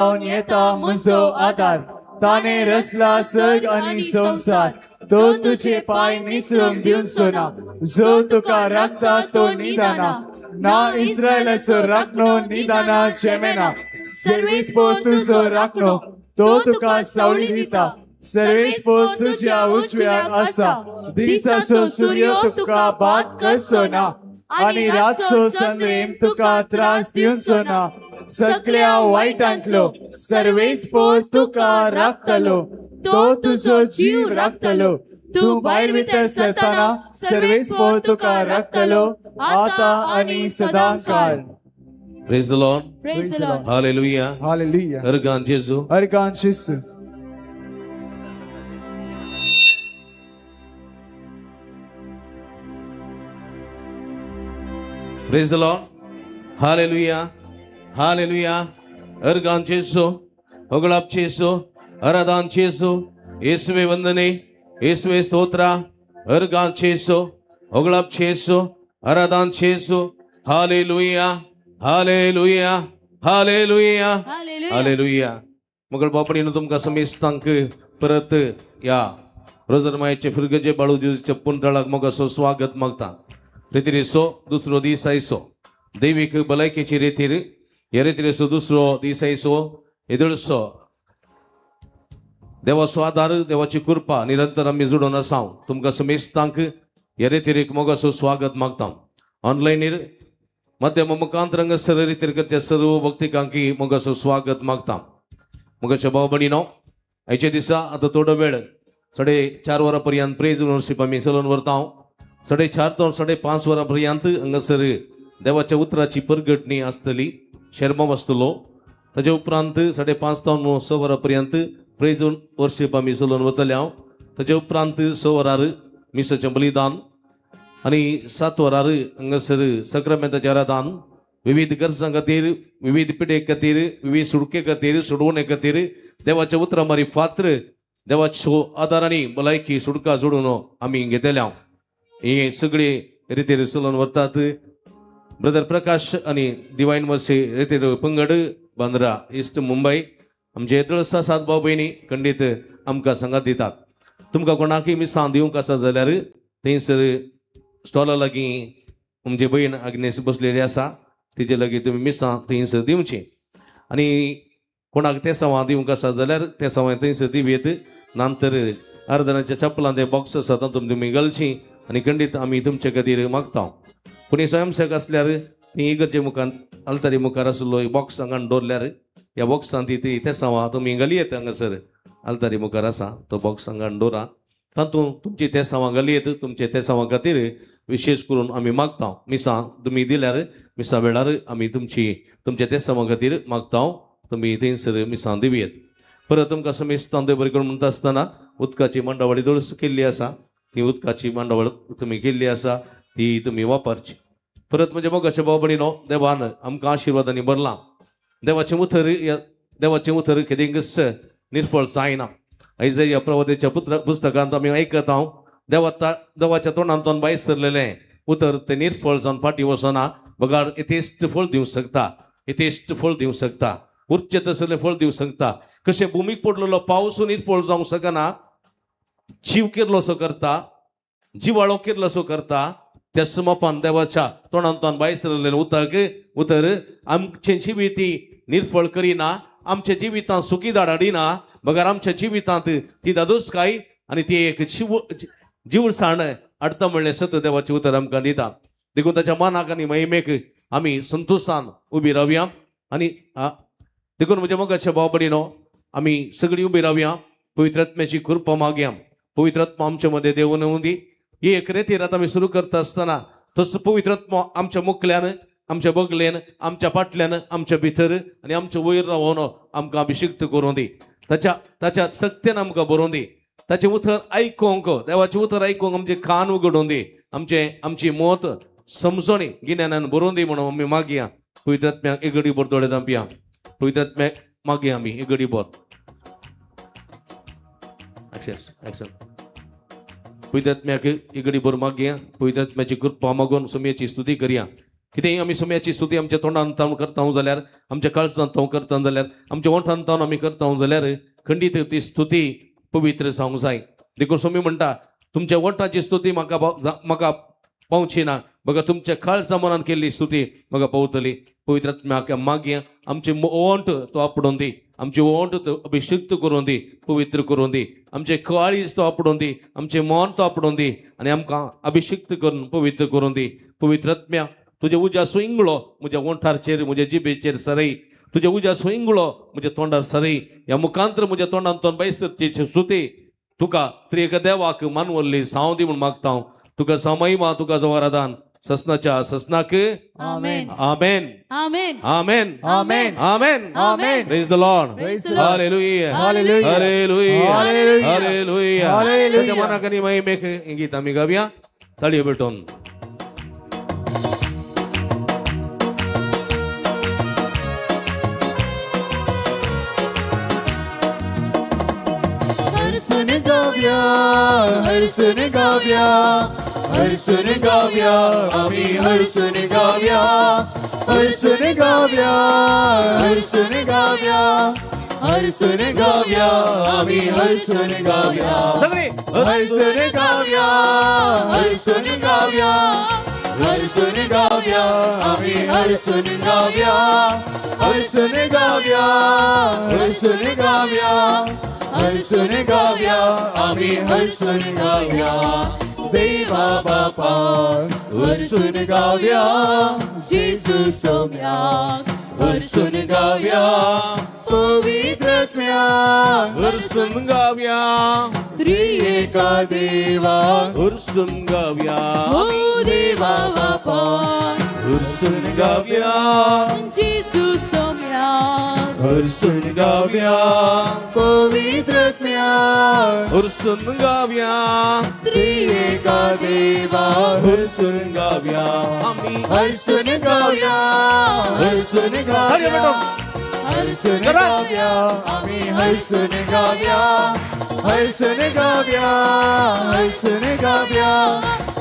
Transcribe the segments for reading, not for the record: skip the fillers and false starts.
जाऊन येता म्हजो आदार ताने रचला सग आणि संसार तो तुझे पाय निसरून दिवचो ना जो तुका राखता तो निदाना ना इस्रायलाचो राखणो निदाना चेमेना सर्वेस पो तुझो राखणो तो तुका सावळी दिता सर्वेस पो तुझ्या उजव्याक आसा दिसाचो सूर्य तुका बाद करचो ना आणि रातचो संद्रेम तुका त्रास दिवचो ना सगळ्या वाईटांतलो सर्वेस पोर तुका राखतलो तो तुझो जीव राखतलो तू भायर भितर सरताना सर्वेस पोर तुका राखतलो आता आणि सदांकाळ. Praise the Lord. Praise the Lord. Hallelujah. Hallelujah. Ergan Jesu. Ergan Jesu. Praise the Lord. Hallelujah. Hallelujah. Ergan Jesu. Hoglap Jesu. Aradan Jesu. Yeswe Vandane. Yeswe Stotra. Ergan Jesu. Hoglap Jesu. Aradan Jesu. Hallelujah. Hallelujah. Hallelujah. Hallelujah. Hallelujah. मगर बापडीनं तुमका समेस्तांक परत या रोजरमायेचे फिरगजे बाळूजीच्या पुंतळाक मग असो स्वागत मागता रेतीरेसो दुसरो दीस आयसो दैविक भलायकेची रेतीर या रेतीरेसो दुसरो दीस आयसो एदळसो देवाचो आदार देवाची कृपा निरंतर आम्ही जोडून असाव तुमका समेस्तांक या रेतीरेक मग असो स्वागत मागता ऑनलाईन माध्यम मुखांतरंग सरळ रितीर करच्या सर्व भक्तिकांकी मग असो स्वागत मागता मगाच्या भाव बहिणीनो आयच्या दिसा आता थोडो वेळ 4:30 वरांपर्यंत प्रेज वर्शिप आम्ही चलोवन व्हरता 4:30 तो 5:30 वरांपर्यंत हांगासर देवाच्या उतराची परगटणी आसतली शर्म आसतलो ताचे उपरांत 5:30 तो 6 वरांपर्यंत प्रेज वर्शिप आम्ही चलोवन वतले ताचे उपरांत 6 वरार मिसाचें बलिदान आणि 7 वरार हांगासर सक्रामेंताचें आराधन विविध गरजां खातीर विविध पिडे खातीर विविध सुडके खातीर सोडवणे खातीर देवाच्या उतरा मारी फात्र देवाच्यो आदारांनी भलायकी सुडका जोडून आमी घेतल्या हे सगळे रितीर चलोवन व्हरतात ब्रदर प्रकाश आणि डिवायन मर्सी रितीर पंगड बांद्रा ईस्ट मुंबई आमचे येतळसा 7 भाव भयणी खंडीत आमकां सांगात दितात तुमकां कोणाकय मिसां दिवंक आसा जाल्यार थंयसर स्टॉला लागीं आमची बहीण आग्नेस बसलेली आसा तिचे लागीं तुमी मिसां थंयसर दिवची आणि कोणाक ते सवां दिवंक आसा जाल्यार ते सवां थंयसर दिवेत नंतर आराधनाच्या चप्पलां ते बॉक्स आसा तातूंत तुमी घालची आनी खंडीत आमी तुमचे खातीर मागता कोणी स्वयंसेवक आसल्यार ती इगर्जे मुखार आल्तारी मुखार आसलो बॉक्स हांगा दवरल्यार ह्या बॉक्सान ती ते सवां तुमी घालयेत हांगासर आल्तारी मुखार आसा तो बॉक्स हांगा दवरा तातूंत तुमची ते सवां घालयेत तुमचे ते सवां खातीर विशेष करून आमी मागता मिसां तुमी दिल्यार मिसा वेळार आमी तुमचे ते सवां खातीर मागता तुमी थंयसर मिसां दिवयेत परत तुमकां समेस्तां देव बरें करून म्हणटा आसतना उदकाची मांडावळी दळस केल्ली आसा ती उदकाची मांडावळ तुमी केल्ली आसा ती तुमी वापरची परत म्हणजे मोगाच्या भाव भयणीनो देवान आमकां आशिर्वादांनी भरलां देवाचें उतर केदेंगस निर्फळ जायना ऐजया प्रवादेच्या पुस्तकांत आमी आयकत देवाच्या तोंडांतून भायर सरलेलें उतर ते निर्फळ जावन फाटी वचना बगाड यथेश्ट फळ दिवंक शकता यथेश्ट फळ दिवंक शकता उच्च तसलें फळ दिवंक शकता कशें भुमीक पडलेलो पावसून निर्फळ जावंक शकना जीव केरलोसो करता जिवाळो केरलोसो करता त्या समपान देवाच्या तोंडांतून भायर सरलेलें उतर आमचें जिवीत निर्फळ करिना आमच्या जिवितांत सुखी धाडाडिना बगार आमच्या जिवितांत ती दादोसकाय आनी ती एक जीवसाण हाडटा म्हणलें सत देवाचें उतर आमकां दिता देखून ताच्या मानाक आनी महिमेक आमी संतोशान उबी रावया आनी देखून म्हज्या मोगाच्या भाव भयणीनो आमी सगळीं उबी रावया पवित्र आत्म्याची कृपा मागया पवित्र आत्मा आमचे मदें देवून दी ही एक रेतीर आतां आमी सुरू करता आसतना तसो पवित्र आत्मा आमच्या मुखल्यान आमच्या बगलेन आमच्या फाटल्यान आमच्या भितर आनी आमच्या वयर रावून आमकां अभिषिक्त करूं दी ताच्या सक्तेन आमकां बरोवन दी ताचें उतर आयकूंक देवाचें उतर आयकूंक आमचे कान उगडून दी आमची मत समजोणी गिन्यानान बरोवन दी म्हणून आमी मागया पवित्र आत्म्याक एक घडी भर दोळे धांपया पवित्र आत्म्याक मागया आमी एक घडी भर पवित्र आत्म्याक एक घडी भर मागया पवित्र आत्म्याची कृपा मागून सुमयेची स्तुती करया कितेंय आमी सुम्याची स्तुती आमच्या तोंडान तावन करता जाल्यार, आमच्या काळजांत ताव करता जाल्यार, आमच्या ओंठान तावन आमी करता जाल्यार खंडीत ती स्तुती पवित्र जावंक जाय. देखून सुमी म्हणटा तुमच्या ओंठाची स्तुती म्हाका पावची ना, बघा तुमच्या काळजा मनान केल्ली स्तुती म्हाका पावतली. पवित्र आत्म्याक मागया आमचे ओंठ तो आपडून दी, आमचे ओंठ तो अभिषिक्त करून दी, पवित्र करून दी. आमचे काळीज तो आपडून दी, आमचे मन तो आपडून दी आणि आमकां अभिषिक्त करून पवित्र करून दी. पवित्र आत्म्या तुझे उज्या सोयिंगळो म्हज्या ओंठारचेर म्हज्या जिबेचेर सरय, तुझे उज्या सोयिंगळो म्हज्या तोंडार सरय. ह्या मुखांतर म्हज्या तोंडांतून बायसरची स्तुती तुका त्रिएक देवाक मानवल्ली साव दी म्हूण मागता. तुका समयमा तुका जवारादान ससनाच्या ससनाक आमेन. आमेन Amen. Amen Amen. Amen Amen. Praise the Lord Praise the Lord. Hallelujah Hallelujah. Hallelujah Hallelujah. Hallelujah. Hallelujah. त्याच्या मनाकनी महिमेक ही गीत आमी गावया ताळयो भेटून. हरसून गावया, हरसून गावया, हरसून गावया, आम्ही हरसून गावया, हरसून गावया, हरसून गावया, हरसून गावया, आम्ही हरसून गावया, सगळे हरसून गावया, हरसून गावया, हरसून गावया, आम्ही हरसून गावया, हरसून गावया, हरसून गावया, हरसून गावया, आम्ही हरसून गावया. देवा बापा हरसून गावया, जेजू सौम्याक हरसून गावया, पवित्र आत्म्याक हरसून गावया, त्रिएका देवा हरसून गावया, ओ देवा बापा हरसून गावया, जेजू सौम्याक हरसून गावया, पवित्र आत्म्याक हरसून गावया, त्रिएका देवा हरसून गावया. आम्ही हरसून गावया, हरसून गावया, हरसून गावया, आम्ही हरसून गावया, हरसून गावया, हरसून गावया,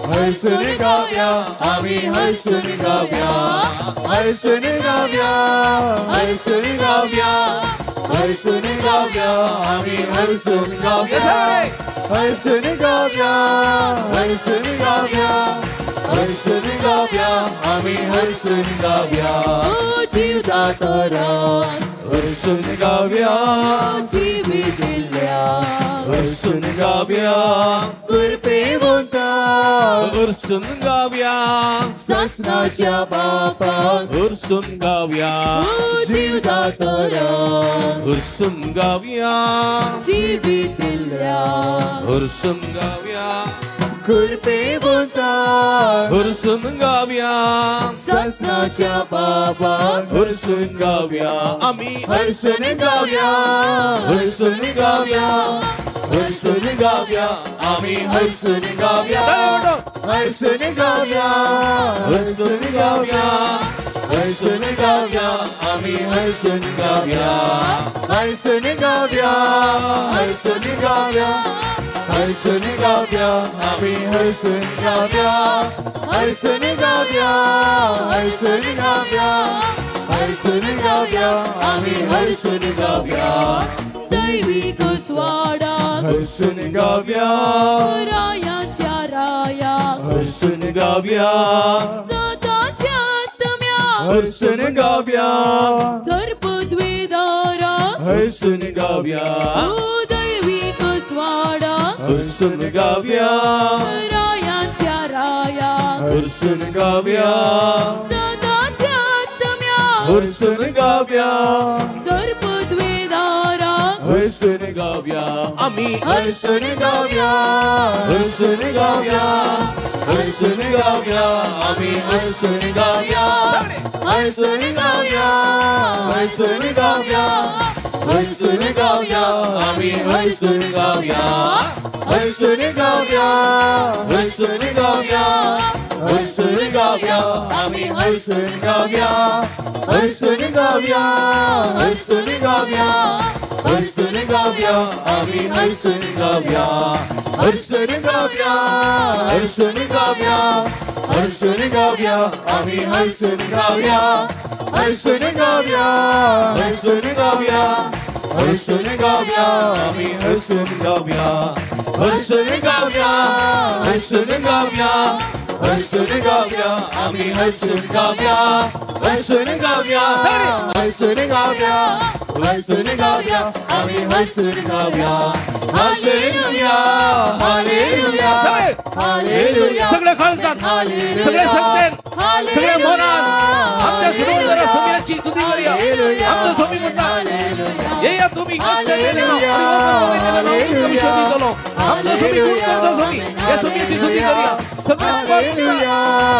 हरसून गावया, आम्ही हरसून गावया, हरसून गावया, हरसून गावया, हरसून गावया, आम्ही हरसून गावया, हरसून गावया, हरसून गावया, हरसून गावया, आम्ही हरसून गावया. ओ जीवदातारान हरसून गावया, जीवित दिल्या हरसून गावया, कृपेवंता हरसून गावया, शासनाच्या बापाक हरसून गावया, ओ जीवदातारान हरसून गावया, जीवित दिल्या हरसून गावया, कृपेवंता हरसून गावया, शासनाच्या बापाक हरसून गावया. आम्ही हरसून गावया, हरसून गावया, हरसून गावया, आम्ही हरसून गावया, हरसून गावया, हरसून गावया, हरसून गावया, आम्ही हरसून गावया, हरसून गावया, हरसून गावया, हरसून गावया, आम्ही हरसून गावया, हरसून गावया, हरसून गावया, हरसून गावया, आम्ही हरसून गावया, दैविक स्वाडा हरसून गावया, रायाच्या राया हरसून गावया, सदाच्या आत्म्या हरसून गावया, सर्पद्वेदारा हरसून गावया, ओ दैविक स्वाडा हरसून गावया, रायाच्या राया हरसून गावया, सदाच्या आत्म्या हरसून गावया, सर्पद्वेदारा हरसून गावया. आम्ही हरसून गावया, हरसून गावया, हरसून गावया, आम्ही हरसून गावया, हरसून गावया, हरसून गावया, हरसून गावया, आम्ही हरसून गावया, हरसून गावया, हरसून गावया, हरसून गावया, आम्ही हरसून गावया, हरसून गावया, हरसून गावया, हरसून गावया, आम्ही हरसून गावया, हरसून गावया, हरसून गावया, हर्षून गाऊया आम्ही हर्षून गाऊया हर्षून गाऊया हर्षून गाऊया हर्षून गाऊया आम्ही हर्षून गाऊया हर्षून गाऊया हर्षून गाऊया हर्षून गाऊया आम्ही हर्षून गाऊया हर्षून गाऊया हर्षून गाऊया हर्षून गाऊया आम्ही हर्षून गाऊया हालेलुया हालेलुया हालेलुया सगळे खालसात सगळे संत सगळे मोनात आमच्या शिरोधरा स्वामीची स्तुती करूया आमचा स्वामी म्हणतात ये या तुम्ही कष्ट देले ना परिवर्तन तुम्ही देले ना कमी शोधी दलो आमचा स्वामी गुण करता स्वामी या स्वामीची स्तुती करूया सगळे स्पर्धा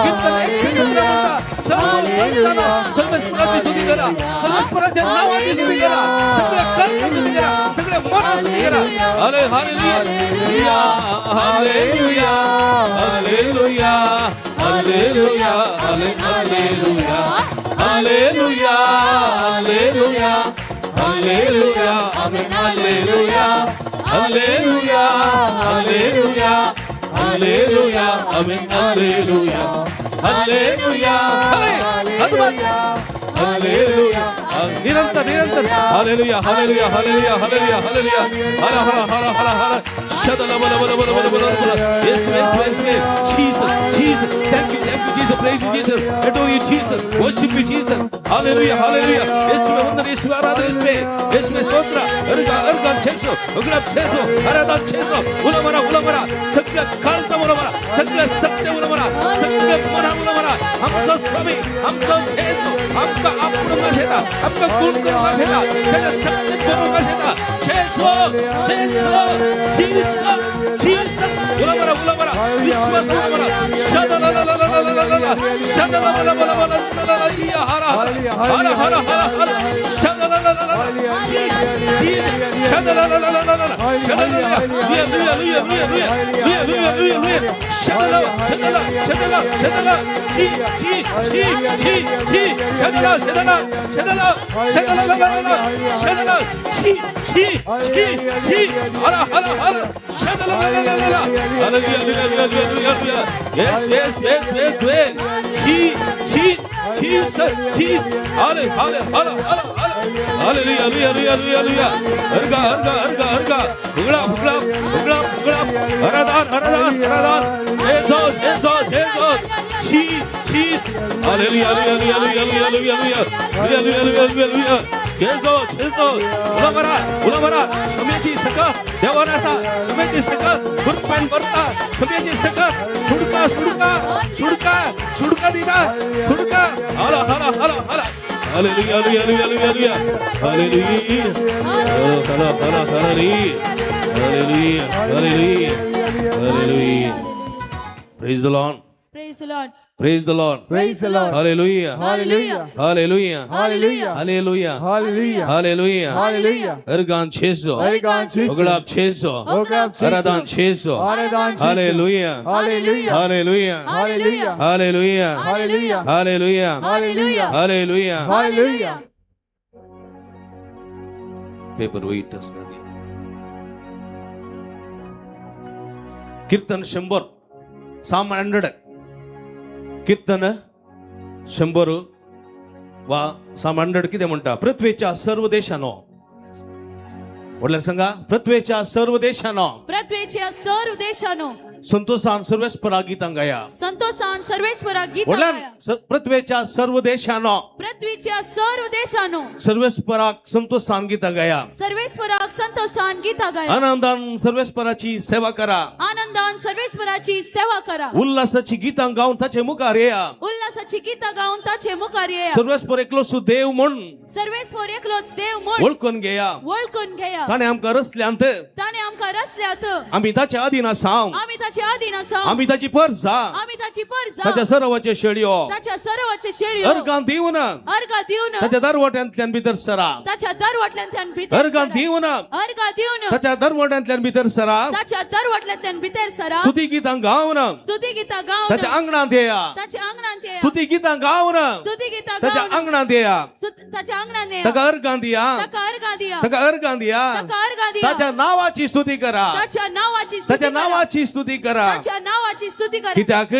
कीर्तन 117 म्हणतात सर्व माणसांना सर्व स्पराची स्तुती करा सर्व स्पराच्या नावाची स्तुती करा सगळे कर्ता स्तुती करा सगळे मोना स्तुती करा hallelujah hallelujah hallelujah hallelujah hallelujah hallelujah hallelujah hallelujah amen hallelujah hallelujah hallelujah hallelujah amen hallelujah hallelujah hallelujah निरंतर निरंतर hallelujah hallelujah hallelujah hallelujah hallelujah हला हला हला हला हला शदला बला बला बला बला बला बला yes yes yes yes Jesus Jesus thank you Jesus praise you Jesus adore you Jesus worship you Jesus hallelujah hallelujah यीशु वंदन यीशु आराधना यीशु स्तोत्र अर्गा छेसो उगला छेसो आराधना छेसो उलमरा सगळं खालसा उलमरा सगळं सत्य उलमरा सगळं मना उलमरा आमचा स्वामी आमचा छेसो आमका आपण शेता आमका गुण करून शेता त्याला सत्य करून शेता छेसो छेसो Jesus Jesus उलमरा विश्वास उलमरा शदला ला ला ला ला ला ला शदला ला ला ला ला ला या हरा हरा हरा हरा शदला ला ला ला Jesus शदला ला ला ला ला शदला लुया शदला शदला शदला शदला ची शदला शदला शदला शदला ला ला ला शदला ची हरा हरा हरा शदला ला ला ला ला hallelujah yes yes yes yes yes cheese hallelujah अर्गा उगळा हरादान cheese हालेलुया उलमरा समेची सका देवानासा समेची सका गुरपान करता समेची सका सुडका दिदा सुडका हाला hallelujah praise the Lord Praise the Lord. praise the Lord Praise the Lord. hallelujah Hallelujah. hallelujah Hallelujah. hallelujah Hallelujah. hallelujah Hallelujah. ergan cheso Ergan cheso. oglap cheso Oglap cheso. aradan cheso Aradan cheso. hallelujah Hallelujah. hallelujah Hallelujah. hallelujah Hallelujah. hallelujah Hallelujah. hallelujah Hallelujah. paper weight असणार कीर्तन 100 Psalm 100 कीर्तन 100 वा Psalm 100 किती म्हणता पृथ्वीच्या सर्व देशांनो वडील सांगा पृथ्वीच्या सर्व देशांनो संतोषान सर्वेस्परा गीतांगाया संतोषान सर्वेश्वरा वडील गीता पृथ्वीच्या सर्व देशांनो पृथ्वीच्या सर्व देशांनो सर्वेस्परा संतोषान गीतांगाया सर्वेश्वरा संतोषान गीता गाया आनंदान सर्वेस्पराची सेवा करा आनंदान सर्वेश्वराची सेवा करा उल्हासाची गीतां गाऊन त्याचे मुखार या उल्हासाची गीता गाऊन ताचे मुखार येया सर्वेस्पर एकलो सुदेव म्हण सर्वेश्वर एकलोच देव म्हण ओळखून घेया वळखून घेया ताणे आमकां रचल्यांत ताणे आमकां रचल्यात आम्ही ताच्या अधीन आसाव आम्ही ताचे अधीन आसा आम्ही ताची परसा आम्ही ताची परसा ताच्या सर्वाचे शेळयो ताच्या सर्वाचे शेळयो अर्गां दिवन अर्घा दिवन ताच्या दरवट्यांतल्यान भितर सरा ताच्या दरवटल्यांतल्यान भितर अर्गां सरा. दिवन अर्घा दिवन ताच्या दरवट्यांतल्यान भितर सरा ताच्या दरवटल्यांतल्यान भितर सरा स्तुती गीतां गावन स्तुती गीता गावन ताच्या अंगणात येया ताच्या अंगणात येया स्तुती गीतां गावन स्तुती गीता ताच्या गावन अंगणात येया ताच्या अंगणात येया ताका अर्गां दिया ताका अर्घा दिया ताका अर्गां दिया ताका अर्घा दिया ताच्या नावाची स्तुती करा ताच्या नावाची स्तुती ताच्या करा. नावाची स्तुती करा ताच्या नावाची स्तुती करा कित्याक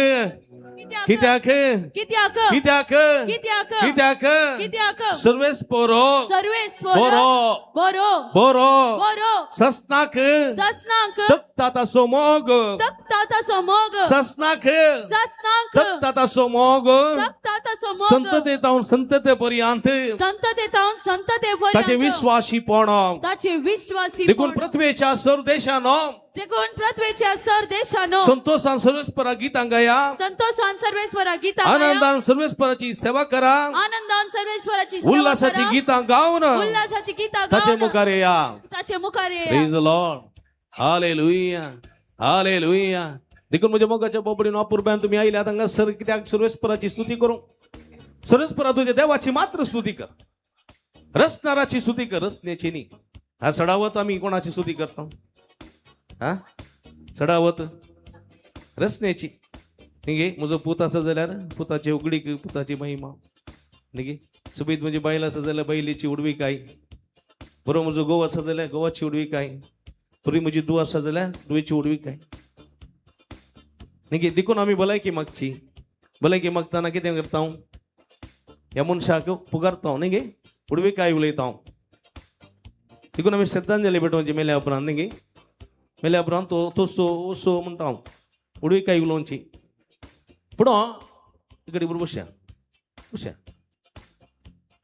कित्याक कित्याक कित्याक कित्याक कित्याक कित्याक सर्वेस पोरो सर्वेस्वर बोरो बोरो बोरो बोरो सस्नाक सस्नाक तक्ताता सोमोग तक्ताता समोग सस्नाक सस्नाक तक्ताता सोमोग तक्ताता समोग संतते तावन संतते पर्यंत संतते तावन संतते ताचे विश्वासीपण ताचे विश्वासी देखून पृथ्वीच्या सर्व देशानो देखून पृथ्वीच्या सर देशानो संतोषान सर्वेस्परा गीतां गाया संतोषान सर्वेस्वरा गीता आनंदान सर्वेस्पराची सेवा करा आनंदान सर्वेस्वराची सेवा उल्हासाची करा. गीतां गावन उल्हासाची गीता ताचे गाऊन मुखार या ताचे मुखार praise the Lord hallelujah hallelujah देखून म्हज्या मोगाच्या बोबडीन अपुरब्यान तुम्ही आयल्या तांकां सर कित्याक सर्वेस्पराची स्तुती करूं सर्वेस्परा तुझ्या देवाची मात्र स्तुती कर रसनाराची स्तुती कर रसण्याची न्ही हा सडावत आम्ही कोणाची स्तुती करता हा सडावत रसण्याची न्ही म्हजो पूत आसा जाल्यार पुताची उगडीक पुताची महिमा न्ही सुबीत म्हजी बायल आसा जाल्यार बायलेची उडवीकाय बरो म्हजो घोव आसा जाल्यार घोवाची उडवीकाय बरी म्हजी धूव आसा जाल्यार धुवेची उडवीकाय न्ही देखून आमी भलायकी मागची भलायकी मागतना कितें करता ह्या मनशाक पुगारता न्ही उडवीकाय उलयता देखून आमी श्रद्धांजली भेटोवची मेल्या उपरांत न्ही मेल्या उपरांत तो तोसो ओसो म्हणटा उडवीकाय उलोवची पूण इकडे बरोबर बसया बसया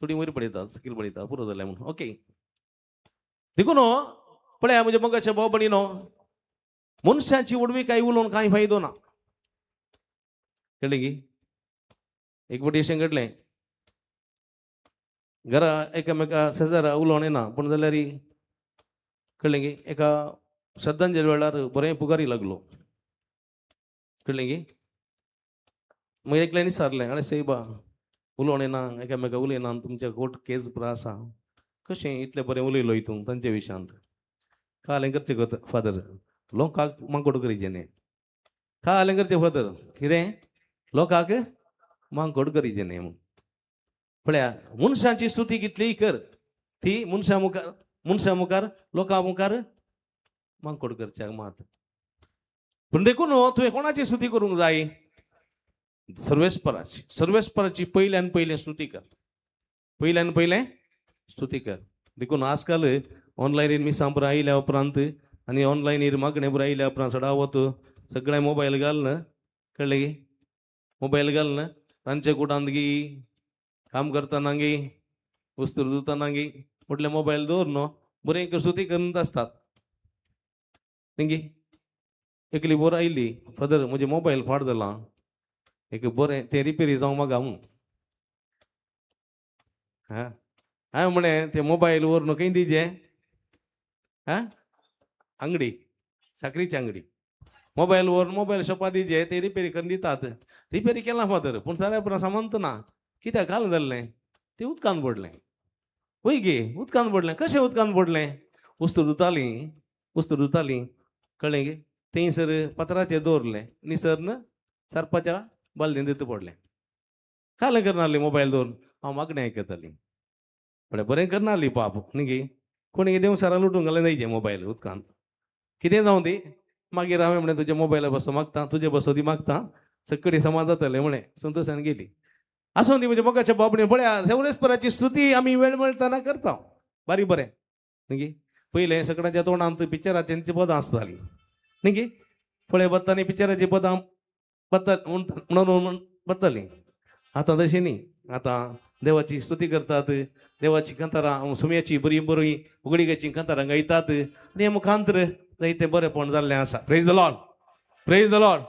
थोडी वयर पडयता स्कील पडयता पुरो जाल्या म्हणून ओके देखून पळया म्हणजे मोगाच्या भाव भयणीनो मनशाची उडवीकाय उलोवन कांय फायदो ना कळ्ळें की एक फावटी अशें घडलें घरा एकामेका शेजारा उलोवन येना पूण जाल्यार कळ्ळें की एका श्रद्धांजली वेळार बरें पुगारी लागलो कळ्ळें की मग एकल्यानी विचारलें अरे सायबा उलोवन येना एकामेका उलयना तुमच्या कोर्ट केस पुरो आसा कशें इतलें बरें उलयलो हितून तांचे विशयांत कालें करचें गो फादर लोकांक मांकोड करीचें न्ही कालें करचें फादर कितें लोकांक मांकोड करीचें न्ही म्हूण पळया मनशांची स्तुती कितलीय कर ती मनशा मुखार लोकां मुखार मांकोड करच्याक मात पूण देखून तुवें कोणाची स्तुती करूंक जाय सर्वेस्पराची पयल्यान पयलें स्तुती कर पयल्यान पयलें स्तुती कर देखून आजकाल ऑनलायनीर मिसां पुरो आयल्या उपरांत आनी ऑनलायनीर मागणें पुरो आयल्या उपरांत सडावत सगळें मोबायल घालन कळ्ळें की मोबायल घालन रांदचे कुटांत गी काम करतना गी वस्तू धुतना गी म्हटल्यार मोबायल दवर न्हू बरें स्तुती करीत आसतात न्ही एकली बोर आयली फादर म्हजे मोबायल फाट जाला एक बरें तें रिपेरी जावंक म्हाका म्हूण हा हांवें म्हणें तें मोबायल व्हरून खंय दिजें हा अंगडी साकरीची अंगडी मोबायल व्हरून मोबायल शॉपार दिजें ते रिपेरी करून दितात रिपेरी केला फादर पूण जाल्या उपरांत सामंत ना कित्याक घाल जाल्लें तें उदकान पडलें वय गे उदकान पडलें कशें उदकान पडलें वस्तू धुतालीं कळ्ळें गे थंयसर पत्राचेर दवरलें निसर्न सरपाच्या बालदेन दिता पडलें कालें करनासलीं मोबायल दवरून हांव मागणें आयकतालीं बरें करनासलीं पाप न्ही कोणी देवसारा लुटून घालें जायचें मोबायल उदकांत कितें जावं ती मागीर हांवें म्हणें तुज्या मोबायलार बसो मागता तुजे बसो दी मागता सक्कडी समाज जातलें म्हणें संतोशान गेली आसूं ती म्हणजे मोगाच्या बाबडीन पळया सर्वेस्पराची स्तुती आमी वेळ मेळटना करता बारीक बरें न्ही पयलें सगळ्यांच्या तोंडांत पिक्चराचेंची पदां आसतालीं न्ही पळय बत्तांनी पिक्चराची पदां म्हणून बत्तालीं आतां तशीं न्ही आतां देवाची स्तुती करतात देवाची कांतारां सुम्याची बरी बरी उगडीकेची कांतारां गायतात आनी हे मुखांतर जायतें बरेंपण जाल्लें आसा praise the Lord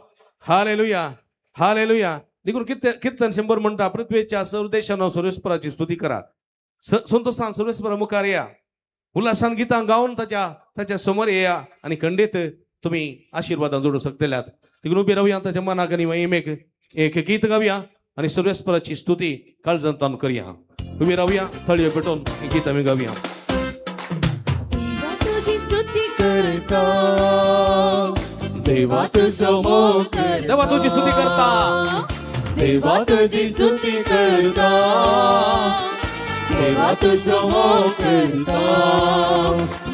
hallelujah hallelujah देखून कीर्तन 100 म्हणटा पृथ्वीच्या सर्व देशांनो सर्वेस्पराची स्तुती करा संतोषान सर्वेस्परा मुखार या उल्हासान गितां गावन ताच्या समोर येया आनी खंडीत तुम्ही आशीर्वादां जोडूं शकतल्यात देखून उबी रावया ताच्या मनाक आनी महिमेक एक गीत गावया आनी सर्वेस्पराची स्तुती काळजांतान करया उबी रावया थळयो पेटोवन गीत आमी गावया तुझी स्तुती करता देवा तुझो मोग करता देवा तुझी स्तुती करता देवा तुझी स्तुती करता देवा तुझो मोग करता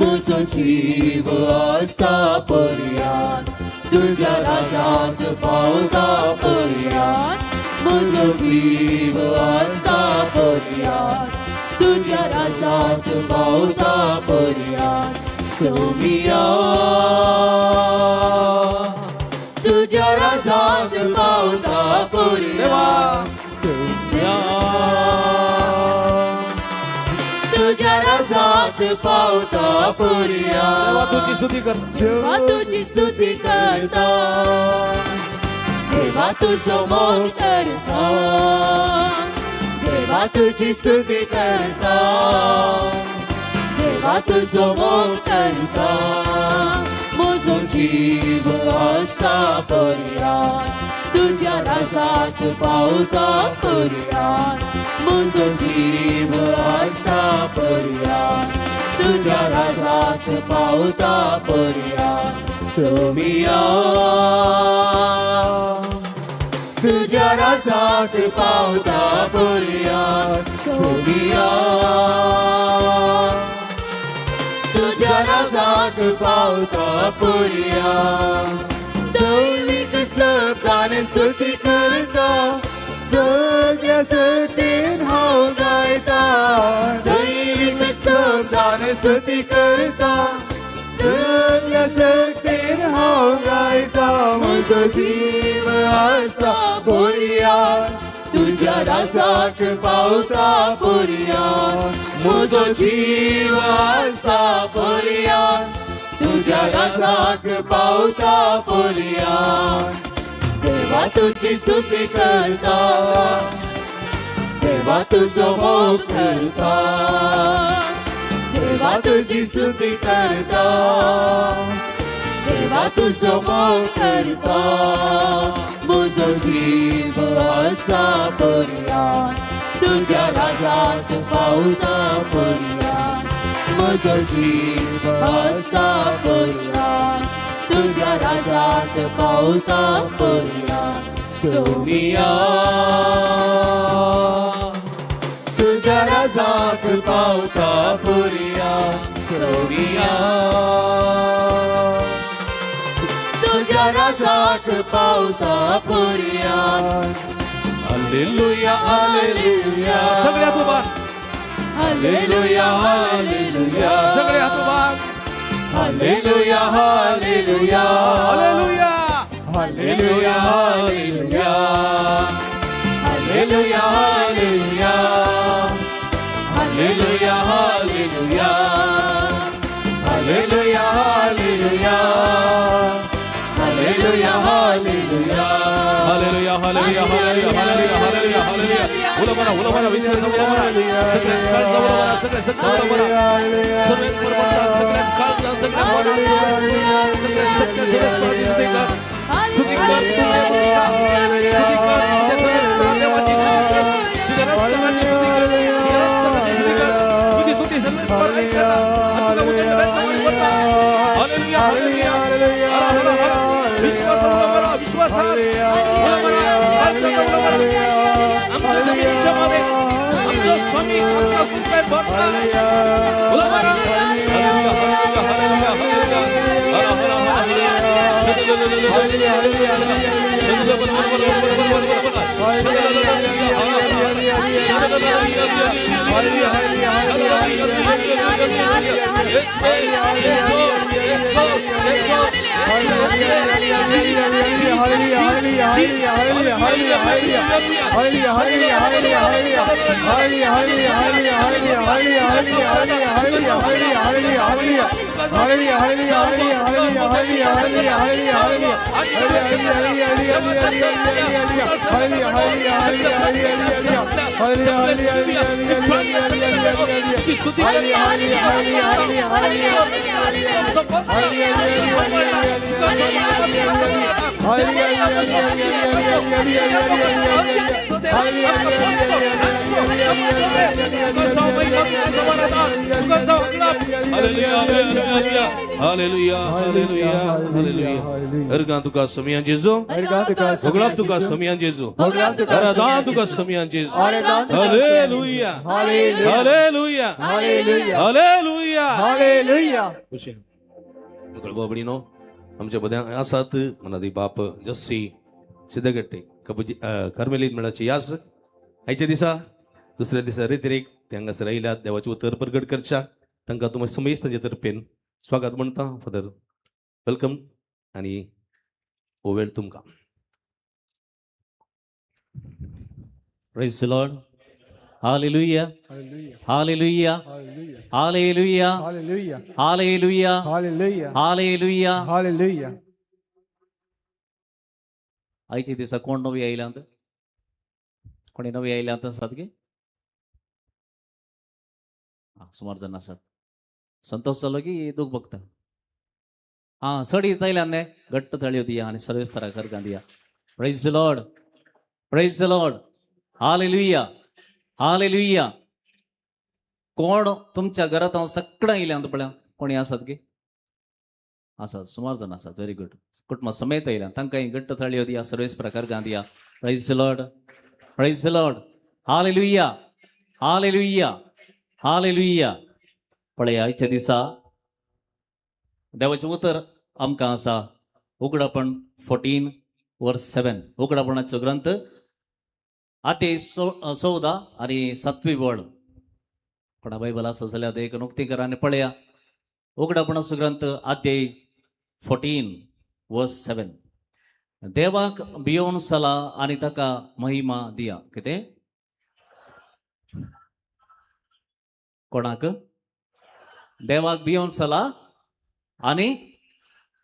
म्हजो जीव आसता पर्यान तुझ्या राजात पावता पर्यात म्हजो जीव आसता पर्यात तुझ्या राजात पावता पर्यात सोमिया तुझ्या राजात पावता पर्यात सोमिया तुझ्या राजात पावता पर्यात तुझी स्तुती कर देवा तुझी स्तुती करता देवा तुझो मोग करता देवा तुझी स्तुती करता देवा तुझो मोग करता म्हजो जीव आसता पर्यात तुझ्या राजात पावता पर्यात म्हजो जीव आसता पर्यात तुझ्या राजात पावता पर्यात सोमिया तुझ्या राजात पावता पर्यात सोमिया तुझ्या राजात पावता पर्यात दैविक शब्दाने स्तुती करता सगळ्या शक्तीन हांव गायता दैविक शब्दाने स्तुती करता सगळ्या शक्तीन हांव गायता म्हजो जीव आसता पर्यात तुझ्या राजाक पावता पर्यात म्हजो जीव आसता पर्यात तुझ्या राजाक पावता पर्यात देवा तुझी स्तुती करता देवा तुझो मोग करता देवा तुझी स्तुती करता देवा तुझो मोग करता म्हजो जीव आसता पर्यात तुझ्या राजात पावता पर्यात म्हजो जीव आसता पर्यात तुझ्या राजात पावता पर्यात सोमिया तुझ्या राजात पावता पर्यात सोमिया तुझ्या राजात पावता पर्यात हालेलुया हालेलुया सगळ्यात उभा हालेलुया हालेलुया सगळ्यात उभा hallelujah hallelujah hallelujah hallelujah hallelujah hallelujah hallelujah hallelujah hallelujah hallelujah hallelujah hallelujah hallelujah hallelujah hallelujah hallelujah hallelujah hallelujah उला बरा विश्वास उला बरा सगळ्यात काळ उला बरा सगळ्यात उला बरा सर्वेच परमता सगळ्यात काळ सगळ्यात सगळ्यात सगळ्यात स्तुती कर देवाची तुझ्या रस्त्याची स्तुती कर तुझी स्तुती सर्वेच पर ऐकता हालेलुया हालेलुया विश्वास उला बरा विश्वास उला बरा आमच्या जमीनच्यामध्ये आमचा स्वामी आमचा कृपा भरता उला बरा Ergan tuka samian Jesu. Oglap tuka samian Jesu. Aradan tuka samian Jesu. Hallelujah. Hallelujah. Hallelujah. Hallelujah. Kusin. Tukal babadi no. आमच्या बद्या आसात मनादी बाप जस्सी सिद्धगट्टे कबुजी कर्मेलीत मेळाची यास आयच्या दिसा दुसऱ्या दिसा रितिरेक त्यांगास राहिल्यात देवाचे उतर प्रगट करच्या तांकां तुम समेस्त तांचे तर्फेन स्वागत म्हणटा फादर वेलकम आणि हो वेळ तुमकां Praise the Lord. Hallelujah. Hallelujah. Hallelujah. Hallelujah. Hallelujah. Hallelujah. Hallelujah. Hallelujah. Hallelujah. Hallelujah. आयचे दिसा कोण नवी आयला ಅಂತ कोणी नवी आयला ಅಂತ सादगे सुमार जण असतात संतोष झालो की दुःख बघता हा सडी जायला ने घट्ट थळी होती आणि सर्वेस पराकर गांधिया praise the Lord praise the Lord hallelujah hallelujah कोण तुमच्या घरात हांव सगळं येयलें ಅಂತ पळय कोणी आसात की आसात सुमार जण आसात व्हेरी गुड कुटुंब समेत येयल्या तांकां घट्ट थळी होती सर्वेस प्रकार गांधिया praise the Lord praise the Lord hallelujah hallelujah hallelujah पळय आयच्या दिसा देवाचें उतर आमकां आसा उगडापण 14:7 उगडापणाचो ग्रंथ अध्याय 14 आणि 7वी वळ कोणा बायबल आसा जाल्यार एक नोक्ती करा आनी पळया उगडापणाचो ग्रंथ अध्याय 14:7 देवाक भियोवन चला आनी ताका महिमा दिया कितें कोणाक देवाक भियोवन चला आनी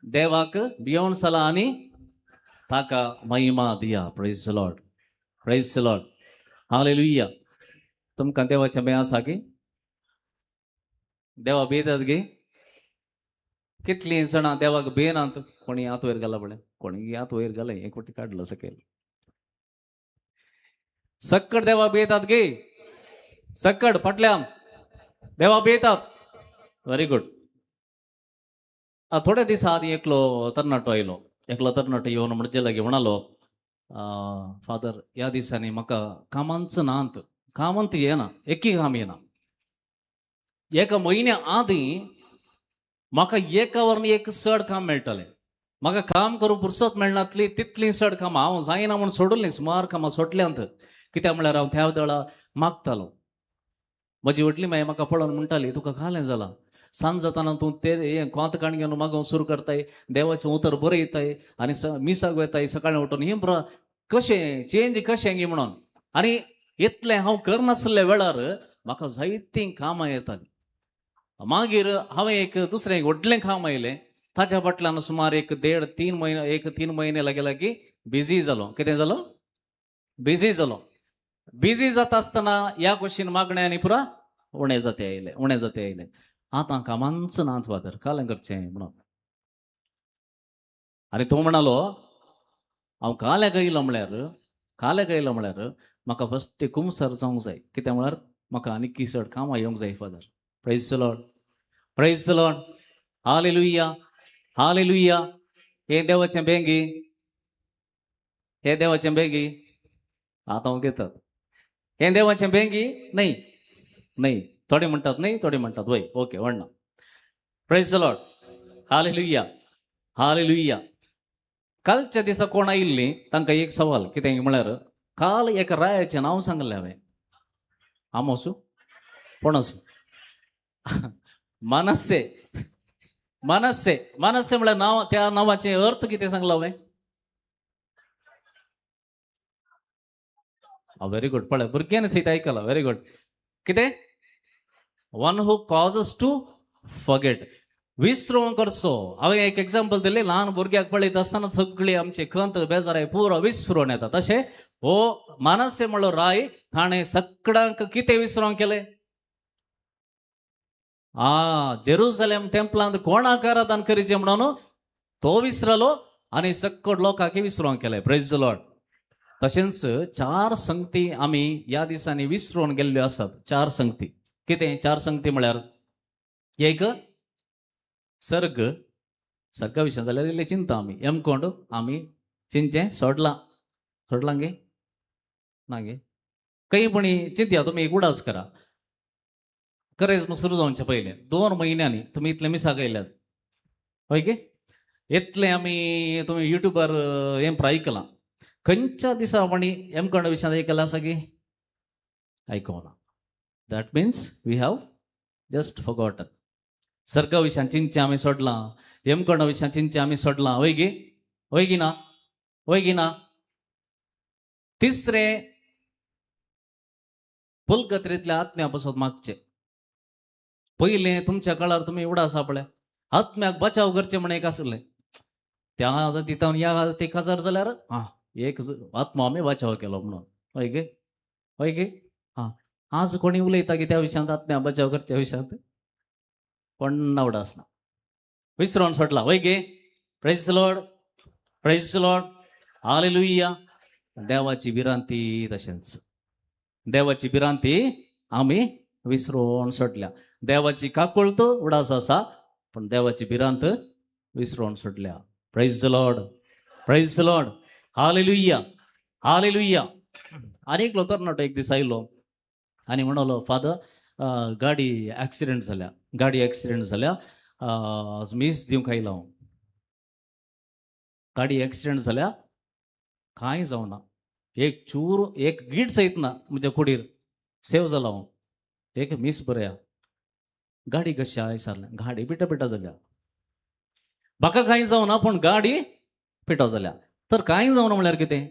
देवाक भियोवन चला आनी ताका महिमा दिया praise the Lord praise the Lord hallelujah तुमकां देवाचें भंय आसा की देवा भियेतात गे कितलीं जाणां देवाक भियेनात कोणी हात वयर घाला पळय कोणी हात वयर घालय एक वटी काडलो सकयल सक्कड देवा भियेतात गे सक्कड फाटल्यान देवा भियेतात व्हेरी गुड थोडे दीस आदी एकलो तरणाटो आयलो एकलो तरणाटो येवन म्हणजे लागी म्हणालो फादर ह्या दिसांनी म्हाका कामांच नांत कामांत येना एकी काम येना एका म्हयन्या आदीं म्हाका एका वरनी एक चड काम मेळटलें म्हाका काम करूंक फुरसत मेळनातली तितलीं चड कामां हांव जायना म्हूण सोडुल्लीं सुमार कामां सोडल्यांत कित्याक म्हळ्यार हांव त्या वेळा मागतालो म्हजी व्हडली माय म्हाका पळोवन म्हणटाली तुका कालें जालां सांज जाताना तूं ते कोंत काणग्यान मागोवंक सुरू करताय देवाचें उतर बरयताय आनी मिसाक वयताय सकाळीं उठून हें कशें चेंज कशें गे म्हणून आनी इतलें हांव करनासल्या वेळार म्हाका जायतीं कामां येतालीं मागीर हांवें एक दुसरें व्हडलें काम आयलें ताच्या फाटल्यान सुमार एक 3 म्हयने लागले की बिजी जालो कितें जालो बिजी जालो बिजी जाता आसतना ह्या क्वेश्चन मागण्यांनी पुरा उणें जाते आयले आतां कामांच नात फादर कालें करचें म्हणून आनी तो म्हणालो हांव काल्याक येयलो म्हळ्यार म्हाका फस्ट कुमसार जावंक जाय कित्याक म्हळ्यार म्हाका आनी चड कामां येवंक जाय father praise the Lord praise the Lord hallelujah hallelujah हे देवाचें बेगी आतां हांव घेतात हे देवाचें बेगी नाही थोडे म्हणटात नाही थोडे म्हणटात वय ओके वडना praise the Lord hallelujah hallelujah कालच्या दिसा कोण आयिल्लीं तांकां एक सवाल कितें म्हळ्यार काल एका रायाचें नांव सांगलें हांवें आमोसू कोण आसूं मनस्से म्हळ्यार नांव त्या नांवाचे अर्थ कितें सांगलो हांवें व्हेरी गुड पळय भुरग्यांनी सहित आयकलां व्हेरी गुड कितें one who causes to forget विसरूंक करचो हांवें एक एग्जाम्पल दिलें ल्हान भुरग्याक पळयत आसतना सगळीं आमचे खंत बेजाराय पुरो विसरून येता तशें हो मनस्से म्हणलो राय ताणें सगळ्यांक कितें विसरूंक केलें जेरुसलेम टेम्पलांत कोणाक आराधन करीचें म्हणून तो विसरलो आनी सक्कड लोकांक विसरूंक केलें प्रेज द लॉर्ड तशेंच 4 संगती आमी ह्या दिसांनी विसरून गेल्ल्यो आसात 4 संगती कितें 4 संगती म्हळ्यार एक सर्गा विशय जाल्यार इल्लें चिंता आमी एमकोंड आमी चिंचें सोडलां गे ना गे कैपणी चिंतया तुमी एक उडास करा करेज सुरू जावचे पयलें 2 म्हयन्यांनी तुमी इतले मिसाक येयल्यात ओके इतले आम्ही तुम्ही युट्यूबर हें ऐकलां खंयच्या दिसा आमी हेम कोणा विशयान ऐकलां सगळी ऐकूना. That means we have just forgotten. सर्गा विशयान चिंचे आमी सोडलां, हेम कोणा विशयान चिंचे आमी सोडलां. वय गी ना. तिसरे पुलगत्रेंतल्या आत्म्या पासून मागचे. पयले तुमच्या काळार तुम्ही उडास आपले आत्म्याक बचाव करचे म्हण एक आसले. त्या दिता या एक हजार जाल्यार एक आत्मा आमी बचाव केलो म्हणून. हय गे हा. आज कोणी उलयता की त्या विशयांत आत्म्या बचाव करच्या विशयांत कोण उडास ना. विसरून सोडला. वय गे. Praise Lord hallelujah. देवाची विरांती तशेंच. देवाची विरांती आम्ही विसरून सोडल्या. देवाची काकुळत उडास आसा पण देवाची विरांत विसरून सोडल्या. Praise Lord hallelujah. आनी एक तरणाटो एक दीस आयलो आनी म्हणलो फादर गाडी ॲक्सिडेंट जाल्या मीस दिवंक आयलो हांव. गाडी ॲक्सिडेंट जाल्या कांय जावना. एक चूर एक गीट सयत ना म्हज्या कुडीर. सेव जालो हांव. एक मीस बऱ्या. गाडी कशी विचारलें. गाडी पिटा जाल्या. म्हाका कांय जावना पण गाडी पिटो जाल्या. तर कांय जावना म्हळ्यार कितें.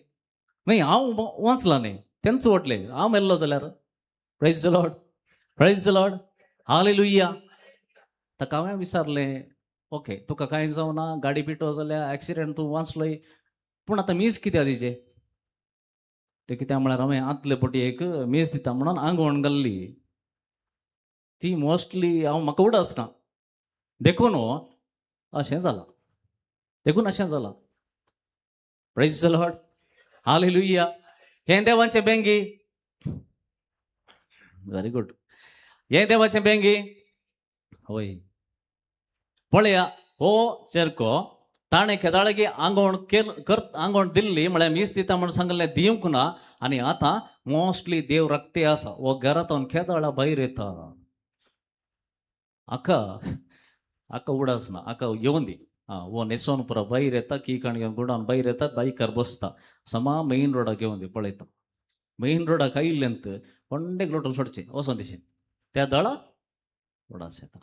न्हय हांव वाचला न्ही तेंच वटले हांव मेल्लो जाल्यार. Praise Lord hallelujah. ताका हांवें विचारलें ओके तुका कांय जावना गाडी पिटो जाल्या ॲक्सिडेंट तूं वाचलोय पूण आतां मीस कित्याक दिचे. ते कित्याक म्हळ्यार हांवें आदले पटी एक मीस दिता म्हणून आंगवण घाल्ली. ती मोस्टली म्हाका उडास ना देखून अशें जालां. Praise Lord hallelujah. हें देवाचें बेंगी. Very good. हें देवाचें बेंगी. होय पळया हो चेरको ताणें केदाळगी आंगवण दिल्ली म्हळ्यार मीस दिता म्हणून सांगलें दिवंक ना. आनी आतां मोस्टली देव रक्ते आसा हो घरांतून केदाळा भायर येता. आका उडास ना आका येवन दी. वो न्हेसोन पुरो भायर येता की काणयो गुडावन भायर येता बायकार बसता समा मेन रोडाक येवन दी पळयता. मेन रोडाक आयिल्ल्यांत कोंडेक लोटून सोडचें वचोन दिशेन त्या दळा उडास येता.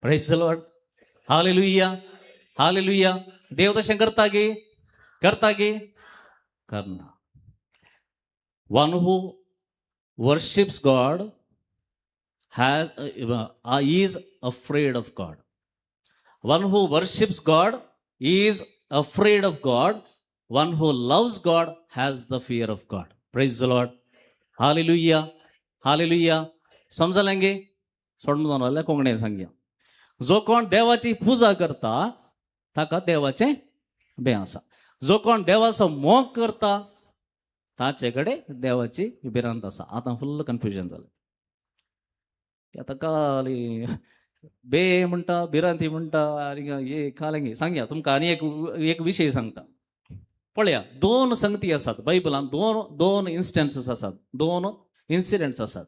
Praise Lord hallelujah. देव तशें करता गे करना. One who worships God is afraid of God. One who worships God is afraid of God. One who loves God has the fear of God. Praise the Lord. Hallelujah. समजलेंगे सोडून जावन जाल्यार कोंकणीन सांगया. जो कोण देवाची पुजा करता ताका देवाचें भें आसा. जो कोण देवाचो मोग करता ताचे कडेन देवाची भिरांत आसा. आतां फुल्ल कन्फ्युजन जालें. आतां काली बे म्हणटा भिरांती म्हणटा आनी हे कालेंगी सांगया तुमकां आनी एक विशय सांगता. पळया 2 संगती आसात बायबलांत. दोन इन्स्टन्सीस आसात. 2 इन्सिडेंट्स आसात.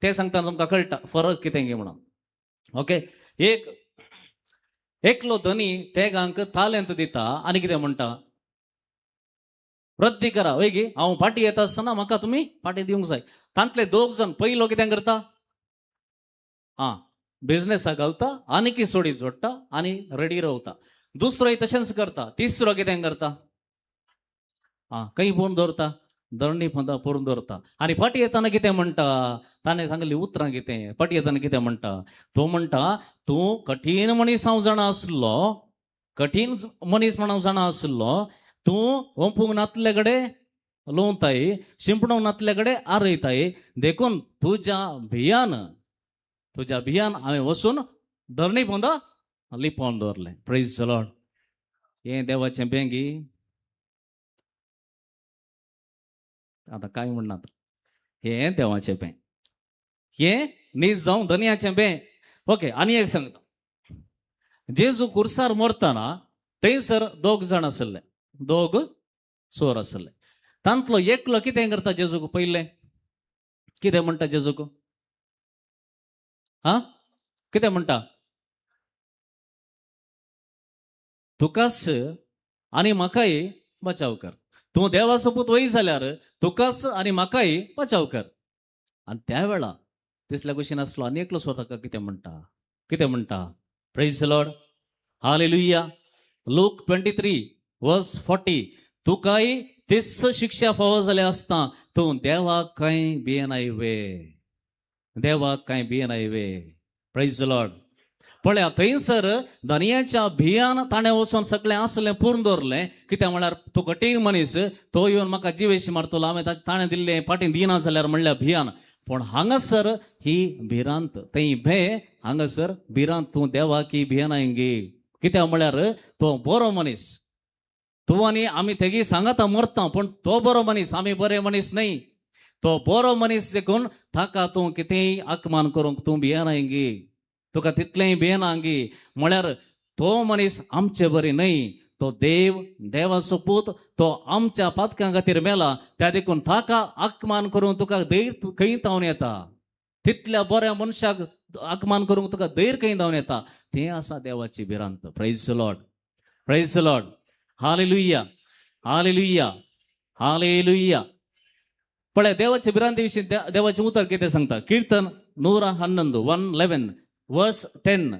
ते सांगता तुमकां कळटा फरक कितें गे म्हणून. ओके. एकलो धनी तेगांक तालेंत दिता आनी कितें म्हणटा रद्दी करा. वय गे हांव पाटी येता आसतना म्हाका तुमी पाटी दिवंक जाय. तांतले 2 जण पयलो कितें करता बिझनेसाक घालता आनी सोडी जोडटा आनी रेडी रावता. दुसरोय तशेंच करता. तिसरो कितें करता खंय पोवन दवरता धरणी फंदा पोरून दवरता. आनी फाटी येताना कितें म्हणटा ताणें सांगली उतरां कितें. फाटी येताना कितें म्हणटा तो म्हणटा तूं कठीण मनीस हांव जाणा आसलो कठीण मनीस म्हण हांव जाणा आसलो. तूं ओंपूंक नातले कडेन लोवताय शिंपणूंक नातले कडेन आरयताय देखून तुज्या भियान हांवें वचून धरणी पोंदा लिपोवन दवरलें. Praise the Lord. हें देवाचें बेंगी. आतां कांय म्हणनात. हें देवाचें बें. हें न्हीज जावं धनयाचें बें. ओके. आनी एक सांगता. जेजू कुर्सार मरतना थंयसर 2 जाण आसले. 2 सोर आसले. तांतलो एकलो कितें करता जेजूक पयलें कितें म्हणटा जेजूक कितें म्हणटा तुकाच आणि म्हाकाय बचाव कर. तू देवासोबत वही जाल्यार तुकाच आणि म्हाकाय बचाव कर. आणि त्यावेळा तिसल्या कुशीन असलो आणि एकलो स्वतःका कितें म्हणटा praise the Lord hallelujah. Look 23:40 तुकाय तेच शिक्षा फावो जाल्या असता तू देवाक कांय भियेनाय वे. Praise the Lord. पळया थंयसर धनयाच्या भियान ताणें वचून सगळें असलें पूर्ण दवरलें. कित्याक म्हळ्यार तो कठीण मनीस तो येवन म्हाका जिवेशी मारतलो, हांवें ताणें दिल्लें फाटीं दिना जाल्यार म्हणल्यार भियान. पण हांगासर ही भिरांत थंय भे, हांगासर भिरांत तूं देवाकी भियेनाय गे. कित्याक म्हळ्यार तो बरो मनीस. तूं आनी आमी तेगी सांगाता मरता, पण तो बरो मनीस, आमी बरे मनीस न्हय. तो बरो मनीस देखून ताका तूं कितेंय आकमान करूंक तूं भियेनाय गे. तुका तितलेंय भियेना गे. म्हळ्यार तो मनीस आमचे बरे न्हय, तो देवाचो पूत, तो आमच्या पातकां खातीर मेला. त्या देखून ताका आकमान करूंक तुका धैर्य खंय जावन येता. तितल्या बऱ्या मनशाक आकमान करूंक तुका धैर्य खंय जावन येता. तें आसा देवाची भिरांत. Praise the Lord, praise the Lord. Hallelujah, hallelujah, hallelujah. पळय देवाच्या भिरांती विशीं देवाचें उतर कितें सांगता. कीर्तन 111 वर्स 10.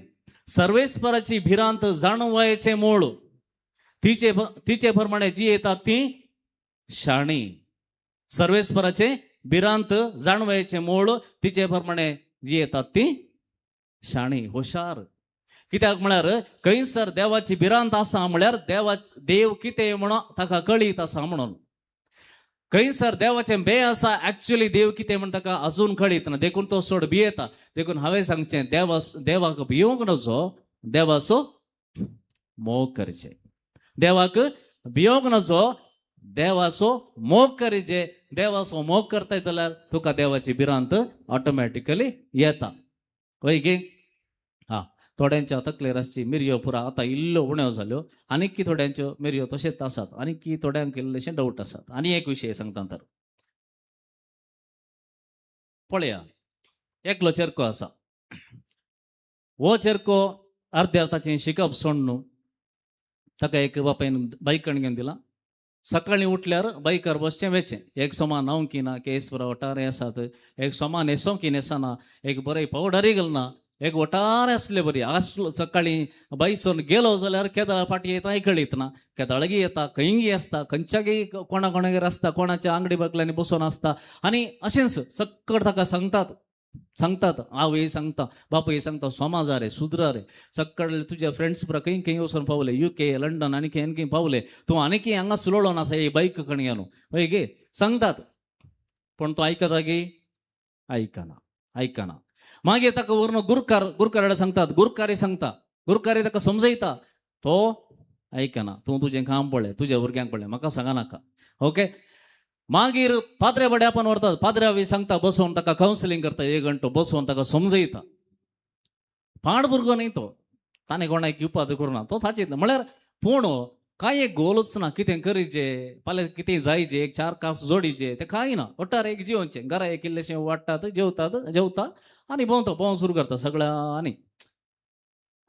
सर्वेस्पराची भिरांत जाणवायचे मूळ, तिचे प्रमाणे जी येतात ती शाणी. सर्वेस्पराचे भिरांत जाणवायचे मूळ, तिचे प्रमाणे जी येतात ती शाणी, हुशार. कित्याक म्हळ्यार खंयसर देवाची भिरांत आसा म्हळ्यार देव कितें म्हणो ताका कळीत आसा म्हणून. खंयसर देवाचें भे आसा, एक्चुअली देव कितें म्हण ताका अजून कळीत ना, देखून तो चड भियेता. देखून हांवें सांगचें देवाक भियोंक नजो, देवाचो मोग करचें. देवाक भियोंक नजो, देवाचो मोग करचें. देवाचो मोग करताय जाल्यार तुका देवाची भिरांत ऑटोमॅटिकली येता. वय गे. हा, थोड्यांच्या आतां क्लियर आसची मिरयो पुरा आतां इल्ल्यो उण्यो जाल्यो, आनीक थोड्यांच्यो मिरयो तशेंच आसात, आनीक थोड्यांक इल्लेशें डावट आसात. आनी एक विशय सांगता तर पळया, एकलो चेरको आसा. हो चेरको अर्ध्या ताचें शिकप सोडून न्हू, ताका एक बापायन बायकण घेवन दिला. सकाळीं उठल्यार बायकार बसचें वेचें. एक सोमा न्हांवकी ना, केस बरो वटारे आसात, एक सोमा न्हेसोंकी न्हेसना, एक बरें पावडरय घालना, एक वटारे असले बरी आसलो. सकाळीं बाईसून गेलो जाल्यार केदाळ फाटी येता कळीत ना, केदाळगी येता, खंयगी आसता, खंयच्यागी कोणागेर आसता, कोणाच्या आंगडी बाकल्यांनी बसून आसता. आनी अशेंच सक्कड ताका सांगतात आवय सांगता, बापूय सांगता, सोमा जा रे, सुधरा रे. सक्कड तुज्या फ्रेंड्स बरोबर खंय वचून पावले, UK, लंडन आनी खंय पावले, तूं आनीक हांगा सुलोळो नासा ही बायक कणग्यान वय गे सांगतात. पण तो आयकता गे, आयकना. मागीर ताका व्हरून गुरकाराडे सांगतात, गुरकारे ताका समजयता, तो आयकना. तूं तुजें काम पळय, तुज्या भुरग्यांक पळय, म्हाका सांगा नाका. ओके. मागीर पाद्रे बड्यापण व्हरतात. पाद्र्यावी सांगता, बसोवन ताका कावन्सिलींग करता, 1 घंटो बसोवन ताका समजयता. पाड भुरगो न्ही तो, ताणें कोणाक घेवपाक करूना, तो ताचेर म्हळ्यार. पूण कांय एक गोलूच ना, कितें करीचें, फाल्यां कितें जायचें, एक 4 कास जोडीचे, तें कांय ना. ओट्टार एक जिवनचें, घरा एक इल्लेशें वाडटात, जेवता आनी भोंव सुरू करता सगळ्यांनी.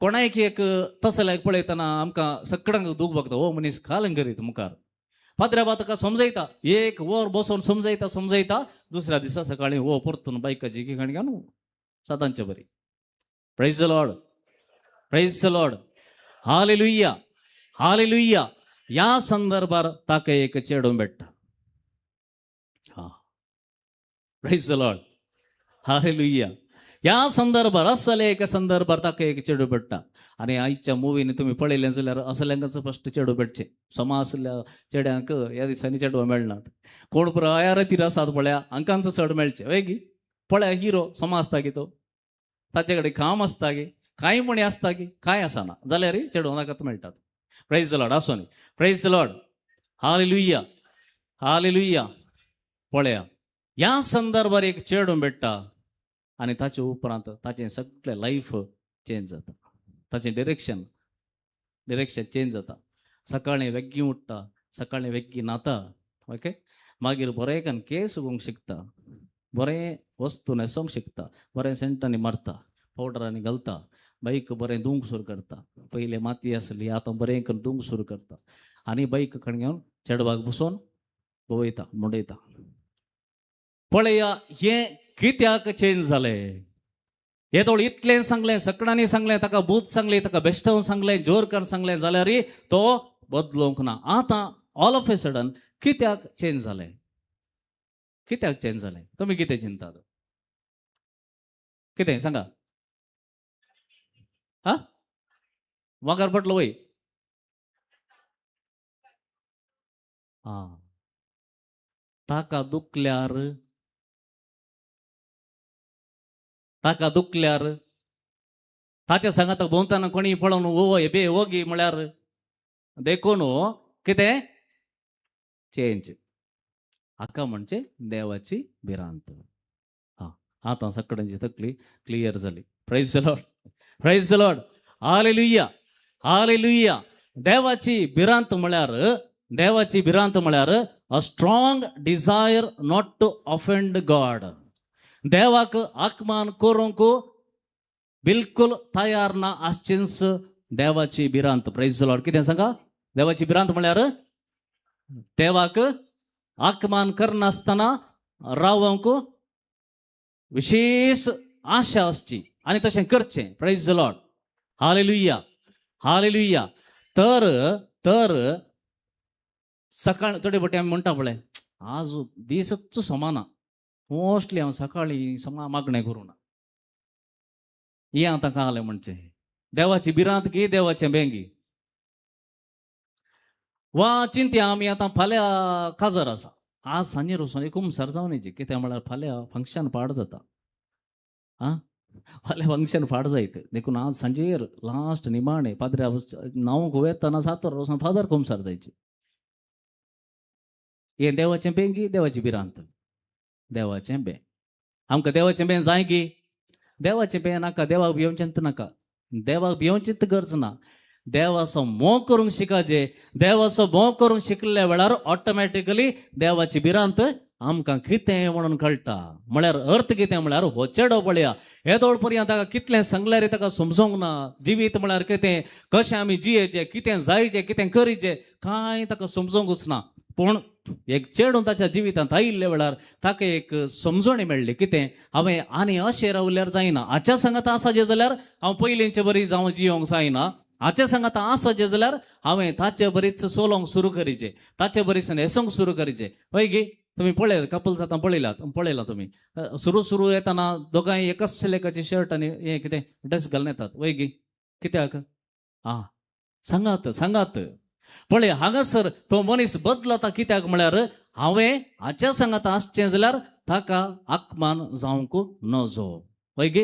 कोणायक एक तसल्याक पळयतना आमकां सगळ्यांक दूख भोगता, हो मनीस खालन करीत मुखार. पाद्र्या बा ताका समजयता, 1 वर बसोन समजयता. दुसऱ्या दिसा सकाळीं हो परतून बायकाची खिकाण घेवन सदांचे बरी. Praise the Lord, praise the Lord. Hallelujah, hallelujah. ह्या संदर्भार ताका एक चेडो मेळटा. हा, प्रेज द लॉर्ड, हालेलुया. ह्या संदर्भार असले एक संदर्भार ताका एक चेडो मेळटा. आनी आयच्या मुवीनी तुमी पळयलें जाल्यार असल्यांकच फस्ट चेडो मेळचे. समा असल्या चेड्यांक ह्या दिसांनी चेडवां मेळनात. कोण पुरो आयारातीर आसात पळया, हांकांच चड मेळचे वय गी. पळया हिरो समा आसता गी, तो ताचे कडेन काम आसता गी, कांय म्हणी आसता गी, कांय आसना जाल्यार चेडवां ताका मेळटात. Praise the Lord. आसो न्ही. Praise the Lord. Hallelujah, hallelujah. पळया, ह्या संदर्भार एक चेडो मेळटा आनी ताचे उपरांत ताचें सगळें लायफ चेंज जाता. ताचें डिरेक्शन चेंज जाता. सकाळीं वेग्गी उठ्ठा, सकाळीं वेग्गी न्हाता. ओके. मागीर बरें केस उगोवंक शिकता, बरें वस्तू न्हेसोंक शिकता, बरें सेंटांनी मारता, पावडरांनी घालता, बाईक बरें दूंक सुरू करता. पयले माती आसली आतां बरें करून दूंक सुरू करता आनी बाईक कडेन घेवन चेडवाक बसोवन वयता मुडयता. पळया हें कित्याक चेंज जालें. हे थोडें इतलें सांगलें, सकडांनी सांगलें, ताका भूत सांगलें, ताका बेश्टावन सांगलें, जोरकार सांगलें जाल्यार तो बदलोवंक ना. आतां ऑल ऑफ ए सडन कित्याक चेंज जालें. कित्याक चेंज जालें तुमी कितें चिंतात. कितें सांगा. हा वांगार पडलो वय. ताका दुखल्यार ताच्या सांगात भोंवताना कोणी पळोवन ओ बे ओगी म्हळ्यार देखून कितें चेंज. हाका म्हणजे देवाची भिरांत. आतां सगळ्यांची तकली क्लियर जाली. Praise the Lord, praise the Lord, hallelujah, hallelujah. देवाची भिरांत म्हळ्यार a strong desire not to offend God. देवाक आत्मान करूंक बिलकुल तयार ना आसचेंच देवाची भिरांत. Praise the Lord. कितें सांगा. देवाची भिरांत म्हळ्यार देवाक आत्मान करनासतना रावंक विशेष आशा आसची आनी तशें करचें. Praise the Lord, hallelujah, hallelujah. तर सकाळ थोडे फावटी आमी म्हणटा पळय आज दीसच समाना मोस्टली हांव सकाळी मागणें करूं ना. हें आतां कळलें म्हणचें. देवाची भिरांत की देवाचें बेंगी. वा चिंतया आमी आतां फाल्यां काजार आसा. आज सांजेर वचून एक उमसार जावन येची. कित्याक म्हळ्यार फाल्यां फंक्शन पाड जाता. फाल्यां फंक्शन फाड जायत देखून आज सांजेर लास्ट निमाणें पाद्र्या न्हांवूंक वेतना 7 वरां वचून फादर उमसार जायची. हें देवाचें बेंगी देवाची भिरांत. देवाचें बें आमकां देवाचें बें जाय की. देवाचें बें नाका. देवाक भियोवचेंत नाका. देवाक भियोवचीच गरज ना. देवाचो मोग करूंक शिकाचे. देवाचो मोग करूंक शिकल्या वेळार ऑटोमॅटिकली देवाची भिरांत आमकां कितें म्हणून कळटा. म्हळ्यार अर्थ कितें म्हळ्यार हो चेडो पळया येदोळ पर्यंत ताका कितलें सांगल्यार ताका समजोंक ना. जिवीत म्हळ्यार कितें, कशें आमी जियेचें, कितें जायचें, कितें करीचें कांय ताका समजोंकूच ना. पूण एक चेडूं ताच्या जिवितांत आयिल्ल्या वेळार ताका एक समजणी मेळ्ळी. कितें हांवें आनी अशें रावल्यार जायना. हाच्या सांगात आसाचें जाल्यार हांव पयलींचे बरी जावं जियोंक जायना. हाचे सांगात आसाचें जाल्यार हांवें ताचे बरीच सोलोंक सुरू करीचें. ताचे बरीच न्हेसोंक सुरू करीचें. वय गे तुमी पळय कपल्स आतां पळयलां तुमी सुरू येताना दोगांय एकच सिलेकाची शर्ट आनी हें कितें ड्रेस घालून येतात. वय गे कित्याक. सांगात पळय हांगासर तो मनीस बदलता. कित्याक म्हळ्यार हांवें हाच्या सांगात आसचें जाल्यार ताका आत्मान जावंक नजो. वय गे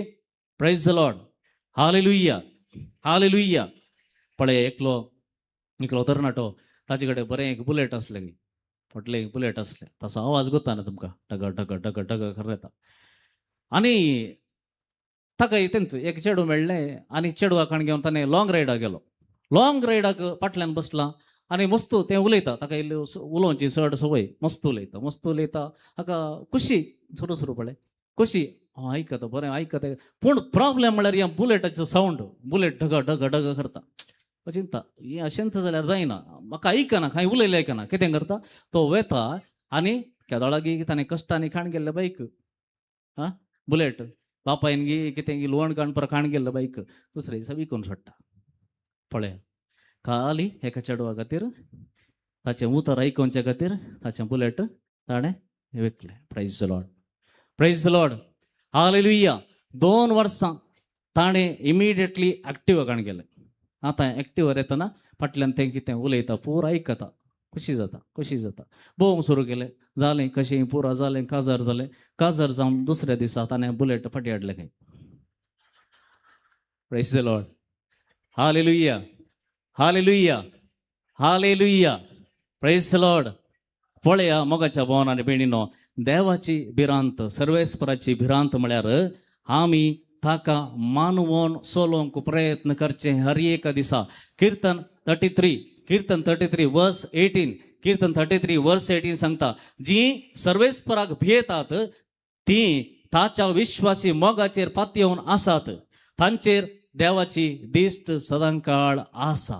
praise the Lord, hallelujah, hallelujah. पळय एकलो तरणाटो ताचे कडेन बरें एक बुलेट आसलें गे. फाटलें एक बुलेट आसलें. ताचो आवाज गुता ना तुमकां टग टग टग टग खरें येता. आनी ताका तेंच एक चेडूं मेळ्ळें आनी चेडवाक घेवन ताणें लॉंग रायडाक गेलो. लॉंग रायडाक फाटल्यान बसला आनी मस्त तें उलयता. ताका इल्ली उलोवची चड संवय. मस्त उलयता ताका खुशी सुरू पळय खुशी. आयकता बरें आयकता. पूण प्रॉब्लेम म्हळ्यार ह्या बुलेटाचो सावंड. बुलेट ढग ढग ढग करता. चिंता हें अशेंत जाल्यार जायना. म्हाका आयकना खंय उलयलें आयकना. कितें करता तो वेता आनी केदोळागी ताणें कश्टांनी खाण गेल्लें बाईक बुलेट बापायन कितें लुवण काण पर खाण गेल्लें बाईक दुसरे दिसा विकून सोडटा. पळय खाली एका चेडवा खातीर ताचें उतर आयकोवचे खातीर ताचें बुलेट ताणें विकलें. Praise the Lord, praise the Lord, hallelujah. 2 वर्सां ताणें इमिडिएटली एक्टिवा काण गेलें. आतां एक्टिवर येतना फाटल्यान तें कितें उलयता पुरो आयकता. खुशी जाता. भोवंक सुरू केलें. जालें कशें पुरो जालें. काजार जावन दुसऱ्या दिसा ताणें बुलेट फाटी हाडलें खंय. Praise the Lord, hallelujah, hallelujah, hallelujah. Praise the Lord. पळया मोगाच्या भावान आनी भयणीनो देवाची भिरांत सर्वेस्पराची भिरांत म्हळ्यार आमी ताका मानवोन सोलोवंक प्रयत्न करचे हर एक दिसा. कीर्तन 33 वर्स 18 कीर्तन 33 वर्स 18 सांगता जी सर्वेस्पराक भियेतात ती ताच्या विश्वासी मोगाचेर पातयेवन आसात. तांचेर देवाची दिष्ट सदांकाळ आसा.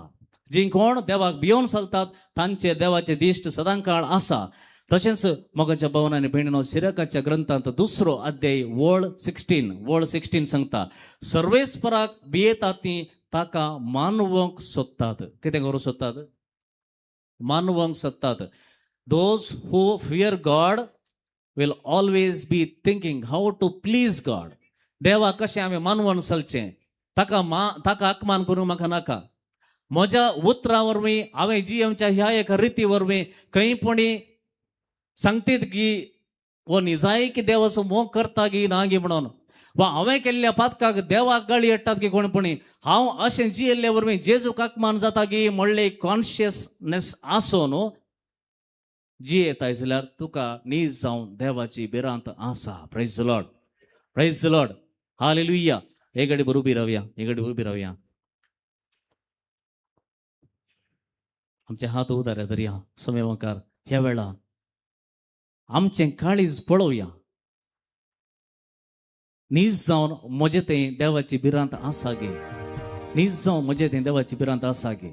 जी कोण देवाक भियोन चलतात तांचे देवाचे दिष्ट सदांकाळ आसा. तशेंच मोगाच्या भवनाने भयणीनो, सिरकाच्या ग्रंथांत 2रो अध्याय वळ 16 सांगता, सर्वेस्पराक भियेतात ती ताका मानवंक सोदतात. कितें करूं सोदतात? मानवंक सोदतात. Those who fear God will always be thinking how to please God. देवाक कशें हांवें मानवण चलचें, ताका अपमान करूंक म्हाका नाका. म्हज्या उतरां वरवीं हांवें जी आमच्या ह्या एका रिती वरवीं खंयपणी सांगतात की वो निजाय की देवाचो मोग करता की ना गी म्हणून, वा हांवें केल्ल्या पातकाक देवाक गाळी येतात की कोणपणी हांव अशें जियेल्ले वरवीं जेजूक अपमान जाता की म्हणले कॉन्शियसनेस आसो न्हू, जियेताय जाल्यार तुका नीज जावन देवाची भिरांत आसा. Praise the Lord, praise the Lord, hallelujah. एक घडी उबी रावया. आमचे हात उदारे धरया समय मुखार. ह्या वेळा आमचें काळीज पळोवया. नीज जावन म्हजें तें देवाची भिरांत आसा गे. नीज जावन म्हजें तें देवाची भिरांत आसा गे.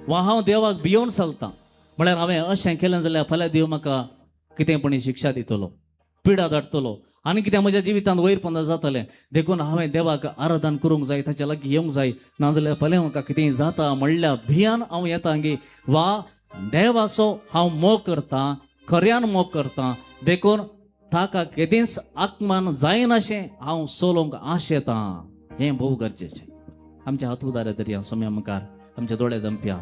वा हांव देवाक भियोन चलतां म्हळ्यार हांवें अशें केलें जाल्यार फाल्यां देव म्हाका कितेंपणी शिक्षा दितलो, पिडा धाडटलो, आनी कितें म्हज्या जिवितांत वैरपण जातलें. देखून हांवें देवाक आराधन करूंक जाय, ताच्या लागीं येवंक जाय, नाजाल्यार फाल्यां म्हाका कितेंय जाता म्हणल्यार भियान हांव येता गे. वा देवाचो हांव मोग करतां, खऱ्यान मोग करतां. देखून ताका केदेंच अपमान जायना अशें हांव सोलोवंक आशेतां. हें भोव गरजेचें. आमच्या हात उदारे धरया समय मुखार, आमचे दोळे दंपया.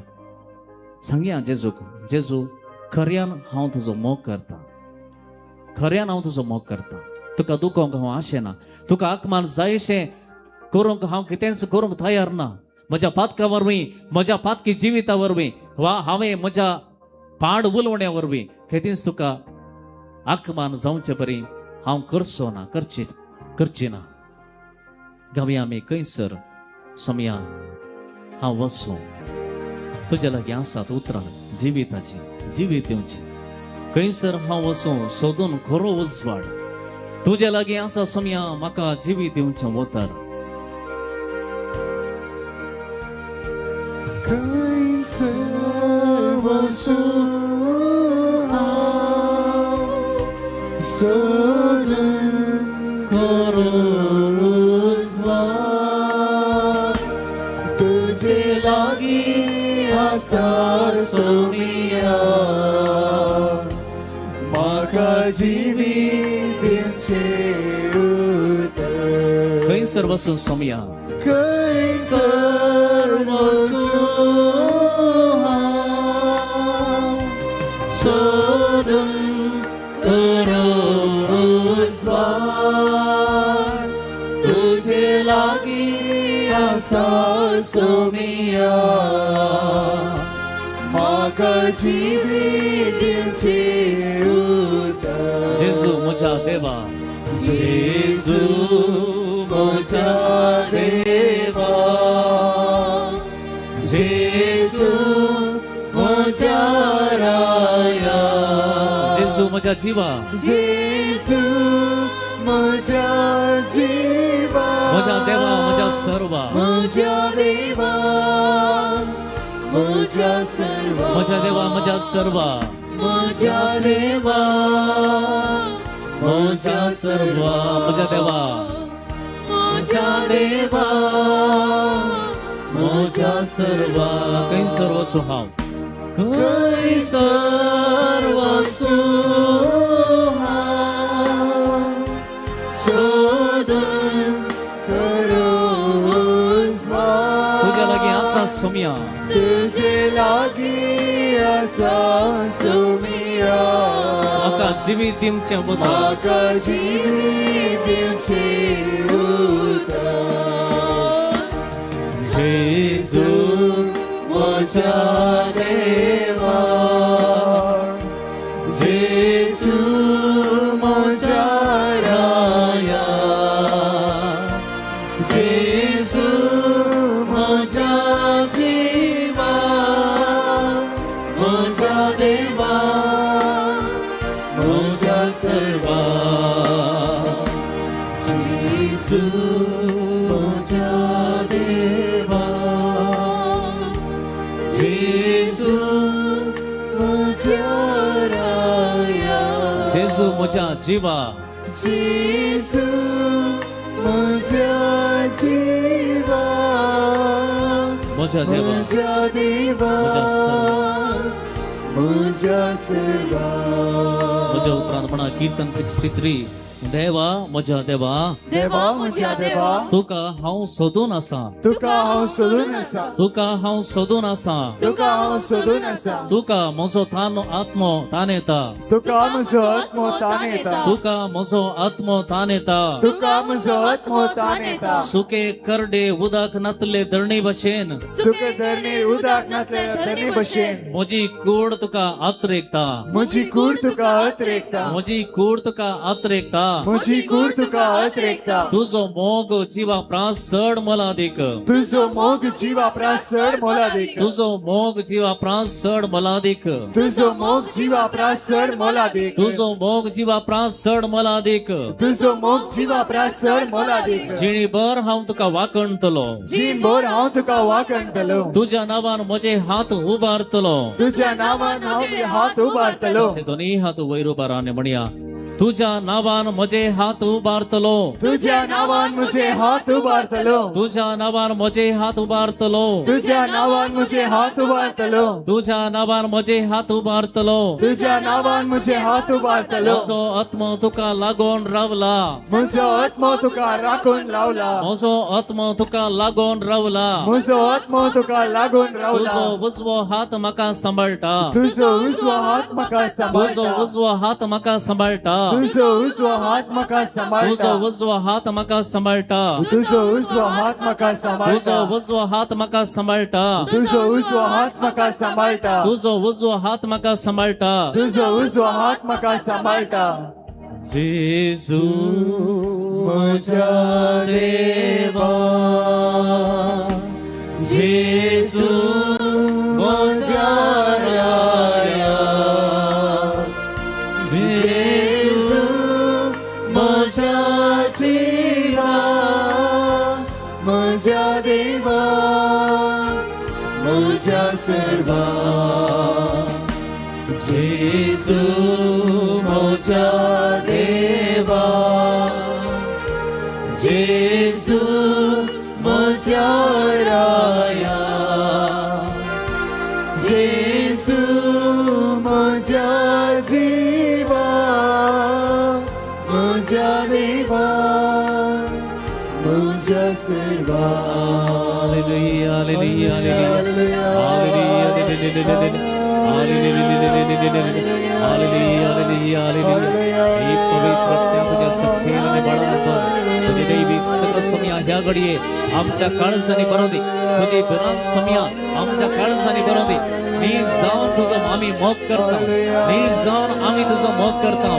सांगया जेजूक, जेजू खऱ्यान हांव तुजो मोग करतां, खऱ्यान हांव तुजो मोग करतां. तुका दुखोवंक हांव आशेना, तुका अपमान जायशें करूंक हांव कितेंच करूंक तयार ना. म्हज्या पातका वरवीं, म्हज्या पातकी जिविता वरवीं, वा हांवें म्हज्या पाड उलोवण्या वरवीं केदेंच तुका अपमान जावचे परी हांव करचो ना, करची ना. गावया आमी खंयसर सोमया हांव वचूं. तुज्या लागीं आसात उतरां जिविताची, जिवीत दिवची. खंयसर हांव वचूं सोदून खरो उजवाड. तुज्या लागीं आसा सोमया म्हाका जिवीत दिवचें उतर. खंयसर वचूं सोदून खरो उजवाड. तुजे लागीं आसा सोमया म्हाका जिवीत दिवचें उतर. खंयसर वचूं सोमया, खंयसर वचूं सोदून खरो उजवाड. तुजे लागीं आसा सोमया म्हाका जिवीत दिवचें उतर. जेजू म्हज्या देवा, जेजू म्हज्या देवा, जेजू म्हज्या राया, जेजू म्हज्या जिवा, जेजू म्हज्या जिवा, म्हज्या देवा, म्हज्या सर्वा, म्हज्या देवा, म्हज्या सर्वा, म्हज्या देवा, म्हज्या सर्वा, म्हज्या देवा, म्हज्या सर्वा, म्हज्या देवा, म्हज्या देवा, म्हज्या सर्वा. खंयसर वचूं हांव, खंयसर वचूं हांव सोदून खरो उजवाड. तुज्या लागीं आसा सोमया, तुजे लागीं आसा सोमया म्हाका जिवीत दिवचें उतर. म्हाका जिवीत दिवचें उतर. जेजू म्हज्या देवा, जेजू म्हज्या राया, जेजू म्हज्या जिवा, म्हज्या देवा, म्हज्या सर्वा, जेजू म्हज्या जेजू म्हज्या जिवा जेजू म्हज्या जिवा म्हज्या देवा म्हज्या देवा म्हज्या सर्वा म्हज्या उपरांत म्हणा कीर्तन 63 देवा म्हज्या देवा देवा म्हज्या देवा तुका हांव सोदून आसा तुका हांव सोदून आसा तुका हांव सोदून आसा तुका हांव सोदून आसा तुका म्हजो आत्मो तान येता तुका म्हजो आत्मो तान येता तुका म्हजो आत्मो तान येता तुका म्हजो आत्मो तान येता सुके करडे उदक नातले धरणी भशेन सुके धरणी उदक नातले धरणी भशेन म्हजी कूड तुका आत्रेकता म्हजी कूड तुका अत्रेकता म्हजी कूड तुका आत्रेकता म्हजी कूड तुका अत्रेकता तुजो मोग जिवा प्राण सड मला देक तुजो मोग जिवा प्रासड मोलादीक तुजो मोग जिवा प्राण सड मला देक तुजो मोग जिवा प्रासड मोलादीक तुजो मोग जिवा प्राण सड मला देक तुजो मोग जिवा प्रासड मोलादीक जिणी बर हांव तुका वाकणतलो जीन भर हांव तुका वाकणतलो तुझ्या नावान म्हजे हात उबारतलो तुज्या नावान हांव तुजे हात उबारतलो तुझे दोन्ही हात वयर उबाराने म्हणया तुझ्या नावान म्हजे हात उबारतलो तुज्या नावान म्हजे हात उबारतलो तुझ्या नावान म्हजे हात उबारतलो तुज्या नावान म्हजे हात उबारतलो तुझ्या नावान म्हजे हात उबारतलो तुज्या नावान म्हजे हात उबारतलो म्हजो आत्मो तुका लागोन रावला म्हजो आत्मो तुका राखून लावला म्हजो आत्मो तुका लागोन रावला म्हजो आत्मो तुका लागून रावला तुजो उजवो हात म्हाका सांबाळटा तुजो उजवो हात म्हाका तुजो सांबाळटा उजवो हात म्हाका सांबाळटा तुजो उजवो हात म्हाका तुजो सांबाळटा उजवो हात म्हाका सांबाळटा तुजो उजवो हात म्हाका तुजो सांबाळटा उजवो हात म्हाका सांबाळटा तुजो उजवो हात म्हाका सांबाळटा तुजो उजवो हात म्हाका सांबाळटा तुजो उजवो हात म्हाका सांबाळटा जेजू म्हज्या देवा जेजू म्हज्या राया जेजू म्हज्या जिवा म्हज्या देवा म्हज्या सर्वा जेजू म्हज्या देवा जेजू म्हज्या राया जेजू म्हज्या जिवा म्हज्या देवा म्हज्या सर्वा hallelujah hallelujah hallelujah hallelujah hallelujah hallelujah ही पवित्र तुझ्या सत्तेने बाळांनो तुझे दैविक सगळं समया ह्या घडीये आमच्या काळजाने बरोदी तुझी विरांत समया आमच्या काळजाने बरोदी नी जाऊन तुझं आम्ही मोग करता नी जाऊन आम्ही तुझं मोग करता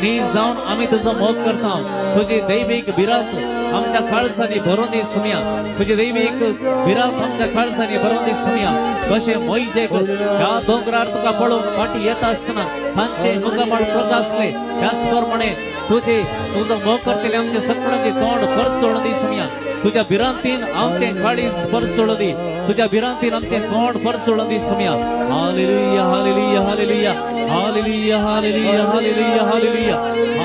नी जाऊन आम्ही तुझं मोग करता तुझी दैविक विरांत आमच्या काळजाने भरून दे सुमिया तुझे दैविक विरांत आमच्या काळजाने भरून दे सुमिया कसे मोइजे ह्या डोंगरार तुका पळून फाटी येत असताना तांचे मुखामळ प्रकाशले त्याचप्रमाणे तुझं मोग करतले आमचे सत्पणाचे तोंड परसोड दे सुमिया तुझ्या विरांतीन आमचे काळीस परसोड दे तुझ्या विरांतीन आमचे तोंड परसोड दे सुमिया hallelujah hallelujah hallelujah hallelujah hallelujah hallelujah hallelujah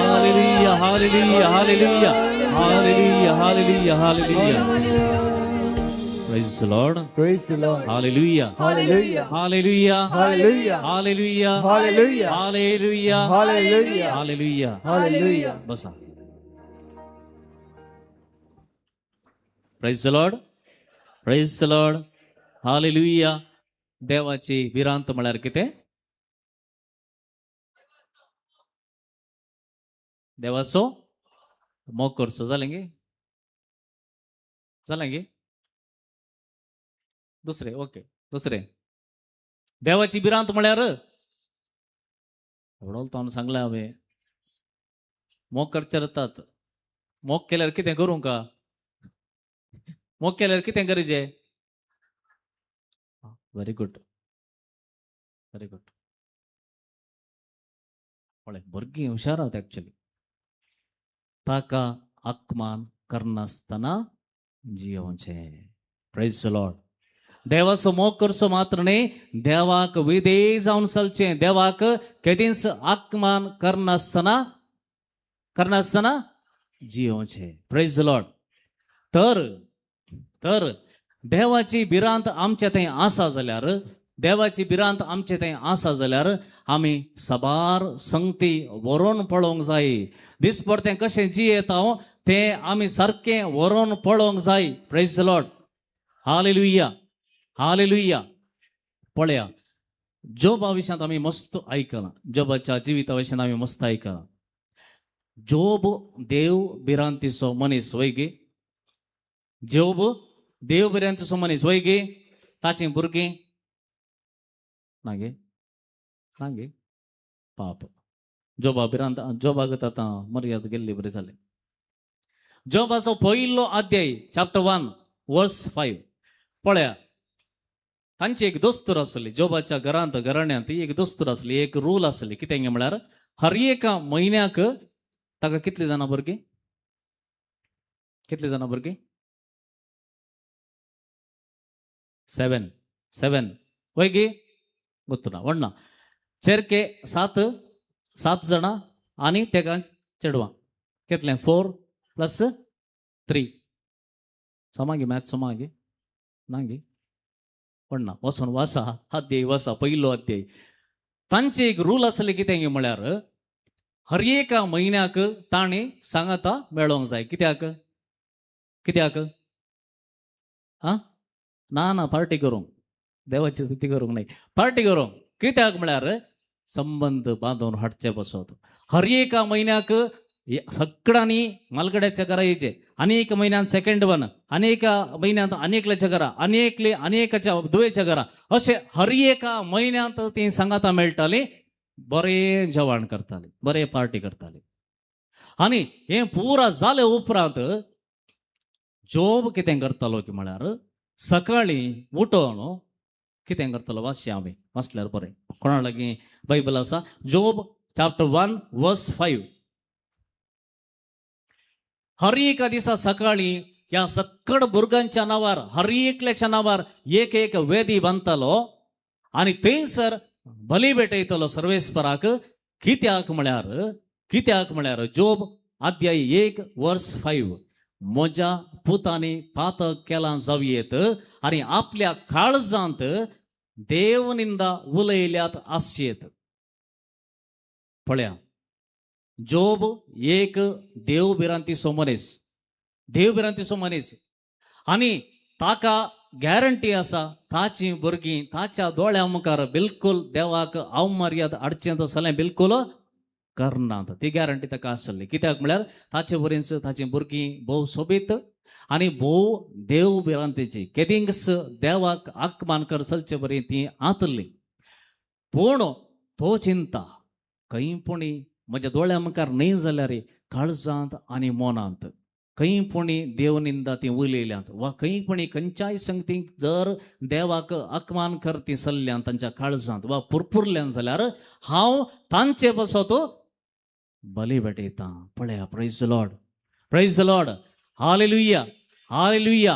hallelujah hallelujah hallelujah Hallelujah, hallelujah, hallelujah. Praise the Lord. Praise the Lord. Hallelujah. Hallelujah. Hallelujah. Hallelujah. Hallelujah. Hallelujah. Hallelujah. Hallelujah. Hallelujah. Hallelujah. बसा. Praise the Lord. Praise the Lord. Hallelujah. देवाची विरांत म्हळ्यार कितें? देवाचो मोग करचो जालेंगे दुसरे okay दुसरे देवाची बिरांत म्हळ्यार एवढो तो सांगला हांवें मोग करचे जातात मोग केल्यार कितें करूं का मोग केल्यार कितें गरजे व्हेरी गुड भुरगीं हुशार आहात एक्चुअली ताका आत्मान करनासतना जियोवचें प्रेज द लॉर्ड देवाचं मोग करचो मात्र नाही, देवाक विधेय जाऊन चलचे, देवाक केदींच आत्मान करनासतना जिवचे. Praise the Lord. तर देवाची भिरांत आमच्या थंय आसा जाल्यार, देवाची भिरांत आमचे थंय आसा जाल्यार आमी सबार संगती व्हरोन पळोवंक जाय. दिसपडतें कशें जियेता तें आमी सारकें व्हरोन पळोवंक जाय. Praise the Lord. Hallelujah, hallelujah. पळया, जोबा विशयांत आमी मस्त आयकलां, जोबाच्या जिविता विशयांत आमी मस्त आयकलां. जोब देव भिरांतीचो मनीस वय गे. जोब देव भिरांतीचो मनीस वय गे. ताचें भुरगें नागे नागे पाप. जोबा भिरांत, जोबाक आतां मर्याद गेल्ली बरें जालें. जोबाचो पयलो अध्याय चॅप्टर 1 वर्स 5 पळया. तांची एक दोस्तूर आसली, जोबाच्या घरांत घराण्यांत एक दोस्तूर आसली, एक रूल आसली. कितें म्हळ्यार हर एका म्हयन्याक ताका कितलीं जाणां भुरगीं, कितलीं जाणां भुरगीं? 7 वय गे ಗೊತ್ತುನಾ ಒಣ್ಣ चेरके 7 जाणां आनी तेका चेडवां कितलें 4 + 3 समागे मॅथ समागे नागे ಒಣ್ಣ वचून वाचा अध्याय वाचा पयलो अध्याय. तांचे एक रूल आसले कितें म्हळ्यार हर एका म्हयन्याक ताणें सांगाता मेळोंक जाय. कित्याक कित्याक ना पार्टी करूंक, देवाची स्तुती करूंक नाही, पार्टी करूंक. कित्याक म्हळ्यार संबंध बांदून हाडचे बसत. हर एका म्हयन्याक सगळ्यांनी मालगड्याच्या घरा येयचे, अनेक म्हयन्यान सेकंड वन, अनेक म्हयन्यांत अनेकल्याच्या घरा, अनेकाच्या दुयेच्या घरा, अशें हर एका म्हयन्यांत ती सांगाता मेळटाली. बरें जेवण करताली, बरें पार्टी करताली. आनी हें पुरा जाले उपरांत जोब कितें करतालो की म्हळ्यार सकाळीं उठोन कितें करतालो वाचया आमी, वाचल्यार बरें. कोणा लागीं बायबल आसा? जोब चॅप्टर 1 वर्स 5. हर एका दिसा सकाळीं ह्या सकड भुरग्यांच्या नांवार हर एकल्याच्या नांवार एक वेदी बांदतालो आनी थंयसर बली भेटयतलो सर्वेस्पराक. कित्याक म्हळ्यार जोब अध्याय 1 वर्स 5. म्हज्या पुतांनी पातक केलां जावयेत आनी आपल्या काळजांत देवनिंदा उलयल्यात आसचेत. पळया, जोब एक देवभिरांतीचो मनीस आनी ताका गॅरंटी आसा ताची भुरगीं ताच्या दोळ्या मुखार बिलकुल देवाक अवमर्याद हाडचें तसलें बिलकुल करनात. ती गॅरंटी ताका आसली. कित्याक म्हळ्यार ताचे वरींच ताची भुरगीं भोव सोबीत आनी भोव देव भिरांतीची, केदींच देवाक आत्मान कर चलचे बरी ती आतली. पूण तो चिंता खंय पुणी म्हज्या दोळ्या मुखार न्ही जाल्यार काळजांत आनी मनांत खंय पुणी देवनिंदा ती उलयल्यांत, वा खंय पुणी खंयच्याय संगतीक जर देवाक आत्मान कर ती चल्ल्यान तांच्या काळजांत वा पुरपुरल्यान जाल्यार हांव तांचे बसत बली भेटयता. पळया, praise the Lord, praise the Lord. Hallelujah, hallelujah.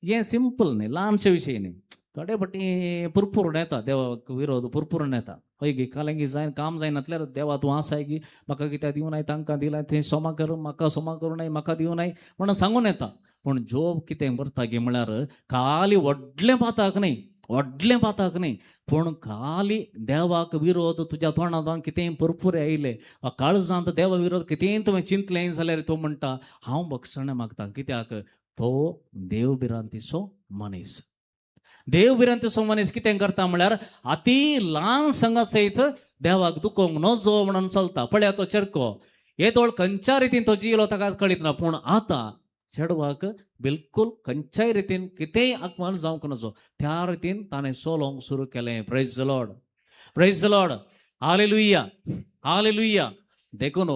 हें सिंपल न्ही, ल्हानशे विशय न्ही. थोडे फाटी पुरपुरून येता, देवाक विरोध पुरपुरून येता. हय गे कालेंगी जायन काम जायनातल्यार देवा तूं आसाय गी, म्हाका कित्याक दिवं नाय, तांकां दिलाय, थंय सोमा कर, म्हाका सोमा करूं नाय, म्हाका दिवं नाय म्हणून सांगून येता. पूण जोब कितें करता गे म्हळ्यार खाली व्हडलें पाताक न्ही, पूण खाली देवाक विरोध तुज्या तोंडांत कितें पुरपुरे आयले, काळजांत देवा विरोध कितें तुवें चिंतलें जाल्यार तो म्हणटा हांव बक्षण मागता. कित्याक तो देव भिरांतीचो मनीस. देव भिरांतीचो मनीस कितें करता म्हळ्यार अति ल्हान संगत सयत देवाक दुखोवंक नजो म्हणून चलता. पळया, तो चेडको येदोळ खंयच्या रितीन तो जियलो ताका कळीत ना, पूण आतां चेडवाक बिलकुल खंयच्याय रितीन कितेंय आत्मान जावंक नजो, त्या रितीन ताणें चलोवंक सुरू केलें. Praise the Lord, praise the Lord. Hallelujah, hallelujah. देखून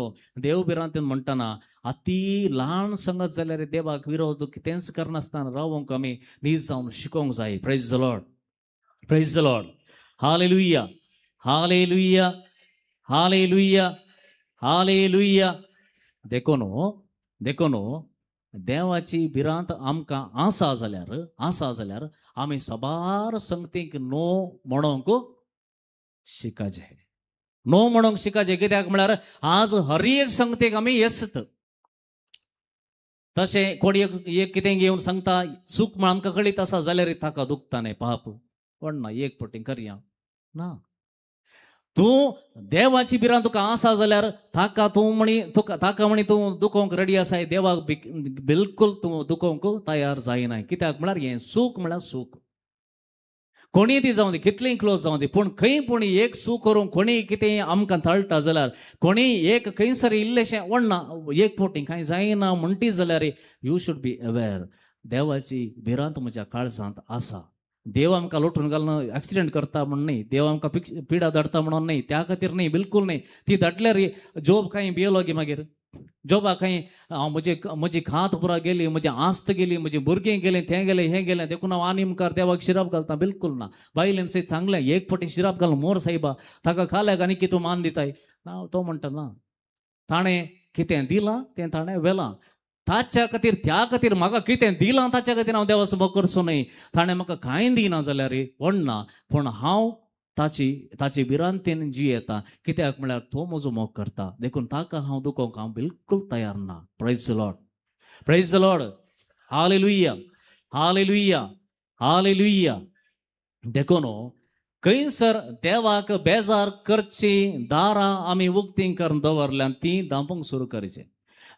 देव भिरांतीन म्हणटना अति ल्हान संगत जाल्यार देवाक विरोध कितेंच करनासतना रावोंक आमी नीज जावन शिकोवंक जाय. Praise the Lord, praise the Lord. Hallelujah, hallelujah, hallelujah, hallelujah. देखून देवाची भिरांत आमकां आसा जाल्यार आम्ही सबार संगतीक नो म्हणूंक शिकाजे. नो म्हणूंक शिकाजे कित्याक म्हळ्यार आज हर एक संगतेक आमी येसत. तशें कोणी एक कितें घेवन सांगता चूक म्हण आमकां कळीत आसा जाल्यार ताका दुखता न्ही पाप पण ना एक पटी करया ना. तूं देवाची भिरां तुका आसा जाल्यार ताका तूं म्हणी ताका म्हणी तूं दुखोवंक रेडी आसा देवाक बिलकुल तूं दुखोवंक तयार जायना. कित्याक म्हळ्यार हें सूख म्हळ्यार सूख. कोणी ती जावं दी कितलीं क्लोज जावं दी पूण खंय पूण एक सूख करूंक कोणी कितें आमकां तळटा जाल्यार कोणी एक खंयसर इल्लेशें वडना एक फावटी कांय जायना म्हणटी जाल्यार यू शूड बी अवेर. देवाची भिरांत म्हज्या काळजांत आसा. देव आमकां लोटून घालून एक्सिडेंट करता म्हणून न्ही, देव आमकां पिडा धाडटा म्हणून न्ही, त्या खातीर न्ही, बिलकूल न्ही. ती धाडल्यार जोब कांय भियेलो गे मागीर जोबा खंय म्हजी खात पुरा गेली, म्हजी आस्त गेली, म्हजी भुरगीं गेलीं, तें गेलें हें गेलें देखून हांव आनी मुखार देवाक शिराप घालता. बिलकूल ना. बायलेन सय चांगलें एक फावटी शिराप घालून मोर सायबा ताका खाल्याक आनी कितें मान दिताय ना. तो म्हणटा ना ताणें कितें दिलां तें ताणें वेलां. ताच्या खातीर त्या खातीर म्हाका कितें दिलां ताच्या खातीर हांव देवा सभा करचो न्ही. ताणें म्हाका कांय दिना जाल्यार व्हडना पूण हांव ताची भिरांतीन जी येता कित्याक म्हळ्यार तो म्हजो मोग करता देखून ताका हांव दुखोवंक हांव बिलकुल तयार ना. Praise the Lord, praise the Lord, hallelujah, hallelujah, hallelujah. देखून खंयसर देवाक बेजार करची दारां आमी उक्तीं करून दवरल्यान ती धांपूंक सुरू करचें.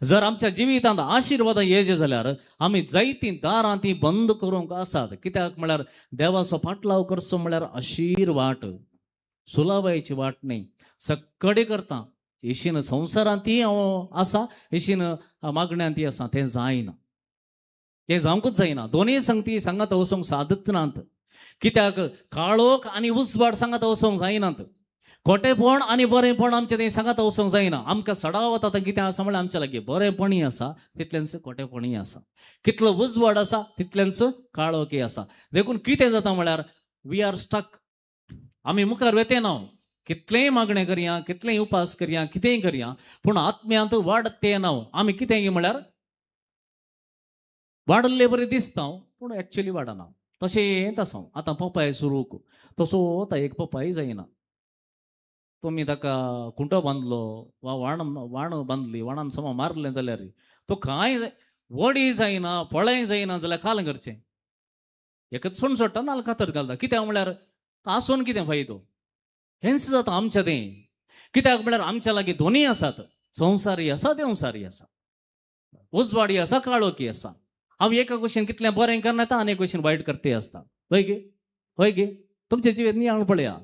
जर आमच्या जिवितांत आशिर्वाद येजे जाल्यार आमी जायतीं दारां ती बंद करूंक आसात. कित्याक म्हळ्यार देवाचो फाटलाव करचो म्हळ्यार अशीर वाट, सुलाबायची वाट न्ही. सक्कडे करता इशीन संवसारांत ती आसा, इशीन मागण्यांत ती आसा. तें जायना, तें जावंकूच जायना. दोनूय संगती सांगात वचोंक सादत नात. कित्याक काळोख आनी उजवाड सांगात वचोंक जायनात. खोटेपण आनी बरेपण आमचें थंय सांगात वचोंक जायना. आमकां सडाव वता आतां कितें आसा म्हळ्यार आमच्या लागीं बरेपणीय आसा तितलेंच खोटेपणीय आसा. कितलो उजवाड आसा तितलेंच काळोखय आसा. देखून कितें जाता म्हळ्यार वी आर स्टक. आमी मुखार वेतेना. कितलेंय मागणें करया, कितलेंय उपास करया, कितेंय करया पूण आत्म्यांत वाडते ना. आमी कितें गे म्हळ्यार वाडल्ले बरें दिसता पूण एक्चुअली वाडना. तशेंच आसा. आतां पपाय सुरू तसो आतां एक पपाय जायना. तुमी ताका खुंटो बांदलो वा वाण बांदली, वाणान समा मारलें जाल्यार तो कांय वडी जायना, फळें जायना जाल्यार खाल करचें. एकच सोण सोडटा नाल कातर घालता. कित्याक म्हळ्यार आसून कितें फायदो. हेंच जाता आमचें तें. कित्याक म्हळ्यार आमच्या लागीं दोनूय आसात. संवसारी आसा, देवसारी आसा. उजवाडी आसा, काळोखी आसा. हांव एका भशेन कितलें बरें करना येता आनी एक भशेन वायट करते आसता. हय गे, हय गे. तुमचे जिवेत नियाळ पळया.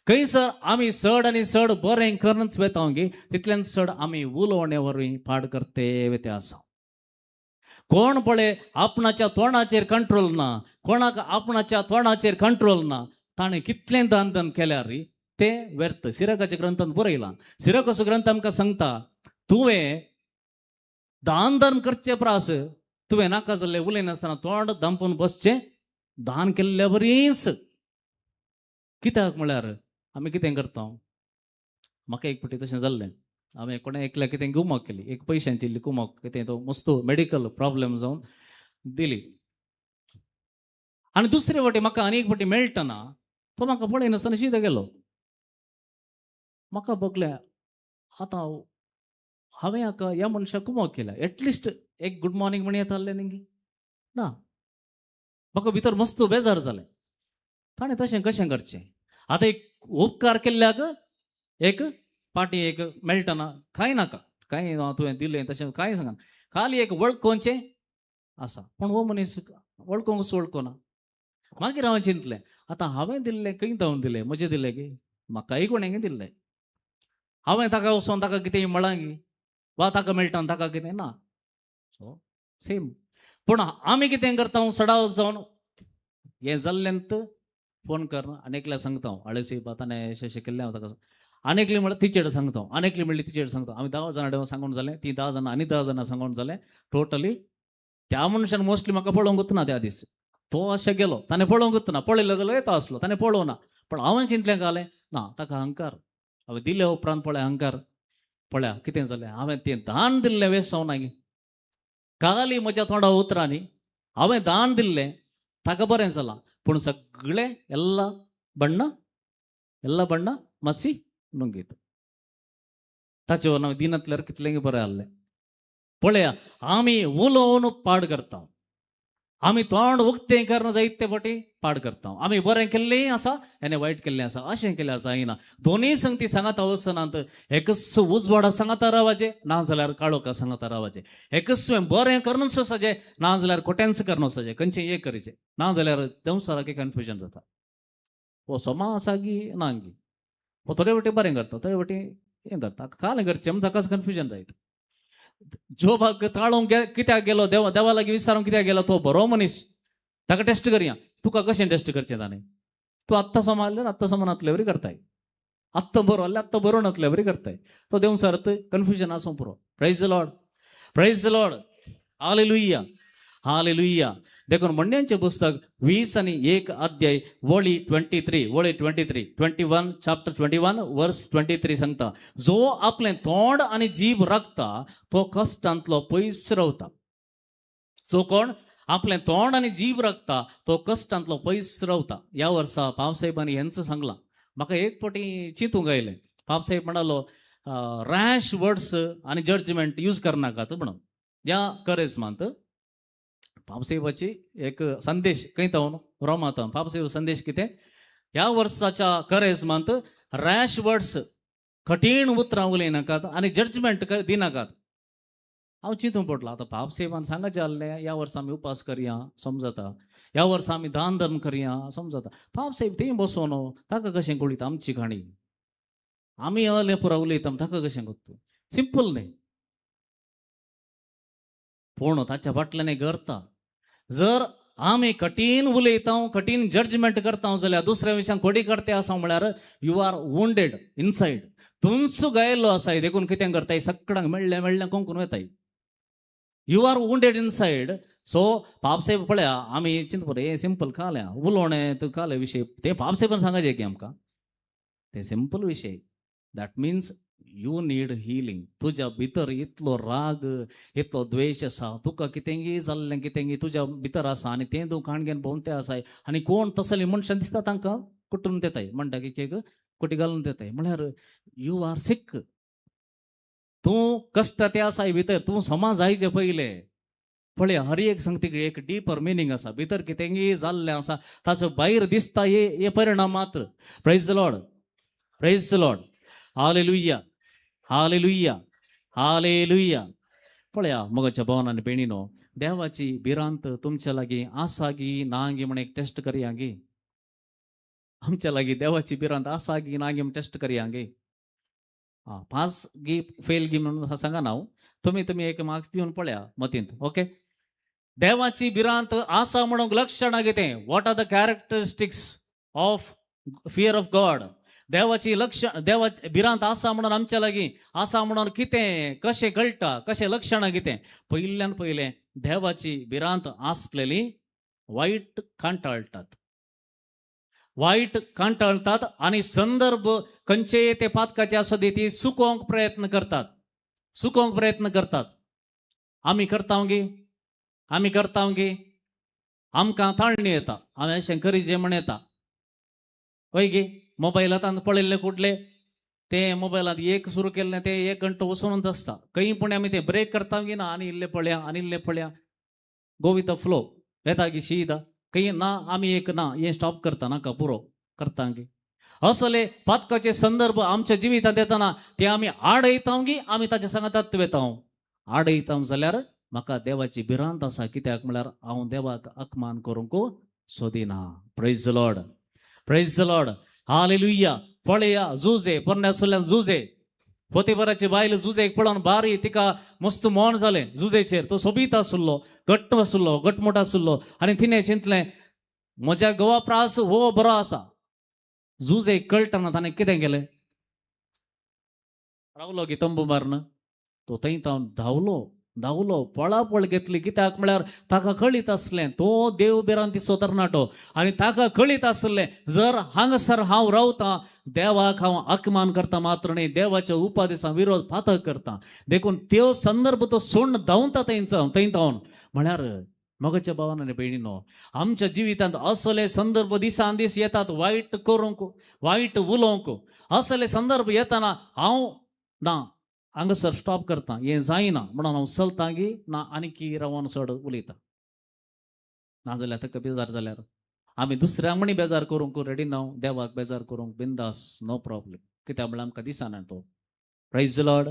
खंयसर आमी चड आनी चड बरें करूनच वेता गे तितल्यान चड आमी उलोवणे वरवीं पाड करते वेते आसा. कोण पळय आपणाच्या तोंडाचेर कंट्रोल ना, कोणाक आपणाच्या तोंडाचेर कंट्रोल ना, ताणें कितलें दान दान केल्यार तें व्यर्थ. सिरकाच्या ग्रंथांत बरयलां. सिरकाचो ग्रंथ आमकां सांगता तुवें दान दान करचें प्रास तुवें नाका जाल्लें उलयनासतना तोंड धांपून बसचें दान केल्ल्या बरींच. कित्याक म्हळ्यार आमी कितें करता. म्हाका एक फावटी तशें जाल्लें. हांवें कोणें एकल्या कितें कुमक केली, एक पयशांची इल्ली कुमक कितें तो मस्तो मेडिकल प्रॉब्लेम जावन दिली. आनी दुसरे फावटी म्हाका आनी एक फावटी मेळटना तो म्हाका पळयनासतना शिदा गेलो. म्हाका बगलें आतां हांवें हाका ह्या मनशाक कुमक केल्या एटलिस्ट एक गूड मॉर्निंग म्हण येतालें न्ही ना. म्हाका भितर मस्त बेजार जालें. ताणें तशें कशें करचें. आतां एक उपकार केल्ल्याक एक पाटी एक मेळटना कांय नाका, कांय तुवें दिलें तशें कांय सांगना. खाली एक वळखोवचें आसा पूण हो मनीस वळखोंकच वळखना. मागीर हांवें चिंतलें आतां हांवें दिल्लें खंय धांवन दिलें, म्हजें दिलें गे, म्हाकाय कोणें दिल्लें. हांवें ताका वचोन ताका कितेंय म्हळां गे वा ताका मेळटा ताका कितें ना. So same. पूण आमी कितें करता सडाव जावन हें जाल्ल्यांत फोन कर आनेकल्या सांगता आळसी ताणें अशें केल्लें हांव ताका आनेकली म्हळ्यार तिचेड सांगता, आनेकली म्हणली तिचेड सांगता. आमी 10 जाणां सांगून जालें, ती 10 जाणां आनी 10 जाणां सांगून जालें. टोटली त्या मनशान मोस्टली म्हाका पळोवंकूच ना त्या दीस. तो अशें गेलो, ताणें पळोवंकूच ना. पळयलो जाल्यार येता आसलो, ताणें पळोवना. पूण हांवें चिंतलें घालें ना ताका अहंकार. हांवें दिल्या उपरांत पळय अहंकार पळया कितें जालें. हांवें तें दान दिल्लें वेस्ट जावना गे. काली म्हज्या तोंडा उतरांनी हांवें दान दिल्लें ताका बरें जालां. पूण सगळे ಎಲ್ಲ बಣ್ಣ मसी नुंगीत ताचेवर हांव दिनांतल्यार कितलेंय बरें आहलें. पळया आमी उलोवन पाड करता, आमी तोंड उक्तें करून जायते फावटी पाड करता. आमी बरें केल्लेंय आसा आनी वायट केल्लें आसा, अशें केल्यार जायना. दोनूय संगती सांगाता वचनात एकच उजवाडा सांगाता रावाचे ना जाल्यार काळोखा सांगाता रावाचे. एकस्वें बरें करून वचचें ना जाल्यार खोटेंच करून वचचें, खंयचें एक करचें ना जाल्यार संवसाराक कन्फ्युजन जाता. वो सोमा आसा गी ना गी, वो थोडे फावटी बरें करता थोडे फावटी हें करता. काल करचें म्हण ताकाच कन्फ्युजन जायत. जोबाक ताळोवंक कित्याक गेलो देवा लागीं विचारूंक कित्याक गेलो, तो बरो मनीस, ताका टेस्ट करया. तुका कशें टेस्ट करचें ताणें? तूं आत्तां समारल्यार आत्तां समानातले बरी करताय, आत्तां बरो आहल्यार आत्तां बरो नातले बरी करताय. तो देव सरत कन्फ्युजन आसूं पुरो. Praise the Lord, praise the Lord, hallelujah, hallelujah. देखून म्हणण्यांचें पुस्तक 20 अध्याय वळी 23 21 chapter 21 verse 23 सांगता, जो आपलें तोंड आनी जीभ राखता तो कश्टांतलो पयस रावता. जो कोण आपलें तोंड आनी जीभ राखता तो कश्टांतलो पयस रावता. ह्या वर्सा पावसाहेबांनी हेंच सांगलां. म्हाका एक फावटी चिंतूंक आयलें. पावसाहेब म्हणालो रॅश वर्ड्स आनी जजमेंट यूज करनाकात म्हणून. ह्या करेस्मांत पावसाहेबाची एक संदेश कळटा रोमात पावसाहेब संदेश कितें, ह्या वर्साच्या करेस्मांत रॅश वर्ड्स कठीण उतरां उलयनाकात आनी जजमेंट दिनाकात. हांव चिंतूंक पडलो आतां पावसाहेबान सांगचें आहलें ह्या वर्सा आमी उपास करया समजता, ह्या वर्सा आमी दान धर्म करया समजता. पावसाहेब थंय बसोन ताका कशें कळटा आमची काणी, आमी अले पुरा उलयता ताका कशें कळटा? सिंपल न्ही. पूण ताच्या फाटल्यान एक अर्थ, जर आमी कठीण उलयता कठीण जजमेंट करता जाल्यार दुसऱ्या विशयान खोडी करते आसा म्हळ्यार यू आर वोंडेड इनसायड. तुमच गायल्लो आसाय देखून कितें करताय सगळ्यांक मेळ्ळें कोंकून वताय. You are wounded inside. So पापसाहेब पळया आमी चिंत पळय हे सिंपल काल्या उलोवणें तूं काले विशय ते पापसाहेबान सांगायचे की आमकां ते सिंपल विशय. That means you need healing. तुज्या भितर इतलो राग इतलो द्वेश आसा, तुका कितेंय जाल्लें कितेंय तुज्या भितर आसा आनी तें तूं काणगेन भोंवतें आसाय आनी कोण तसलीं मनशां दिसता तांकां कुटून तेताय म्हणटा की केक कुटी घालून तेताय म्हळ्यार यू आर सिक. तूं कश्ट ते आसाय भितर, तूं समाज आयचे पयले पळय हर एक संगतीक एक डीपर मिनींग आसा. भितर कितेंय जाल्लें आसा ताचो भायर दिसता हे परिणाम मात्र. Praise the Lord, praise the Lord, hallelujah, hallelujah, hallelujah. पळया मोगाच्या भवनान बेणीनो, देवाची भिरांत तुमच्या लागीं आसा गी ना गी म्हण एक टेस्ट करया गे. आमच्या लागीं देवाची भिरांत आसा गी ना गी म्हण टेस्ट करया गे. पास गी फेल गी म्हणून सांगा हांव. तुम्ही एक मार्क्स दिवन पळया मतींत. ओके, देवाची भिरांत आसा म्हणून लक्षणां कितें? What are the characteristics of fear of God? देवाची देवाची भिरांत आसा म्हणून आमच्या लागीं आसा म्हणून कितें कशें कळटा, कशें लक्षणां कितें? पयल्यान पयलें देवाची भिरांत आसलेली वायट कांटाळटात, वायट कांटाळटात आनी संदर्भ खंयचेय ते पातकाचे आसू दी ती सुकोवंक प्रयत्न करतात, सुकोवंक प्रयत्न करतात. आमी करता गे, आमी करता गे, आमकां ताळणी येता, आमी अशें करी जें म्हण येता. हय गे, मोबायलांत पळयल्ले कुठले ते मोबायलांत एक सुरू केल्लें ते 1 घंटो वचूनच आसता. खंय पूण आमी ते ब्रेक करता गे ना आनी इल्ले पळया आनी इल्ले पळया, गो विथ द फ्लो येता गी शीदा. खंय ना आमी एक ना हे स्टॉप करता नाका पुरो करता गे. असले पातकाचे संदर्भ आमच्या जिवितांत येतना ते आमी आडयता गी, आमी ताच्या सांगातात वेता. आडयता जाल्यार म्हाका देवाची भिरांत आसा. कित्याक म्हळ्यार हांव देवाक अपमान करूंक सोदिना. Praise the Lord, praise the Lord, hallelujah. पळया जुजे पोरण्यासुल्ल्यान जुजे पोतेबराची बायल जुजेक पळोवन बारी तिका मस्त मोन जालें जुजेचेर. तो सोबीत आसुल्लो, घट्ट आसुल्लो, घटमूट आसुल्लो आनी तिणें चिंतलें म्हज्या घोवा प्रास हो बरो आसा. जुजेक कळटना ताणें कितें केलें? रावलो गी तंबू मारन. तो थंय धांवलो, धांवलो, पळापळ घेतली. कित्याक म्हळ्यार ताका कळीत आसलें तो देव भिरांतीचो तरणाटो आनी ताका कळीत आसलें जर हांगासर हांव रावतां देवाक हांव अपमान करता मात्र न्ही, देवाच्या उपादेशां विरोध पातक करता. देखून त्यो संदर्भ तो सोडून धांवता थंय धांवन म्हळ्यार मगाच्या भावानं आणि बहिणीनो, आमच्या जिवितांत असले संदर्भ दिसान दीस येतात वाईट करूंक, वाईट उलोवंक. असले संदर्भ येताना हांव ना हांगासर स्टॉप करता, हें जायना म्हणून हांव चलतां गी ना आनीक रावून चड उलयता. नाजाल्यार ताका बेजार जाल्यार आमी दुसऱ्यांक म्हणी बेजार करूंक रेडी ना, देवाक बेजार करूंक बिंदास, नो प्रॉब्लेम. कित्याक म्हळ्यार आमकां दिसना तो. Praise the Lord,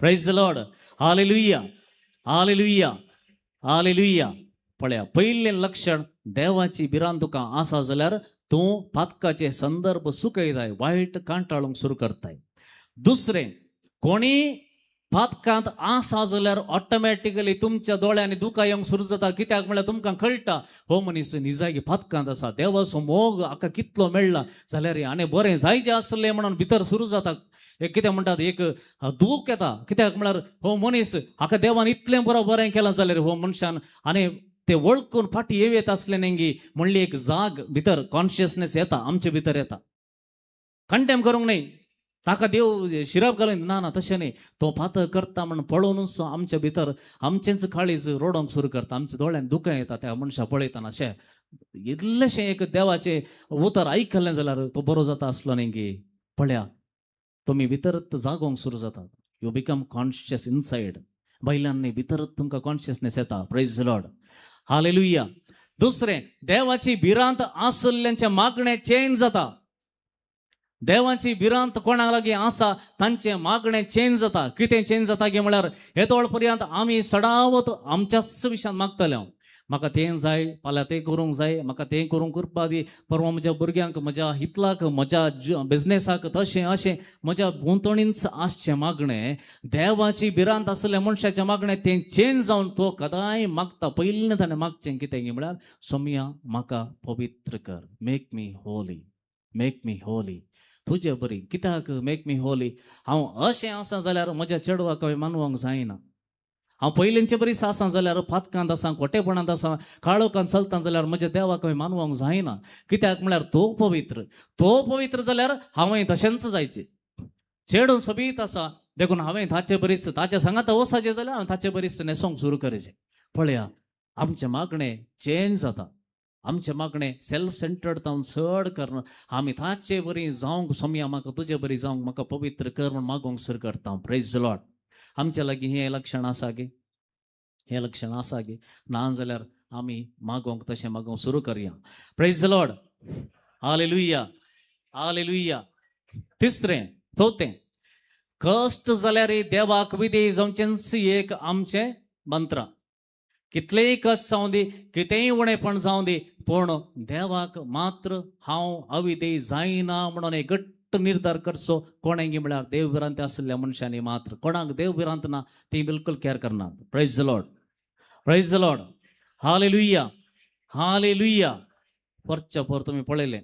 praise the Lord, hallelujah, hallelujah, hallelujah. पळया, पयलें लक्षण देवाची भिरांत तुका आसा जाल्यार तूं पातकाचे संदर्भ सुकयताय, वायट कांटाळूंक सुरू करताय. दुसरें, कोणी पातकांत आसा जाल्यार ऑटोमॅटिकली तुमच्या दोळ्यांनी दुकां येवंक सुरू जाता. कित्याक म्हळ्यार तुमकां कळटा हो मनीस निजागी पातकांत आसा, देवाचो मोग हाका कितलो मेळ्ळा जाल्यार आनी बरें जायचें आसलें म्हणून भितर सुरू जाता. एक कितें म्हणटात, एक दूख येता. कित्याक म्हळ्यार हो मनीस हाका देवान इतलें बरें केलां जाल्यार हो मनशान, आनी ते वळखून फाटी येत असले नेंगी म्हणली एक जाग भितर कॉन्शियसनेस येता, आमचे भितर येता. कंडेम करूंक न्ही, ताका देव शिरप घालून ना ना तशें न्ही. तो पातळ करता म्हणून पळोवनूच आमच्या भितर आमचेंच काळीज रोडोंक सुरू करता, आमच्या दोळ्यान दुकां येता त्या मनशा पळयतना. अशें इतलेशें एक देवाचें उतर आयकलें जाल्यार तो बरो जाता आसलो नेंगी. पळया, तुमी भितरच जागोवंक सुरू जाता. You become conscious inside. भायल्यान न्ही, भितरच तुमकां कॉन्शियसनेस येता. Praise the Lord, hallelujah. दुसरें, देवाची भिरांत आसल्ल्यांचे मागणें चेंज जाता. देवाची भिरांत कोणाक लागीं आसा तांचें मागणें चेंज जाता. कितें चेंज जाता गे म्हळ्यार येदोळ पर्यंत आमी सदांच आमच्याच विशयान मागतले. हांव म्हाका तें जाय, फाल्यां तें करूंक जाय, म्हाका तें करूंक करपा दी, परवा म्हज्या भुरग्यांक, म्हज्या हितलाक, म्हज्या बिझनेसाक तशें अशें म्हज्या गुंतवणींच आसचें मागणें. देवाची भिरांत आसलेल्या मनशाचें मागणें तें चेंज जावन तो कदांय मागता. पयलीं ताणें मागचें कितें गे म्हळ्यार, सोम्या म्हाका पवित्र कर, make me Holy, make me Holy. तुजे बरी. कित्याक मेक मी होली? हांव अशें आसा जाल्यार म्हज्या चेडवाक हांवें मानवंक जायना. हांव पयलींचे बरीस आसा जाल्यार फातकांत आसा, खोटेपणांत आसा, काळोखांत चलता जाल्यार म्हज्या देवाक हांवें मानवंक जायना. कित्याक म्हळ्यार तो पवित्र जाल्यार हांवें तशेंच जायचें. चेडूं सोबीत आसा देखून हांवें ताचे बरीच ताच्या सांगात वसाचें जाल्यार हांवें ताचे बरीच न्हेसोंक सुरू करचें. पळया, आमचें मागणें चेंज जाता. आमचें मागणें सेल्फ सेंटर्ड जावन चड करना. आमी ताचे बरी जावंक, सोम्या म्हाका तुजे बरी जावंक, म्हाका पवित्र कर म्हूण मागोंक सुरू करता. Praise the Lord. आमच्या लागीं हें लक्षण आसा गे, हें लक्षण आसा गे. ना जाल्यार आमी मागोंक तशें मागोंक सुरू करया. Praise the Lord, hallelujah, hallelujah. तिसरें, चवथें, कश्ट जाल्यार देवाक विधेय जावचेंच एक आमचें मंत्र. कितलेय कश्ट जावं दी, कितेंय उणेपण जावं दी, पूण देवाक मात्र हांव अविधेय जायना म्हणून एक घट्ट निर्धार करचो. कोणेंय म्हळ्यार देव भिरांत आसलेल्या मनशांनी मात्र. कोणाक देव भिरांत ना ती बिलकुल केअर करनात. Praise the Lord, praise the Lord, hallelujah, hallelujah. परच्या पर तुमी पळयलें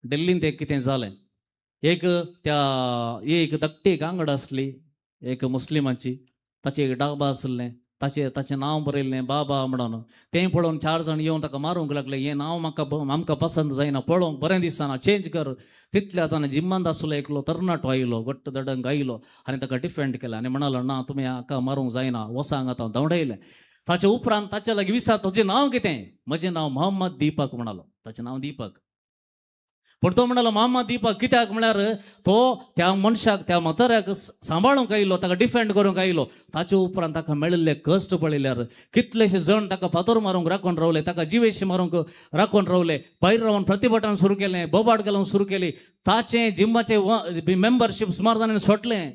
दिल्लींत एक कितें जालें. एक धाकटी एक आंगड आसली एक मुस्लिमाची. ताचें एक डाबा आसलें, ताचें नांव बरयल्लें बाबा म्हणून. तें पळोवन 4 जाण येवन ताका मारूंक लागले. हें नांव आमकां पसंद जायना, पळोवंक बरें दिसना, चेंज कर. तितल्या ताणें जिम्मांत आसलो एकलो तरणाटो आयलो, घट्ट दडंग आयलो आनी ताका डिफेंड केला आनी म्हणालो ना तुमी हाका मारूंक जायना, वसांक आतां धांवडयलें. ताचे उपरांत ताच्या लागीं विचार, तुजें नांव कितें? म्हजें नांव मोहम्मद दीपक म्हणालो. ताचें नांव दीपक. पूण तो म्हणालो मोहम्मद दीपक. कित्याक म्हळ्यार तो त्या मनशाक, त्या म्हाताऱ्याक सांबाळूंक आयलो, ताका डिफेंड करूंक आयलो. ताचे उपरांत ताका मेळिल्ले कश्ट पळयल्यार कितलेशे जण ताका फातर मारूंक राखून रावले, ताका जिवेशी मारूंक राखून रावले. भायर रावन प्रतिभटन सुरू केलें, बोबाड घालूंक सुरू केली. ताचें जिम्माचें मेंबरशीप सुमार जाणांनी सोडलें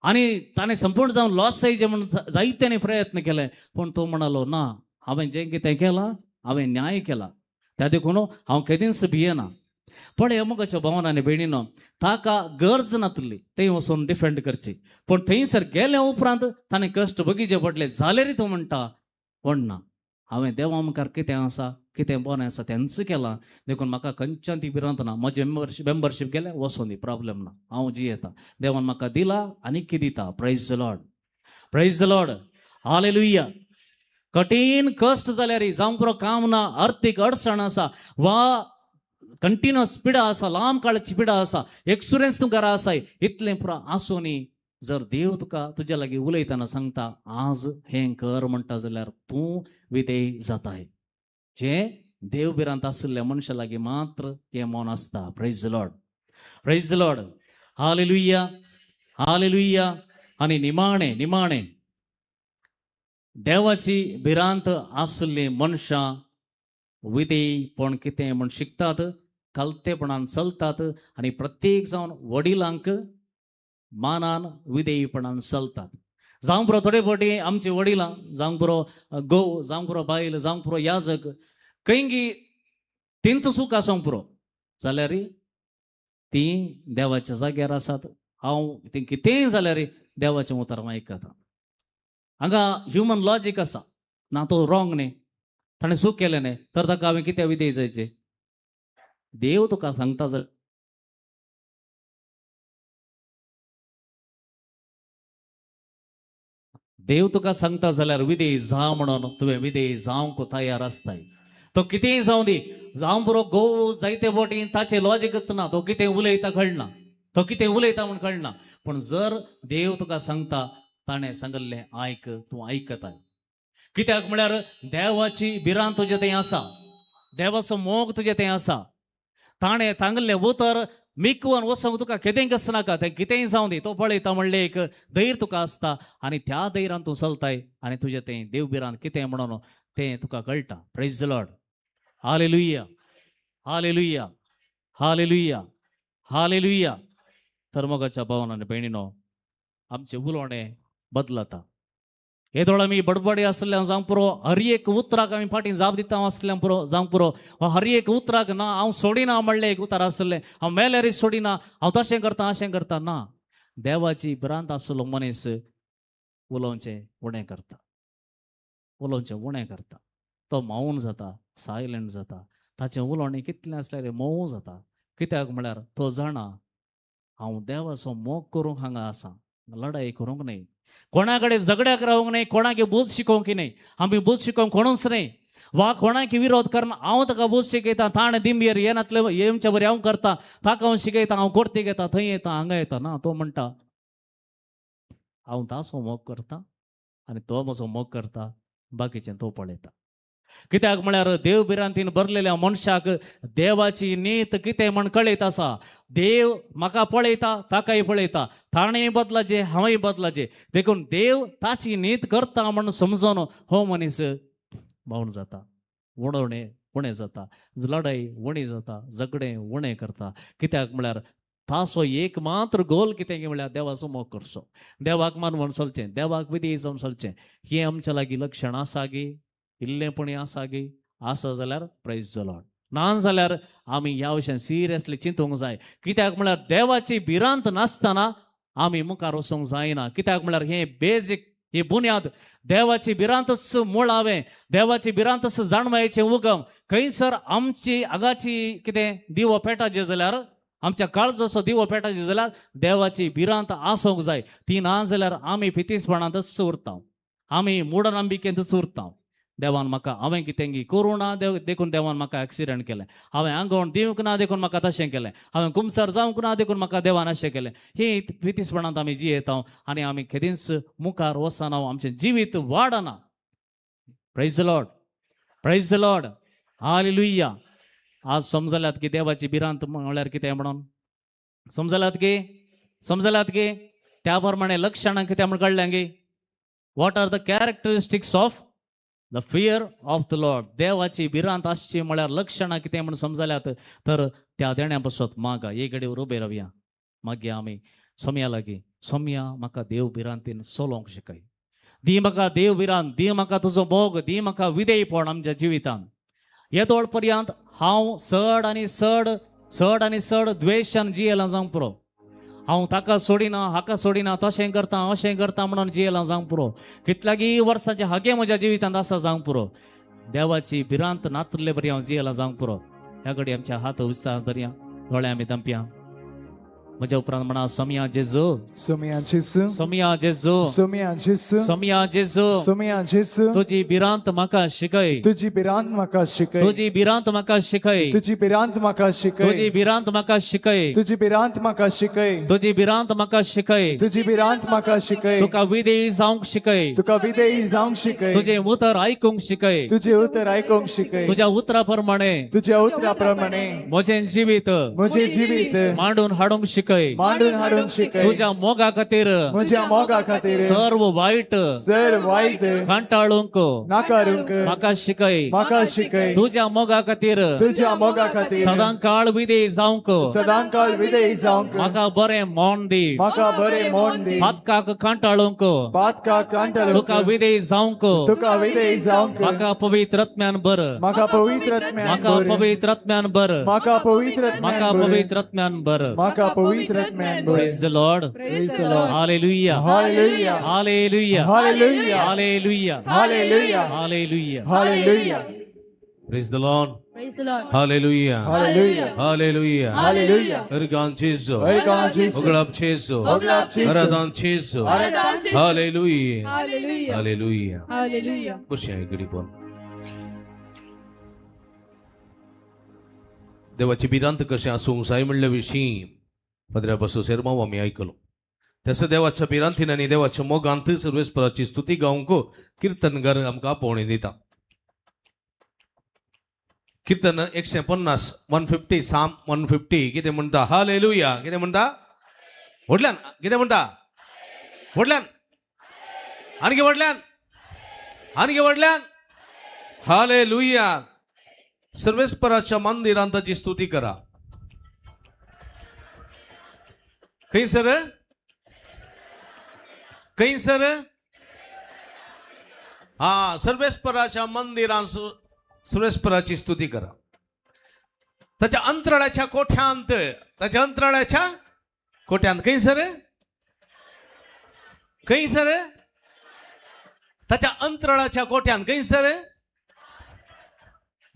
आनी ताणें संपूर्ण जावन लॉस जायचें म्हणून जायत्यांनी प्रयत्न केले. पूण तो म्हणालो ना, हांवें जें कितें केलां हांवें न्याय केला, त्या देखून हांव केदींच भियेना. पळय अमुकाच्या भावान आनी भयणीनो, ताका गरज नासली थंय वचून डिफेंड करची. पूण थंयसर गेले उपरांत ताणें कश्ट बगीचे पडले जाल्यार तूं म्हणटा कोण ना, हांवें देवा मुखार कितें आसा, कितें बरें आसा तेंच केलां, देखून म्हाका खंयच्यान ती भिरांत ना. म्हजें मेंबरशीप गेलें वचून दी, प्रॉब्लेम ना, हांव जियेता. देवान म्हाका दिला आनी कितें दिता. Praise the Lord, praise the Lord, hallelujah. कठीण कश्ट जाल्यार जावंक पुरो काम ना, आर्थीक अडचण आसा वा कंटिन्युअस पिडा आसा, लांब काळाची पिडा आसा, एक्सपिरियन्स तुमकां आसाय, इतलें पुरो आसूनी जर देव तुका तुज्या लागीं उलयतना सांगता आज हें कर म्हणटा जाल्यार तूं विधेय जाताय. जे देव बिरांत आशिल्ल्या मनशा लागीं मात्र हें मौन आसता. Praise the Lord, praise the Lord, hallelujah, hallelujah. आनी निमाणे निमाणे देवाची भिरांत आशिल्ली मनशां विधेयपण कितें म्हण शिकतात, कलतेपणान चलतात आनी प्रत्येक जावन वडिलांक मानान विधेयपणान चलतात. जावं पुरो थोडे फावटी आमची वडिलां, जावं पुरो घोव, जावं पुरो बायल, जावं पुरो याजक, खंयगी तेंचो सूख आसूंक पुरो जाल्यार ती देवाच्या जाग्यार आसात. हांव तें कितेंय जाल्यार देवाचें उतर आयकता. हांगा ह्युमन लॉजीक आसा ना, तो रॉंग न्ही, ताणें सूख केलें न्ही, तर ताका हांवें कितें विधेय जायचें. देव तुका सांगता जाल्यार देव तुका सांगता जाल्यार विधेय जा म्हणून तुवें विधेय जावंक तयार आसताय. तो कितेंय जावं दी, जावं पुरो घोव जायते फावटी ताचें लॉजीकच ना, तो कितें उलयता कळना, तो कितें उलयता म्हण कळना. पूण जर देव तुका सांगता ताणें सांगल्लें आयक, तूं आयकताय. कित्याक म्हळ्यार देवाची भिरांत तुजें थंय आसा, देवाचो मोग तुजें थंय आसा. ताणें सांगल्लें उतर मिकवन वसोंक तुका केदेंक आसनाका, तें कितेंय जावं दी, तो पळयता म्हणलें एक धैर्य तुका आसता आनी त्या धैर्यान तूं चलताय आनी तुजें तें देव भिरांत कितें म्हणून तें तुका कळटा. Praise the Lord, hallelujah, hallelujah, hallelujah, hallelujah. तर मोगाच्या भावान आनी भयणीनो, आमचें उलोवणें बदलता. येदोळ आमी बडबडे आसल्यां जावं पुरो हर एक उतराक आमी फाटीं जाप दिता आसल्यां पुरो जावं पुरो हर एक उतराक ना हांव सोडिना म्हणलें एक उतर आसलें, हांव मेल्यारय सोडिना, हांव तशें करता अशें करता ना. देवाची भिरांत आसलो मनीस उलोवचें उणें करता, उलोवचें उणें करता. तो मौन जाता, सायलंट जाता. ताचें उलोवणें कितलें आसल्यार मऊ जाता. कित्याक म्हळ्यार तो जाणा हांव देवाचो मोग करूंक हांगा आसा, लढाई करूंक न्ही, कोणा कडेन झगड्याक रावंक न्ही, कोणाक बोध शिकोवंक न्ही. आमी बोध शिकोवंक कोणूच न्ही. वा कोणाक विरोध करना, हांव ताका बोध शिकयता, ताण दिंबेर येनातले येवच्या बरें हांव करता, ताका हांव शिकयता, हांव कोर्ती घेता, थंय येता, हांगा येता. ना, तो म्हणटा हांव ताचो मोग करता आनी तो म्हजो मोग करता, बाकीचें तो पळयता. कित्याक म्हळ्यार देव भिरांतीन भरलेल्या मनशाक देवाची नीत कितें म्हण कळयत आसा. देव म्हाका पळयता, ताकाय पळयता, ताणेंय बदलाचें, हांवय बदलाचें. देखून देव ताची नीत करता म्हण समजून हो मनीस मौन जाता, उडोवणें उणें जाता, लढाई उणी जाता, झगडें उणें करता. कित्याक म्हळ्यार ताचो एक मात्र गोल कितें म्हळ्यार देवाचो मोग करचो, देवाक मानवण चलचें, देवाक विधेय जावन चलचें. हें आमच्या लागीं लक्षण आसा गे, इल्लेपणी आसा गे. आसा जाल्यार प्रेज द लॉर्ड, ना जाल्यार आमी ह्या विशयान सिरियसली चिंतूंक जाय. कित्याक म्हळ्यार देवाची भिरांत नासतना आमी मुखार वचूंक जायना. कित्याक म्हळ्यार हें बेजीक, ही बुन्याद, देवाची भिरांतच मूळ हांवें, देवाची भिरांतच जाणवायेचें उगम. खंयसर आमची आगाची कितें दिवो पेटाचे जाल्यार, आमच्या काळजाचो दिवो पेटाचे जाल्यार देवाची भिरांत आसूंक जाय. ती ना जाल्यार आमी पितीसपणांतच उरता, आमी मुडनंबिकेंतच उरता. देवान म्हाका हांवें कितें करूं ना, देखून देवान म्हाका एक्सिडेंट केलें, हांवें आंगवण दिवंक ना देखून म्हाका तशें केलें, हांवें कुमसार जावंक ना देखून म्हाका देवान अशें केलें. ही पितीसपणांत आमी जियेता आनी आमी केदींच मुखार वचना, आमचें जिवीत वाडना. Praise the Lord, praise the Lord, hallelujah. आज समजल्यात की देवाची भिरांत म्हळ्यार कितें म्हणून समजल्यात की त्या प्रमाणे लक्षणां कितें म्हण कळ्ळें गे. What are the characteristics of the fear of the Lord. देवाची भिरांत आसची म्हळ्यार लक्षणां कितें म्हण समजल्यात. तर त्या देण्या बसत मागा एक घडये उबे रावया. मागया आमी सोम्या लागीं, सोम्या म्हाका देव भिरांतीन चलोवंक शिकय, दी म्हाका देव भिरांत, दी म्हाका तुजो मोग, दी म्हाका विधेयपण आमच्या जिवितांत. येदोळ पर्यंत हांव चड आनी चड द्वेशान जियेलां जावंक पुरो. हांव ताका सोडिना, हाका सोडिना, तशें करता अशें करता म्हणून जियेलां जावंक पुरो. कितल्यागी वर्सांचे हागे म्हज्या जिवितांत आसा जावंक पुरो. देवाची भिरांत नातले बरी हांव जियेलां जावंक पुरो. ह्या घडी आमच्या हात विस्तार धरया, दोळे आमी धांपया. म्हज्या उपरांत म्हणा सोम्या जेजू सोम्या जेजू सोम्या जेजू सोम्या जेजू सोम्या जेजू सोम्या जेजू तुजी बिरांत म्हाका शिकय तुझी बिरांत म्हाका शिकय तुजी बिरांत म्हाका शिकय तुझी बिरांत म्हाका शिकय तुजी बिरांत म्हाका शिकय तुझी बिरांत म्हाका शिकय तुजी बिरांत म्हाका शिकय तुझी बिरांत म्हाका शिकय तुका विधेय जावंक शिकय तुका विधेयी जावंक शिकय तुझे उतर आयकूंक शिकय तुझे उतर आयकूंक शिकय तुझ्या उतरा प्रमाणे तुझ्या उतरा प्रमाणे म्हजें जिवीत म्हजे जिवीत मांडून हाडूंक शिकय मांडून हाडूंक शिकय तुझ्या मोगा खातीर म्हज्या मोगा खातीर सर्व वाईट सर वायट कंटाळूंक नाकारूंक म्हाका शिकय म्हाका शिकय तुझ्या मोगा खातीर तुझ्या मोगा खातीर सदां काळ विधेय जावंक सदांकाळ विधेयी जावंक म्हाका बरें मोन दी म्हाका बरें मोन दी पातकाक कंटाळूंक पातका कांटळूंक तुका विधेय जावंक तुका विधेयी जावंक म्हाका पवित्रात्म्यान बर म्हाका पवित्रात्म्यान म्हाका बर पवित्रात्म्यान बर म्हाका पवित्रात्म्यान म्हाका बर पवित्रात्म्यान बर म्हाका पवित्रात्म्यान बर Praise the Lord. Praise the Lord. Hallelujah. Hallelujah. Hallelujah. Hallelujah. Hallelujah. Hallelujah. Hallelujah. Hallelujah. Praise the Lord. Praise the Lord. Hallelujah. Hallelujah. Hallelujah. Hallelujah. Ergan Jesu. Ergan Jesu. Oglap Jesu. Oglap Jesu. Aradan Jesu. Aradan Jesu. Hallelujah. Hallelujah. Hallelujah. Hallelujah. खुश आहे गडी पण देवाची बिरांत कशें आसूंक जाय म्हणल्या विशीं पदऱ्या बसो सेरमाव आमी आयकलो तसं देवाच्या बिरांतीन आनी देवाच्या मोगांत सर्वेस्पराची स्तुती गावंक कीर्तनकार आमकां पोवणी दिता कीर्तन 150 150 साम 150 कितें म्हणटा हालेलुया कितें म्हणटा व्हडल्यान कितें म्हणटा व्हडल्यान आनी व्हडल्यान हालेलुया सर्वेस्पराच्या मंदिरांत ताची स्तुती करा खंयसर हा सर्वेस्पराच्या मंदिरांत सर्वेस्पराची स्तुती करा ताच्या अंतराळाच्या कोठ्यांत खंयसर ताच्या अंतराळाच्या कोठ्यांत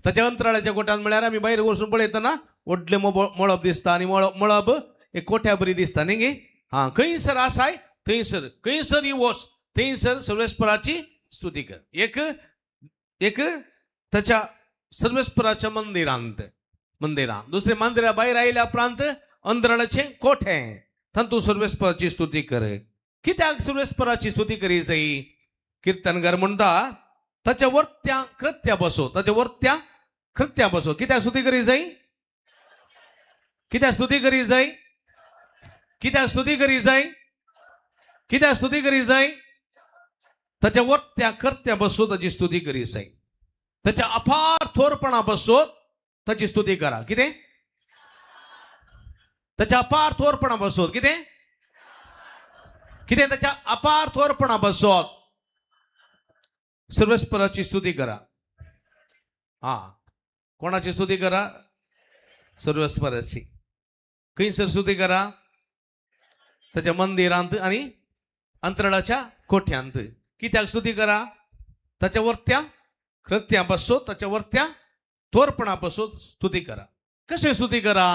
ताच्या अंतराळाच्या कोठ्यांत म्हळ्यार आमी भायर वचून पळयतना व्हडले मळब दिसता आनी मळब एक कोठ्या बरी दिसता न्ही गे हा खंयसर आसाय खंयसर ही वच थंयसर सर्वेस्पराची स्तुती कर एक ताच्या सर्वेस्पराच्या मंदिरांत दुसरे मंदिरा भायर आयल्या उपरांत अंतराळाचे कोठे तातूंत सर्वेस्पराची स्तुती कर कित्याक सर्वेस्पराची स्तुती करी जाय कीर्तनकार म्हणटा ताच्या वर्त्या कृत्या बसो कित्याक स्तुती करी जाय कित्याक स्तुती करी जाय ताच्या वर्त्या कर्त्या बसो ताची स्तुती करी जाय ताच्या अपार थोरपणा बसो ताची स्तुती करा कितें ताच्या अपार थोरपणा बसोत कितें ताच्या अपार थोरपणा बसोत सर्वेस्पराची स्तुती करा हा कोणाची स्तुती करा सर्वेस्पराची खंयसर स्तुती करा ताच्या मंदिरांत आनी अंतराळाच्या कोठ्यांत कित्याक स्तुती करा ताच्या वर्त्या कृत्या बसो ताच्या वर्त्या थोरपणा बसो स्तुती करा कशें स्तुती करा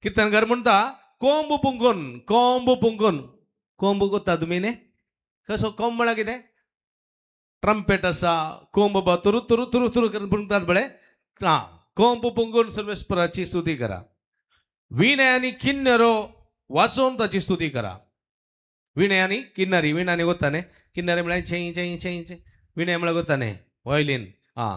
कीर्तनकार म्हणटा कोंब पुंगून कोत्ता तुमी न्ही कसो कोंब म्हळ्यार कितें ट्रम्पेट आसा कोंब तुरु तुरु तुरु तुरु पुंगतात बळे हा कोंब पुंगून सर्वेस्पराची स्तुती करा वीणे आनी किन्नरो वाजोवन ताची स्तुती करा वीणे आनी किन्नरी वीणांनी गोत्ता न्ही किन्नरी म्हळ्यार छें छें छें छें वीणे म्हळ्यार गोत्ता न्ही वॉयलीन हा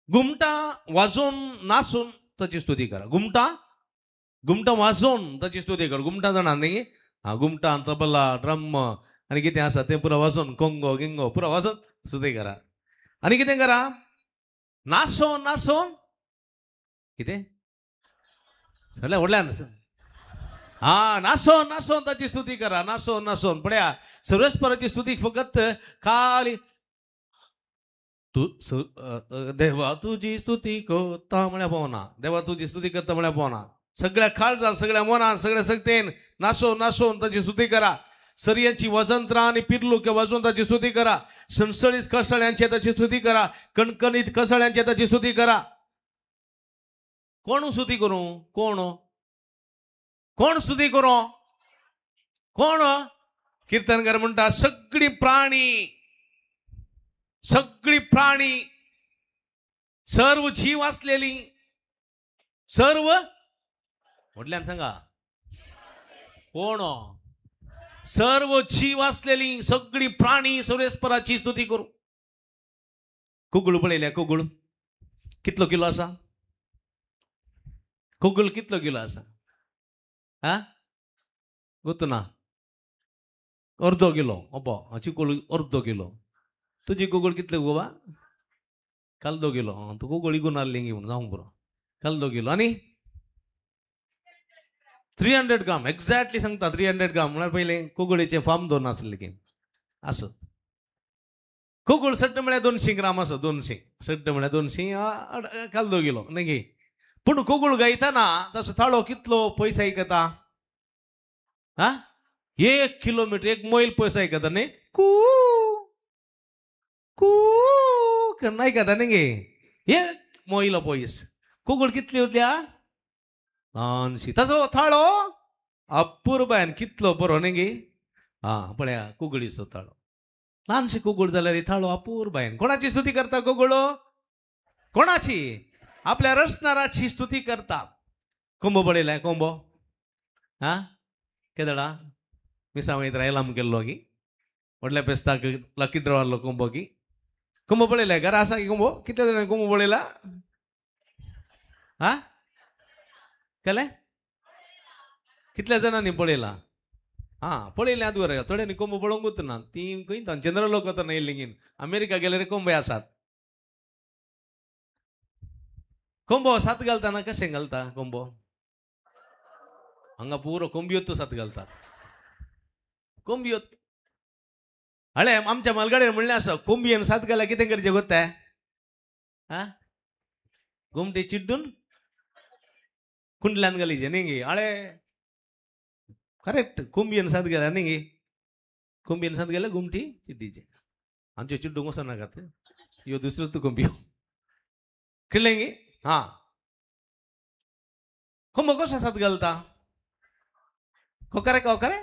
घुमटां वाजोवन नाचून ताची स्तुती करा घुमटां वाजोवन ताची स्तुती करा घुमटां जाणा न्ही हा घुमटां तबला ड्रम आनी कितें आसा तें पुरो वाजोवन कोंगो गिंगो पुरो वाजोवन स्तुती करा आनी कितें करा नाचोवन कितें सगळ्या व्हडल्यान हा नाचोवन ताची स्तुती करा नाचोवन पळया सर्वेस्पराची स्तुती फकत खाली तू देवा तुजी स्तुती करता म्हळ्यार पोवना देवा तुजी स्तुती करता म्हळ्यार पोवना सगळ्या काळजान सगळ्या मनान सगळ्या सक्तेन नाचोवन ताची स्तुती करा सर्यांची वजंत्रां आनी पिर्लुक्यो वाजोवन ताची स्तुती करा सणसणीत कळसळ्यांची ताची स्तुती करा कणकणीत कळसळ्यांची ताची स्तुती करा कोण स्तुती करूं कोण कोण स्तुती करू कोण कीर्तनकार म्हणता सगळी प्राणी सर्व जीव असलेली सर्व म्हटल्यान सांगा कोण सर्व जीव असलेली सगळी प्राणी सर्वेस्पराची स्तुती करू कुगुळ पळयल्या कुगुळ कितलो किलो असा कुगुळ कितलो किलो असा हा ಗೊತ್ತು ना अर्धो किलो अप्पा चिकोळ अर्धो किलो तुझी कुगुळ कितले गोवा काल 2 किलो तू कुगुळ इगून आली म्हणून जाऊन बरो काल 2 किलो आणि 300 ग्राम एक्झॅक्टली सांगता 300 ग्राम म्हणल्यार पहिले कुगुळीचे फार्म 2 आसले की असं कुगुळ सट्ट म्हळ्यार 200 ग्राम असं 200 सट्ट म्हळ्यार 200 काल 2 किलो नाही गे पूण कुगुळ गायताना तसं थाळो कितलो पयस ऐकता हा 1 किलोमीटर 1 मैल पयस ऐकता न्ही कू कू नाही का नाही गे 1 मैल पयस कुगुळ कितली उरल्या ल्हानशी तसो थाळो अपुरबायन कितलो बरो न्ही गे हा पळया कुगळीचो थाळो ल्हानशी कुगुळ जाल्यार थाळो अपुरबायन कोणाची स्तुती करता कुगुळ कोणाची आपल्या रचणाराची स्तुती करता कोंबो पळयलाय कोंबो हा केदडा मिसावयत रायलाम केल्लो की व्हडल्या पेस्ताक लकी ड्रॉ आहलो कोंबो की कोंबो पळयलाय घरा आसा की कोंबो कितल्या जाणांनी कोंबो पळयला हा केले कितल्या जाणांनी पळयला हा पळयले आद वर थोड्यांनी कोंबो पळोवंकूच ना ती खंय चंद्र लोक वतना येयल्ली अमेरिका गेल्यार कोंबे आसात कोंबो सात घालतना कशें घालता कोंबो हांगा पुरो कोंबयोत सात घालतात कोंबयोत हळे आमच्या मालगाडीर म्हणलें आसा कोंबयेन सात घाल्या कितें करचें गोत्ता हा घुमटी चिड्डून कुंडल्यान घालीचे न्ही गे हळे करेक्ट कोंबयेन सात घाल्या न्ही गे कोंबयेन सात घाल्या घुमटी चिड्डीचे आमचे चिड्डूंक वचनाकात ह्यो दुसरो तू कोंबयो कळ्ळें गे हा कोंबो कसो सात घालता कोकरे कोकरे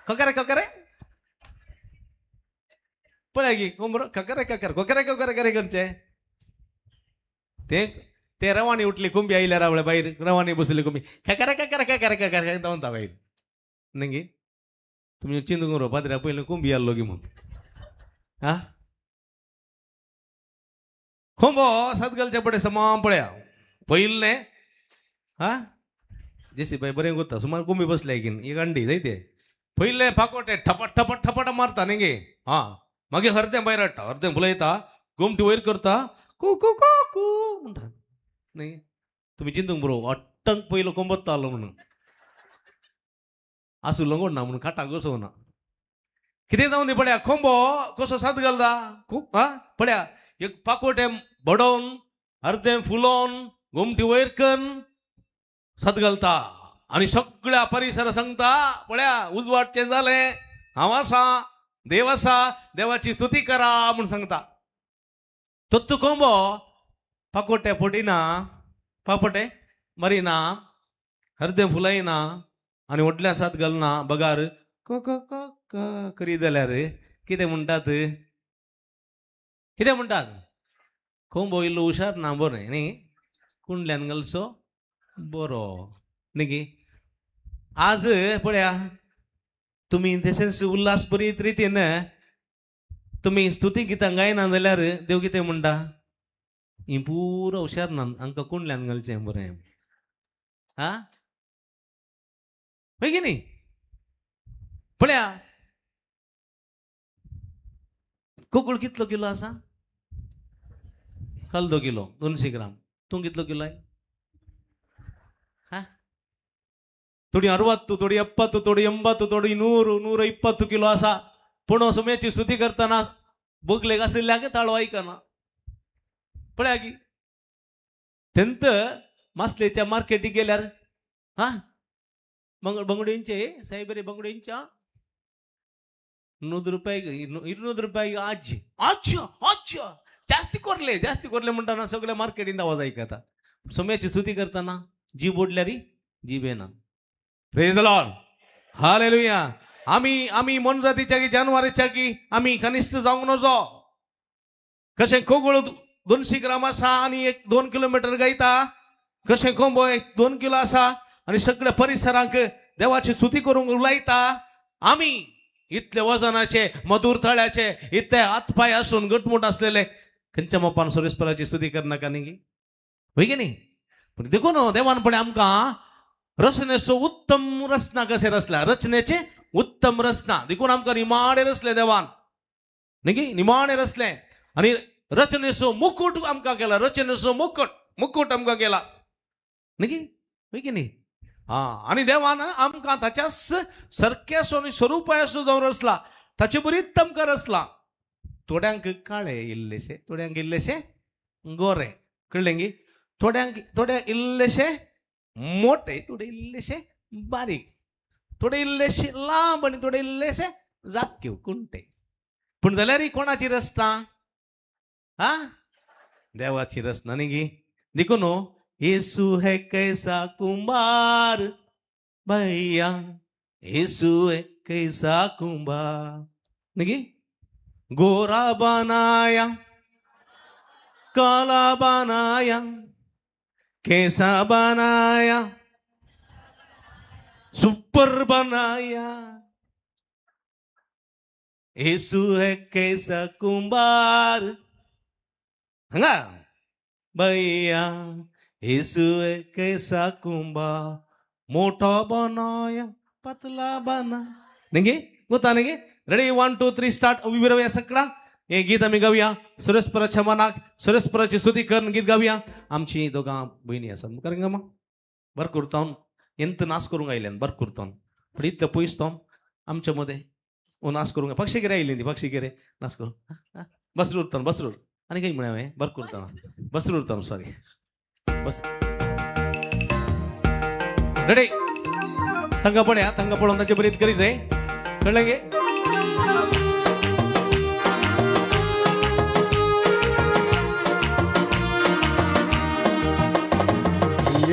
कोकरे कोकरे पळय गी कोंबरो कोकरे कोकरे कोकरे कोकरे करे करचे ते रवानी उठली कोंबी आयल्या रावळे भायर रवानी बसली कोंबी कोकरे कोकरे कोकरे कोकरे जावंता भायर न्ही गे तुमी चिंतू करो पाद्र्या पयलीं कोंबी आसलो गी म्हणून हा कोंबो सात घालचे पडे समान पळया पयले हा जेसी बाई बरें करता सुमार कोंबी बसल्या की एक अंडी जायते पयले फाकोटे ठपट ठपट ठपट मारता न्ही गे हा मागीर अर्दें भायर हाडटा अर्दें फुलयता घुमटी वयर करता कू कू कू कू म्हणटा न्ही तुमी चिंतूंक बरो अट्टंक पयलो कोंबोत आलो म्हणून आसूं लंगोड ना म्हणून खाटाक बसोवना कितें जावन दी पळया कोंबो कसो सात घालता खूब हा पळया एक पाकोटे बडोवन अर्दें फुलोवन घुमटी वयर करून सात घालता आणि सगळ्या परिसर सांगता पळया उजवाडचें जालें हांव आसा देव आसा देवाची स्तुती करा म्हूण सांगता तो कोंबो पाकोटे फोडिना पापोटे मरिना अर्दें फुलयना आनी व्हडल्या सात घालना बगार क क क करी जाल्यार कितें म्हणटात कितें म्हणटात कोंबो इल्लो हुशार ना बरें न्ही कुंडल्यान घालचो बरो न्ही गे आज पळया तुम्ही तशेंच उल्हास बरीत रितीन तुम्ही स्तुती गितां गायना जाल्यार देव कितें म्हणटा ही पुरो हुशार ना हांकां कुंडल्यान घालचें बरें हा होय की न्ही पळया कोकुळ कितलो किलो आसा काल 2 किलो 200 ग्राम तूं कितलो किलो आहे थोडी 60 थोडी 70 थोडी 80 थोडी 100 120 किलो असा पूण सुम्याची स्तुती करताना बोगलेक आशिल्ल्याक ताळो आयकना पळया की तेंत मासलेच्या मार्केटीक गेल्यार हा बंगडींचे सायबरी बंगडींच्या 100 रुपये 200 रुपये आज अच्छा अच्छा जास्ती कोरले म्हणताना सगळ्या मार्केटीन आवाज ऐकता सोम्याची स्तुती करताना जीभ ओडल्या री जीभ येना प्रेज द लॉर्ड हालेलुया आम्ही मनजातीच्या की जानवराच्या की आम्ही कनिष्ठ जाऊंक नजो कशें कोगळ 200 ग्राम आसा आणि 1-2 किलोमीटर गायता कशें कोंबो 1-2 किलो आसा आणि सगळ्या परिसरांक देवाची स्तुती करूंक उलायता आम्ही इतले वजनाचे मधुर तळ्याचे इतले हातपाय असून गटमुट असलेले खंयच्या मोपान सुरेस्पराची स्तुती करनाका न्ही होय की न्ही पण देखून देवानपणे आमकां रचनेचो उत्तम रचना कशें रचला रचनेचे उत्तम रचना देखून आमकां निमाणे रचले देवान न्ही निमाणे रचले आणि रचनेचो मुकुट आमकां केला रचनेचो मुकुट आमकां केला न्ही होय की न्ही आणि देवान आमकां ताच्या सारक्यासो आनी स्वरुपायासो जावन रचला ताचे बरी तमकार रचला थोड्यांक काळे इल्लेशे थोड्यांक इल्लेशे गोरे कळ्ळें गी थोड्या इल्लेशे मोठे थोडे इल्लेशे बारीक थोडे इल्लेशे लांब आणि थोडे इल्लेशे जाक्यो कुंटे पण जाल्यार ही कोणाची रचना देवाची रचना न्ही गी देखून यीशु है कैसा कुंभार भैया यीशु है कैसा कुंभार न्ही गोरा बनाया काला बनाया कैसा बनाया सुपर बनाया यीशु है कैसा कुंभार हंगा भैया यीशु है कैसा कुंभार मोटा बनाया पतला बना नहीं गोता नहीं रेडी 1 2 3 स्टार्ट उभी रवूया सगळा हे गीत आम्ही गाऊया सुरेस्पराच्या मनाक सुरेस्पराची स्तुती करून गीत गाऊया आमची दोघां बहिणी आसात मुखार गा बर करता ಎಂತ ನಾಸ್ ಕರುಂಗ ಇಲ್ಲ ಬರ್ ಕುರ್ತಾನ್ पण इतलं पयस आमच्या मध्ये नास करूंगा पक्षीगिरे आयिल्ली पक्षीगिरे नास करू बसरूर उरतान बसरूर आनी काही म्हणे हांवें बर करतां बसरूर उरतान सॉरी बस रेडी थंगा पडोवन ताचे बरीत करी जाय कळ्ळें गे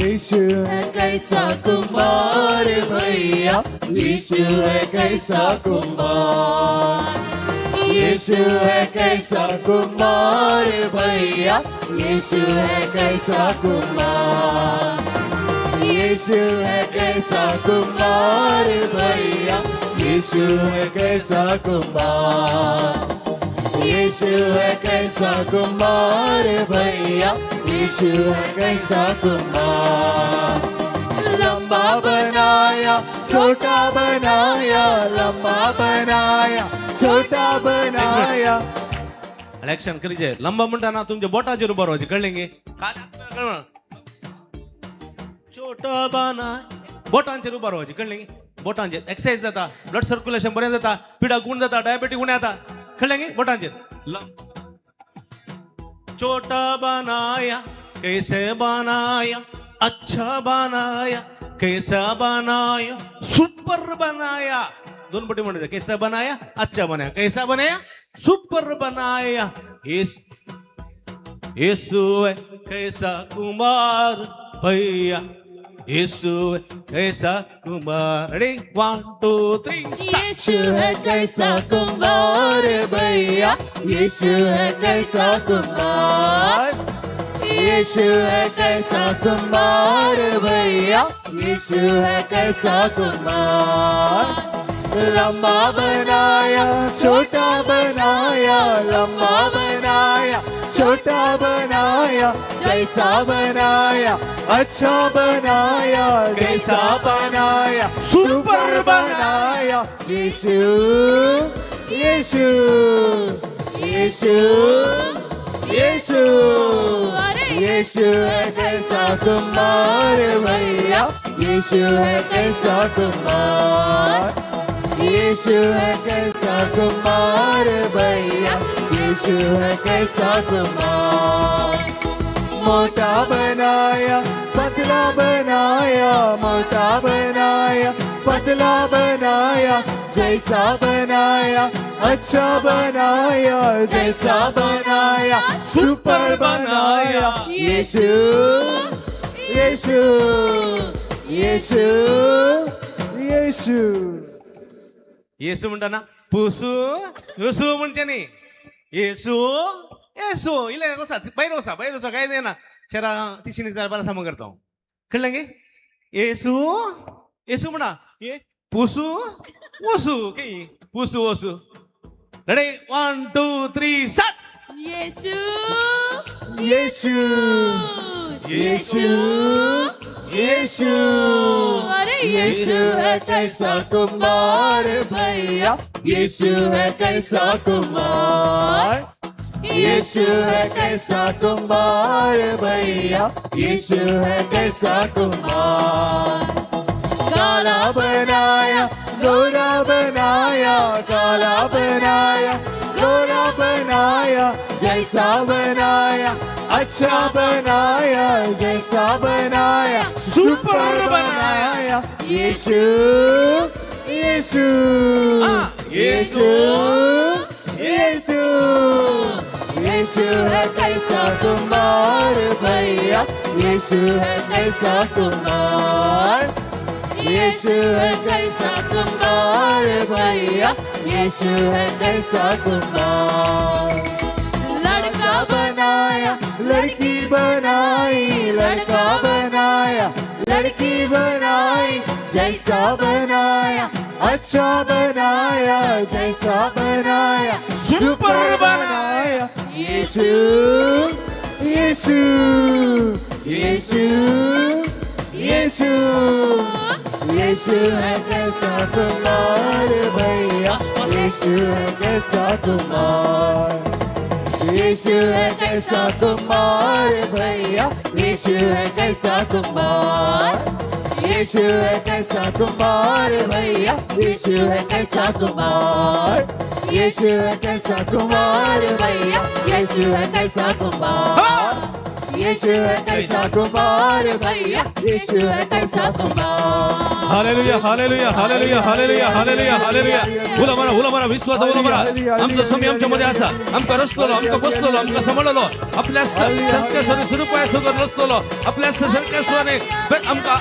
यीशु है कैसा कुंभार भैया यीशु है कैसा कुंभार यीशु है कैसा कुंभार भैया यीशु है कैसा कुंभार यीशु है कैसा कुंभार भैया यीशु है कैसा कुंभार यीशु है कैसा कुंभार भैया यीशु है कैसा कुंभार लंबा बनाया छोटा बनाया लंबा बनाया छोटा बनाया ऍक्शन करीजे लंबा म्हणताना तुमच्या बोटाचेर उबा रावचे कळ्ळें गे छोटा बनाय बोटांचेर उबा रावचे कळ्ळें गे बोटांचेर एक्सरसाइज जाता ब्लड सर्क्युलेशन बरें जाता पिडा गुण जाता डायबिटीज उणें जाता कळ्ळें गे बोटांचेर छोटा बनाया कैसे बनाया अच्छा बनाया कैसा बनाया सुपर बनाया दोन बोटी म्हणते कैसा बनाया अच्छा बनाया कैसा बनाया सुपर बनाया यीशु है कैसा कुमार भैया यीशु है कैसा कुमार रेडी 1 2 3 यीशु है कैसा कुंभार भैया यीशु है कैसा कुंभार यीशु है कैसा कुंभार भैया यीशु है कैसा कुंभार लंबा बनाया छोटा बनाया लंबा बनाया छोटा बनाया जैसा बनाया अच्छा बनाया कैसा बनाया सुपर बनाया यीशु यीशु यीशु यीशु यीशु है कैसा कुंभार भैया यीशु है कैसा कुंभार यीशु है कैसा कुंभार भैया यीशु है कैसा कुंभार मोटा बनाया पतला बनाया मोटा बनाया पतला बनाया जैसा बनाया अच्छा बनाया जैसा बनाया सुपर बनाया यीशु यीशु यीशु येशू येसू म्हणता ना पुसू येसू म्हणजे नाही येसू येसू इले कोसा बैरोसा काय दे ना चरा तिसरी जरा बाला सामो करता हूँ कळलेंगे येसू येसू म्हणा ये पुसू वसू कहीं पुसू वसू रेडी 1 2 3 स्टार्ट येशू येशू येशू येशू अरे यीशु है कैसा कुमार भैया यीशु है कैसा कुमार यीशु है कैसा कुमार भैया यीशु है कैसा कुमार काला बनाया गोरा बनाया काला बनाया गोरा बनाया जैसा बनाया अच्छा बनाया जैसा बनाया सुपर बनाया यीशु यीशु यीशु यीशु यीशु है कैसा कुमार भैया यीशु है कैसा कुमार यीशु है कैसा कुमार भैया यीशु है कैसा कुमार लड़का बनाया लड़की बनाई लड़का बनाया लड़की बनाई जैसा बनाया अच्छा बनाया जैसा बनाया सुपर बनाया यीशु यीशु यीशु यीशु यीशु है कैसा कुमार भैया यीशु है कैसा कुमार यीशु है कैसा कुमार भैया यीशु है कैसा कुमार यीशु है कैसा कुमार भैया यीशु है कैसा कुमार यीशु है कैसा कुमार भैया यीशु है कैसा कुमार यीशु है कैसा कुमार भैया यीशु है कैसा Kumar hallelujah hallelujah hallelujah hallelujah hallelujah hallelujah उला मला विश्वास उला मला आमचा समय आमच्या मध्ये असा आमका रचलो आमका बसलो आमका सांभाळलो आपल्या सरकस्वाने सुरुपाय सोबत रचलो आपल्या सरकस्वाने आमका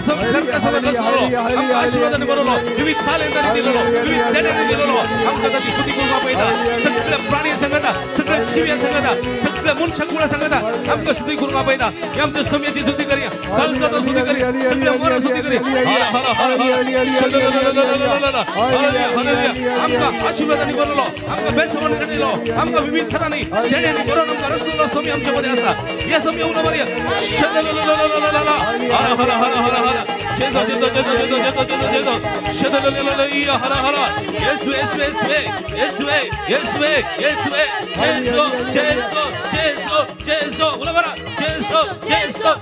सरकस्वाने रचलो आमका आशीर्वादाने बनवलो विविध तालेंताने दिलेलो विविध देण्याने दिलेलो आमका त्याची स्तुती करून पाहिजे सगळ्या प्राणी संगता सगळ्या शिव्या संगता सगळ्या मुनशंकुळा संगता आमका स्तुती करून पाहिजे आमच्या समयाची स्तुती करूया कालचा स्तुती करूया सगळ्या मोर स्तुती करूया आमका आशीर्वादाने बनवलो आमका बेसवाने दिलो आमका विविध थरांनी देण्याने करून आमका रचलेलो समय आमच्या मध्ये असा या समय उना बरी जेजो जेजो जेजो जेजो जेजो जेजो जेजो शदलललल या हरा हरा येशू येशू येशू येशू येशू जेजो जेजो जेजो जेजो उना बरा जेजो जेजो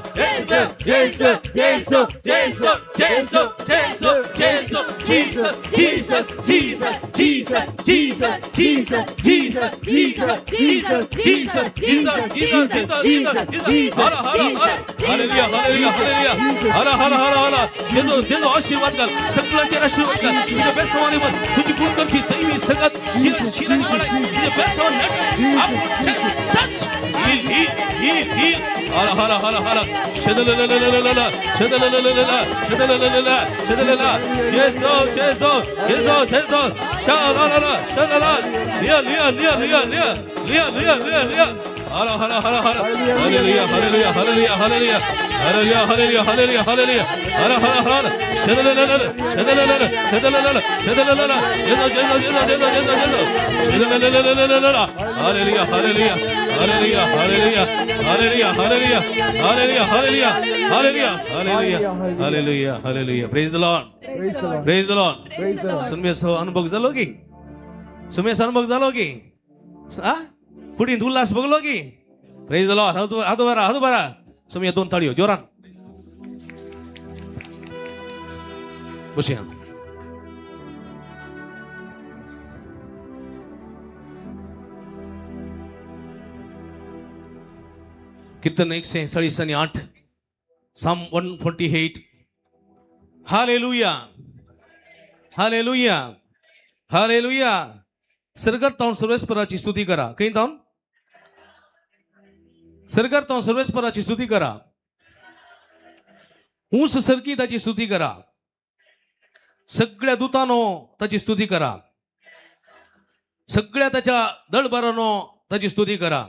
येशू जेजो जेजो जेजो जेजो जेजो जेजो Jesus Jesus Jesus Jesus Jesus Jesus Jesus Jesus Jesus Jesus Jesus Jesus Jesus हरा हरा हरा हालेलुया हालेलुया हालेलुया हरा हरा हरा हरा जेजो जेजो आशीर्वाद कर सगळ्यांचे आशीर्वाद कर तुझ्या बेसवाने मन तुझी गुणकरची दैवी संगत शिरशिराने मला तुझ्या बेसवाने आप टच ही हरा हरा हरा हरा शदलललललल शदललललल शदललललल शदललल जेजो जेजो जेजो जेजो शालाला शालाला लिया लिया लिया लिया लिया लिया लिया लिया लिया हरा हरा हरा हरा hallelujah hallelujah hallelujah hallelujah hallelujah hallelujah hallelujah hallelujah हरा हरा हरा शदलललल शदललल शदललल शदललल जेजो जेजो जेजो जेजो जेजो जेजो शदललललल hallelujah hallelujah hallelujah hallelujah hallelujah hallelujah hallelujah hallelujah hallelujah hallelujah hallelujah hallelujah praise the Lord praise the Lord सुमेसो अनुभव झालो की सुमेस अनुभव झालो की हा कुठे उल्हास बघलो की प्रेज द लॉर्ड हातो बरा सुमे दोन ताळी जोरान बसूया कीर्तन 148 Psalm 148 हालेलुया हालेलुया हालेलुया सरगर्तावन सर्वेस्पराची स्तुती करा काही तावन सरगर्तावन सर्वेस्पराची स्तुती करा ऊस सरकी ताची स्तुती करा सगळ्या दूतांनो त्याची स्तुती करा. सगळ्या त्याच्या दळबरांनो त्याची स्तुती करा.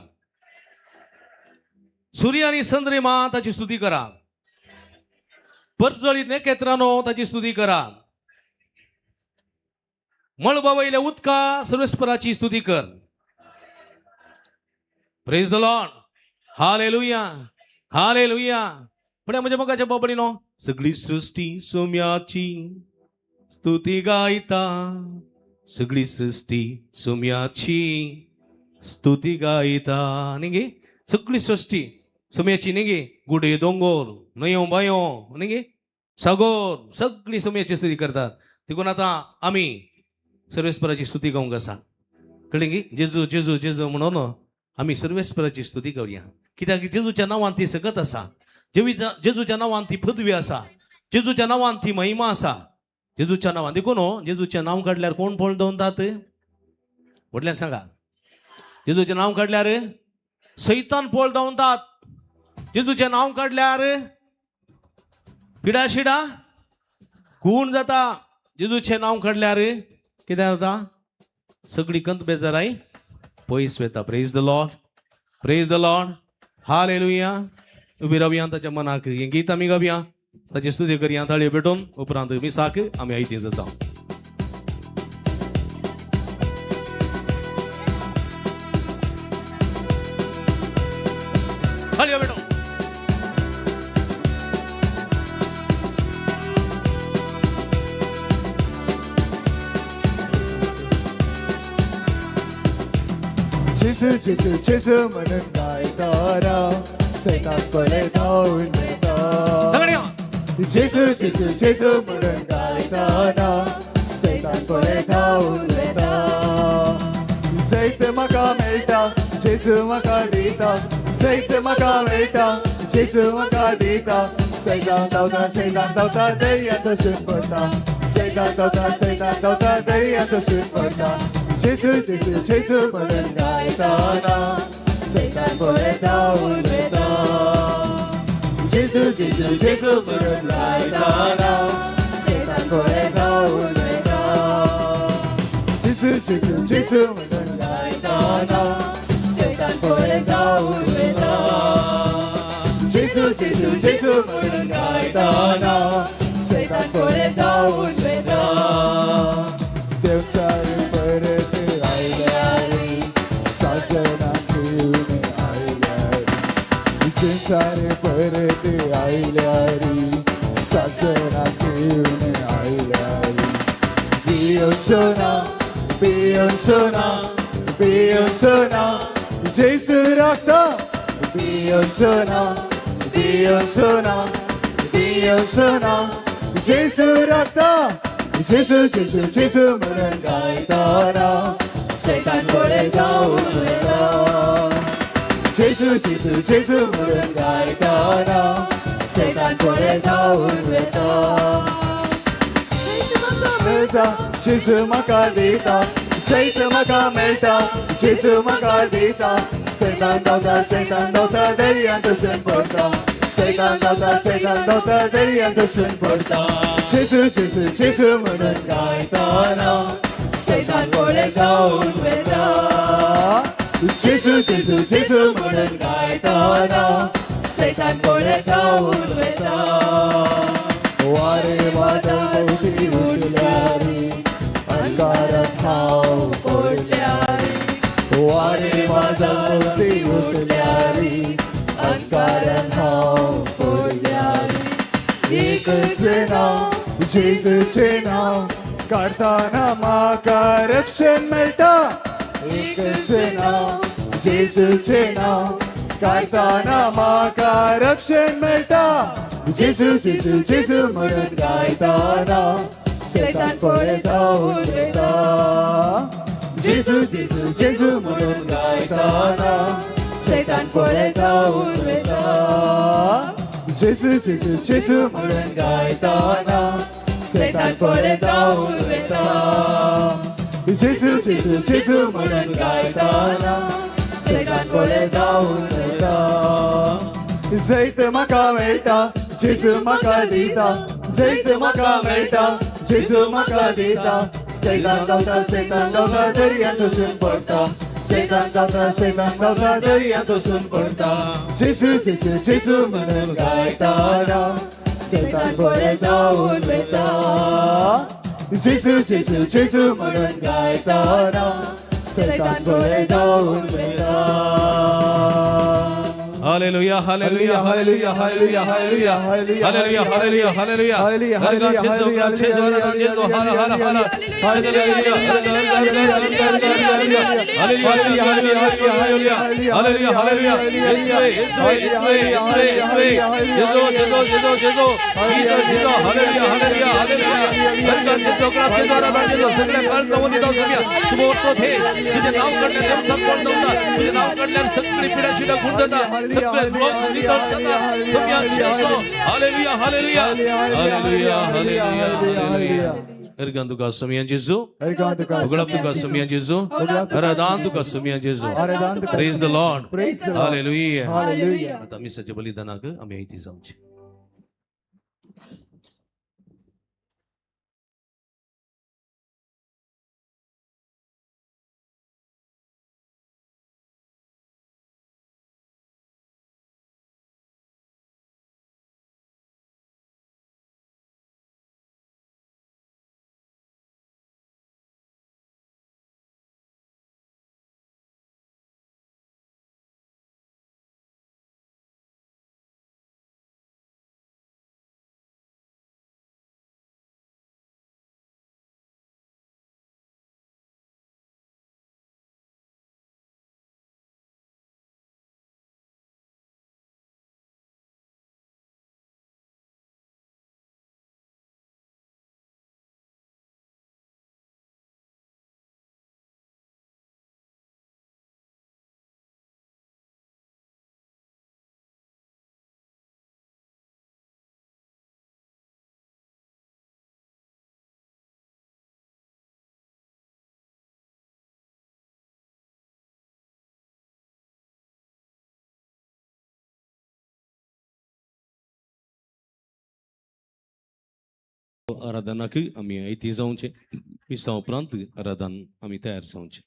सूर्य आणि चंद्रमा त्याची स्तुती करा. परजळीत नेकेत्रांनो त्याची स्तुती करा. मळबावैल्या उदका सर्वेस्पराची स्तुती कर. Praise the Lord. Hallelujah hallelujah. पुढे म्हणजे मगाच्या बाबडीनो सगळी सृष्टी सोम्याची स्तुती गायता. सगळी सृष्टी सोम्याची स्तुती गायता. निगे सगळी सृष्टी सोम्याची निगे गुडे दोंगोर नयो बायो निगे सागोर सगळी सोम्याची स्तुती करतात. तिकून आता आम्ही सर्वेस्पराची स्तुती गाऊंक आसा. कळ्ळें गी. जेजू जेजू जेजू म्हणून आम्ही सर्वेस्पराची स्तुती करूया. कित्याक जेजूच्या नांवान ती सकत आसा. जेजूच्या नांवान ती पदवी आसा. जेजूच्या नांवान ती महिमा आसा. जेजूच्या नांवान देखून जेजूच्या नांव काढल्यार कोण पोळ दवरतात व्हडल्यान सांगा. जेजूचें नांव काढल्यार सैतान पोळ दवरतात. जेजूचें नांव काढल्यार पिडा शिडा खूण जाता. जेजूचें नांव काढल्यार कितें जाता सगळी कंत बेजाराई पयस वता. Praise the Lord praise the Lord. Hallelujah. उबी रावया. ताच्या मनाक हें गीत आमी गावया. ताची स्तुती करया ताळयो पेटोवन. उपरांत मिसाक आमी आयतीं जाता. ताळयो पेटोवन. जेजू जेजू जेजू म्हणून गायताना सैतान पळे धांवून येता. सगळ्या जेजू जेजू जेजू म्हणून गायताना सैतान पळे धांवून येता. जैत म्हाका मेळटा जेजू म्हाका दिता. जैत म्हाका मेळटा जेजू म्हाका दिता. सैतान धांवता दर्यांत वचून पडटा. सैतान धांवता दर्यांत वचून पडटा. जेजू जेजू जेजू म्हणून गायताना सैतान पळे धांवून येता. जेजू जेजू जेजू म्हणून गायताना सैतान पळे धांवून येता. जेजू जेजू जेजू म्हणून गायताना सैतान पळे धांवून येता. जेजू जेजू जेजू म्हणून गायताना सैतान पळे धांवून येता. देवचार परत आयल्यारी साजना घेऊन आयल्यारी. जेसारे परत आयल्यारी साजना घेऊन आयल्यारी. बियोंसोना बियोंसोना बियोंसोना जेसू राखता. बियोंसोना बियोंसोना बियोंसोना जेसू राखता. जेजू जेजू जेजू म्हणून गायताना सैतान पळे धांवून येता. जेजू जेजू जेजू म्हणून गायताना सैतान पळे धांवून येता. मेळटा जेजू म्हाका दिता. सैत म्हाका मेळटा जेजू म्हाका दिता. सैतान धांवता दर्यांत वचून पडटा. सैतान धांवता दर्यांत वचून पडटा. जेजू जेजू जेजू म्हणून गायताना सैतान पळे धांवून येता. जेजू जेजू जेजू म्हणून गायताना सैतान पळे धांवून येता. वारे वादळ भोवती उडल्यारी अंधारात हांव पडल्यारी. वारे वादळ भोवती उडल्यारी अंधारात हांव पडल्यारी. एकच नांव जेजूचें नांव काढताना म्हाका रक्षण मेळटा. एकच नांव जेजूचें नांव काढताना म्हाका रक्षण मेळटा. जेजू जेजू जेजू म्हणून गायताना सैतान पळे धांवून येता. जेजू जेजू जेजू म्हणून गायताना सैतान पळे धांवून येता. जेजू जेजू जेजू म्हणून गायताना सैतान पळे धांवून येता. जेजू जेजू जेजू म्हणून गायताना सैतान पळे धांवून येता. जैत म्हाका मेळटा जेजू म्हाका दिता. जैत म्हाका मेळटा जेजू म्हाका दिता सैतान गावता दर्यांत वचून पडटा सैतान गावता दर्यांत वचून पडटा जेजू जेजू जेजू म्हणून गायताना सैतान बरें धांवून वयता जेजू जेजू जेजू म्हणून गायताना सैतान बरें धांवून वयता hallelujah hallelujah hallelujah hallelujah hallelujah hallelujah hallelujah hallelujah hallelujah हरगा जेजू ग्राम जेजू आराधना जेजू हाला हाला हाला हालेलुया हालेलुया हालेलुया हालेलुया जेजू जेजू जेजू जेजू जीसस जेजू हालेलुया हालेलुया हालेलुया हरगा जेजू ग्राम जेजू आराधना जेजू सगळ्या काळ संबंधित सगळ्या तुम ओळखतो हे तुझे नाव काढले देव संपूर्ण होता तुझे नाव काढल्यावर सगळी पिढा शिडा गुंडता सगळे लोक नितळ जातात सगळ्यांची असो hallelujah hallelujah hallelujah hallelujah Ergan tuka semian Jesu. Uglap tuka semian Jesu. Aradan tuka semian Jesu. Praise the Lord. Hallelujah. आता आम्ही सज्ज बलिदानाक आम्ही इथे जाऊचे. आराधनाक आम्ही इथे जाऊचे. पिसा उपरांत आराधन आम्ही तयार जाऊचे.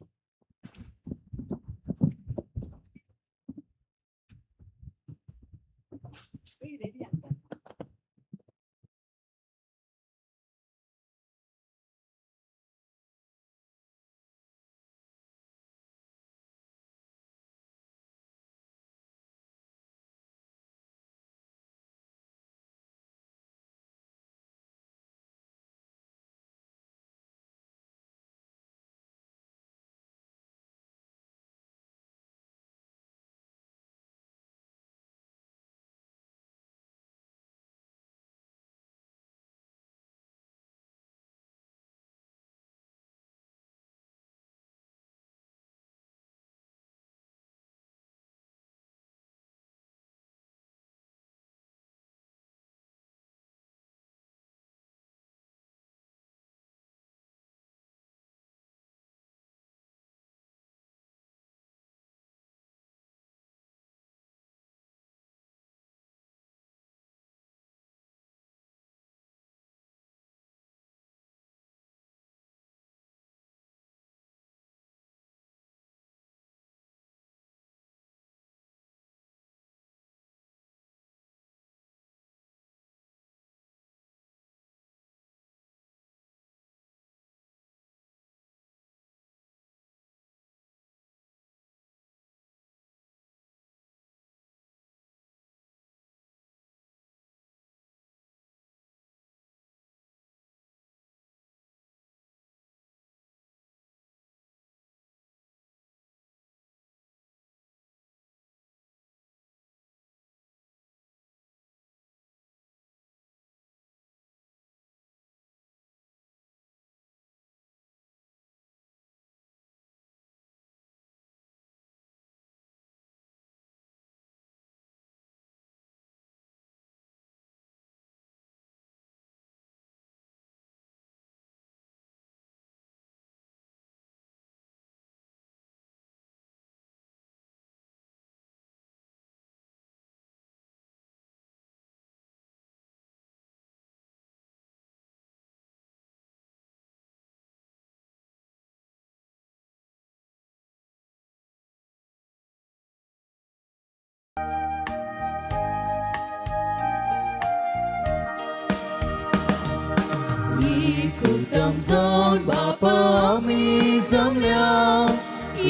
एकठाम जाऊन बापा आम्ही जमल्या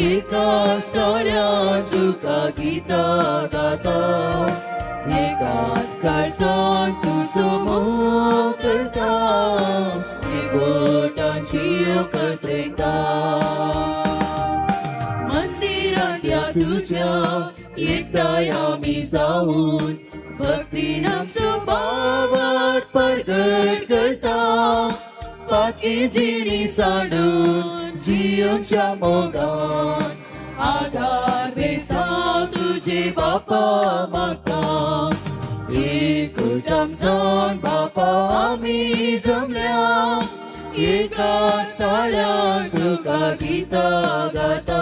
एका स्थळात तुका गीता गाता एकाच काळजात तुझो मोग करता एकवटांची एकत्रिता मंदिरात या तुझ्या एकदाय आम्ही जाऊन भक्तीन आमचो भावात प्रगट करता पातकी जिणी सांडून जियोच्या मोगान आधार बेसा तुझे बापा मागता एकठाम जाऊन बापा आम्ही जमल्या एका स्थळात तुका गीता गाता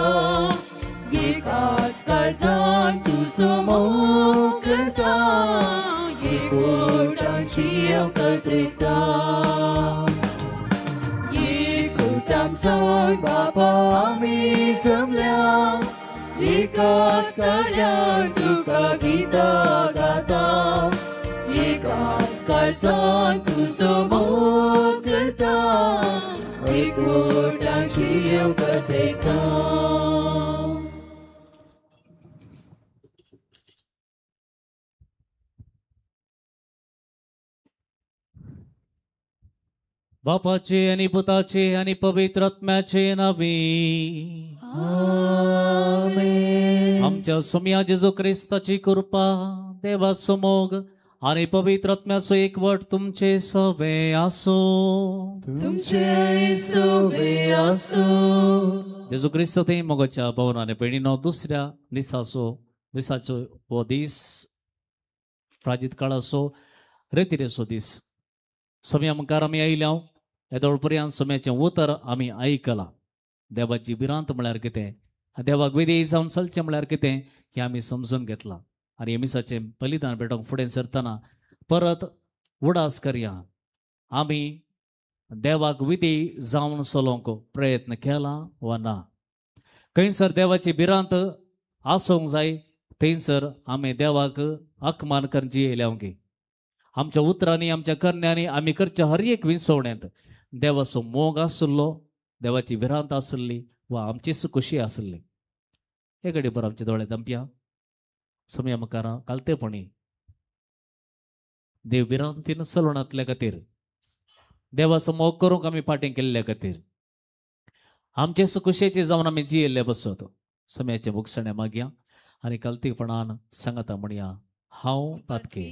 एकाच काळजात तुझो मोग करता एकवटांची एकत्रिता एकठाम जाऊन बापा आम्ही जमल्या एकाच स्थळात तुका गीता गाता एकाच काळजात तुझो मोग करता एकवटांची एकत्रिता बापाचे आणि पुताचे आणि पवित्र आत्म्याचे नावे आमेन. आमच्या सोम्या जेजू ख्रिस्ताची कृपा देवाचो मोग आणि पवित्र आत्म्याचो एकवट तुमचे सवे आसो तुमचे सोबे आसो जेजू ख्रिस्त ते मोगाच्या भवनाने पेणीनो दुसऱ्या दिसाचो हो दीस प्राजित काळ असो रेतीरेचो दीस सोम्या मुखार आमी आयल्या येदोळ पर्यंत सोम्याचें उतर आमी आयकलां देवाची भिरांत म्हळ्यार कितें देवाक विधी जावन चलचें म्हळ्यार कितें हें आमी समजून घेतलां आनी एमिसाचें बलिदान पेटोवंक फुडें सरतना परत उडास करया आमी देवाक विधी जावन चलोवंक प्रयत्न केला वा ना खंयसर देवाची भिरांत आसूंक जाय थंयसर आमी देवाक अकमान करून जियेल्या आमच्या उतरांनी आमच्या करण्यांनी आमी करच्या हर एक विसवण्यात देवाचो मोग आसलो देवाची भिरांत आसली वा आमचीच खुशी आसली हे घडी पर आमचे दोळे दंप्या समया मुखार कालतेपणी देव भिरांतीन चलवणातल्या खातीर देवाचो मोग करूंक आमी फाटीं केल्ल्या खातीर आमचेच खुशेचे जावन आमी जियेल्ले बसत समयाचे भुगसणे मागया आनी कालतीपणान सांगता म्हणया हांव पातकी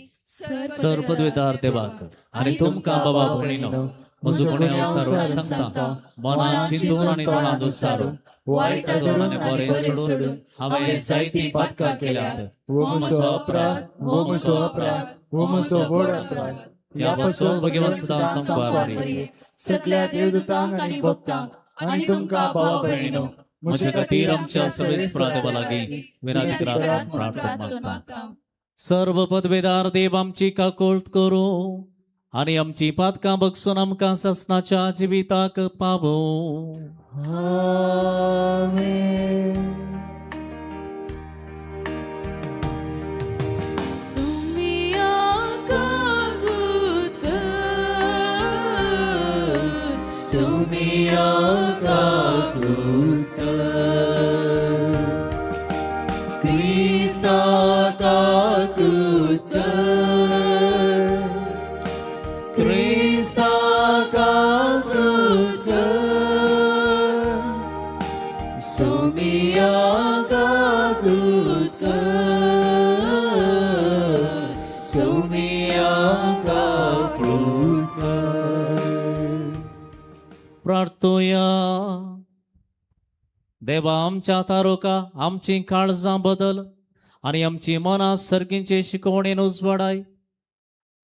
सर पदवीदार देवाक आनी तुमकां बाबा भयणीनो म्हजो गुन्यांव सारून सांगता मनान चिंतून आनी तोंडान उसारून वायट धोरण आनी बरें सोडून हांवें जायतीं पातकां केल्यात वो म्हजो अपराध वो म्हजो अपराध वो म्हजो व्हड अपराध ह्या पासून भगवंतान संपार बरी सगळ्या देवदूतांक आनी भक्तांक आनी तुमकां भावा भयणीनो म्हजे खातीर आमच्या सर्वेस्परा देवा लागीं विनंती करात प्रार्थना मागता सर्व पदवेदार देव आमची काकोळट करो आणि आमची पातकां बगसून आमकां ससनाच्या जिविताक पावो आमेन. सुमिया काकूत कर क्रिस्ता काकूत कर क्रिस्ता काकूत कर सुमिया काकूत कर सुमिया काकूत कर प्रार्थोया देवा आमच्या तारोका आमची काळजां बदल आणि आमची मनां सर्गींचे शिकवणेन उजवाडाय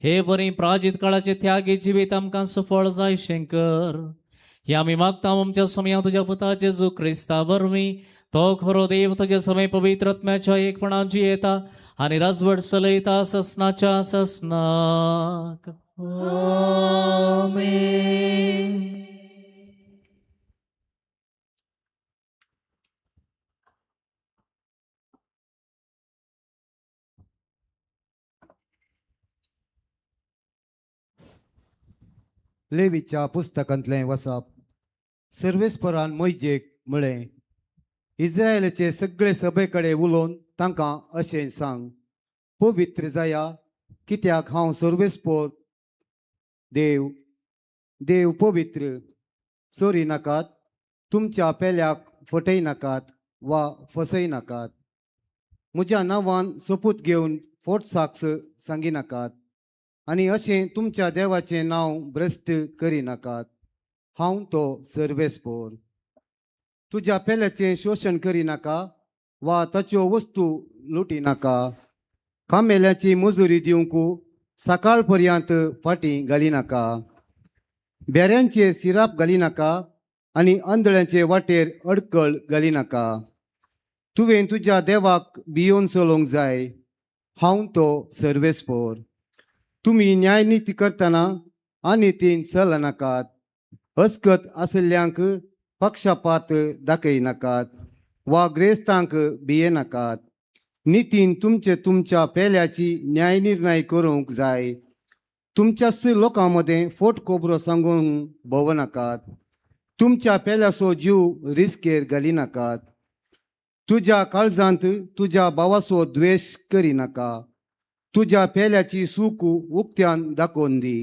हे बरी प्राजीत काळाचे त्यागी जिवीत आमकां सफळ जाय शंकर हे आमी मागता आमच्या समया तुझ्या पुता जेजू क्रिस्ता वरवीं तो खरो देव तुझे समय पवित्र आत्म्याच्या एकपणान जियेता आणि राजवट चलयता ससनाच्या ससनाक आमेन. लेवीच्या पुस्तकांतलें वचप. सर्वेस्परान मोइजेक म्हळें, इस्रायेलाचे सगळे सभे कडेन उलोवन तांकां अशें सांग, पवित्र जाया, कित्याक हांव सर्वेस्पर देव पवित्र. चोरी नाकात, तुमच्या पेल्याक फटय नाकात वा फसय नाकात, म्हज्या नांवान सोपूत घेवन फोट साक्ष सांगी नाकात, आनी अशें तुमच्या देवाचें नांव भ्रश्ट करी नाकात. हांव तो सर्वेस्पर. तुज्या पेल्याचें शोशण करी नाका वा ताच्यो वस्तू लुटी नाका. कामेल्याची मजुरी दिवंक सकाळ पर्यंत फाटीं घाली नाका. बेऱ्यांचेर सिराप घाली नाका आनी आंधळ्यांचे वाटेर अडकळ घाली नाका. तुवें तुज्या देवाक भियोन चलोवंक जाय. हांव तो सर्वेस्पर. तुमी न्याय नीती करतना अनितीन चल नाकात. हस्कत आसल्ल्यांक पक्षपात दाखय नाकात वा ग्रेस्तांक भिये नाकात. नितीन तुमच्या पेल्याची न्याय निर्णय करूंक जाय. तुमच्याच लोकां मदें फोट खोबरो सांगूंक भोव नाकात. तुमच्या पेल्याचो जीव रिस्केर घाली नाकात. तुज्या काळजांत तुज्या भावाचो द्वेश करी नाका. तुज्या पेल्याची सूख उक्त्यान दाखोवन दी.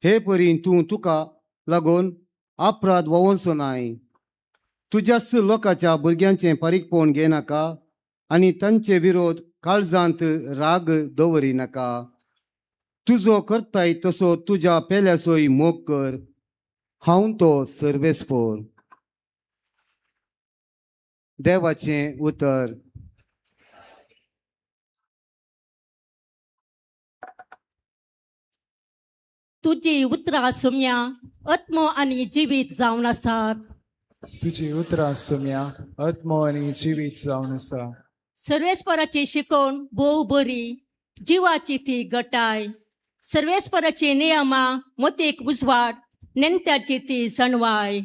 हे परी तूं तुका लागून अपराध वोवचो नाय. तुज्याच लोकांच्या भुरग्यांचें पारीकपण घेनाका आनी तांचे विरोध काळजांत राग दवरी नाका. तुजो करताय तसो तुज्या पेल्याचोय मोग कर. हांव तो सर्वेस्पर. देवाचें उतर. तुजी उतरां सोम्या आत्मो आनी जिवीत जावन आसात. तुझी उतरां सोम्या आत्मो आनी जिवीत जावन आसा. सर्वेस्पराची शिकवण भोव बरी, जिवाची ती गटाय. सर्वेस्पराची नियमा मोतीक उजवाड, नेणत्याची ती सणवाय.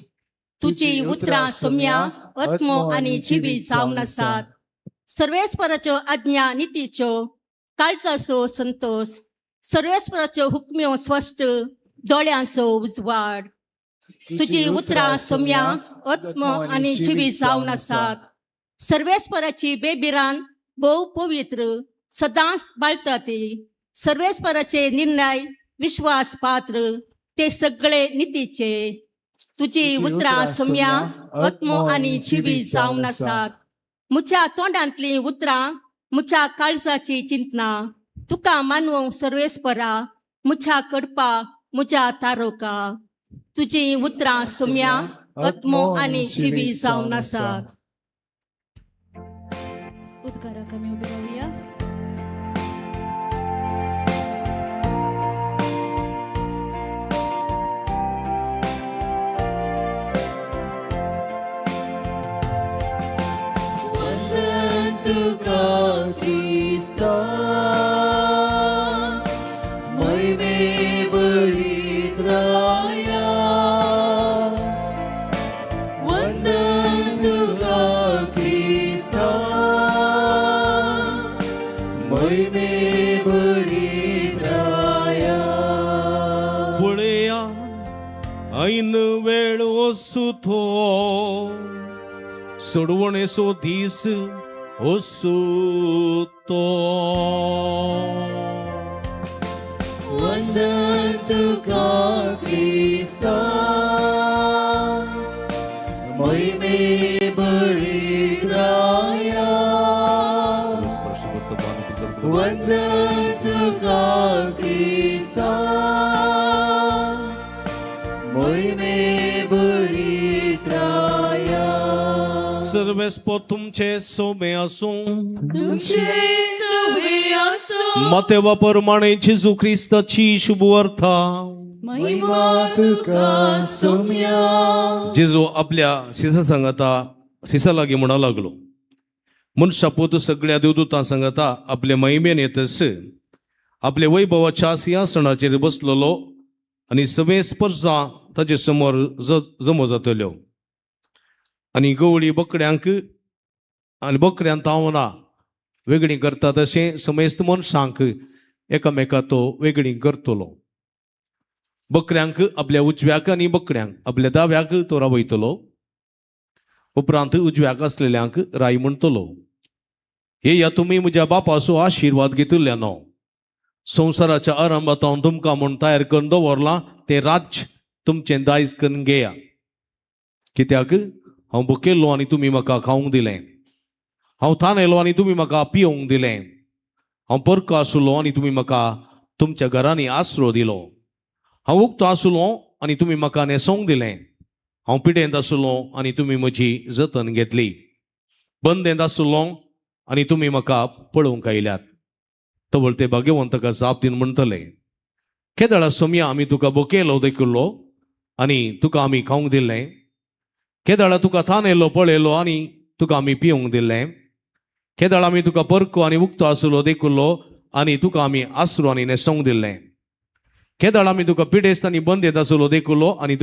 तुजी उतरां सोम्या आत्मो आनी जिवीत जावन आसात. सर्वेस्पराच्यो आज्ञा नितीच्यो, काळजाचो संतोष. सर्वेस्पराच्यो हुकम्यो स्पश्ट, दोळ्यांचो उजवाड. तुजी उतरां सोम्या आत्मो आनी जिवीत जावन आसात. सर्वेस्पराची बेबिरान भोव पवित्र, सदांच बाळटा ती. सर्वेस्पराचे निर्णय विश्वास पात्र, ते सगळे नितीचे. तुजी उतरां सोम्या आत्मो आनी जिवीत जावन आसात. म्हज्या तोंडांतलीं उतरां, म्हज्या काळजाची चिंतना. तुका मानवंक सर्वेस्परा, म्हज्या कडपा, म्हज्या तारोका. तुजी उतरां सोम्या आत्मो आनी जिवीत जावन आसात. उद्गाराक आमी उबे रावया. वंदन तुका ख्रिस्ता, महिमे भरीत राया. वंदन तुका ख्रिस्ता, महिमे भरीत राया. पळया ऐन वेळ ओसू थो, सोडवणेचो दीस ओसू तो. वंदन तुका ख्रिस्ता, महिमे भरीत राया. वंदन तुका ख्रिस्ता, महिमे भरीत राया. सर्वेस्पर तुमचे सोबे आसूं. तुमचे सोबे आसूं. मतेवा प्रमाणे जेजू ख्रिस्ताची शुभ वार्ता. महिमा तुका सोम्या. जेजू आपल्या शिसा सांगता शिसा लागी म्हणा लागलो, मनशा पोत सगळ्या देवदूतां सांगता आपले महिमेन येतस आपले वैभवाच्या सिंहासनाचेर बसलेलो आनी सगळे स्पर्शा ताचे समोर जमो जातल्यो. आनी गवळी बकड्यांक आनी बकऱ्यां तावना वेगळी करता तशें समेस्त मनशांक एकामेका तो वेगळी करतलो. बकऱ्यांक आपल्या उजव्याक आनी बकड्यांक आपल्या दाव्याक तो रावयतलो. उपरांत उजव्याक असलेल्यांक राय म्हणटलो. हे या तुम्ही म्हज्या बापाचो आशिर्वाद घेतिल्ल्यानो. संवसाराच्या आरंभातावन तुमकां म्हूण तयार करून दवरलां तें राज्य तुमचें दायज करून घेया. कित्याक हांव भुकेल्लो आनी तुमी म्हाका खावंक दिलें. हांव थानेलो आनी तुमी म्हाका पिवंक दिलें. हांव परको आसलो आनी तुमी म्हाका तुमच्या घरांनी आसरो दिलो. हांव उक्तो आसलो आनी तुमी म्हाका न्हेसोवंक दिलें. हांव पिडेंत आसलो आनी तुमी म्हजी जतन घेतली. बंदेंत आसलो आनी तुमी म्हाका पळोवंक आयल्यात. तवळ ते भाग्यवंताका जाप दिवन म्हणटले. केदळा सोमया आमी तुका भुकेलो देखुल्लो आनी तुका आमी खावंक दिलें. केदळा तुका थानेलो पळयलो आनी तुका आमी पिवंक दिलें. केदळा आमी तुका परको आनी उक्तो आसलो देखुल्लो आनी तुका आमी आसरो आनी न्हेसोवंक दिलें. केदळा आमी तुका पिडेस्त आनी बंदेंत आसलो देखुल्लो आनी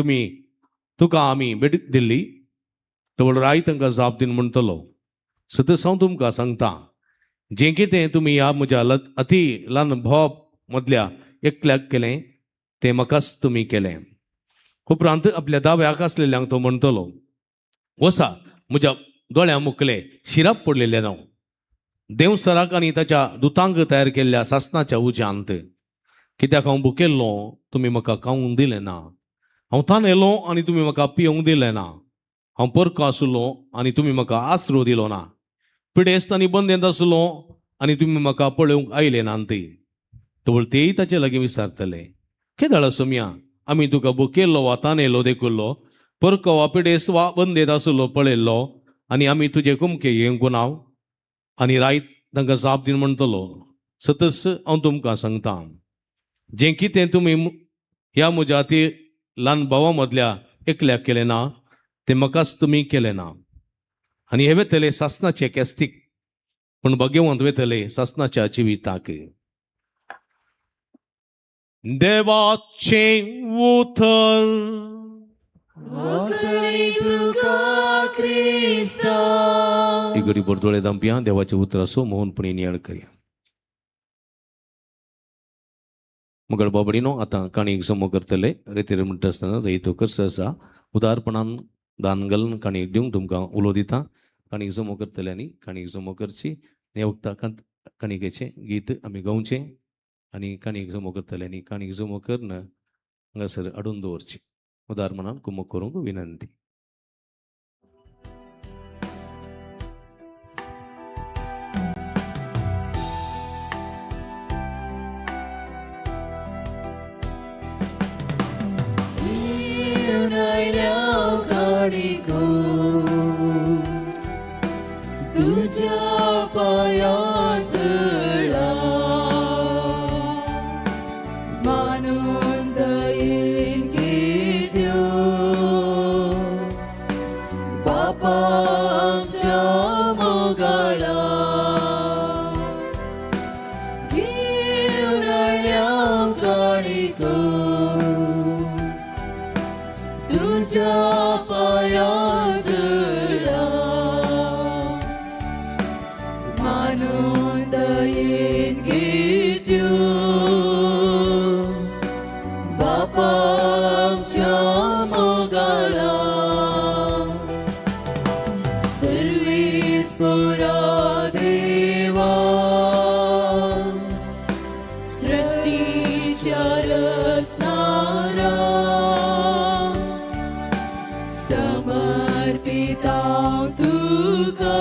तुका आमी भेट दिल्ली. तवळ राय तांकां जाप दिवन म्हणटलो. सतत हांव तुमकां सांगता, जें कितें तुमी ह्या म्हज्या अति ल्हान भावा मदल्या एकल्याक केलें तें म्हाकाच तुमी केलें. उपरांत आपल्या दाव्याक आसलेल्यांक तो म्हणटलो. वसा म्हज्या दोळ्यां मुखले शिराप पडलेले नांव. देवसराक आनी ताच्या दुतांक तयार केल्ल्या सासणाच्या उज्यांत. कित्याक हांव भुकेल्लो तुमी म्हाका खावंक दिलें ना. हांव थानेलो आनी तुमी म्हाका पिवंक दिलें ना. हांव परको आसलो आनी तुमी म्हाका आसरो दिलो ना. पिडेस्त आनी बंदेंत आसलो आनी तुमी म्हाका पळोवंक आयले नात. तवळ तेय ताचे लागीं विचारतले. केदळा सोमया आमी तुका भुकेल्लो वा थानेलो देखुल्लो, परको वा पिडेस्त वा बंदेंत आसलो पळयल्लो आनी आमी तुजे कुमके घेवंक नाव. आनी रायत तांकां जाप दिवन म्हणटलो. सतस हांव तुमकां सांगता, जें कितें तुमी ह्या म्हज्या अती ल्हान भावा मदल्या एकल्याक केलें ना तें म्हाकाच तुमी केलें ना. आनी हे वेतले सासणाचे केस्तीक, पूण भाग्यवंत वेतले सासणाच्या जिविताक. देवाचें उतर इगडी बोरदोळे दांपिया देवाचे उतर असो मोहनपणी नियाळ करया. मगळ बाबडीनो आतां काणयेक जमो करतले. रेतीर म्हणटा आसतना जैतोकर सहसा उदारपणान दान घालून काणयेक दिवंक तुमकां उलो दिता. काणयेक जमो करतल्यांनी काणयेक जमो करची. ह्या वक्ताक काणयेचें गीत आमी गावचें आनी काणयेक जमो करतल्यांनी काणयेक जमो करून हांगासर हाडून दवरची. उदारपणान कुमक करूंक विनंती. तुझ्या पायात मानून दयेन घेत्यो बापा आमच्या मोगाळा घेऊन आयल्या काणिको तुझ्या पायात मानून दयेन घेत्यो बापा आमच्या मोगाळा सर्वेस्परा देवा सृष्टीच्या रचणारा समर्पित हांव तुका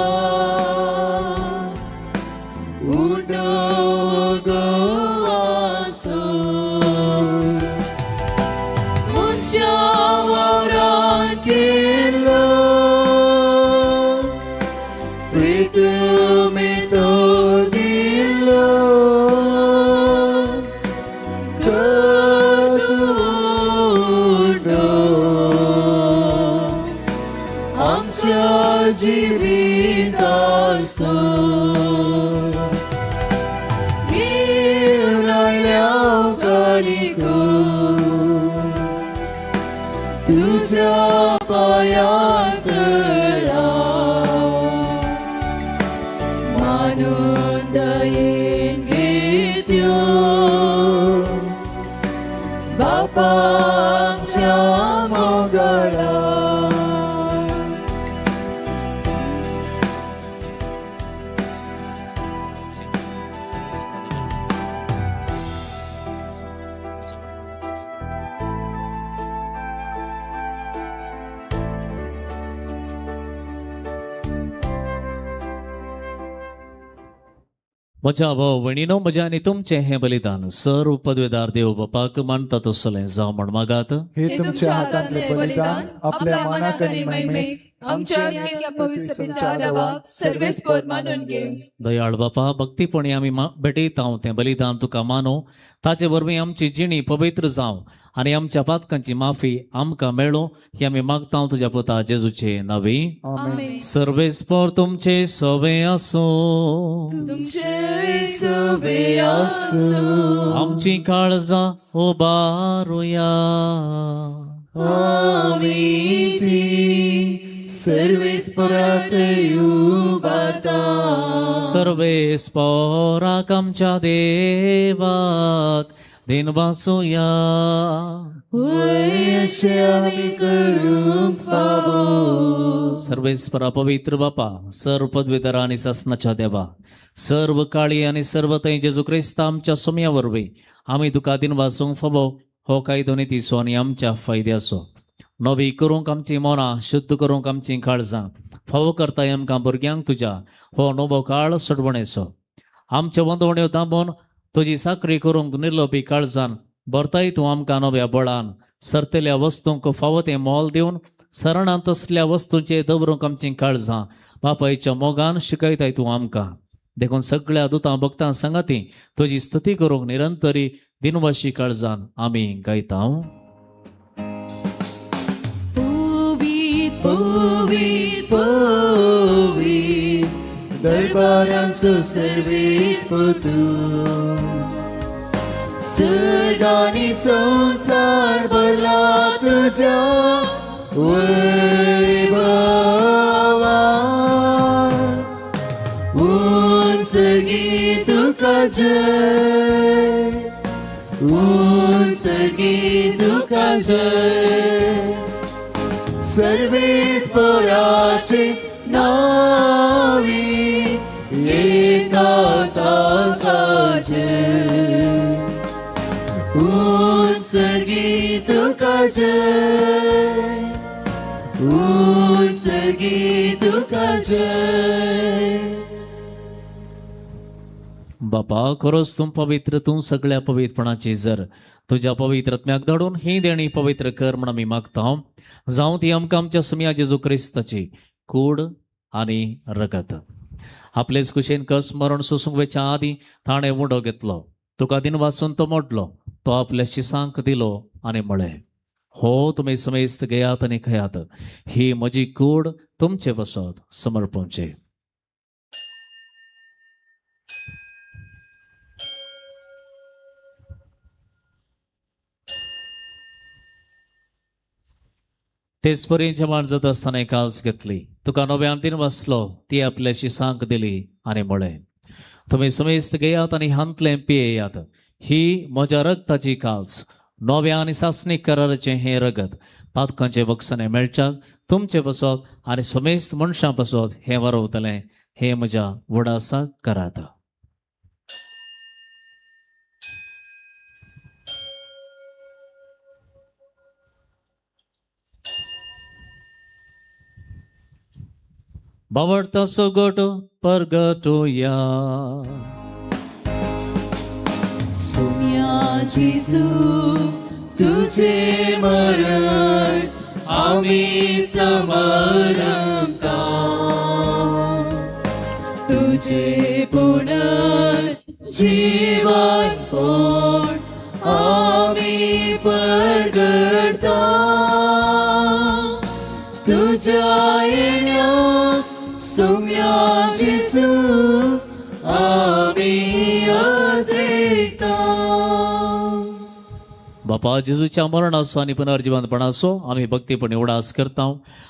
जीवितासो घेऊन आयल्या काणिको तुझ्या पायात मानून दयेन घेत्यो बापा आमच्या मोगळा. म्हज्या भाव भयणीनो, म्हज्या आनी तुमचें हें बलिदान सर्व पदवेदार देव बापाक मानता तसलें जावं म्हण मागात. हे तुमच्या हातांतले बलिदान आपल्या मनाक आनी महिमेक आमच्या नित्य पवित्र सभेच्या देवाक सर्वेस्पर मानून घे. दयाळ बापा, भक्तीपणी आमी भेटयतांव तें बलिदान तुका मानो. ताचे वरवीं आमची जिणी पवित्र जावं आनी आमच्या पातकांची माफी आमकां मेळो ही आमी मागतांव तुज्या पुता जेजूचे नांवी. आमेन. सर्वेस्पर तुमचे सवे आसो. तुमचे सवे आसूं. आमची काळजां उबारुया. आमी ती सर्वेस्परात उबारता. सर्वेस्पराक आमच्या देवाक दिनवासुया. होय अशें आमी करूंक फावो. सर्वेस्परा पवित्र बापा, सर्व पदवीधरा आनी सासणाच्या देवा, सर्व काळी आनी सर्व थंय जेजू क्रिस्त आमच्या सोम्या वरवीं आमी तुका दिनवासूंक फावो हो कायदो नितीसो आनी आमच्या फायद्याचो. नवी करूंक आमची मोनां, शुद्ध करूंक आमची काळजां, फावो करताय आमकां भुरग्यांक तुज्या हो नवो काळ सोडवणेचो. आमच्या वंदवण्यो दांबून तुजी साखरी करूंक निर्लोभी काळजान भरताय तूं आमकां नव्या बळान. सरतेल्या वस्तूंक फावो तें मोल दिवन सरणांत तसल्या वस्तूंचेर दवरूंक आमची काळजां बापायच्या मोगान शिकयताय तूं आमकां. देखून सगळ्या दुतां भक्तां सांगाती तुजी स्तुती करूंक निरंतरी दिनवाशी काळजान आमी गायतांव. Povit, povit, दरबारांचो सर्वेस्पर तूं. सदांनी संसार भरला तुज्या वैभवान. उंचगी तुका जय, उंचगी तुका जय. सर्वेस्पराचे नावी एका ताकाचे. उंचगी तुका जय, उंचगी तुका जय. बापा, खरोच तूं पवित्र, तूं सगळ्या पवित्रपणाची जर तुज्या पवित्रत्म्याक धाडून ही देणी पवित्र कर म्हण आमी मागता. जावं ती आमकां आमच्या सुम्या जेजू क्रिस्ताची कूड आनी रगत. आपलेच कुशेन कस मरण सोसूंक वेच्या आदी ताणें उडो घेतलो. तुका दिन वाचून तो मोडलो, तो आपल्या शिसांक दिलो आनी म्हळें, हो तुमी समेस्त घेयात आनी खयात, ही म्हजी कूड तुमचे वसत समर्पणचे. तेच परी जेवण जात आसतना एक काल्स घेतली, तुका नव्यान दिन वाचलो, ती आपल्या शिसांक दिली आनी म्हळें, तुमी समेस्त घेयात आनी हांतलें पियेयात, ही म्हज्या रगताची काल्स, नव्या आनी सासणीक कराराचें हें रगत, पातकांचे वखसाने मेळच्याक तुमचे बसत आनी समेस्त मनशां बसत हें वारवतलें, हें म्हज्या वडासाक करात. बावडता सोगोट परगटुया. सोम्या जेजू तुझे मरण आमी समरमता. तुझे पुनर्जीवन कोण आमी परगटता. तुझ्या येण्याक सोम्या जेजू आमी अद्रेकता. बापा जेजूच्या मरणाचो आनी पुनर्जीवनपणाचो आमी भक्तीपणी उडास करता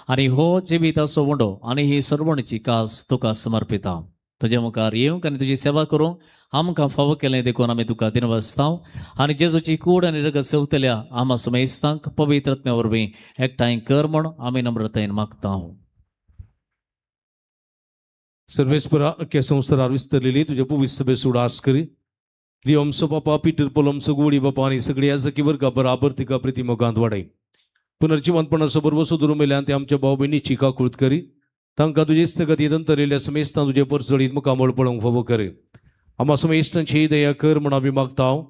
आनी हो जिवीताचो वंडो आनी ही सर्वणची कास तुका समर्पिता. तुझ्या मुखार येवंक आनी तुजी सेवा करूंक आमकां फावो केलें देखून आमी तुका दिनवसतांव आनी जेजूची कूड आनी रगत सेवतल्या आमा समेस्तांक पवित्र आत्म्या वरवीं एकठांय कर म्हूण आमी नम्रतायेन मागतांव. सर्वेस्परा अख्ख्या संवसारार विस्तरलेली तुझ्या पवित्र सभे सुडास करी देव आमचो बापा पिटर पोल आमचो गोडी बापा आनी सगळी याजकी वर्गा बराबर तिका प्रितीमोगांत वाडय. पुनर्जीवनपणाचो बरोबर सोदून मेल्यान ते आमच्या भाव भयणीची काकूळट करी तांकां तुजे इस्तगतींत अंतरिल्ल्या समेस्तां तुजे परसळीत मुखामळ पळोवंक फावो कर. आमा समेस्तांची दया कर म्हूण आमी मागतांव.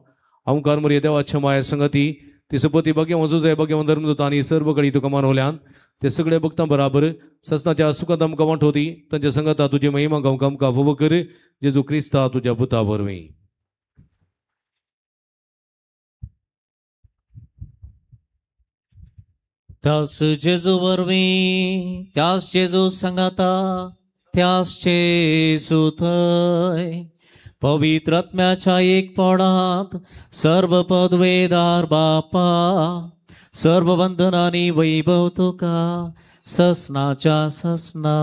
आमकां मरे देवाच्या माया संगती तिसपती भाग्यवान जोजय भाग्यवान धर्मदूत आनी सर्व घडी तुका मानवल्यान ते सगळे भक्तां बराबर ससनाच्या सुखांत आमकां वांटोती तांच्या संगता तुजी महिमा गावंक आमकां फावो कर. जेजू क्रिस्ता तुज्या पुता वरवीं. त्यास जेजू वरवीं त्यास जेजू संगाता त्यास जेजू थंय पवित्र आत्म्याच्या एकपणांत सर्व पदवेदार बापा सर्व वंदनानी वैभव तुका ससनाच्या ससना.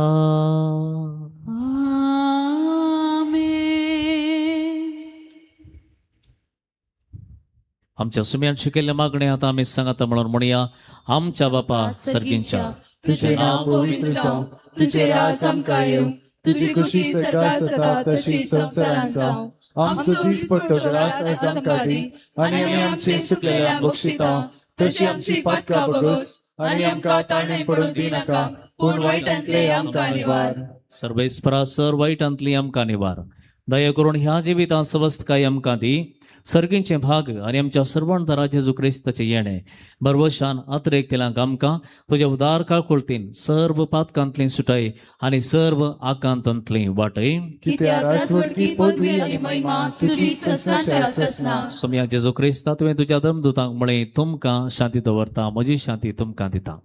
आमच्या सुम्यांशी केल्ल्या मागणे आता आमी सांगता म्हणून म्हणया. आमच्या बापा सर्गींच्या तुझे नाव पवित्र जावं, तुझे राज आमकां येवं, तुझी खुशी सदां सदां तशी संवसारांत जावं. आमचो दीस पडटलो रास आमकां दी आनी आमी आमचे सुकलेल्यांक बक्षिता तशी आमची पातकां बगस आनी आमकां ताणें पडूंक दिनाका पूण वायटांतले आमकां निवार. सर्वेस्परा सर वायटांतली आमकां निवार. दया करून ह्या जिवितांत सवस्थकाय आमकां दी. सर्गींचे भाग आनी आमच्या सर्वांतरा जेजू क्रिस्ताचे येणे बरवशान अतिरेक केल्यांक आमकां तुज्या उदार काळकुळतीन सर्व पातकांतली सुटाय आनी सर्व आकांतांतली वाटय. कित्याक आसवडकी पदवी आनी महिमा तुजी ससनाच्या ससना. सोम्या जेजू क्रिस्ता तुवें तुज्या धर्मदूतांक म्हळें तुमकां शांती दवरता, म्हजी शांती तुमकां दिता.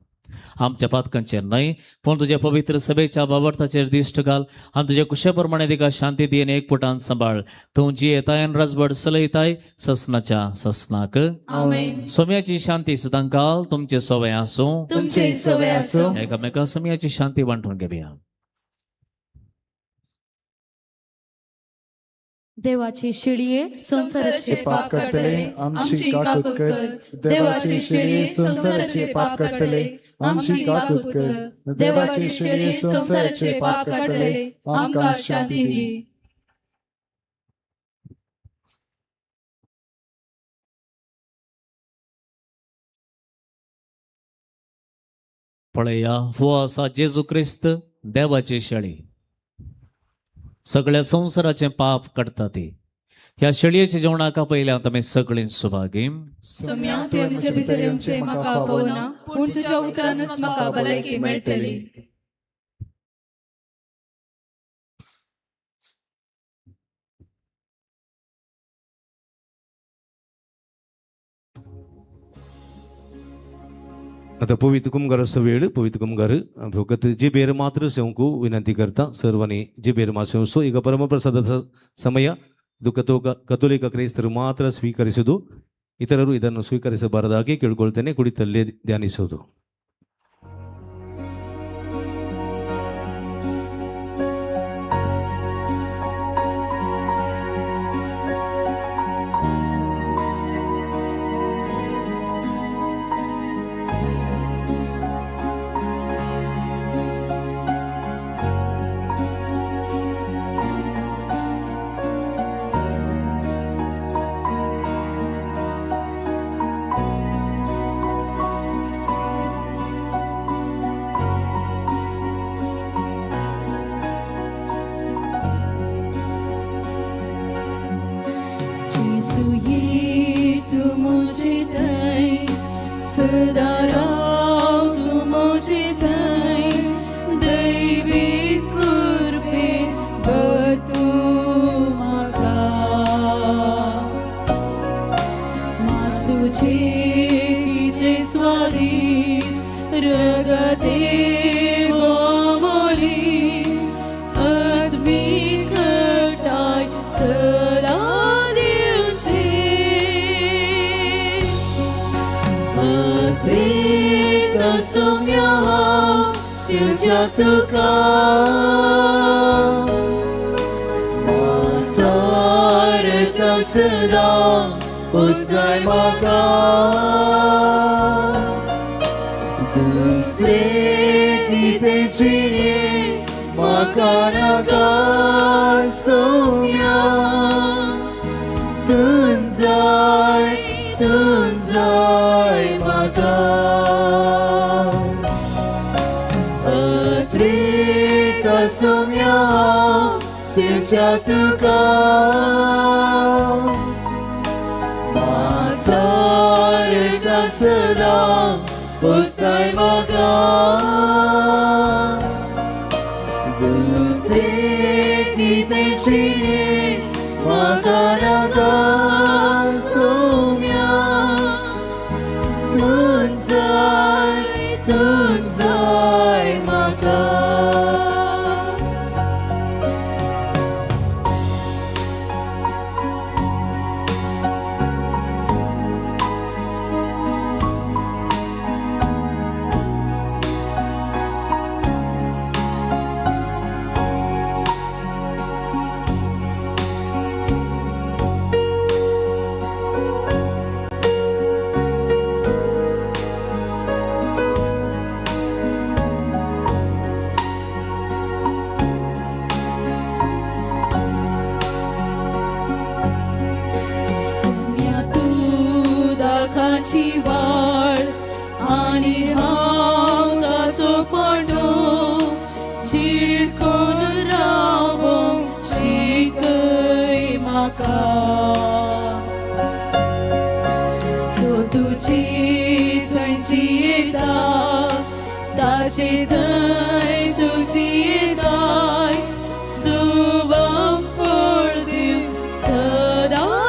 आमच्या पातकांचेर न्हय पूण तुज्या पवित्र सभेच्या बाबर्थाचेर दिश्ट घाल आनी तुज्या कुशे प्रमाणे तिका शांती दी आनी एकपुटान सांबाळ. तूं जी येताय आनी राजवट चलयताय ससनाच्या ससनाक. आमेन. सोम्याची शांती सदां काल तुमचे सवय आसूं. तुमचे सवय आसूं. एकामेका सोम्याची शांती वांटून घेवया. देवाची शिडये संसाराचे पाप काडटले आमची काकूट कर. देवाची शिडये संसाराचे पाप काडटले आमची काकूट कर. देवाची शिडये संसाराचे पाप काडटले आमकां शांती दी. पळया हो आसा जेजू क्रिस्त देवाची शेळी. सगळ्या संसाराचे पाप काडटा ती. ह्या शेळयेच्या जेवणाका पयल्या आमी सगळीं सुभागी. सम्या तुवें म्हजे भितर येवचें म्हाका पळोवना पूण तुज्या उतरानच म्हाका भलायकी मेळटली. आता पवित्र कुंभाराचो वेळ. पवित्र कुंभार फकत जिबेर मात्र सेवंकू विनंती करता. सर्वांनी जिबेर मा सेवसो. ಈಗ ಪರಮಪ್ರಸಾದದ ಸಮಯ. ಇದು ಕಥೋಲಿಕ ಕ್ರೈಸ್ತರು ಮಾತ್ರ ಸ್ವೀಕರಿಸುವುದು. ಇತರರು ಇದನ್ನು ಸ್ವೀಕರಿಸಬಾರದಾಗಿ ಕೇಳಿಕೊಳ್ತೇನೆ. ಕುಡಿತಲ್ಲೇ ಧ್ಯಾನಿಸುವುದು. सदां पुस्ताय म्हाका दुसरे कितेंची म्हाका नाका सोम्या तूं जाय म्हाका अत्रेका सोम्या सेच्या तुका सारका सदां पुस्ताय म्हाका दुसरे कितेंची म्हाका नाका सोम्या तूं जाय म्हाका दाखाची वाळ आनी हांव ताचो फोंडो चिडकोन रावो शिकय म्हाका सो तुजी थंयची येता ताचे थंय तुजी येताय सुवाम फळ दिव सदां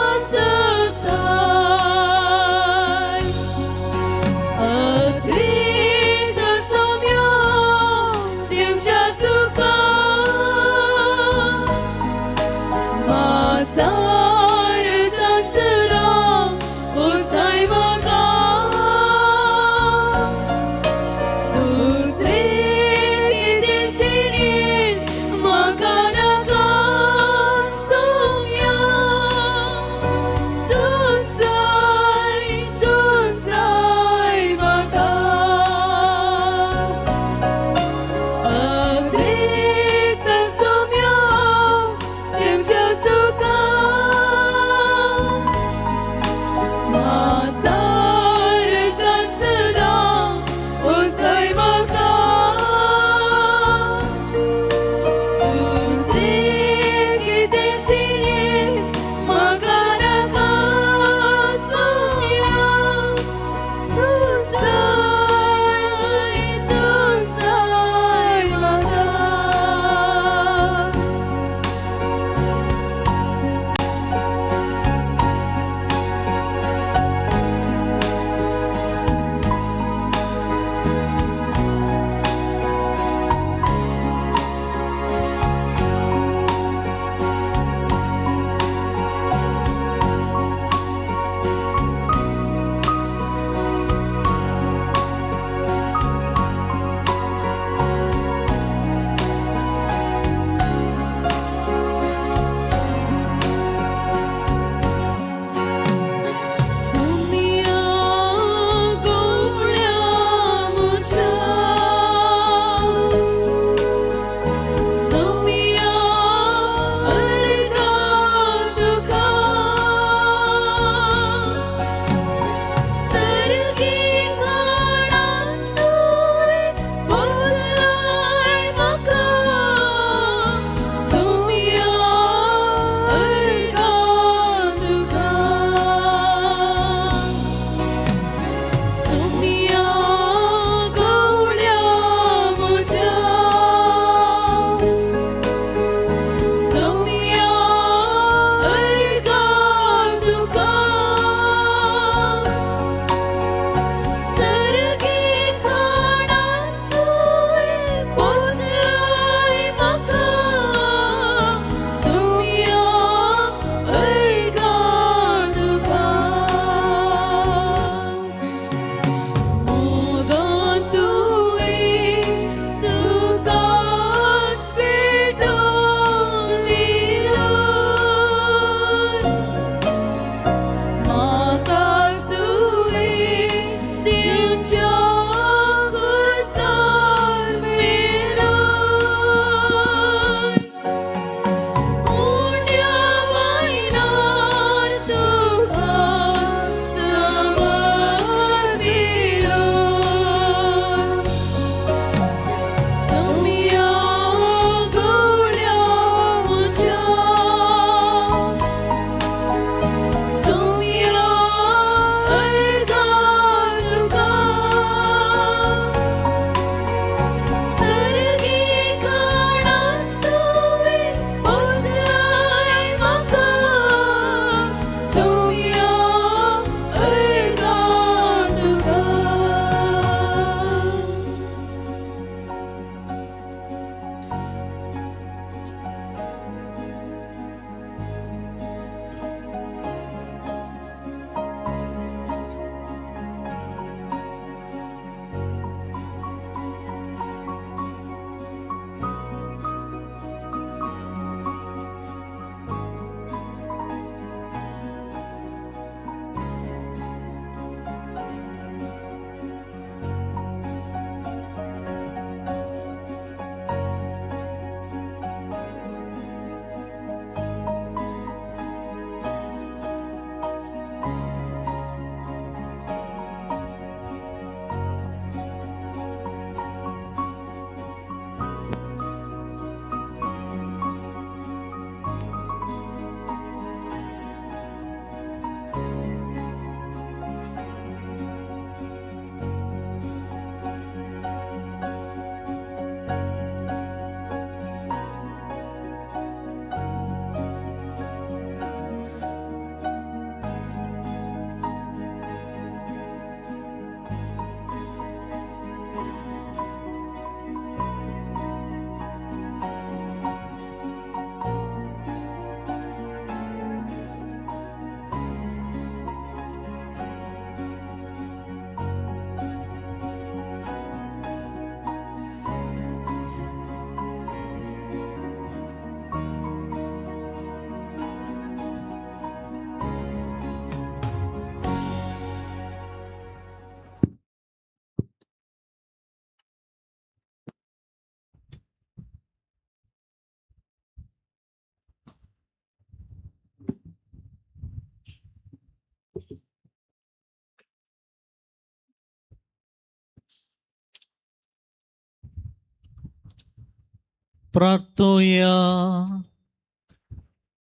प्रार्थूया.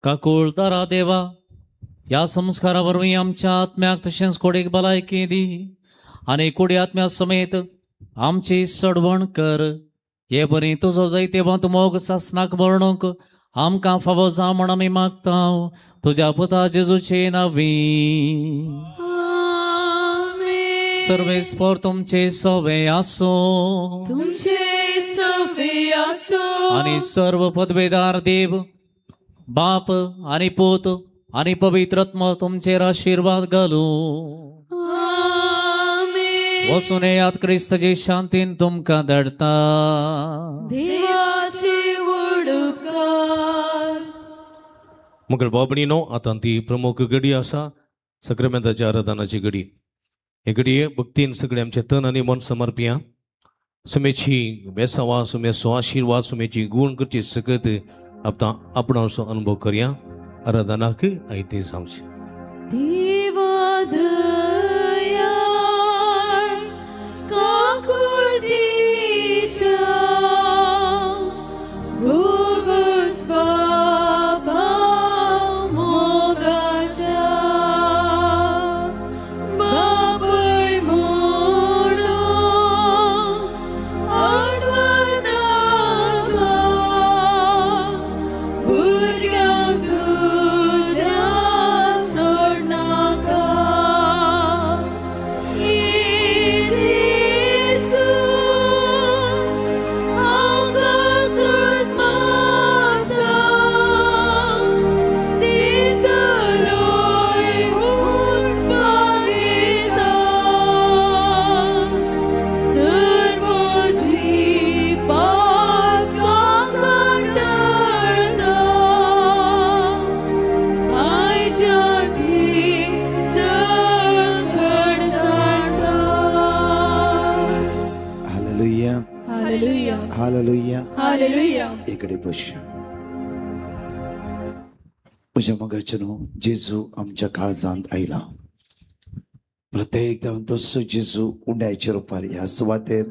काकुळतारा देवा, या संस्कारावरून आमच्या आत्म्याक तशेंच कोडीक भलायकी दी आणि कोडी आत्म्या समेत आमची सडवण कर. हे बरी तुजो जायते बंत मोग सासनाक वर्णूक आमकां फावो जा म्हण आमी मागतां तुज्या पुता जेजूचे नांवी. सर्वेस्पर तुमचे सवे आसो तुमचे सवे असो आणि सर्व पदवेदार देव बाप आणि पूत आणि पवित्रत्म तुमचेर आशीर्वाद घालू. आमेन. वचून यात क्रिस्तचे शांतीन तुमकां धाडटा. देवाचे वडकार. मुगळ बाबणीनो आता ती प्रमुख घडी आसा सक्रामेंताच्या आराधनाची घडी. हे घडये भक्तीन सगळे आमचे तन आनी मन समर्पिया. सुमेची बेसावा सुमेचो आशीर्वाद सुमेची गुण करची सकत आपणाचो अनुभव करया. आराधनाक आयते जावचे. देवा दयाळ काकुळतीच्या भोगस बाबा मोगाच्या बापय म्हणून आडवनाका भुरग्यांक तुझ्या सोडनाका. येशू आमकां माता दितलोय म्हूण पाविता. सर्व जीवाक कांटाळता आयच्या सकट जाणता. Hallelujah hallelujah hallelujah. हालेलुया. इकडे बस. म्हज्या मगाच्यानो जेजू आमच्या काळजांत आयला. प्रत्येक तसो जेजू उंड्याच्या रुपार ह्या सुवातेर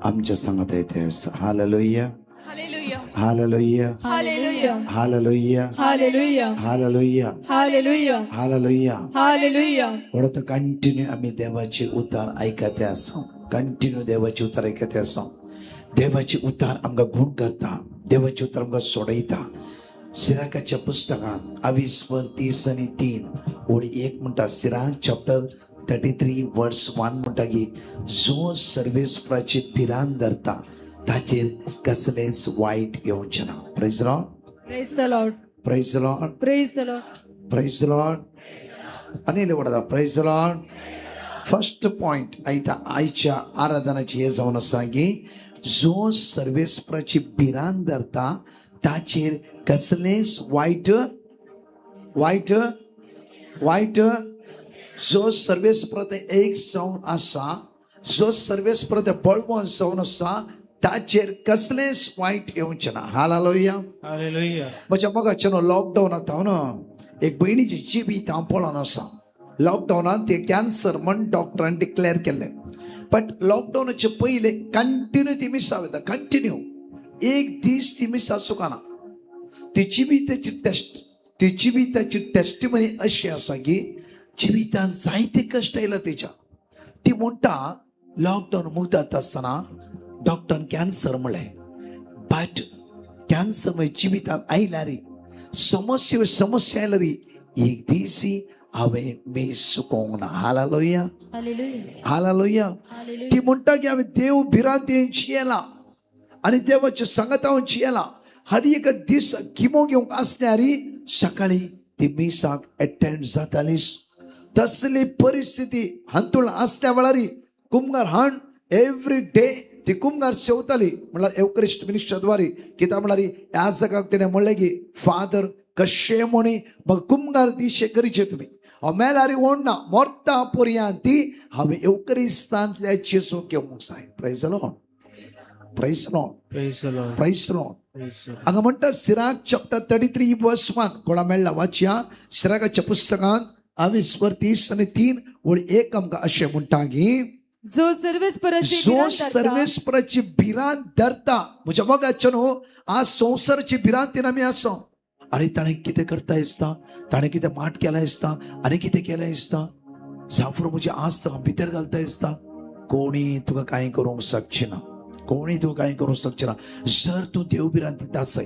आमच्या सांगत येते. Hallelujah hallelujah hallelujah hallelujah hallelujah hallelujah hallelujah hallelujah hallelujah. Hallelujah. म्हणून तर कंटिन्यू आम्ही देवाचे उतार ऐकते आसा. कंटिन्यू देवाचे उतार ऐकते आसा. देवाचे उतार आमकां गुण करता. देवाचे उतार आमकां सोडयता. सिराकाच्या पुस्तकांत 22:30-3 ओळी 1 म्हणटा. सिराक चॅप्टर 33:1 म्हणटा की जो सर्वेस्पराची पिरान धरता ताचेर कसलेच वायट येवचें ना. Praise Lord. Praise the Lord. Praise Lord. Praise the Lord. Praise Lord. Anil वडदा प्रेज लॉर्ड. फर्स्ट पॉइंट आयच्या आराधनाची हे जावन आसा की जो सर्वेस्पराची भिरांत धरता ताचेर कसलेच वायट वायट वायट. जो सर्वेस्पर एक जावन आसा, जो सर्वेस्पर बळवंत जावन आसा ताचेर कसलेच वायट येवचें ना. Hallelujah hallelujah. म्हज्या मोगाच्यान लॉकडावनांत हांव न्हू एक भयणीची जिबीत हांव पळोवन आसा. लॉकडावनांत ते कॅन्सर म्हण डॉक्टरान डिक्लेअर केल्लें. बट लॉकडावनाचे पयले कंटिन्यू ती मिसा वयता. कंटिन्यू एक दीस ती मिसा चुकाना. तिची बी ताची टेस्टिमनी अशी आसा की जिवितांत जायते कश्ट आयला तिच्या. ती म्हणटा लॉकडावन मुगतात आसतना डॉक्टरान कॅन्सर म्हणलें. बट कॅन्सर म्हणजे जिवितांत आयल्या रे समस्या आयल्या रे एक दीस हांवें मीस चुकोवंक ना. Hallelujah hallelujah. ती म्हणटा की हांवें देव भिरांतेन जियेला आनी देवाच्या सांगात हांव जियेला. हर एक दीस किमो घेवंक आसल्यारी सकाळी ती मिसाक एटेंड जातालीच. तसली परिस्थिती हातूंत आसल्या वेळार कुमगार हाण एवरी डे ती कुमगार सेवताली. म्हणल्यार एवकरिस्ट मिनिस्टरद्वारे कित्याक म्हळ्यार ह्या जगाक तिणें म्हणलें की फादर कशें म्हणी मग कुमगार दिशे करीचे तुमी. हांव मेल्यार ओडना मोरता पर्यंत हांवें एवकरिस्तांतल्या जेजूक घेवंक जाय. Praise Lord. Praise Lord. Praise Lord. हांगा म्हणटा सिराक चॅप्टर 33:1 कोणा मेळ्ळा वाचया. सिराकाच्या पुस्तकांत 22:30-3 ओळी 1 आमकां अशें म्हणटा की जो सर्वेस्पराची जो भिरांत धरता, सर्वेस्पराची भिरांत धरता म्हणजे मोगाचो न्हू आज संवसाराची भिरांतीन आमी आसा अरे ताणें कितें करता दिसता ताणें कितें माट केला दिसता आनी कितें केलें दिसता जाफर म्हजी आस्त भितर घालता दिसता कोणी तुका कांय करूंक शकचे ना कोणी तुका कांय करूंक शकचे ना जर तूं देव भिरांतीत आसाय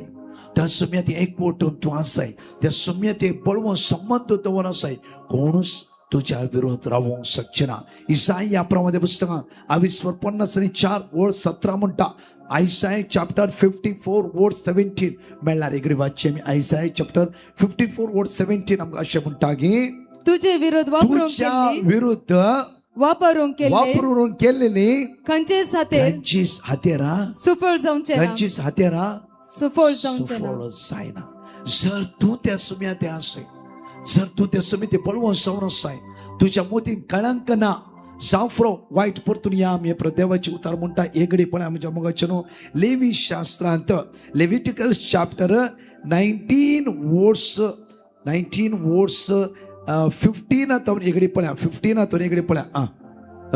त्या सुम्यात एकवटून तूं आसाय त्या सुम्यात एक बळवो संबंध दवरून आसाय कोणूच तुझ्या विरोध रावूंक शकचे ना इसाई या प्रमाणे पुस्तकांत 22:4:17 म्हणटा आयसाय चॅप्टर 54:17 मेळ्ळार एक वाच्य मी आयसाय चॅप्टर 54:17 आमकां अशें म्हणटा की तुझे विरोध तुझ्या विरुद्ध वापरून केलेली खंयचेच हाते खंयचीच हातेरां सुफळ जावचे ना खंयचीच हातेरां सुफळ जावचे ना सुफळ जायना जर तूं त्या सुम्यात आसाय जर तू त्या समिती पळवून सवरून आसाय तुझ्या मोतीन कळंक ना जाफरो वायट परतून या आमी देवाची उतार म्हणटा एगडी पळय आमच्या मोगाचें न्हू लेवी शास्त्रांत लेविटिकल्स चॅप्टर 19 वर्ड्स 15 तावन एगडी पळय 15 तावन एगडी पळय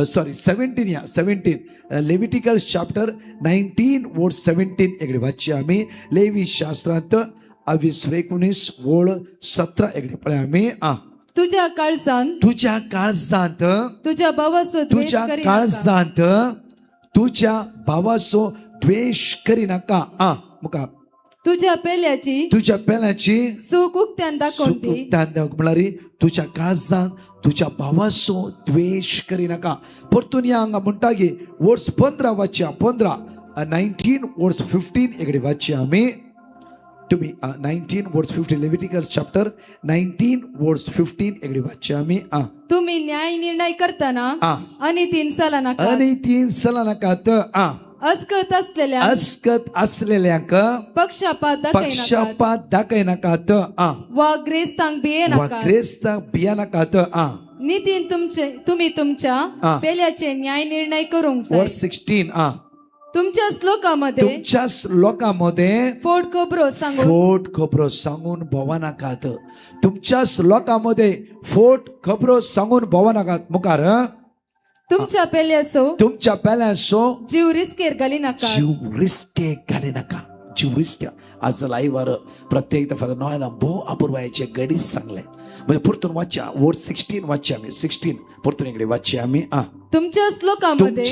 सॉरी 17 लेविटिकल्स चॅप्टर 19:17 एगडी वाचची आमी लेवी शास्त्रांत 22:19:17 एगडी पळय आमी तुझ्या काळजांत तुझ्या काळजांत तुझ्या भावाचो द्वेष तुझ्या करी नाका. काळजांत तुझ्या भावाचो द्वेष करी नाका मुखार तुझ्या पेल्याची तुझ्या पेल्याची सूख उक्त्यान दाखोवती म्हळ्यार तुझ्या काळजांत तुझ्या भावाचो द्वेष करी नाका परतून या हांगा म्हणटा की वर्स 15 वाचया 19:15 एगडी वाचया आमी तुम्ही 19:15 लेविटिकल्स चॅप्टर 19:15 एगडी वाचया आमी तुम्ही न्याय निर्णय करताना आणि 3 साला नाका आणि 3 साला नाकात अस्कत असलेल्यांक पक्षपात दाखय नाकात वा ग्रेस्तांक बिये नाका क्रिस्तांक बिया नाकात नितीन तुम्ही तुमच्या पेल्याचे न्याय निर्णय करूंक जाय वर्स 16 तुमच्या श्लोकामध्ये तुमच्याच लोकांमध्ये फोड खबरो सांगून भोवा नाकात तुमच्याच लोकांमध्ये फोट खबरो सांगून भोवा नाकात मुखार तुमच्या तुमच्या पेल्यासो जीव रिस्केर घाली नाका जीव रिस्के घाली नाका जीव रिस्के आज लाईव्ह प्रत्येक दफा नोयला भोव अपूर्वायचे गडीच सांगले म्हणजे परतून वाच्या वर्स 16 वाचया आमी 16 परतून इकडे वाचया आमी तुमच्याच लोकांमध्ये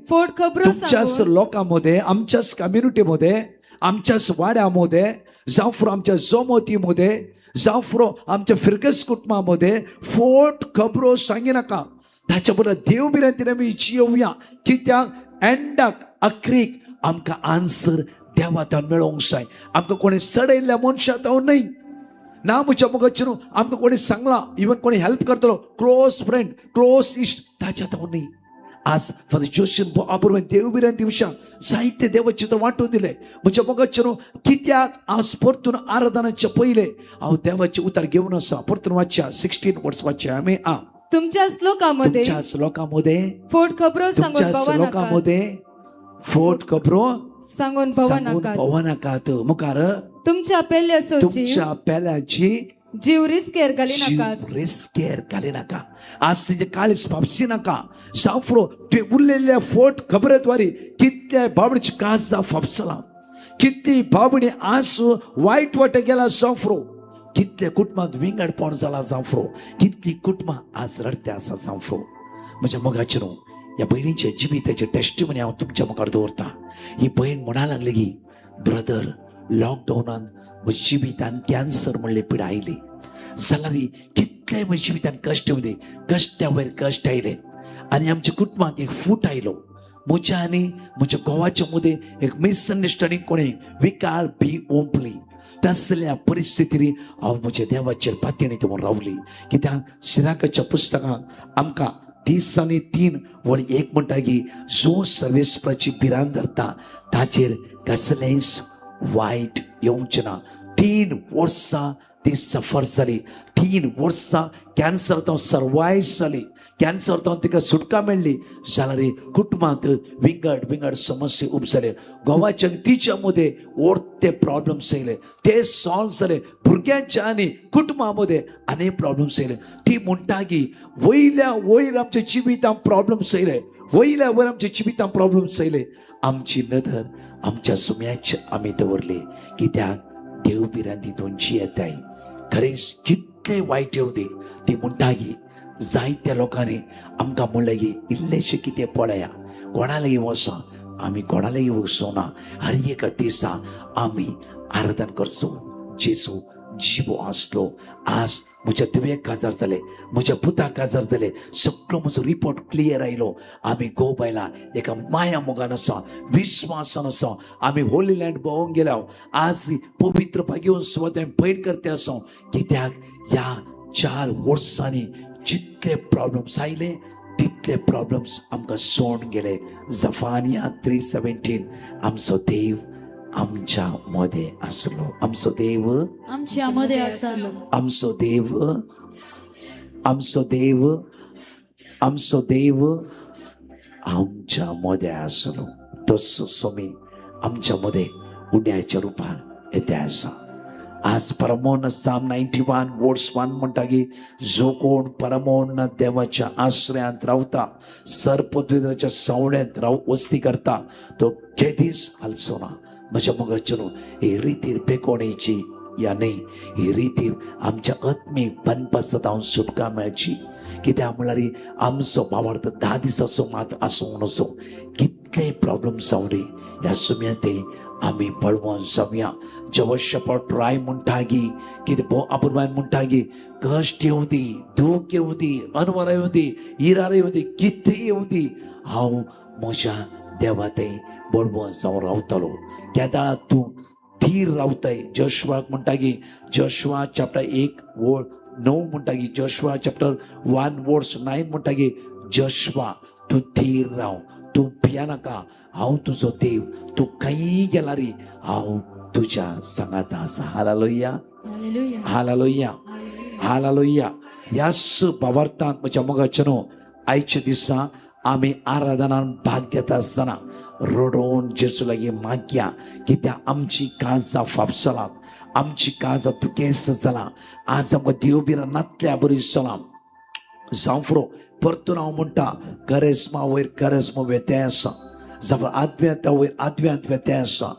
फोड खबरो तुमच्याच लोकांमध्ये आमच्याच कम्युनिटीमध्ये आमच्याच वाड्यामध्ये जावं आमच्या जोमोतीमध्ये जावं आमच्या फिरगस कुटुंबामध्ये फोट खबरो सांगी नाका ताच्या बरोबर देव बिरांतीन आमी येवया कित्याक एंडाक अख्रीक आमकां आन्सर देवातान मेळोंक जाय आमकां कोणी सडयल्ल्या मनशां तो न्हय ना म्हज्या मुखाचेर आमकां कोणी सांगला इवन कोणी हेल्प करतलो क्लोज फ्रेंड क्लोज इश्ट ताच्या तो न्हय आज फादर जोशन अपूर्व देव बिरांती विशयां जायते देवाचे चित्र वांटून दिले म्हज्या मुखाचेर कित्याक आज परतून आराधनाच्या पयले हांव देवाचे उतार घेवन आसा परतून वाचया 16 वर्ड्स वाचया आमी तुमच्याच लोकांमध्ये फोट खबरो फोट खबरो सांगून भोवा नाकात मुखार तुमच्या पेल्याची जीव रिस्केर घाली नाका आज तेजे काळीज फापसी नाका जावफ्रो ते उरलेल्या फोट खबरेद्वारे कितल्या बाबडीची काळजा फापसला कितली बाबडी आज वायट वाटे गेला जावफ्रो कितल्या कुटुंबात विंगडपण जाला जावफ्रो कितली कुटुंबां आज रडते आसा जावफ्रो म्हज्या मोगाचेर या बहिणीचे जिबिताचे टेस्टिमनी हांव तुमच्या मुखार दवरता ही बहीण म्हणा लागली की ब्रदर लॉकडावनान म्हज्या जिबितान कॅन्सर म्हणले पिडा आयली जाल्यार कितले म्हज्या जिबितान कश्ट मध्ये कश्टा वयर कश्ट आयले आनी आमच्या कुटुंबात एक फूट आयलो म्हज्या आनी म्हज्या घोवाच्या मदें एक मिसअंडरस्टँडिंग कोणें विकाळ बी ओंपली तसल्या परिस्थितीर हांव म्हज्या देवाचेर पातयणी दवरून रावली कित्याक सिराकाच्या पुस्तकांत आमकां 30 आनी 3 वळी 1 म्हणटा की जो सर्वेस्पराची भिरांत धरता ताचेर कसलेंच वायट येवचें ना 3 वर्सां ती सफर जाली 3 वर्सां कॅन्सर तो सर्वायव जाली कॅन्सर जावन तिका सुटका मेळ्ळी जाल्यार कुटुंबांत विंगड समस्या उपसले घोवाच्या तिच्या मध्ये ओडते प्रॉब्लेम्स येयले ते सॉल्व जाले भुरग्यांच्या आनी कुटुंबा मध्ये अनेक प्रॉब्लेम्स येयले ती म्हणटागी वयल्या वयर आमच्या जिवितांत प्रॉब्लेम्स येयले वयल्या वयर आमच्या जिवितांत प्रॉब्लेम्स येयले आमची नदर आमच्या सुम्याची आमी दवरली कित्याक देव बिरान ती दोनशी येताय खरेंच कितले वायट येऊ दे ती म्हणटागी जायत्या लोकांनी आमकां म्हणलें की इल्लेशें कितें पळया कोणा लागीं वसा आमी कोणा लागीं वचोना हर एका दिसा आमी आराधन करचो जेजू जिवो आसलो आज म्हज्या धुवेक काजार जाले म्हज्या पुताक काजार जाले सगळो म्हजो रिपोर्ट क्लियर आयलो आमी गोव बायलां एका माया मोगान आसा विस्वासान आसा आमी होली लँड भोंवूंक गेल्या आज पवित्र घेवन स्वता पैड करते आसा कित्याक ह्या 4 वर्सांनी जितले प्रॉब्लेम्स आयले तितले प्रॉब्लेम्स आमकां सोडून गेले जफानिया 3:17 आमचो देव आमच्या मध्ये असलो आमचो देव आमच्या मध्ये असलो आमचो देव आमचो देव आमचो देव आमच्या मध्ये असलो तसो सोमी आमच्या मध्ये उड्याच्या रूपान येते आसा आज परमोन्न साम 91 वर्स 1 म्हणटा की जो कोण परमोन्न देवाच्या आश्रयांत रावता सर्पद्विदाच्या सावळ्यांत वस्ती करता तो केदीच हालचो ना म्हज्या मोगाचेर ही रितीर पेकोवणेची या न्ही ही रितीर आमच्या आत्मीक बनपासत हांव सुटका मेळची कित्याक म्हळ्यार आमचो भावार्थ 10 दिसाचो मात आसूं नसो कितले प्रॉब्लेम्स जावं ह्या सुम्यात आमी बळवून जावया जवळ ट्राय म्हणटा की कितें आपुरबायन म्हणटा की कश्ट येवं दी दूख येवं दी अनवरां येवं दी इरार येवं दी कितें येवं दी हांव म्हज्या देवा थंय बळवून जावन रावतलो केदार तूं थीर रावताय जोशुआक म्हणटा की जोशुआ चॅप्टर 1:9 म्हणटा की जोशुआ चॅप्टर 1:9 म्हणटा की जोशुआ तूं थीर राव तूं भियानाका हांव तुजो देव तूं खंयी गेला रे हांव तुज्या सांगात आसा हालेलुया हालेलुया हालेलुया ह्याच भावार्थान म्हज्या मोगाचेर आयच्या दिसा आमी आराधनान भाग घेता आसतना रडोवन जेजू लागीं मागया कित्याक आमची काळजां फापसलात आमची काळजां दुखेस्त जाला आज आमकां देव बिरां नातल्या बरी जाला जावं फुरो परतून हांव म्हणटा करेस्मा वयर करेस्मा व्यत्याय आसा जावं आत्म्याता वयर आत्म्यांत व्यत्याय आसा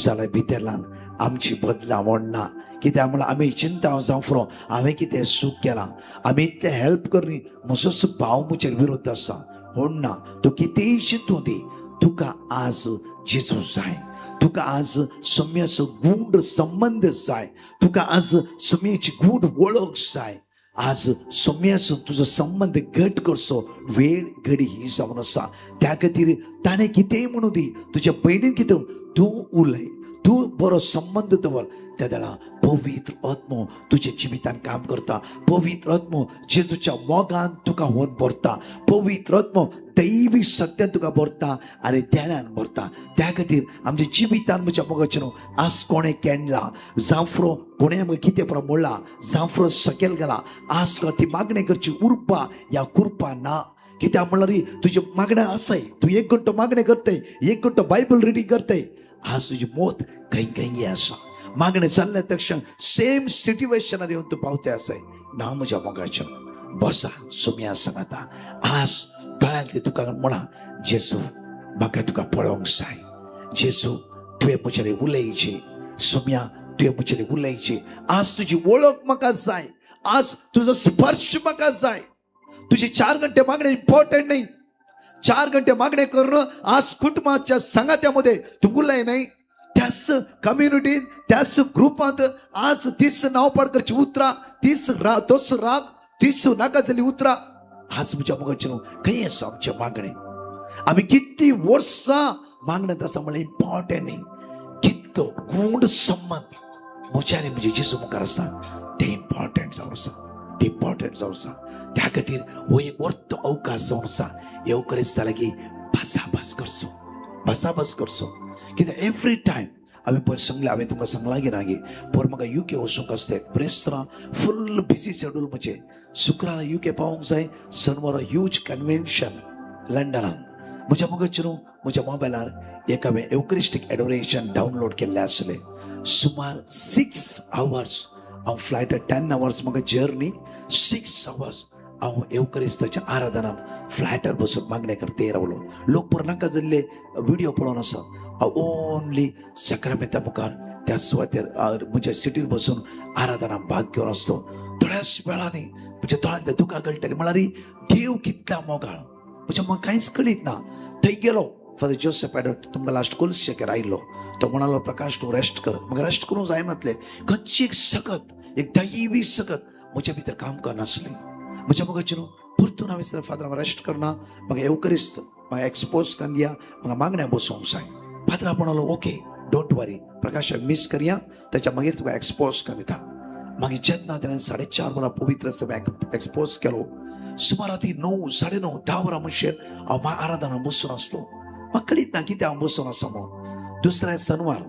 जाल्यार भितरल्यान आमची बदलावण ना कित्याक म्हळ्यार आमी चिंता जावं फुरो हांवें कितें सूख केलां आमी इतलें हेल्प करनी म्हजोच भाव म्हजेर विरोध आसा म्हूण ना तूं कितेंय चिंतूं दी तुका आज जेजू जाय तुका आज सम्याचो गूढ संबंध जाय तुका आज सम्याची गूढ वळख जाय आज सम्याचो तुजो संबंध घट करचो वेळ घडी ही जावन आसा त्या खातीर ताणें कितेंय म्हणूं दी तुज्या भयणीन कितें तूं उलय तूं बरो संबंध दवर त्या वेळा पवित्र आत्मो तुज्या जिवितान काम करता पवित्र आत्मो जेजूच्या मोगान तुका व्हरून भरता पवित्र आत्मो दैवी सत्यान तुका भरता आनी ध्यानान भरता त्या खातीर आमच्या जिवितान म्हज्या मोगाचेर आज कोणें केणला जावं फुरो कोणें आमकां कितें फुरो म्हणला जावं फुरो सकयल गेला आज तुका ती मागणी करची उरपा या कुरपा ना कित्याक म्हणल्यार तुजी मागण्या आसाय तूं 1 घंटो मागणी करताय 1 घंटो बायबल रिडींग करताय आज तुजी मोत खंय आसा मागणें जाल्ल्या तक्षण सेम सिट्युएशनार येवन तूं पावते आसाय ना म्हज्या मोगाचेर बसा सुम्या सांगाता आज दोळ्यांतले तुका म्हणा जेजू म्हाका तुका पळोवंक जाय जेजू तुवें म्हजेर उलयची सुम्या तुवें म्हजेर उलयची आज तुजी वळख म्हाका जाय आज तुजो स्पर्श म्हाका जाय तुजी 4 घंटे मागणे इम्पॉर्टंट नाही 4 घंटे मागणे करणं आज कुटुंबाच्या संगात्यामध्ये तू उलय नाही त्याच कम्युनिटीन त्याच ग्रुपांत आज तीस नाव पाडकरची उतरां तीस राग तीस नाका जाली उतरां आज म्हज्या मोगाचेर खंय आसा आमचे मागणे आमी कितली वर्सां मागण्यात आसा म्हळ्यार इम्पॉर्टंट न्ही कितलो गूढ संबंध म्हज्या आनी म्हजे जेजू मुखार आसा ते इम्पॉर्टंट जावन आसा ते इम्पॉर्टंट जावन आसा त्या खातीर हो एक वर्थ अवकाश जावन आसा येवकरेस्त जाल्यार की भासाभास करचो कित्याक एवरी टायम आम्ही पयर सांगले हांवें तुमकां सांगलां की ना गे पर म्हाका UK वचूंक आसलें ब्रेस्तां फुल बिजी शेड्यूल म्हजें शुक्रारा UK पावूंक जाय शनिवारा ह्यूज कन्वेन्शन लंडनान म्हज्या मगजचेर म्हज्या मोबायलार एक हांवें एवकरिस्टीक एडोरेशन डावनलोड केल्लें आसलें सुमार 6 hours हांव फ्लायटार 10 hours म्हाका जर्नी 6 hours हांव एवकरिस्ताच्या आराधनान फ्लायटार बसून मागणे करते रावलो लोक पर नाका जाल्ले व्हिडिओ पळोवन आसा हांव ओन्ली सक्रामेंता मुखार त्या सुवातेर म्हज्या सिटीर बसून आराधनान भाग घेवन आसलो थोड्याच वेळांनी म्हज्या दोळ्यांत दुकां गळटली म्हळ्यार देव कितल्या मोगाळ म्हज्या म्हाका कांयच कळीत ना थंय गेलो फादर जोसेफ एडवर्ड तुमकां लास्ट कुलशेकर आयिल्लो तो म्हणालो प्रकाश तूं रेस्ट कर म्हाका रेस्ट करूंक जायनासलें खंयची एक सकत एक दैवी सकत म्हज्या भितर काम करनासली म्हज्या मगजचेर परतून हांवें दिसलें फादर हांव रेस्ट करना म्हाका एवकरिस्त म्हाका एक्सपोज करून दिया म्हाका मागण्या बसूंक जाय फादर म्हणालो okay don't worry Prakash miss करया त्याच्या मागीर तुका एक्सपोज करून दिता मागीर जेन्ना ताणें 4:30 वरां पवित्र एक्सपोज केलो सुमार ती 9, 9:30, 10 वरां म्हणशेर हांव आराधनान बसून आसलो म्हाका कळीत ना कितें हांव बसून आसा म्हणून दुसऱ्या शनिवार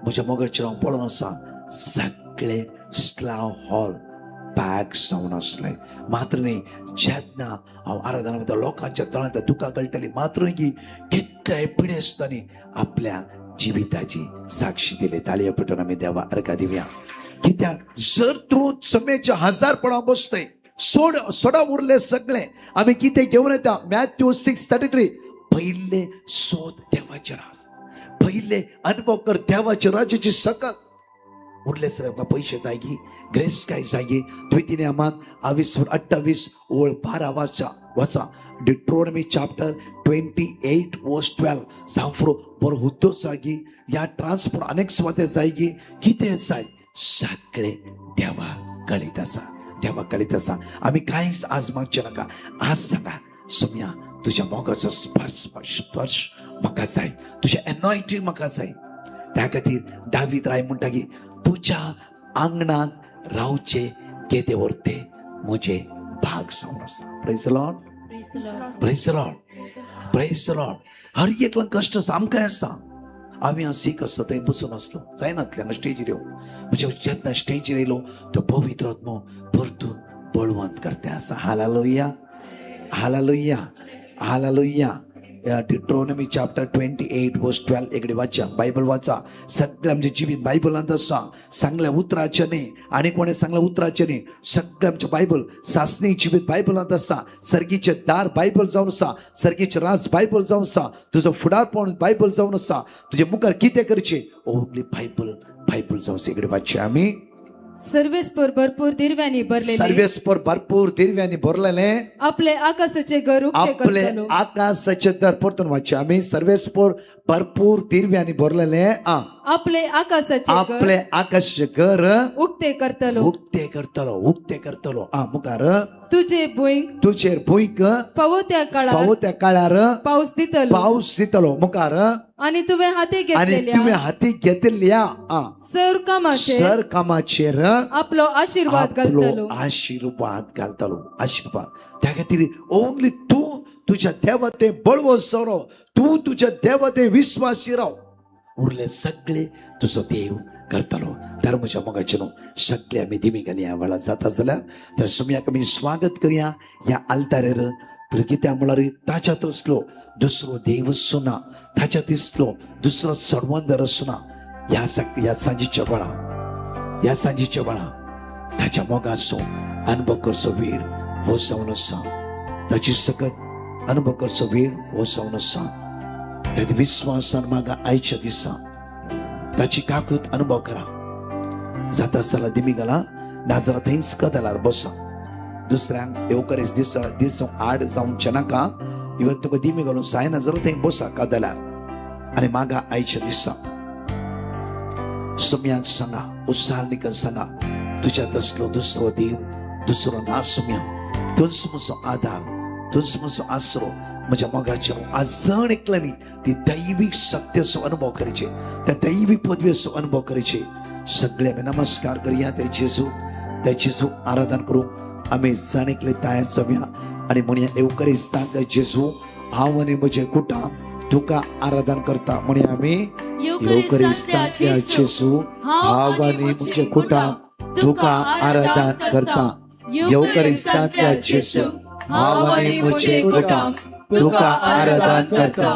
म्हज्या मगजचेर हांव पळोवन आसा सगळे स्लाव हॉल पॅक जावन आसले मात्र न्ही जेन्ना हांव आराधना वयता लोकांच्या दोळ्यांत दुकां गळटली मात्र न्ही की कितलेय पिडेस्तांनी आपल्या जिविताची साक्षी दिली ताळयो पेटोवन आमी देवा अर्घा दिवया कित्याक जर तूं समेच्या हजारपणां बसतय सोडा उरले सगळे आमी कितें घेवन येता मॅथ्यू 6:33 पहिले सोद देवाचे राज पहिले अनुभव कर देवाच्या राज्याची सकत उरले सर पैसे जायगी ग्रेस काय जायगी द्वितीय नियमात 28 ओळ 12 वाचा डिट्रोनॉमी चॅप्टर 28:12 सांफ्रो बरो हुद्दो जागी या ट्रान्सफर अनेक स्वाते जायगी कितें जाय सगळे देवा कळीत आसा देवा कळीत आसा आमी कांयच आज मागचे नाका आज सांगा सोम्या तुझ्या मोगाचो स्पर्श म्हाका जाय तुझें एनॉयंटींग म्हाका जाय त्या खातीर दावीद राय म्हणटा की तुझ्या आंगणात रावचे केदे वर्ते म्हजे भाग जावन आसा praise the Lord praise the Lord praise the Lord हर एकला कश्ट आसा आमकां आसा आमी हांव सीख आसलो थंय बसून आसलो जायनातले हांगा स्टेजीर येवं म्हणजे जेन्ना स्टेजीर येयलो तो पवित्र आत्मो परतून बळवंत करता आसा हालेलुया हालेलुया हालेलुया डिट्रोनॉमी चॅप्टर 28:12 एकडे वाचा बायबल वाचा सगळे आमचे जिवीत बायबलांत आसा सांगल्या उतराचे न्ही आनी कोणें सांगल्या उतराचे न्ही सगळे आमचे बायबल सासणी जिवीत बायबलांत आसा सर्गीचे दार बायबल जावन आसा सर्गीचे राज बायबल जावन आसा तुजो फुडारपण बायबल जावन आसा तुजे मुखार कितें करचें ओन्ली बायबल जावन आसा एकडे वाचचे आमी सर्वेस्पर भरपूर दिरव्यांनी भरलेले सर्वेस्पर भरपूर दिरव्यांनी भरलेले आपले आकाशाचे घर उक्ते आपले करतलो आकाशाचे दर परतून वाचचे आमी सर्वेस्पर भरपूर दिरव्यांनी भरलेले आपले आकाशाचे घर उक्ते करतलो उक्ते करतलो मुखार तुझे भुंयक तुजेर भुंयक फावो काळार पाऊस दितलो मुखार आणि तुवें हाती घेतल्या सर कामाचेर आपलो आशीर्वाद घालतलो आशीर्वाद त्या खातीर ओन्ली तूं तुझ्या देवते बळवो सरो तूं तुझ्या देवते विश्वासी राव उरले सगळे तुजो देव करतलो तर म्हज्या मोगाचे न्हू सगळे आमी दिमी घालया वेळा जाता जाल्यार त्या सुमयाक आमी स्वागत करया ह्या आल्तारेर कित्याक म्हळ्यार ताच्यात असलो दुसरो देव सुना ताच्यात इसलो दुसरो सडवंदर असना ह्या सांजीच्या वेळा ताच्या मोगाचो अनुभव करचो वेळ हो जावन आसा ताची सकत अनुभव करचो वेळ हो जावन आसा त्या विश्वासान मागा आयच्या दिसा ताची काकूत अनुभव करा जाता आसतना दिमी घाला नाजाल्यार थंयच कदलार बसा दुसऱ्यांक येवकरेस दीस आड जावचे नाका इवन तुका दिमी घालून जायना जाल्यार थंय बसा कदलार आनी मागा आयच्या दिसा सुमयांक सांगा उत्साहानिकन सांगा तुझ्यात असलो दुसरो देव दुसरो ना सुम्या तुझ म्हजो आधार तुझ म्हजो आसरो म्हज्या मोगाचेर आज जण एकल्यानी ती दैवीक सत्याचो अनुभव करचे त्या दैवीक पदवेचो अनुभव करचे सगळे आमी नमस्कार करया ते जेजू आराधन करूं आमी जण एकले तयार जावया आनी म्हणया एवकरिस्तांतले जेजू हांव आनी म्हजें कुटुंब तुका आराधन करता म्हणया आमी येवकरिस्तांतल्या जेजू हांव आनी म्हजे कुटुंब तुका आराधन करता येवकरिस्तांतल्या जेजू हांव आनी म्हजे कुटुंब तुका आराधन करता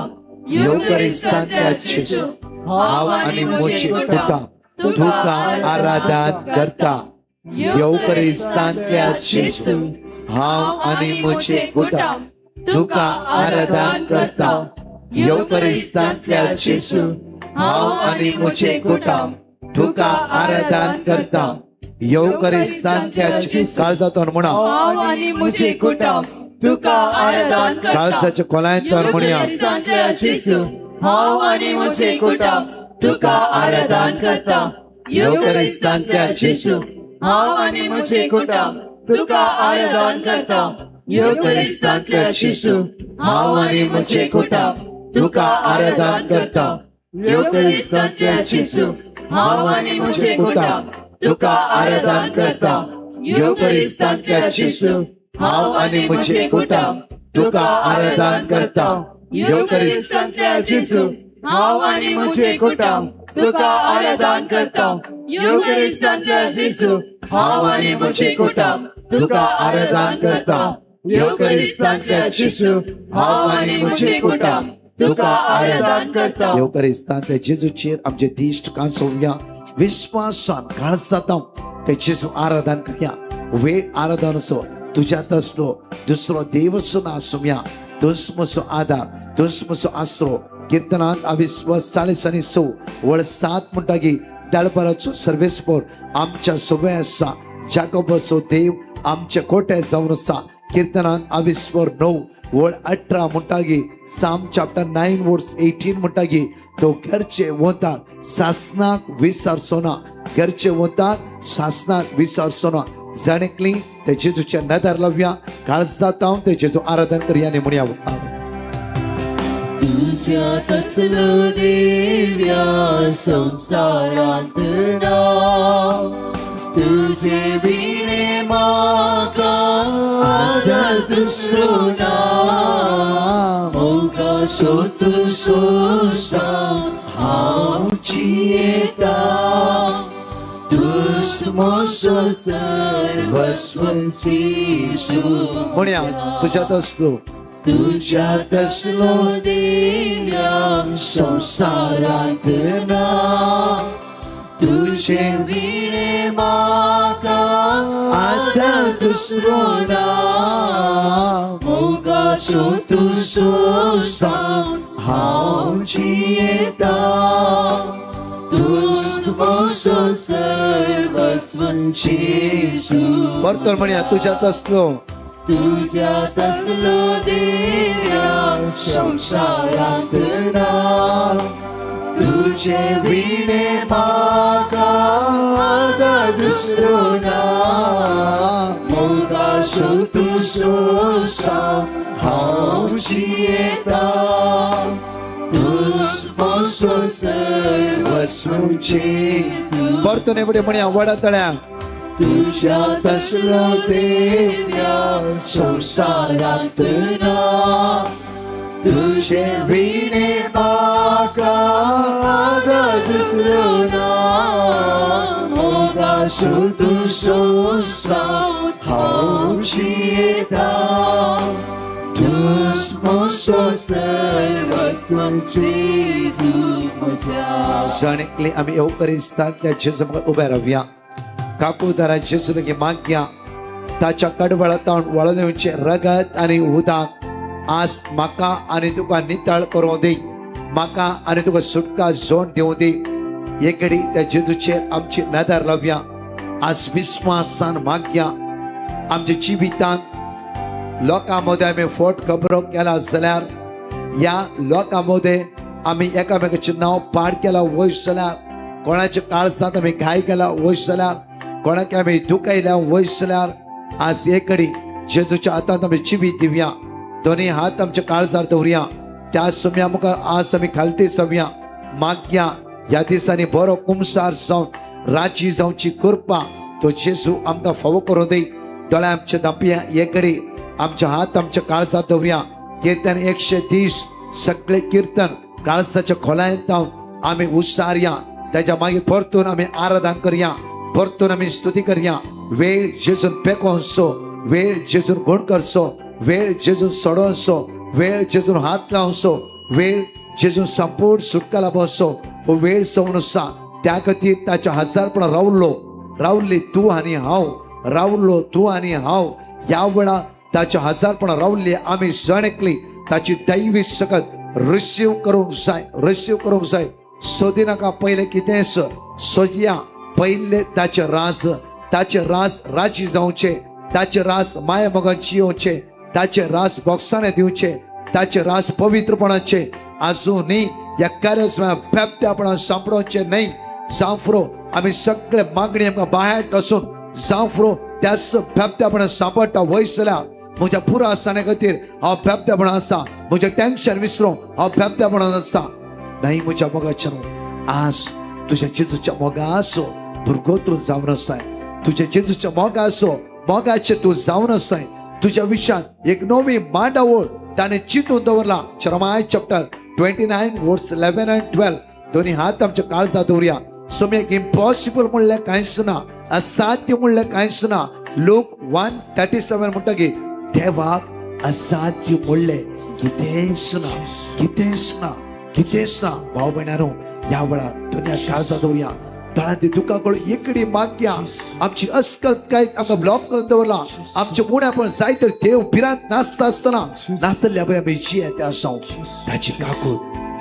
येवकरिस्तांतल्या जेजू हांव आनी म्हजे कुटुंब तुका आराधन करता येवकरिस्तांतल्या जेजू हांव आनी म्हजे कुटुंब तुका आराधन करता येवकरिस्तांतल्या जेजू हांव आनी म्हजे कुटुंब तुका आराधन करता येवकरिस्तांतल्या काळजांतल्यान म्हणा हांव आनी म्हजे कुटुंब तुका आराधन करता काळजाच्या खोलांतल्यान म्हणया येवकरिस्तांतल्या जेजू हांव आनी म्हजे कुटुंब तुका आराधन करता येवकरिस्तांतल्या जेजू हांव आनी म्हजे कुटुंब तुका आराधन करता येवकरिस्तांतल्या जेजू हांव आनी म्हजे कुटुंब तुका आराधन करता येवकरिस्तांतल्या जेजू हांव आनी म्हजे कुटुंब तुका आराधन करता येवकरिस्तांतल्या जेजू हांव आनी म्हजे कुटुंब तुका आराधन करता येवकरिस्तांतल्या जेजू हांव आनी म्हजे कुटुंब तुका आराधन करता येवकरिस्तांतल्या जेजू हांव आनी म्हजे कुटुंब तुका आराधन करता येवकरिस्तांतल्या जेजू हांव आनी म्हजे कुटुंब तुका आराधन करता येवकरिस्तांतल्या जेजूचेर आमचे दिश्ट कांसोवया विश्वासान काळजांत ते जेजू आराधन करया वेळ आराधनाचो तुज्यात असलो दुसरो देव सुद्दां आसूया तोच म्हजो आधार तोच म्हजो आसरो कीर्तनांत अविश्वास 40 वळ 7 म्हणटागी दळपराचो सर्वेस्पोर आमच्या सोबे आसा जाकोबाचो देव आमचे कोटे जावन आसा कीर्तनांत अविस्वर 9 वळ 18 म्हणटागी साम चॅप्टर 9 वर्स 18 म्हणटागी तो घरचे वतात सासनाक विसरचो ना घरचे वतात सासनाक विसरचो ना जाणेकली ते जेजूच्या नदर लावया काळजांत ते जेजू आराधन करया आनी म्हणया तुझ्यात असलो देव्या संसारांत नाव तुझे विणे म्हाका आधार दुसरो ना मोगा सोतू सोसां हांव जियेता तुस मोसो सर्वस्व जेजू म्हणया तुझ्यात असलो तुझ्यात असलो देव्या संसारांत ना तुझे विणे म्हाका आधार दुसरो ना मोगा सोतू सोसां हांव जियेता तुस मोसो सर्वस्व जेजू परतून म्हणया तुझ्यात असलो तुझ्यात असलो देव्या संसारांत ना तुझे विणे म्हाका आधार दुसरो ना मोगा सोतू सोसां हांव जियेता तुस मोसो सर्वस्व जेजू परतून एवढे म्हणया वडा तळ्या तुझ्यात असलो देव्या संसारांत ना तुझे विणे म्हाका आधार दुसरो ना मोगा सोतू सोसां हांव जियेता तुस मोसो सर्वस्व जेजू म्हज्या जाणेकली आमी येवकरिस्तांतल्या जेजू मुखार उबे रावया काकूदारा जेजूगे मागया ताच्या कडवळांत वळणेवचे रगत आनी उदक आज म्हाका आनी तुका नितळ करूं दी म्हाका आनी तुका सुटका जोड दिवं दी एक घडी त्या जेजूचेर आमची नदर लावया आज विस्वासान मागया आमच्या जिवितांत लोकां मदें आमी फोट खबरो केला जाल्यार ह्या लोकां मदें आमी एकामेकाचें नांव पाड केला वयस जाल्यार कोणाच्या काळजांत आमी घाय केला वयस जाल्यार कोणाक आमी दुखयल्या वयस जाल्यार आज एक घडी जेजूच्या हातांत आमी जिवीत दिवया दोनी हात आमच्या काळजार दवरया त्या समया मुखार आज आमी खालती सवया मागया ह्या दिसांनी बरो कुमसार जावन राजी जावची कृपा तो जेजू आमकां फावो करूं दी दोळ्या आमच्या दांपया एक घडी आमचे हात आमच्या काळजार दवरया कीर्तन 130 सगळे कीर्तन काळजाच्या खोलायेंत आम्ही उसारया त्याच्या मागे परतून आम्ही आराधना करूया परतून आम्ही स्तुती करूया वेळ जेजून पेकोसो वेळ जेजून गुण करसो वेळ जेजून सोडोसो वेळ जेजून हात लावसो वेळ जेजून संपूर्ण सुटका लाभसो हो वेळ सवनुसा त्या खातीर ताच्या हजारपणा रावली तू आणि हांव रावलो तू आणि हांव या वेळा ताच्या हजारपणा रावली आम्ही जणकली ताची दैवी सकत रिसीव करूंक जाय सोदी नाका पहिले कितें सोजया पहिले ताचे राज राजी जावचे ताचे राज माया मोगान जियोचे ताचे राज बोक्साने दिवचे ताचे राज पवित्रपणाचे आजूनही या कार्य पेपत्यापणा सांपडोवचे नाही जावफ्रो आम्ही सगळे मागणी आमकां बाहेर असून जावफ्रो त्याच पेपत्यापणा सांपडटा वयसल्या म्हज्या पुरा आसणे खातीर हांव पेपत्यापणा आसा म्हजें टेन्शन विसरूं हांव पेपत्यापणा आसा नाही म्हज्या मोगाचे आज तुझ्या जेजूच्या मोगा आसो भुरगो तूं जावन आसाय तुझ्या जेजूच्या मोगा आसो मोगाचे तूं जावन आसाय तुझ्या विशयान एक नवी मांडावळ ताणें चिंतून दवरला जरमाय चॅप्टर 29 वर्स 11 and 12 दोन्ही हात आमच्या काळजात दवरया सोम्याक इम्पॉसिबल म्हणलें कांयच ना असाध्य म्हणलें कांयच ना लूक 1:37 म्हणटकीर देवाक असाध्य म्हणलें कितेंच ना भाव भयणारो या वेळार दुनिया काळजात दवरया तळां ती दुकां कळून एकडी मागया आमची अस्कत काय आमकां ब्लॉक करून दवरला आमच्या मुण्या पण जाय तर देव भिरांत नाचता आसतना नाचतल्या बरें आमी जिये ते आसां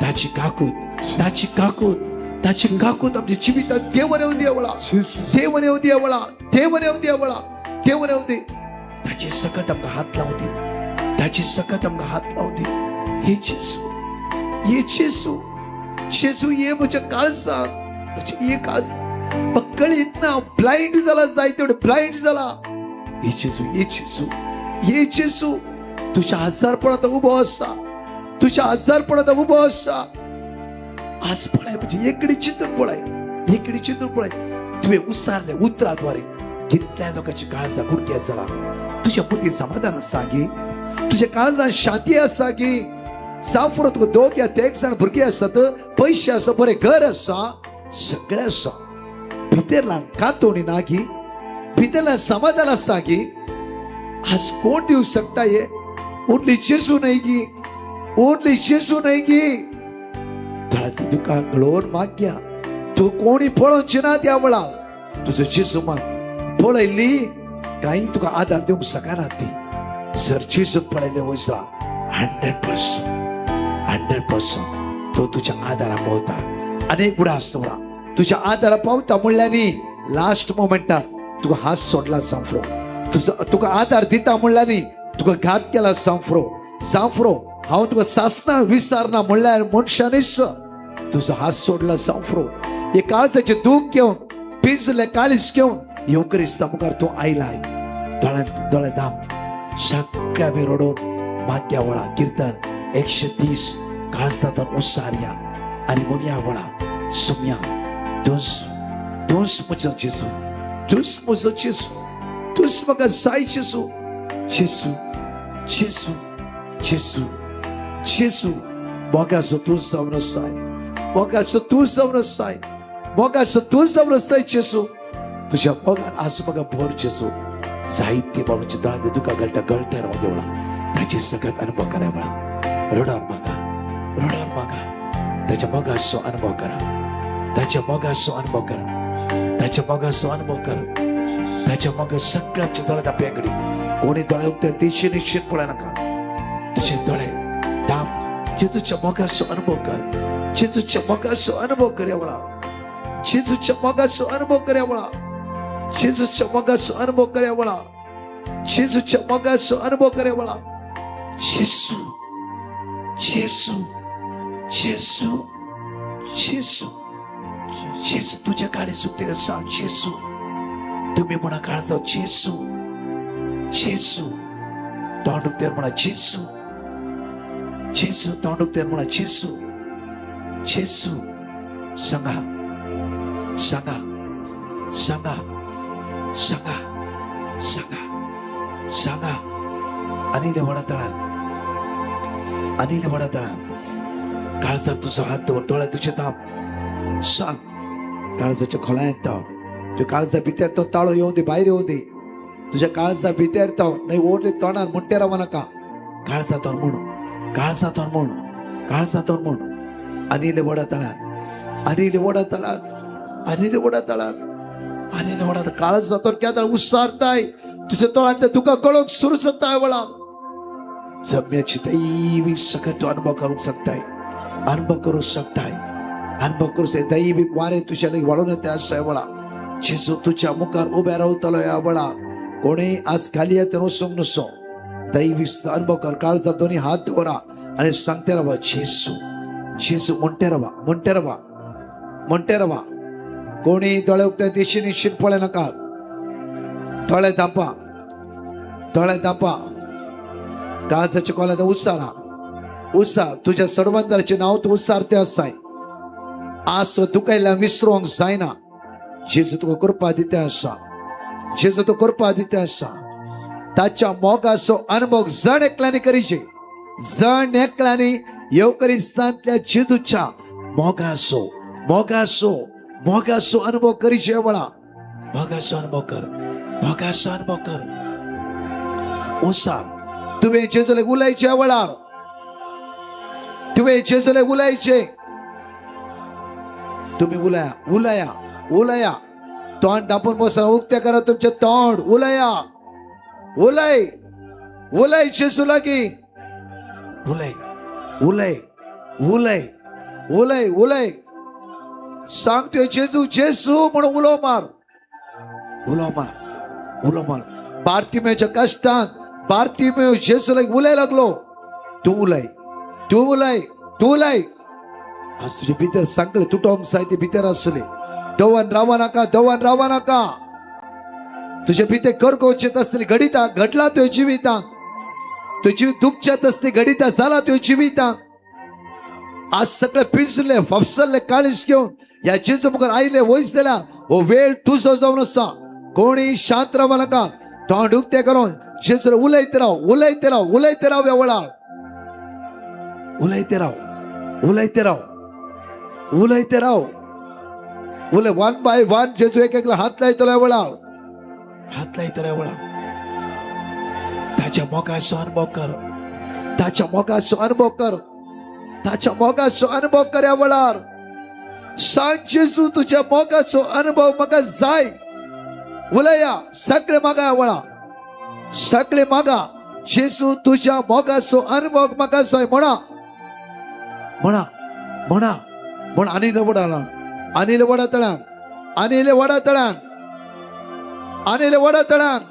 ताची काकूत आमच्या जिवितांत देवान येवं दी ताची सकत आमकां हात लावूं दी हे जेजू ये म्हज्या काळजांत ये काळजांत कळीत ना ब्लाइंड जाला जाय तेवढे ब्लाइंड जाला ये जेजू तुझ्या हजारपणात उबो आसा आज पळय म्हणजे एकडी चिंतून पळय तुवें उसारले उतराद्वारे कितल्या लोकांची काळजां गुडकी आसा तुझ्या मतीन समाधान आसा गे तुझ्या काळजांत शांती आसा गे साफरो तुका 2 या 3 जाण भुरगे आसात पैसे आसा बरें घर आसा सगळें आसा भितरल्यान कातोणी ना गी भितरल्यान समाधान आसा गी आज कोण दिवंक शकता हे ओन्ली जेजू न्हय गी थळांत तुका गळोवन मागया तू कोणी पळोवचें ना त्या वेळार तुजो जेजू माग पळयली काही तुका आदार दिवंक शकना ती जर जेजू पळयलें वयसला 100% तो तुझ्या आदारा पावता अनेक बुडा आसता तुझ्या आदारा पावता म्हणल्यानी लास्ट मोमेंटार तुका हात सोडला सांफ्रो तुका आदार दिता म्हणल्यानी तुका घात केला सांफ्रो हांव तुका सासना विसारना म्हणल्यार मनशानीच तुजो हात सोडला सांफ्रो हे काळजाचे दूख घेवन पिंजले काळीज घेवन येवंक दिसता मुखार तूं आयलाय दोळे धाम सगळ्या आमी रडोवन मागया वळा कीर्तन 130 काळजांत उसारया आनी म्हणया वळा सुमया तूंच म्हजो जेजू तूंच म्हाका जाय जेजू मोगाचो तूं जावन आसाय जेजू तुझ्या मोगान आज म्हाका भर जेजू जायते बाबांची दोळ्यांत दुकां गळटा रावूं देवळा ताची सगत अनुभव करा वळा रडोन मागा त्याच्या मोगाचो अनुभव करा त्याच्या मोगा सगळ्यांच्या दोळ्यांत आपल्याकडे कोणी दोळे उगते तेचे निश्चित पळय नाका तुझे दोळे दाम जेजूच्या मोगाचो अनुभव कर जेजूच्या मोगाचो अनुभव कर वळा जेजूच्या मोगाचो अनुभव कर वळा जेजूच्या मोगाचो अनुभव कर वळा जेजूच्या मोगाचो अनुभव कर वळा जेजू तुझ्या काळी चुकते सांग जेजू तुम्ही म्हणा काळ जाऊ जेजू तोंडूक तेर म्हणा जेजू तोंडूक तेर म्हणा जेजू सांगा अनिल वडा तळा काळजार तुझो हात दवर डोळे तुझे दाम सांग काळजाच्या खोलायत तुझ्या काळजा भितर तो ताळो येऊ दे, भायर येऊ दे. तुझ्या काळजा भितर तो नाही ओरले तोंडार म्हणते रावा नाका. काळजातोर म्हणून काळजातोर म्हणून काळजातोर म्हणून अनिल वडा तळात अनिल वडा तळात अनिल वडा तळात अनिल वडा काळजातोर क्या तळ उस्सारताय तुझ्या तोळात तुका कळोक सुरू सकताय वळा जम्याची दैवी सकत अनुभव करू शकताय अनुभव करू शकताय अनुभव करू शकता दैविक वारे तुझ्या लई वळून येते असाय वळा जेजू तुझ्या मुखार उभ्या राहतलो या वळा कोणी आज खाली येते नसोम नसो दैवी अनुभव कर काळजात दोन्ही हात धोरा आणि सांगते रवा जेजू जेजू म्हणते रवा म्हणते रवा म्हणते रवा कोणी दोळे उगत्या दिशेने शिरपळे नका दोळे दापा दोळे दापा काळजाच्या कोल्यात उसारा उसार तुझ्या सर्वांचे नाव तू उसारते असाय आज दुखायला विसरूंक जायना जेजू तुका कृपा दिते असा जेजू तो कृपा दिते असा ताच्या मोगाचो अनुभव जण एकल्याने करीचे जण एकल्याने येवकरिस्तांतल्या जेजूच्या मोगाचो मोगाचो मोगाचो अनुभव करीचे वळा मोगाचो अनुभव कर मोगाचो अनुभव कर उसार तुवें जेजूले उलायचे वळार तुवें जेजूले उलायचे तुम्ही उलया उलया उलया तोंड दापून बसा उक्त्या करा तुमचे तोंड उलया उलय उलय जेजू लागी उलय उलय उलय उलय उलय सांगतोय जेजू जेजू म्हणून उलो मार उलो मार उलो मार भारतीमेच्या कष्टात भारतीमेव जेजू लागी उलय लागलो तू उलय तू उलय तू उलय आज तुझे भितर सांगले तुटोंक जाय ते भितर आसले दवन रावा नाका दवन रावा नाका तुझे भितर करकोचेत असले घडिता घडला तो जिवितांत तो जीव दुःखच्यात असले घडिता झाला तो जिवितांत आज सगळे पिंजले फफसरले काळीज घेऊन या जेजू मुखार आयले वयसल्या हो वेळ तुझो जावन आसा कोणी शांत रावा नाका तोंड उक्ते करून जेजू उलयते राव उलयते राव उलयते राव ह्या वेळार उलयते राव उलयते राव उलयते राव उलय वन बाय वन जेजू एक एकला हात लायतलो वळार हात लायतलो वळार ताच्या मोगाचो अनुभव कर ताच्या मोगाचो अनुभव कर ताच्या मोगाचो अनुभव कर ह्या वळार सांग जेजू तुझ्या मोगाचो अनुभव म्हाका जाय उलया सगळे मागा ह्या वळार सगळे मागा जेजू तुझ्या मोगाचो अनुभव म्हाका जाय म्हणा म्हणा म्हणा म्हण अनिल वडाला अनिल वडा तळान अनिल वडा तळान अनिल वडा तळान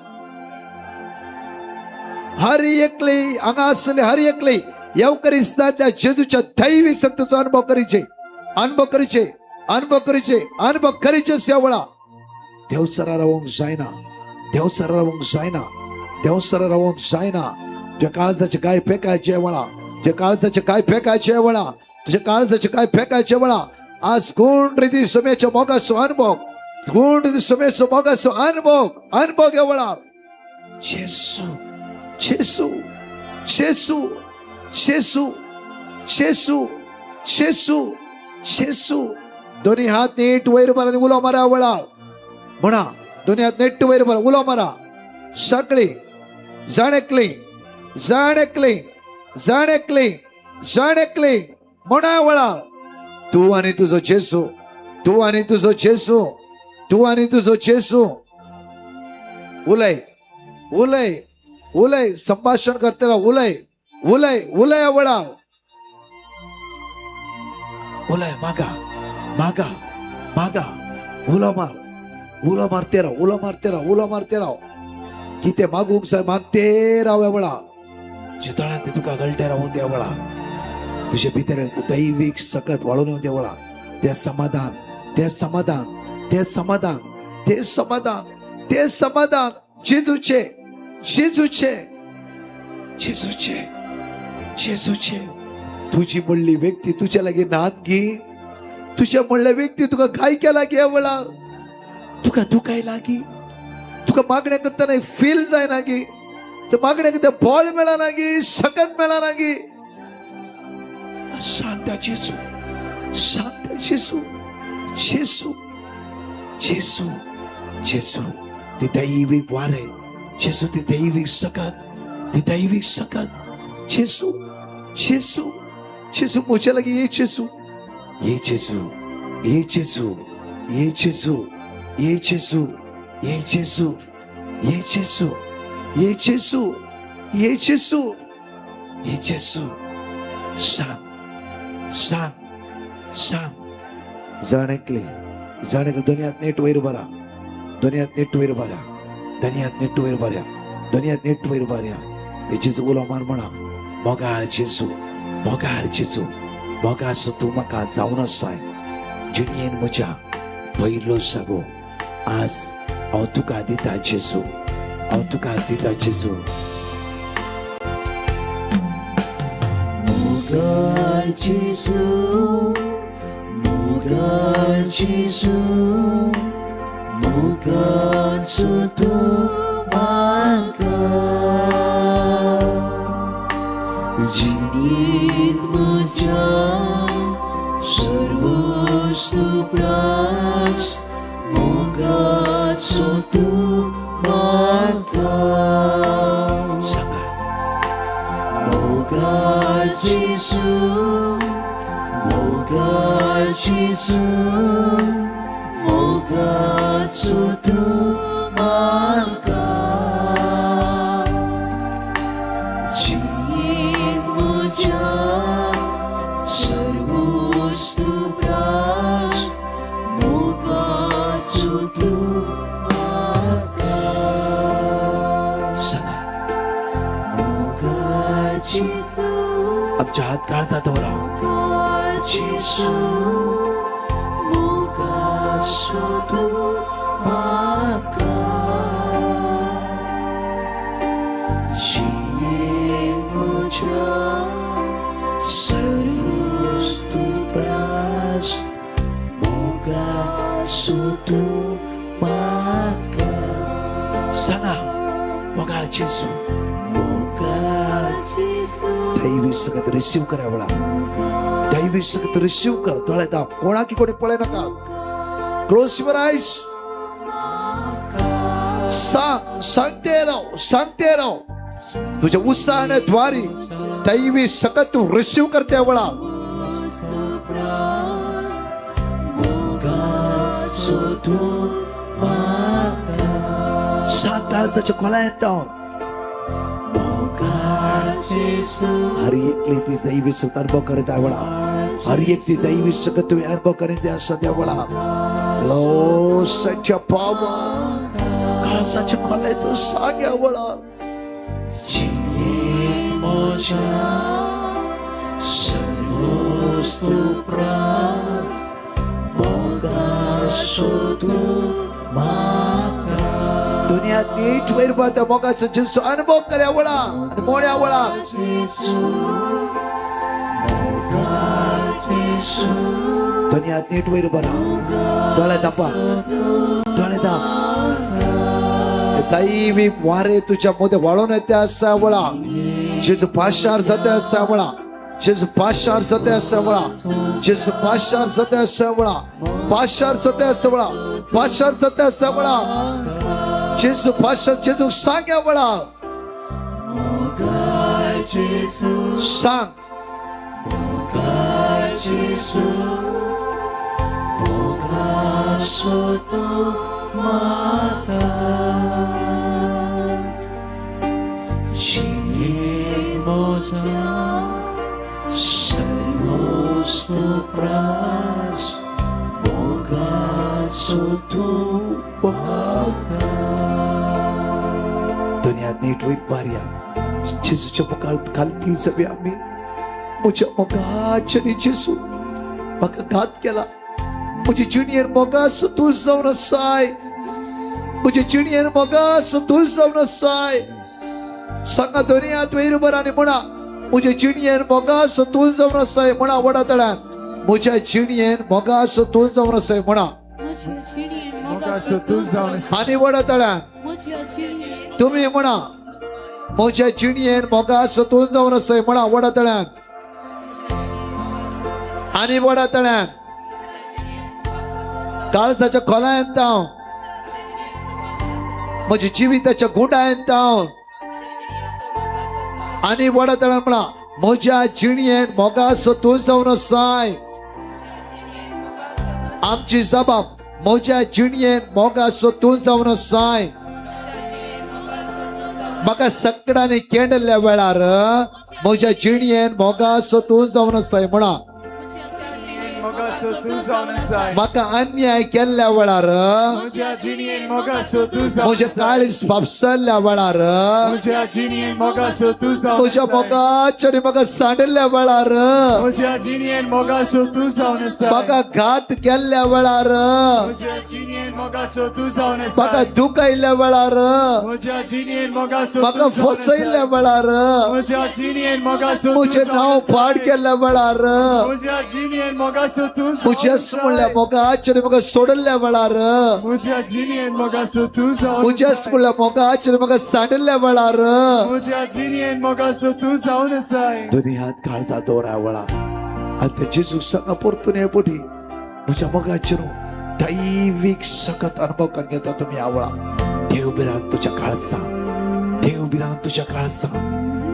हर एकले हांगा आसले हर एकले येवकरिस्तांतल्या जेजूच्या दैवी शक्तीचो अनुभव करीचे अनुभव करीचे अनुभव करीचे अनुभव करीचे सेवळा देवसरा रावंक जायना देवसरा रावंक जायना देवसरा रावंक जायना तुझ्या काळजाचे काय फेकायचे वळा तुझ्या काळजाचे काय फेकायचे वळा तुझ्या काळजाचे काय फेकायचे वळा आज कोण रीती समेच्या मोगाचो अनुभव कोण रीती समेच्या मोगाचो अनुभव अनुभव घे वळा जेसू जेसू जेसू जेसू जेसू जेसू जेसू दोन्ही हात नीट वयर मारा आणि उलो मारा वळा म्हणा दोन्ही हात नीट वयर मारा उलो मारा सगळी जाणेकली जाणेकली जाणेकली जाणेकली म्हणा वळा तू आणि तुझो जेसू तू आणि तुझो जेसू तू आणि तुझो जेसू उलय उलय उलय संभाषण करते राह उलय उलय उलय वळा उलय मागा मागा मागा उलो मारते राह उलो मारते राह उलो मारते राह किती मागूक जाय मागते राव वळा जितळ्यान ते तुका गळटे रावून द्या वळा तुझे भितर दैविक सकत वाळून येऊ दे वळा ते समाधान ते समाधान ते समाधान ते समाधान ते समाधान जेजूचे जेजूचे जेजूचे जेजूचे तुझी म्हणली व्यक्ती तुझ्या लागी नात घे तुझ्या म्हणल्या व्यक्ती तुका गायक्या लागी वळा तुका दुखाय लागी तुका मागण्या करताना फील जाय नागी तर मागण्या करता बॉल मेळा नागी सकत मेळा नागी शांत जेसू शांत जेसू जेसू जेसू जेसू ते दैविक वारे जेसू ते दैविक सकत जेसू जेसू जेसू मुझे लगी ये जेसू ये जेसू ये जेसू ये जेसू ये जेसू ये जेसू ये जेसू ये जेसू ये जेसू ये जेसू सांग जाणेकले दुनियात नेट वयर बरा दुनियात नेट वयर बऱ्या दुनियात नेट वयर बऱ्या तेचीच उलोमान म्हणा मोगाळ जेसू मोगासो तूं म्हाका जावन आसाय जिणयेन म्हज्या पयलो जागो आज हांव तुका दिता जेसू हांव तुका दिता जेसू मोगाळ जेसू मोगाळ जेसू मोगाचो तूं म्हाका जिणयेंत म्हज्या सर्वोस्तू प्रास मोगाचो तूं म्हाका मोगाळ जेसू मोगाळ जेसू मोगाचो तूं म्हाका जिणयेंत म्हज्या सर्वोस्तू प्रास मोगाचो तूं म्हाका मोगाळ जेसू आमच्या हात काळजात दवरा मोगाळ जेसू मोगाचो तूं म्हाका जिणयेंत म्हज्या सर्वोस्तू प्रास मोगाचो तूं म्हाका सांगा मोगाळ जेसू मोगाळ जेसू दैवी सकत रिसीव करा वळा दैवी सकत रिसीव कर दोळे दाब कोणाकी कोणी पळे नका क्लोज युअर आईज सांगते राव तुझ्या उत्साहाद्वारे दैवी सकत तू रिसीव करते वळा मोगाचो तूं म्हाका सात काळजाच्या खोलात जाऊन हर एक ती दैवी सकत अनुभव करत आहे वळा हर एक ती दैवी सकत तुम्ही अनुभव करीत आहे सध्या वळा लो सच्चा पावर काळजाच्या खोलात तू सांग्या वळा जिणयेंत म्हज्या सर्वोस्तू प्रास मोगाचो तूं म्हाका दुनियात नीट वयर पाहता मोगाचं जेसू अनुभव कर्या वळा आणि मोड्या वळा दुनियात नीट वयर बरा डोळे दापा डोळे दाप दैवी वारे तुझ्या मध्ये वाळून येते असा वळा जेजू पाशार जाते असा वळा जेजू पाशार जाते असा वळा जेजू पाशार जाते असा वळा पाशार जाते असा वळा पाशार जाते असा वळा जेसू पाशार जेजू सांग्या वळा सांग जेसू मोगाचो तूं म्हाका जिणयेंत म्हज्या सर्वोस्तू प्रास मोगाचो तूं म्हाका दुनियात नीट वयर पारया जेजूच्या मुखार घालती सगळे आम्ही मुझ्या मोगाच्या जेसू म्हाका घात केला मुझे जिणयेर मोगास तू जावन आसाय मुझे जिणयेर मोगास तू जावन आसाय सांगा दुनियात वयर बरांनी म्हणा मुझे जिणयेर मोगास तू जावन आसाय म्हणा वडा तळ्यान मुझ्या जिणयेर मोगास तू जावन आसाय म्हणा मोगाचो तू जावन आसा. आणि वडा तळ्यान तुम्ही म्हणा म्हज्या जिणयेर मोगास तू जावन आसाय म्हणा वडा तळ्यान आणि वडा तळ्यान काळजाच्या खोलायंत हांव म्हज्या जिविताच्या गुंडायंत हांव आनी वडा तळान म्हणा म्हज्या जिणयेन मोगासो तूं जावन आसाय. आमची जबाब म्हज्या जिणयेन मोगासो तूं जावन आसाय. म्हाका सगळ्यांनी केंडल्या वेळार म्हज्या जिणयेन मोगासो तूं जावन आसाय म्हणा. मोगासो तूं जावन आसाय. म्हाका अन्याय केल्ल्या वेळार म्हज्या जिणयेन मोगासो तूं जावन म्हज्या काळीज फापसल्ल्या वेळार म्हज्या जिणयेन मोगासो तूं जावन म्हज्या मोगाच्यानी म्हाका सांडल्या वेळार म्हज्या जिणयेन मोगासो तूं जावन आसाय. म्हाका घात केल्ल्या वेळार म्हज्या जिणयेन मोगासो तूं जावन म्हाका आसाय. दुखयल्या वेळार म्हज्या जिणयेन मोगासो म्हाका तूं जावन फसयल्या आसाय. वेळार म्हज्या जिणयेन मोगासो तूं म्हजें जावन नांव आसाय. पाड केल्ल्या वेळार म्हज्या जिणयेन मोगासो तूं जावन मुजेस आसाय. म्हणल्या मोगाच्यानी म्हाका सोडल्या वेळार म्हज्या जिणयेन मोगासो तूं जावन मुजेस आसाय. म्हणल्या मोगाच्यानी म्हाका सांडल्या वेळार म्हज्या जिणयेन मोगासो तूं जावन आसाय. दोनी हात काळजात दवरा वळा आनी ते जेजूक सांगा परतून हे पोटी म्हज्या मोगाचेर दैवीक सकत अनुभव करून घेता तुमी आवळा. देव बिरान तुज्या काळजा, देव बिरान तुज्या काळजा.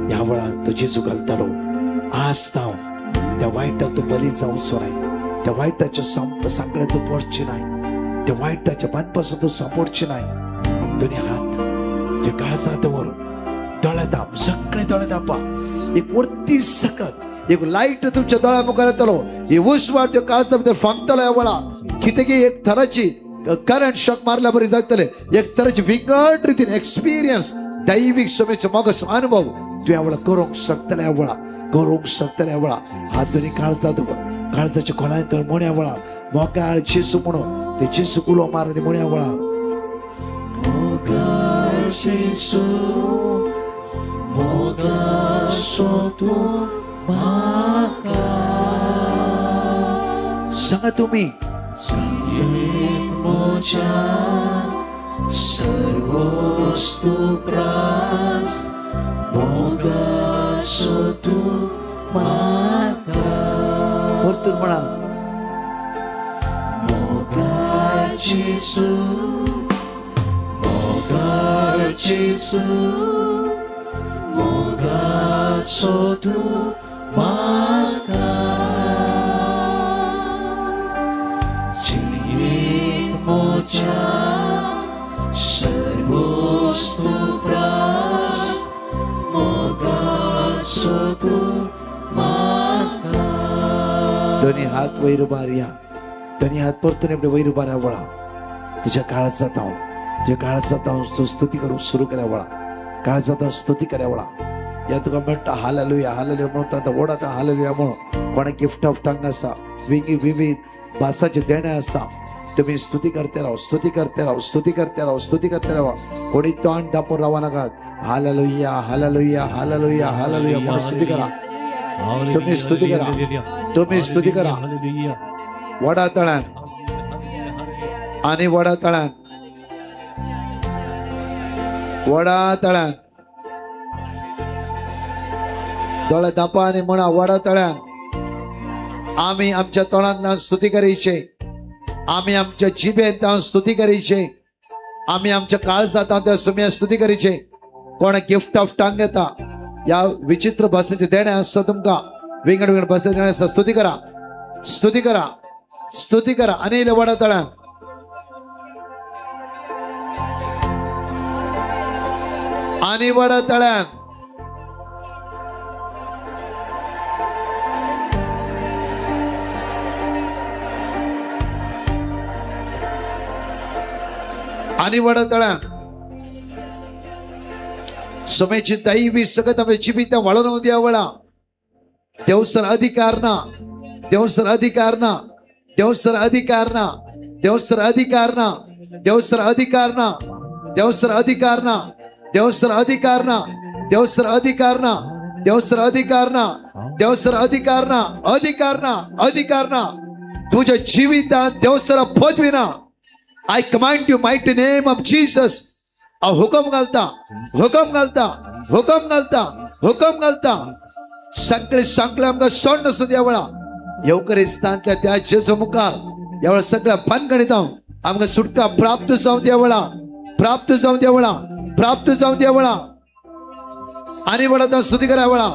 ह्या वेळार तो जेजू घालतालो आज हांव त्या वायटाक तूं बली जावं सोराय. त्या वायटाच्या सांगड्यात तूं पडची नाय. त्या वायटाच्या बांदपासून तूं सांपडची नाय. दोनी हात जे काळजात दवर दोळे दाप, सगळे दोळे दापा. एक वरती सकत एक लाईट तुमच्या दोळ्या मुखार येतलो. ही उस्वार त्या काळजा भितर फांगतलो ह्या वेळा कितें एक तराची करंट शॉक मारल्या बरी जातले. एक तराची विंगड रितीन एक्सपिरियन्स दैविक समेचो मोगाचो अनुभव तूं ह्या वेळा करूंक शकतले. ह्या वेळा करूंक शकतले. ह्या वेळा हात दोनी काळजात दवर, काळजाच्या खोलायेंत तर म्हण ह्या वेळा मोगाळ जेसू म्हणून ते जेसू कुलो मारणी म्हण ह्या वेळा मोगाळ जेसू मोगासो तूं म्हाका. सांगा तुम्ही मोच्या सर्वोस्तू प्रास मोगासो तूं म्हाका. परतून म्हणा मोगाळ जेसू मोगाळ जेसू मोगासो तूं म्हाका. जिणयेक मोच्या सर्वोस्तू प्रास मोगासो तूं म्हाका. दोनी हात वयर उबार या. दोनी हात परतून एवढे वयर उबार वळा. तुझ्या काळजात हांव, तुझ्या काळजात हांव स्तुती करूंक सुरू करा वळा. काळजात स्तुती करा वळा. या तुका म्हणटा हालेलुया हालेलुया म्हणून आता ओढात हालेलुया म्हणून कोणा गिफ्ट ऑफ टंग आसा, विविध भासाचे देणे आसा. तुम्ही स्तुती करते राहा, स्तुती करते राहा, स्तुती करते राहा, स्तुती करते राहा. कोणी तोंड दापून रावा नाकात. हालेलुया हालेलुया हालेलुया हालेलुया म्हणून स्तुती करा. तुम्ही स्तुती करा, तुम्ही स्तुती करा. वडा तळ्यान आणि वडा तळ्यान, वडा तळ्यान दोळे दापा आणि म्हणा वडा तळ्यान. आम्ही आमच्या तोंडांतल्यान स्तुती करीचे, आम्ही आमच्या जिभेंत स्तुती करीचे, आम्ही आमच्या काळजात सुम्या स्तुती करीचे. कोण गिफ्ट ऑफ टंग येता या विचित्र भाषेचे देणे असता तुमका विंगड विंगड भाषेचे देणे असता. स्तुती करा, स्तुती करा, स्तुती करा. अनिल वडा तळ्यान आणि वडा तळ्यान आणि वडा तळ्यान समेची दैवी सगत आम्ही जिबित वळण द्या वळा. देवसर अधिकार ना, देवसर अधिकार ना, देवसर अधिकार ना, देवसर अधिकार ना, देवसर अधिकार ना, देवसर अधिकार ना, देवसर अधिकार ना, देवसर अधिकार ना, देवसर अधिकार ना, देवसर अधिकार ना, अधिकार ना, अधिकार ना. तुझ्या जीवितात देवसर पदवी ना. I command you mighty name of Jesus. हुकम घालता, हुकम घालता, हुकम घालता, हुकम घालता. सगळे सांगले आमकां सोड नसो द्या वेळा येवकरिस्तांतल्या त्या जेजू मुखार यावेळा सगळ्या भानगडीत आमकां सुटका प्राप्त जावं त्या वेळा, प्राप्त जावं त्या वेळा, प्राप्त जावं त्या वेळा आणि वेळा स्तुती करा वेळा.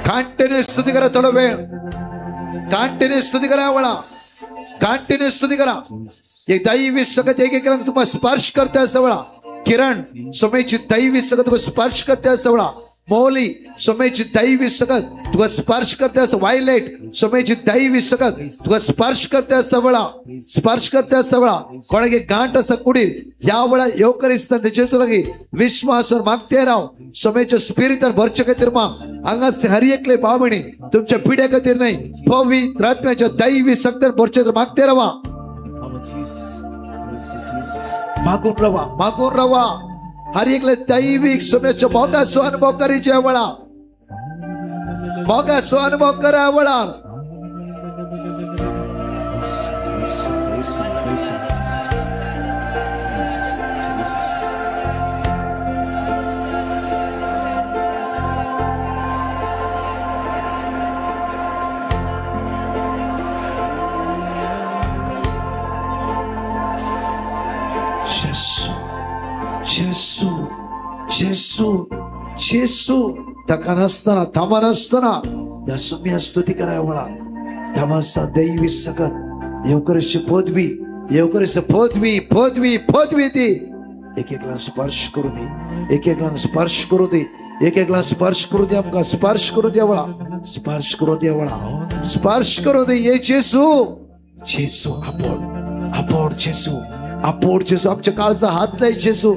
कंटिन्यू स्तुती करा, थोडा वेळ कंटिन्यू स्तुती करा वेळा, कंटिन्यू स्तुती करा. एक दैवी सगत एक तुम्हाला स्पर्श करते असं वेळा. किरण सोमेची दैवी सगत तुका स्पर्श करते असं वेळा. मौली सोमेची दैवी सगत तुका स्पर्श करते असं. वायलेट सोमेची दैवी सगत तुका स्पर्श करते असं वेळा, स्पर्श करते असं वेळा. कोणागे गांठ असं कुडी या वेळा येवकरिस्तान जेतुलगी विश्वासर मागते राव. सोमेच्या स्पिरिटर भरचे खातीर मा हांगास हर एकले बामणी तुमच्या पिढ्या खातीर नाही पवित्र आत्म्याच्या दैवी शक्तीर भरचे मागते रावा. मागून रवा, मागून रवा. हर एकले दैविक सोम्याच्या मोगाचो अनुभव करीचे वेळा, मोगाचो अनुभव करा वेळा. जेसू जेसू जेसू थका नसताना थांबा नसताना त्या सुम्या स्तुती करा वेळा. थांबासा दैवी सगत येवकरीची पदवी, येवकरीची पदवी पदवी पदवी ती एक एकला स्पर्श करू दे, एक एकला स्पर्श करू दे, एक एकला स्पर्श करू दे. आमकां स्पर्श करू दे वेळा, स्पर्श करू दे वेळा, स्पर्श करू दे. ये जेसू जेसू आपोड आपोड जेसू आपोड जेसू. आमच्या काळचा हात नाही जेसू,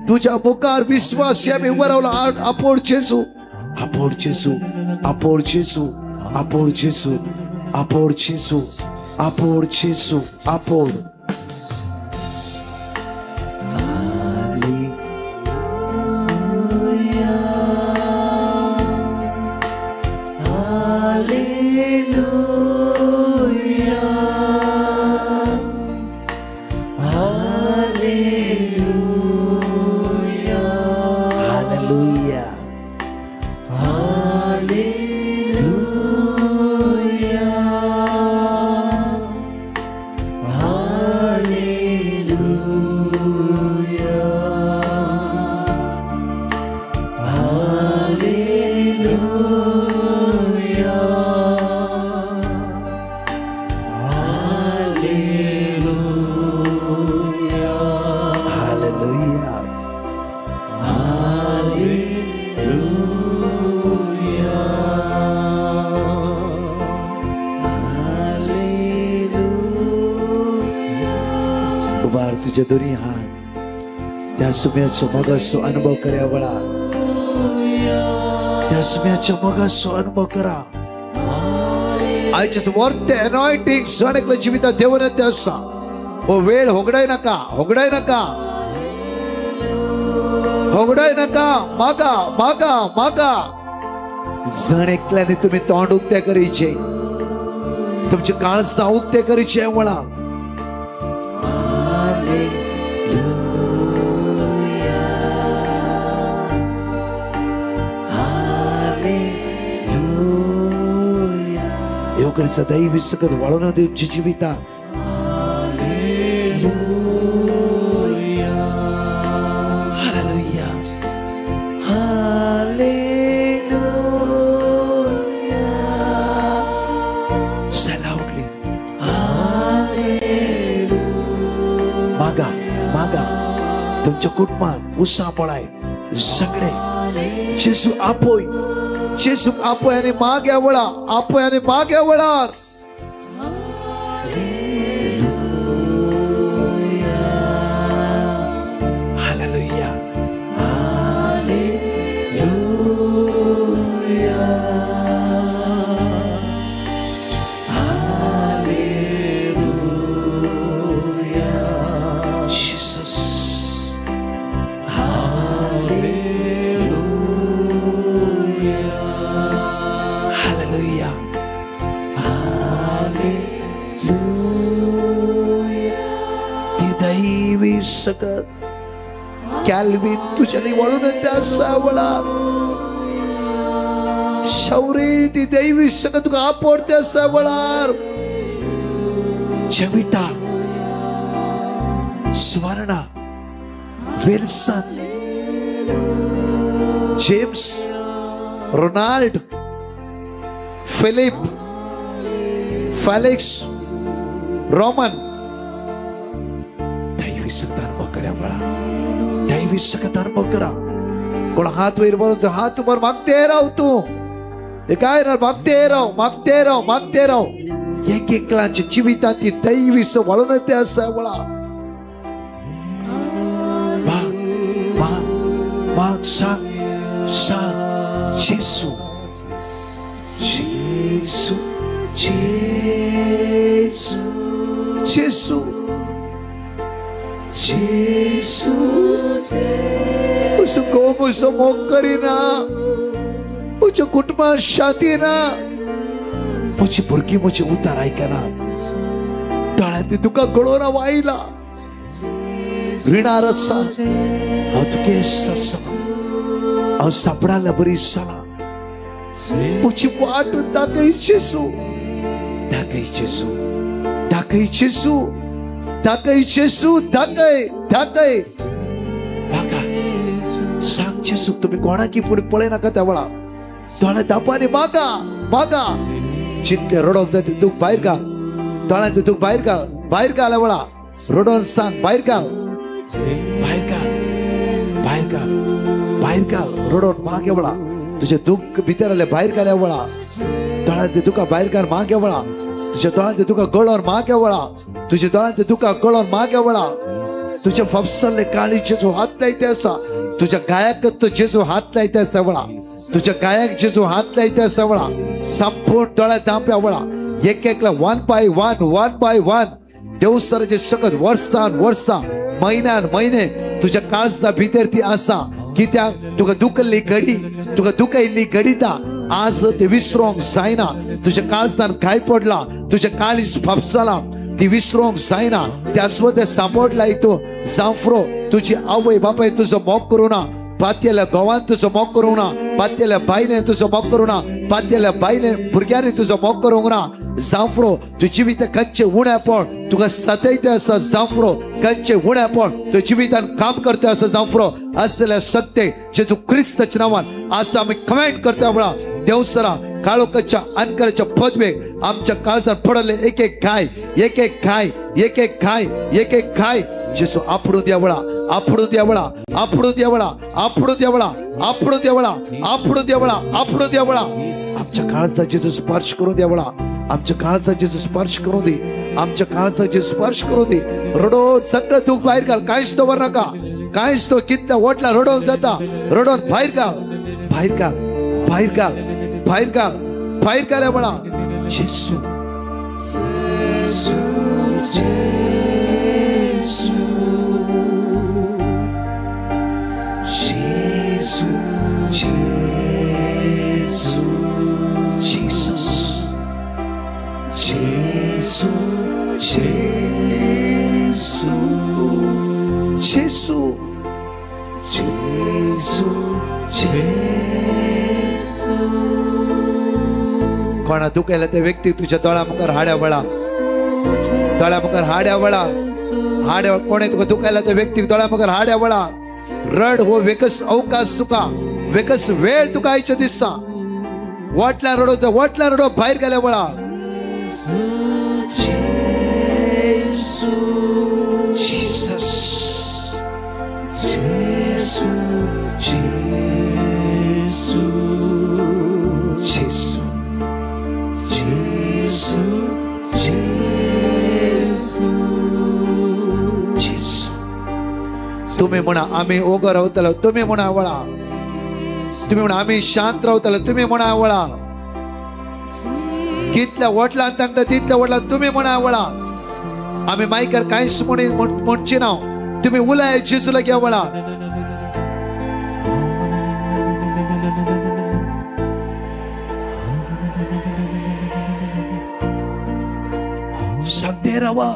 तुझ्या मुखार विश्वास आम्ही उभं रावला. आपोड जेसू, आपोड जेसू, आपोड जेसू, आपोड जेसू, आपोड जेसू, आपोड जेसू, आपोड. तुझे दोन्ही हात त्या सुम्याचा मगासो अनुभव करा वेळा, त्या सुम्याचा मगासो अनुभव करा. I just want the anointing सणकल्या जीवितात देवन येते असा. हो वेळ होगडाय नका, होगडाय नका, होगडाय नका. मागा मागा मागा. जणकल्याने तुम्ही तोंड उक्ते करीचे, तुमचे काळजा उक्ते करीचे वेळा. येवकरीचा दैवी सकत वाळून देवची जीविता. Hallelujah hallelujah. Say loudly hallelujah. मागा मागा. तुमच्या कुटुंबात उत्साह पळाय सगळे जेसू आपोय, जेसू आपोय आणि माग्या वळा, आपोय आणि माग्या वळा. Hallelujah Hallelujah. Hallelujah. दैवी सकत कॅल्विन तुझ्याने वळून त्या सावळा शौरी ती दैवी सकत तुका आपोड त्या सावळार चविटा Swarna Wilson James Ronald Philip Felix Roman दैवी सकत अनुभव करा बळा दैवी सकत अनुभव करा कोण हात वैर बरोबर हात उभर मागते राव तू हे काय ना मागते राव एक एकलांच्या जीवितांती दैवी वळून ते असं वळा माग सांग जेसू जेसू जेसू जेसू जेसू उस गोम उस मोकरीना उच कुटुंबा शांती ना मुझी भुरगी मुझे उतार ऐकना तळ्यात तुका गळोरा वाईला रिणारसा हांव तुगे हांव सापडाला बरी जाला मुझी वाट दाखय जेसू दाखय जेसू दाखय जेसू दाखय जेसू दाखय दाखय मागा सांग जेसू तुम्ही कोणाकी पुढे पळे नका त्या वेळा तोळ्या दापाने मागा मागा चिंते रडोक जाते दुःख बाहेर घाल तोळ्यात दुःख बाहेर घाल वेळा रडोन सांग बाहेर घाल रडोन मागे वळा तुझे दुःख भितर आले बाहेर घाल्या वळा तोळ्यात तुका बाहेर घाल मागे वळा तुझ्या तोळ्यात तुका गळोन मागे वळा तुझ्या तोळ्यात तुका गळोन मागे वळा तुझ्या फपसले काळी जेजू हात लायते असा तुझ्या गायक तो जेजू हात लायते असा वळा तुझ्या गायक जेजू हात लायते असा वळा संपूर्ण तोळ्यात दांप्या वळा एक एकला वन बाय वन देवसराचे सकत वर्षा महिन्यान महिने तुझ्या काळजा भितर ती आसा कित्याक तुका दुखली घडी तुका दुखयल्ली घडीता आज ते विसरोंक जायना तुझ्या काळजान काय पडला तुझ्या काळीज फापसाला ती विसरोंक जायना त्यासव ते सांपडला तू जांफ्रो तुझी आवय बापाय तुझो मोग करू ना पात्येल्या गोवान तुझो मोग करू ना पात्येल्या बायलेन तुझो मोग करू ना पात्येल्या बायलेन भुरग्यांनी तुझो मोग करूंक ना जांफ्रो तू जिवीत कंचे उण्या पण तुका सतयते असा जांफ्रो कंचे उण्या पण तू जिवितान काम करते असं जांफ्रो असल्या सत्य जेजू ख्रिस्ताच्या नावान आज आम्ही कमेंट करता वेळा देवसरा काळोखाच्या अंधकाराच्या पदवेक आमच्या काळजात पडले एक एक खाय जेसू आपडू द्यावळा आमच्या काळजात जेजू स्पर्श करू द्यावळा आमच्या काळजात जेजू स्पर्श करू दे आमच्या काळजात जेजू स्पर्श करू दे रडो सगळं दुःख बाहेर घाल काहीच तो वर नका काहीच तो कितल्या ओटला रडोन जाता रडोन बाहेर घाल वळा जेसू कोणा दुखायला त्या व्यक्ती तुझ्या दोळ्यामुखार हाड्या वळा कोणे तुका दुखायला त्या व्यक्ती दोळ्यामुखार हाड्या वळा रड हो वेकस अवकाश तुका वेकस वेळ तुका आयच्या दिसता वटला रडो बाहेर गेल्या वळा तुम्ही म्हणा आम्ही ओगो रावतलो तुम्ही म्हणा वळा तुम्ही म्हणा आम्ही शांत रावतलो तुम्ही म्हणा वळा कितल्या वटला सांगता तितल्या वटला तुम्ही म्हणा वळा आम्ही मायकर काहीच म्हणची ना तुम्ही उलाय जेजूला घ्या वळा सांगते रावा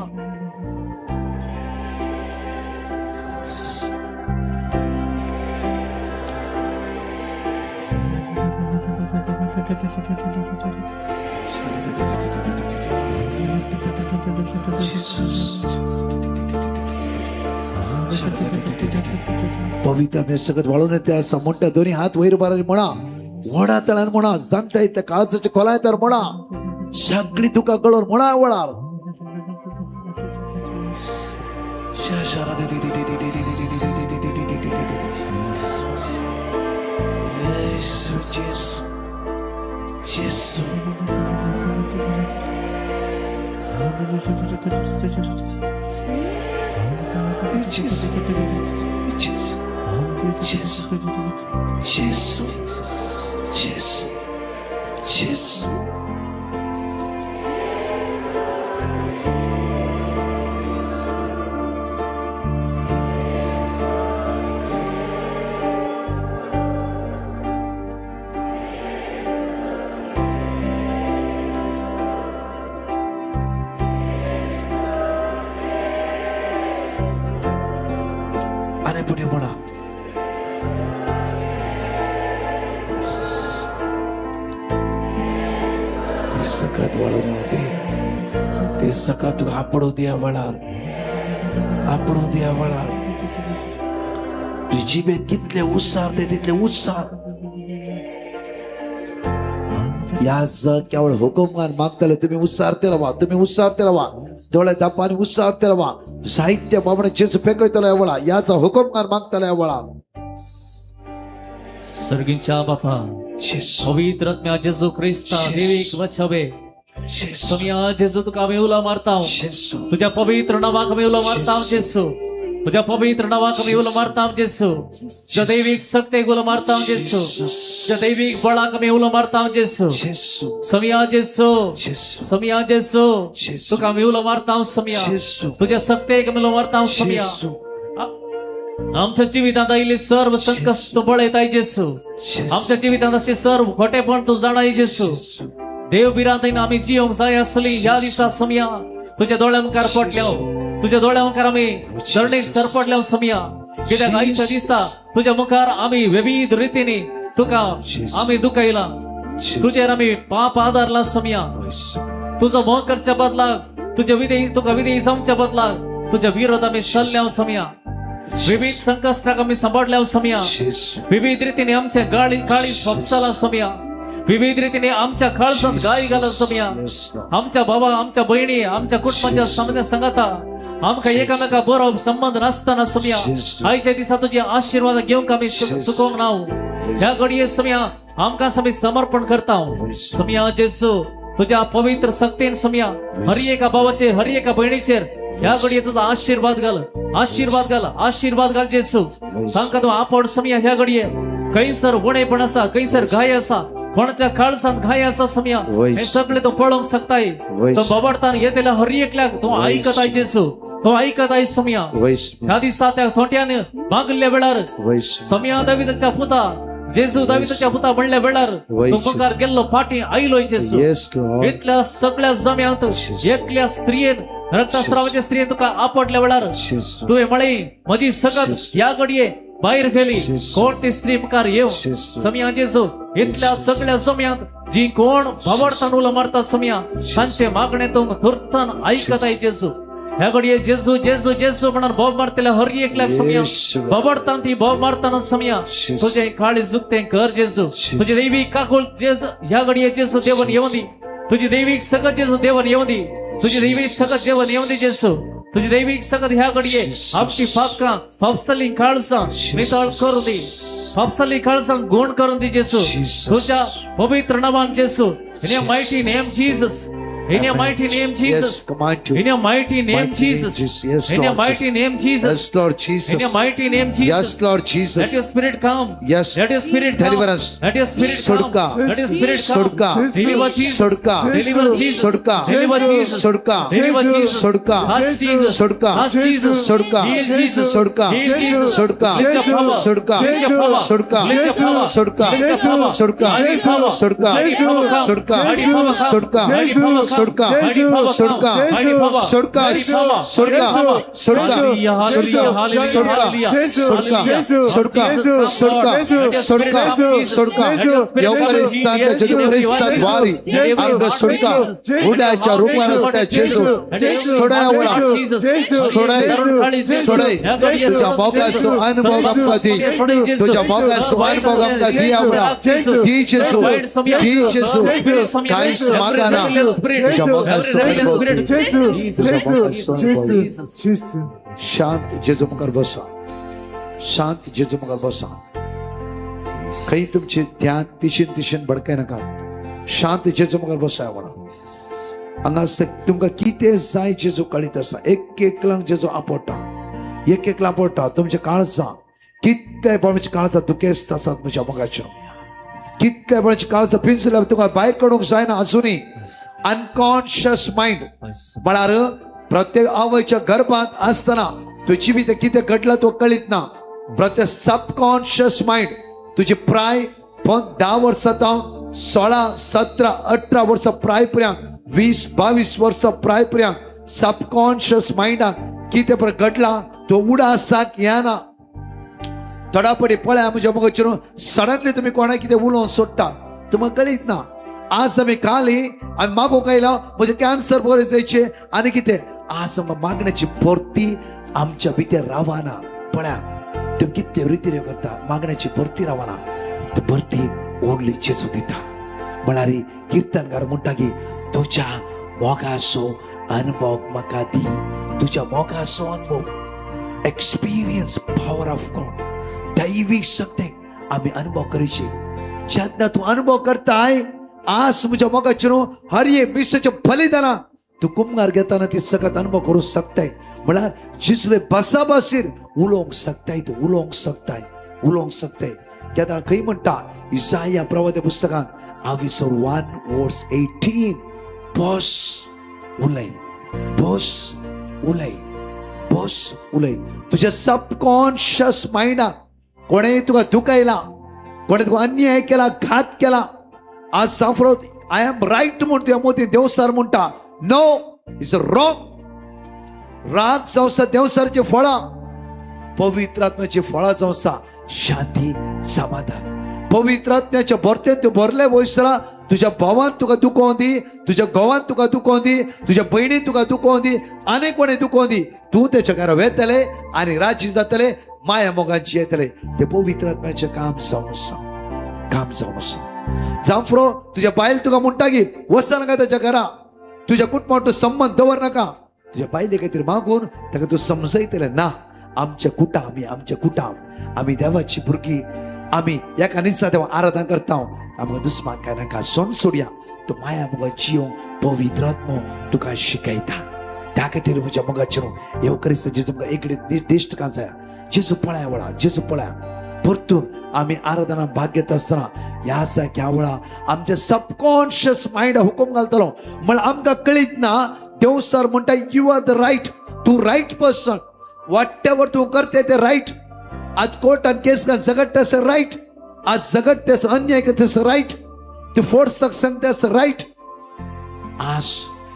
पवित्र मे सगळं वाळून येते असा मोठ्या दोन्ही हात वैर बारारी म्हणा वडा तळान म्हणा सांगता येतं काळजाच्या खोलाय तर म्हणा सगळी तुका गळोर म्हणा वळार आणि पुढे म्हणा सकात वाळून होते ते सकात आपडू द्या वळा आपडू द्या वळा जिबेत कितले उत्साह ते तितले उत्साह या केवळ हुकुमगान मागताले तुम्ही उत्साहार्थे राहा तुम्ही उत्साहार्थे राहा डोळे दापाने उत्साहार्थे राहा साहित्य बाबणे जेच फेकयतला वळा याचा हुकुमगान मागताले वळा सर्गींच्या बापा पवित्र आत्म्या जेजू ख्रिस्ता देवीक वचवे समया जेजू तुका आम्ही उला मारताव तुझ्या पवित्र नावाक आम्ही उला मारताव जेजू तुझ्या पवित्र नावाक आम्ही उला मारताव जेजू तुझ्या दैविक शक्तीक उला मारताव जेजू तुझ्या दैविक बळाक आम्ही उला मारताव जेजू समया जेजू समया जेजू तुका आम्ही उला मारताव समया तुझ्या शक्तीक आम्ही उला मारताव समया आमच्या जीवितात आईले सर्व संकट तू बळ येताय जेसू आमच्या जीवितात असे सर्व खोटेपण तू जाणाय जेसू देव बिरांताईन आम्ही जीव जाय असली या दिसा समया तुझ्या डोळ्यांकार पडल्याव तुझ्या डोळ्यांकार आम्ही धरणीक सरपडल्याव समया कित्याक आयच्या दिसा तुझ्या मुखार आम्ही विविध रीतीने तुका आम्ही दुखायला तुझ्यावर आम्ही पाप आधारला समया तुझं मोह करच्या बदलाक तुझ्या विधेय तुका विधेय जाऊच्या बदलाक तुझ्या विरोध आम्ही सल्ल्याव समया विविध संकष्टाक आम्ही सांभाळल्याव समया विविध रीतीने आमच्या काळी फोपसाला समया विविध रीतीने आमच्या काळजात गाय घालत समया आमच्या बाबा आमच्या बहिणी आमच्या कुटुंबाच्या समजा सांगता आमका एकामेका बरोबर संबंध नसताना समया आयच्या दिसा तुझे आशीर्वाद घेऊन आम्ही सुखोंग नाव ह्या घडये समया आमका आम्ही समर्पण करता समया जेसू तुझ्या पवित्र शक्तीन समया हरी एका भावाचे हरी एका बहिणीचेर ह्या घडये तुझा आशीर्वाद घाल आशीर्वाद घाल आशीर्वाद घाल जेसू सांगता तू आपण समया ह्या घडये कैसर गुणेपण असा कैसर घाय असा कोणाच्या काळसात घाय असा समया हे सगळे तो पळवून शकताय तो बबडताना येतेला हरी एकल्याक तो ऐकत आहे जेसू तो ऐकत आहे समया ह्या दिसा त्या थोट्याने मागल्या वेळार समया दाविदाच्या पुता जेसू दाविदाच्या पुता म्हणल्या वेळार तो मुखार गेल्लो फाटी आईलोय जेसू इतल्या सगळ्या जम्यात एकल्या स्त्रियेन रक्तस्रावाच्या स्त्रिये तुका आपडल्या वेळार तुवे मळे माझी सगत या घडये बाहेर गेली कोणती स्त्री मुखार येऊ समया जेसू इतल्या सगळ्या समयात जी कोण भावडतान उला मारतात समया त्यांचे मागणेतून थुरतान ऐकत आहे जेसू ह्या घडये जेसू जेसू जेसू म्हणून भाव मारतेला हरी एकल्याक समया भावडतान ती भाव मारताना समया तुझे काळी जुकते कर जेसू तुझे दैविक काकुळ जेसू ह्या घडये जेसू देवन येऊन दी तुझी दैविक सगत जेसू देवन येऊन दी तुझी दैविक सगत जेवण येऊन दे जेसू तुझी दैविक सगत ह्या घडये आमची फापका फापसली काळसा नितळ करू दे फापसली काळसा गुण करून दे जेसू तुझ्या पवित्र नावान जेसू in your mighty name Jesus In your mighty name, Jesus. In your mighty name, Jesus. In your mighty name, Jesus. Yes, Lord Jesus. In your mighty name, Jesus. Yes, Lord Jesus. Let your spirit come. Yes. Let your spirit come. Deliver us. Let your spirit Sodka. come. Let your spirit come. Sodka. Deliver Jesus. Sodka. Deliver Jesus. Sodka. Deliver Jesus. Sodka. Deliver Jesus. Sodka. Touch Jesus. Sodka. Touch Jesus. Sodka. Heal Jesus. Sodka. Heal Jesus. Sodka. Lift your power. Sodka. Lift your power. Sodka. Lift your power. Sodka. Lift your power. Sodka. I need power. Sodka. I need power come. Sodka. I need power come. Sodka. I need power come. सुटका जेजू, सुटका जेजू, सुटका जेजू, सुटका जेजू, सुटका hallelujah, सुटका हालेलुया, सुटका जेजू, सुटका जेजू, सुटका जेजू, सुटका जेजू, सुटका जेजू, एवढेस्तान जेजू ख्रिस्तात वारी अंग सुटका उड्याच्या रूपात असता जेजू सोडाय वळा सोडाय सोडाय तुझ्या मोगाचो अनुभव आमकां दी तुझ्या मोगाचो अनुभव आमकां दी आवडा दी जेजू दी जेजू कांयच मागना तुझ्या मोगाचो अनुभव दी. जेजू, तुझ्या जेजू, मोगाचो अनुभव दी. जेजू, जेजू. शांत जेजू मुखार बसा शांत जेजू मुखार बसा खंय तुमचे ध्यान दिशेन दिशेन भडकाय नाका शांत जेजू मुखार बसा म्हणा हांगा तुमकां कितें जाय जेजू कळीत आसा एक एकलांक जेजू आपडटा एक एकला पडटा तुमच्या काळजां कितकाय पळोवचे काळजां दुखेस्त आसात म्हज्या मोगाच्यो कितकाय पळोवचे काळजां पिंजल्यार तुका भायर काडूंक जायना अजुनी अनकॉन्शियस मायंड म्हळ्यार प्रत्येक आवयच्या गर्भांत आसतना तुजी भितर कितें घडलां तो कळीत ना प्रत्येक सबकॉन्शियस मायंड तुजी प्राय 10 वर्सां जावन 16, 17, 18 वर्सां प्राय पर्यंत 20, 22 वर्सां प्राय पर्यंत सबकॉन्शियस मायंडान कितें पळय घडलां तो उडा आसाक येना थोडा पडी पळया म्हज्या मोगाचेर सडनली तुमी कोणाक कितें उलोवन सोडटा तुमकां कळीत ना आज आमी खाली आमी मागोवंक आयला म्हजे कॅन्सर बरें जायचे आनी कितें आज आमकां मागण्याची भरती आमच्या भितर रावना पळया तुमी कितें रितीन करता मागण्याची भरती रावना ती भरती ओनली जेजू दिता म्हळ्यार किर्तनकार म्हणटा की तुज्या मोगाचो अनुभव म्हाका दी तुज्या मोगाचो अनुभव एक्सपिरियन्स पॉवर ऑफ गॉड दैवीक सत्तेक आमी अनुभव करचे जेन्ना तूं अनुभव करताय आज म्हज्या मोगाचेर हर एक मिसाच्या बलिदाना तूं कुंभार घेताना ती सगळ्यात अनुभव करूंक शकताय म्हळ्यार जिसले बसा बसीर उलोवंक शकताय तूं उलोवंक शकताय केदां खंय म्हणटा इसाया प्रवादी पुस्तकांत आविसर 1:18 बस उलय बस उलय बस उलय तुज्या सबकॉन्शियस मायंडाक कोणेंय तुका दुखयला कोणें तुका अन्याय केला घात केला आज सांफरो आय एम राईट म्हूण तुवें मोदी देवसार म्हणटा नो इज रॉंग राग जावं आसा देवसारची फळां पवित्र आत्म्याची फळां जावं आसा शांती समाधान पवित्र आत्म्याच्या भरतेन तूं भरले वयसला तुझ्या भावान तुका दुखोवन दी तुझ्या घोवान तुका दुखोवन दी तुझ्या भयणीन तुका दुखोवन दी आनी कोणें दुखोवन दी तूं तेच्या घरा वेतले आनी राजी जातले माया मोगांची येतले ते पवित्र आत्म्याचें काम जावन आसा जांफरो तुझ्या बायल तुका म्हणटा की वचनाका त्याच्या घरा तुझ्या कुटुंबात तूं संबंध दवर नाका तुझ्या बायले खातीर मागून ताका तूं समजयतले ना आमचे कुटाम आमी देवाची भुरगीं आमी एका दिसा देवा आराधना करता आमकां दुस्मान काय नाका सोन सोडया तूं माया मोगान जियोंक पवित्र आत्मो तुका शिकयता त्या खातीर म्हज्या मोगाचेर येवकरीस्त जेजू तुमकां एक दिश्ट का जाय जेजू पळया वळा जेजू पळया परतून आमी आराधना भाग घेता आसतना ह्या सारक्या वेळा आमच्या सबकॉन्शियस मायंड हुकूम घालतलो म्हळ्यार आमकां कळीत ना देव सर म्हणटा यू आर द राईट तू राईट पर्सन वॉट एवर तू करते ते राईट आज कोर्टान केस का झगडटा राईट आज झगडतेस अन्याय करतेस राईट तू फोर्साक सांगतेस राईट आज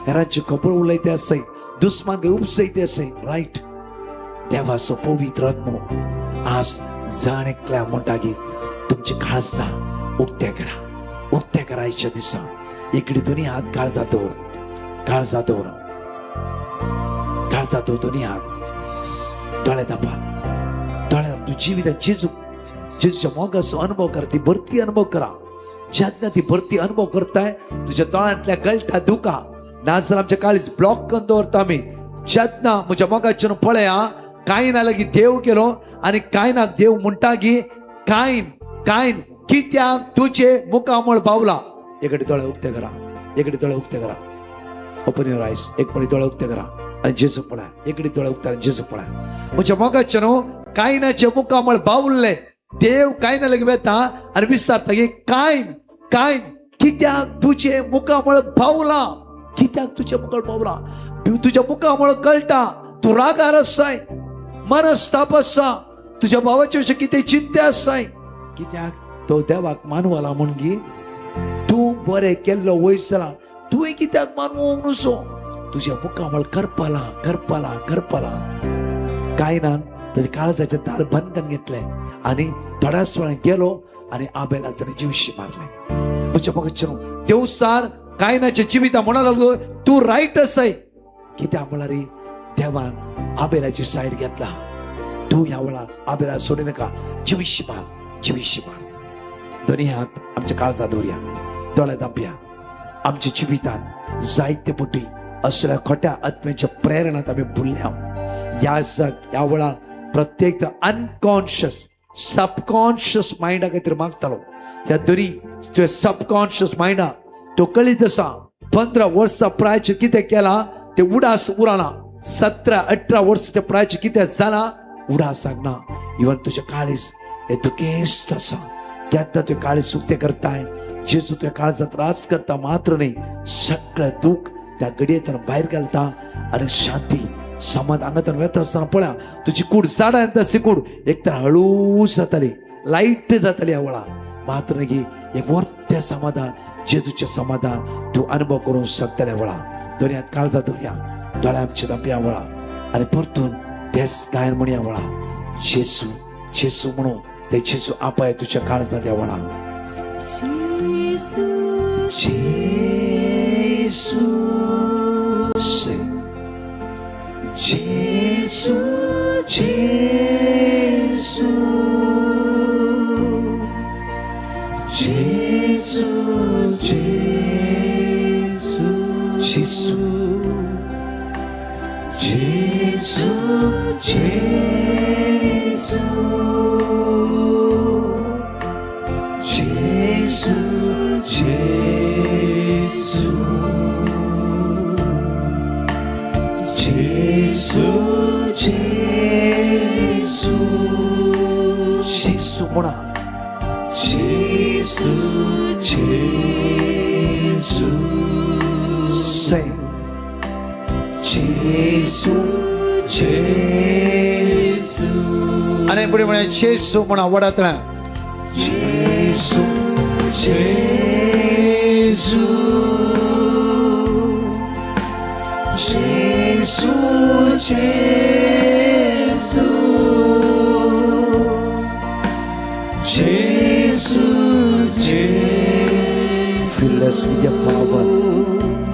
हेरांची खबर उलयते आसय दुस्मान उपसयते आसय राईट देवाचो पवित्र आत्मो आज जाण एकल्या म्हणटा की तुमची काळजां उक्ते करा आयच्या दिसा इकडे दोन्ही हात काळजां दवर दोन्ही हात दोळे दापा तू जिवितांत जेजूच्या मोगाचो अनुभव करा ती भरती अनुभव करा जेन्ना ती भरती अनुभव करताय तुझ्या दोळ्यांतल्या गळटा दुखा नाजाल्यार आमच्या काळीज ब्लॉक करून दवरता आमी जेन्ना म्हज्या मोगाचेर पळया कायना लागीं देव केलो आनी कायनाक देव म्हणटा की कायन कित्याक तुजे मुखामळ पावला एकडे दोळे उक्ते करा ओपन युअर आयज एक पळय दोळे उक्ते करा आनी जेजू पळया एकडे दोळे उक्ते आनी जेजू पळया म्हज्या मोगाचेर कायनाचे मुखामळ बावल्ले देव कायना लागीं वेता आनी विचारता की कायन कित्याक तुजे मुखामळ पावला तुज्या मुखामळ कळटा तू रागार आसाय मनस्ताप आसा तुझ्या भावाचे विशीं कितें चिंता आसाय कित्याक तो देवाक मानवला म्हणगी तू बरें केल्लो वयसला तुवें कित्याक मानवोंक नसो तुज्या मुखामळ करपाला करपाला करपाला कायनान ताच्या काळजाचें दार बंद करून घेतलें आनी थोड्याच वेळान गेलो आनी आबेलाक ताणें जिवशी मारलें. म्हज्या मगजचें देव सार कायनाच्या जिविता म्हणूं लागलो तूं रायट आसाय कित्याक म्हळ्यार देवान आबेलाची सायड घेतला. तूं ह्या वेळार आबेला सोडी नाका जिविशी मार जिविशी मार. दोनी हात आमच्या काळजात दवरया दोळे धांपया. आमच्या जिवितान जायते फावटी असल्या खोट्या आत्म्याच्या प्रेरणात आमी भुल्ल्या. ह्या वेळार प्रत्येक अनकॉन्शियस सबकॉन्शियस माइंडा खातीर मागतालो. ह्या दोनी तुवें सबकॉन्शियस माइंडा तो कळीत आसा 15 वर्सां प्रायच कितें केलां ते उडास उरना. 17-18 वर्साच्या प्रायच कितें जालां उडासाक ना. इवन तुजें काळीज हे दुखेस्त आसा केन्ना तुवें काळीज उक्तें करताय जेजू तुवें काळजांत रास करता मात्र न्ही सगळें दूख त्या घडयेंतल्यान भायर घालता आनी शांती समाध हांगातल्यान वेता आसतना पळया तुजी कूड झाडां येता ती कूड एक तर हळू जाताली लायट जाताली ह्या वेळार मात्र न्ही एक व्हडलें समाधान जेजूचें समाधान तूं अनुभव करूंक शकता ह्या वेळार. दोनी हात काळजांत दवरया दोळे आमचे धांपया वेळार आनी परतून तेच गायन म्हणया वेळार जेजू जेजू म्हणून ते जेजू आपाय तुज्या काळजांत ह्या वेळार. Gesù, Gesù, Gesù, Gesù, Gesù, Gesù, Gesù, Gesù, Gesù, Gesù, Gesù म्हणा Gesù, Gesù, say Gesù, Gesù. आणि पुढे म्हणा Gesù म्हणा वडातला Gesù, Gesù, Gesù, Gesù, Gesù, Gesù. Fill us with your power.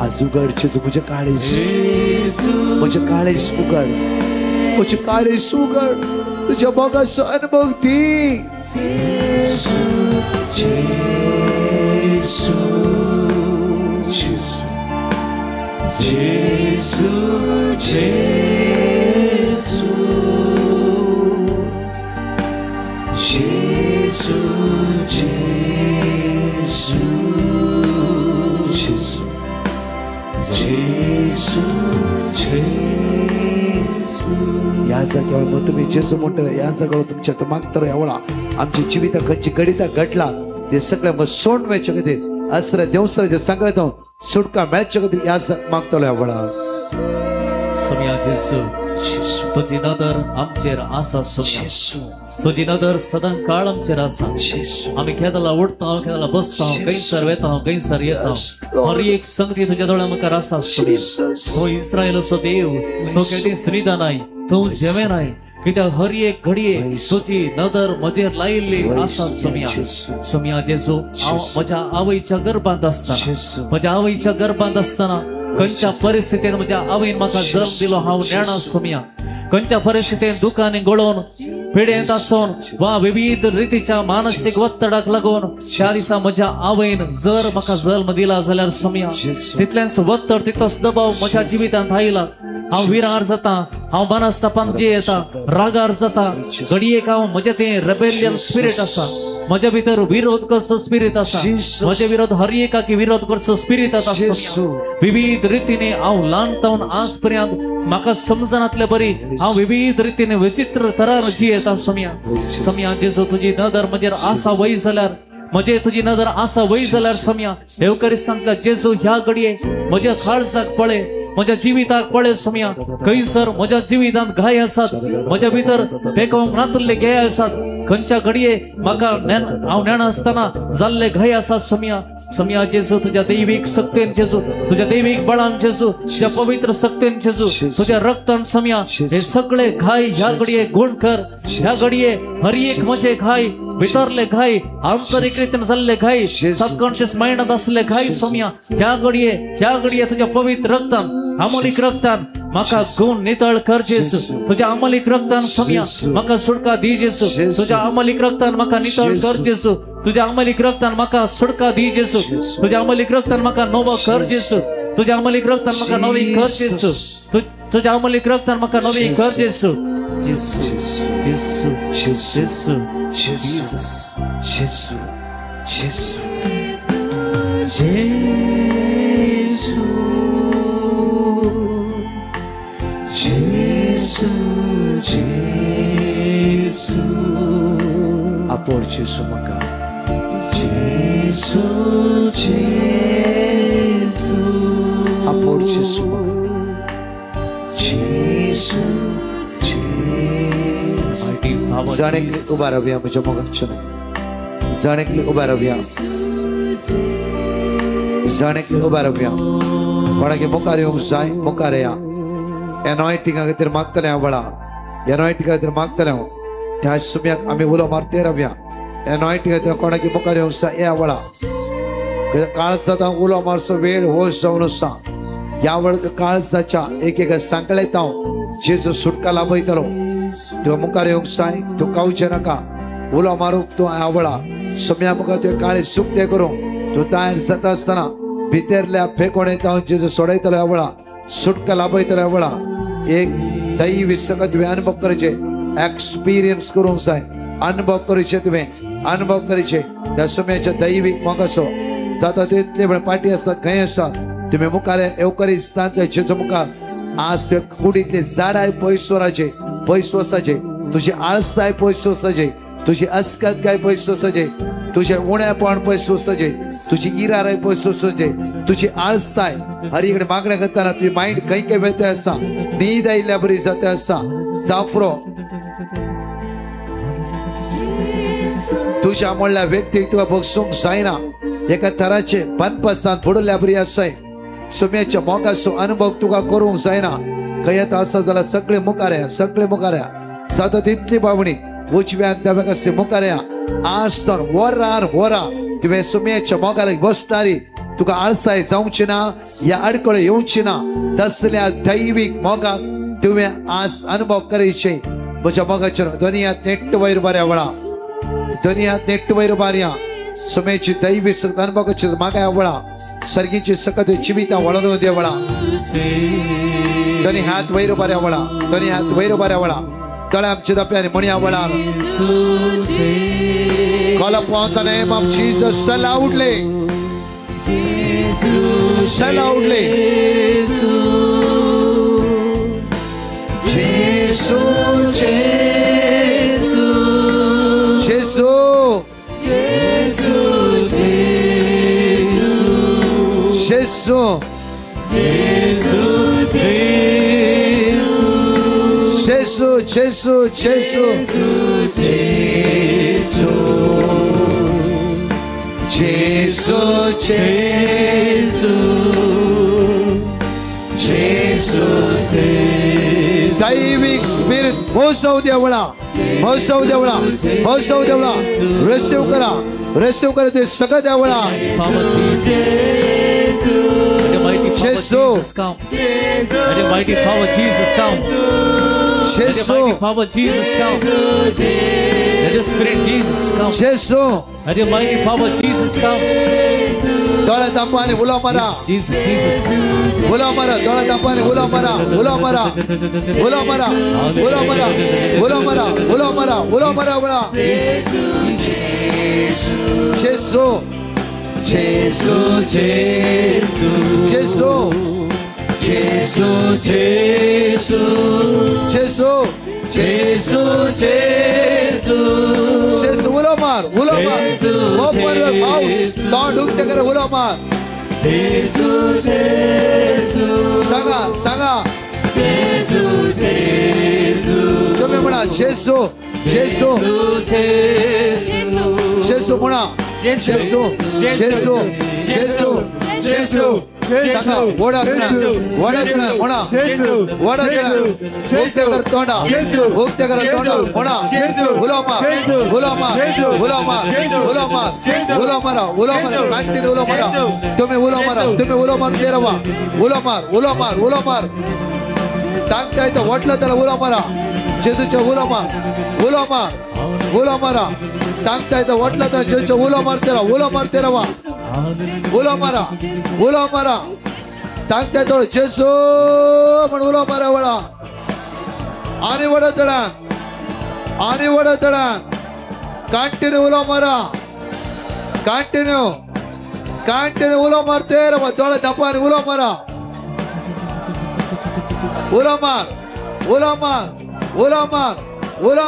आज उघडचे तुझे काळीज माझे काळीज उघड माझे काळीज उघड तुझ्या बघाचं अनुभव ती Gesù, Gesù, Gesù, Gesù, Gesù, Gesù, Gesù, Gesù, Gesù. या जागेवर मग तुम्ही जेजू म्हणता या जागेवर तुमच्या मागता यावळा आमची जिविता खंयची गणिता घडला ते सगळं मग सोड मेळचे खातीर असर देवसर सगळें तो सुटका मेळचे खातीर या मागतलो यावळा समया जेजू तुझी नदर आमचेर आसा समया तुझी नदर सदां काळ आमचेर आसा आमी केदला उठता केदला बसता खंयसर वेता खंयसर येता हर एक संगती तुज्या दोळ्या मुखार आसा समया तो इस्रायलाचो देव तो केदी निदानाय तूं जेमेनाय कित्याक हर एक घडये तुजी नदर म्हजेर लायिल्ली आसा समया समया जेजू हांव म्हज्या आवयच्या गर्भांत आसतना म्हज्या आवयच्या गर्भांत आसतना खंयच्या परिस्थितीन म्हज्या आवयन म्हाका जल्म दिलो हांव नेणा समया खंयच्या परिस्थितीन दुखांनी गळोवन पिडेंत आसोन वा विविध रितीच्या मानसीक वत्तडाक लागून त्या दिसा म्हज्या आवयन जर म्हाका जल्म दिला जाल्यार समया तितलेंच वत्तड तितलोच दबाव म्हज्या जिवितांत आयला हांव विरार जाता हांव मनस्तापांत जियेता रागार जाता घडयेक हांव म्हजें तें रेबेलियन स्पिरीट आसा म्हज्या भितर विरोध करचो स्पिरीट आसा म्हजे विरोध हर एकाकी विरोध करचो स्पिरीट आसा विविध रितीने हांव ल्हानतावन आज पर्यंत म्हाका समजनातले बरी हांव विविध रितीने विचित्र तरार जियेता समया समया जेजू तुजी नदर म्हजेर आसा वय जाल्यार म्हजे तुजी नदर आसा वय जाल्यार समया एवकरिस्तांतल्या जेजू ह्या घडये म्हज्या काळजाक पळय म्हज्या जिविताक पळय समया खंयसर म्हज्या जिवितांत घाय आसात म्हज्या भितर पेकोवंक नातल्ले गे आसात खंयच्या घडये म्हाका हांव नेणा आसतना जाल्ले घाय आसा समया जेजू तुझ्या दैवीक सक्तेन जेजू तुझ्या दैवीक बळान जेजू तुझ्या पवित्र सक्तेन जेजू तुझ्या रक्तान समया हे सगळे घाय ह्या घडये गुण कर ह्या घडये हर एक म्हजे घाय भितरले घाय आंतरिक रितीन जाल्ले घाय सबकॉन्शियस माइंडात असले घाय समया ह्या घडये तुझ्या पवित्र रक्तान अमलिक रक्तान म्हाका गुण नितळ कर जेजू तुझ्या अमलिक रक्तान समया म्हाका सुटका दी जेजू तुझ्या अमलिक रक्तान म्हाका नितळ कर जेजू तुझ्या अमलिक रक्तान म्हाका सुटका दी जेजू तुझ्या अमलिक रक्तान म्हाका नवो कर जेजू तुझ्या अमलिक रक्तान म्हाका नवी कर जेजू तुझ्या अमलिक रक्तान म्हाका नवी कर जेजू जेजू जेजू जेजू Jesus जेजू जेजू जेजू जेजू Apor जेजू म्हाका जेजू जेजू Apor जेजू म्हाका जेजू जण एकली उबा रावया म्हज्या मोगाच्यान जण एकली उबा रावया जण एकली उबा रावया कोणागे मुखार येवंक जाय मुखार या एनॉयटिंगा खातीर मागतले हांव बळा एनॉयटिंगा खातीर मागतले हांव त्या सुम्याक आमी उलो मारते रावया एनॉयटिंगा खातीर कोणागे मुखार येवंक जाय या बळा काळजात हांव उलो मारचो वेळ होश जावन आसा ह्या वेळ काळजाच्या एक सांकळेत हांव जेजू सुटका लाभयतलो तू मुखार येवंक जाय तू कावचे नाका उलो मारूंक तूं आवळा सम्या मुखार तुवें काळी सुकते करूंक तू तयार जाता आसतना भितरल्या फेकोण येता जेजू सोडयतलो आवळा सुटका लाभयतलो आवळा एक दैवी संगत तुवें अनुभव करचे एक्सपिरियन्स करूंक जाय अनुभव करचे तुवें अनुभव करचे त्या सम्याच्या दैवीक मोगाचो जाता तितले वेळ पाटी आसात खंय आसात तुवें मुखार येवकरी स्थान जेजू मुखार आज तुवें कुडींतले झाडाय पयस वसाचे तुझी आळसाय पयस वसाचे तुझी अस्कतकाय पयस वसाचे तुझे उणेपण पयस वसाचे तुझी इराराय पयस वसाचे तुझी आळसाय हर इकडे मागण्या करताना तुझी माइंड खंय खंय वेते आसा न्हीद आयिल्ल्या बरी जाते आसा जाफरो तुझ्या म्हणल्या व्यक्तीक तुका बगसूंक जायना एका तराचे बनपासान बुडल्या बरी आसाय सुम्याच्या मोगाचो अनुभव तुका करूंक जायना खंय आसा जाल्यार सगळे मुखार या जाता तितली बावणी उजव्याक दाव्याक असे मुखार या आज तर वरां तुवें सुम्याच्या मोगार बसणारी तुका आळसाय जावची ना या अडकळे येवची ना तसल्या दैवीक मोगाक तुवें आज अनुभव करचे म्हज्या मोगाचेर दुनियांत नेट्ट वयर बऱ्या वळा दुनियांत नेट्ट वयर बारया सुम्याची दैवी अनुभव करचे म्हाका वळा सर्गीची सकत जिविता वळून देवळा दोनी हात वयर बऱ्या वळा दोनी हात वयर बऱ्या वळा तळे आमचे दप्याने म्हणया वळा Call upon the name of Jesus so loudly so loudly Jesus Jesus Jesus Jesus Jesus Jesus Jesus Jesus Jesus दैविक स्पिरिट मोसव देवळा रिसीव करा ते सगळं Deola Jesus come. Let the mighty power Jesus come. Let the mighty power Jesus come. Let the Spirit Jesus come. Let the mighty power Jesus come. डोळा तापाने उलो मारा Jesus उलो मारा डोळा तापाने उलो मारा उलो उलो मार ओपन योर माउथ तोंड उघडे कर उलो मार सांगा तुम्ही म्हणा जेसू जेसू जेसू म्हणा जेसू जेसू जेसू जेसू सांगा वडा म्हणा वडा तोंडा म्हणा उलामा कंटिन्यू तुम्ही उला मारते रवा उला मार सांगता येतं वाटलं त्याला उला मारा जेजूच्या उला मारा सांगता येतं वाटलं तर जेजूच्या उला मारते रवा उला मारा सांगता येतं जेसू म्हणून उला मारा वडा आणि वडा तडा कंटिन्यू उला मारा कंटिन्यू उला मारते रवा तोळा दपाने उला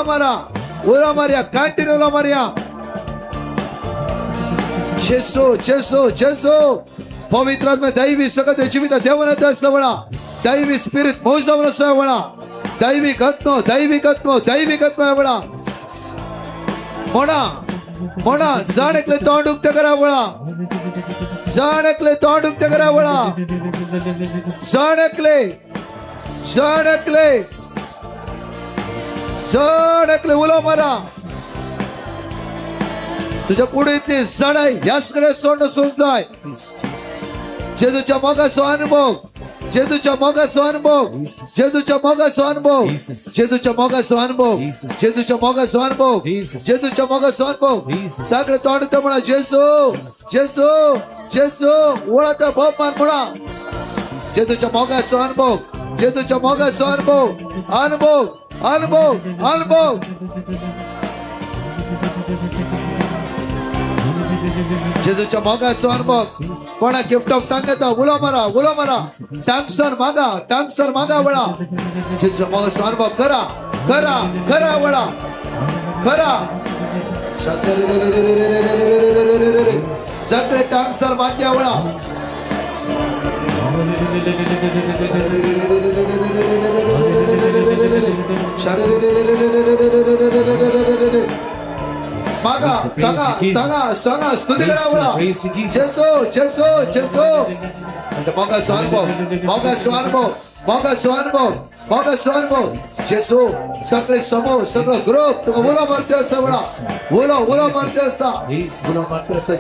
मारा उला मारिया कंटिन्यू उला मारिया जेसू पवित्र आत्मा दैवी सकत जीवित देवनाथ सवळा दैवी स्पिरिट मौजवण सवळा दैविक आत्मा वळा मोणा जाणकले तोंड उक्त करा वळा जाणकले उला मारा तुझ्या पुढे इथली सडाई याचकडे सोडणं जाय जेजूच्या मोगाचा अनुभव सगळे तोंड म्हणा जेसू ओळख बाप मान म्हणा जेजूच्या मोगाचा अनुभव जेजूच्या मोगाचा अनुभव कोणा गिफ्ट ऑफ टांगता उला मारा टांगसर मागा वळा जेजूच्या मोगाचा अनुभव करा वळा सगळे टांगसर माग्या वळा मागा सांगा स्तुती करा वळा जेसू मोगाचा अनुभव जेसू सगळे समूह सगळं ग्रुप तुका उला मारते असा वळा उला मारते असा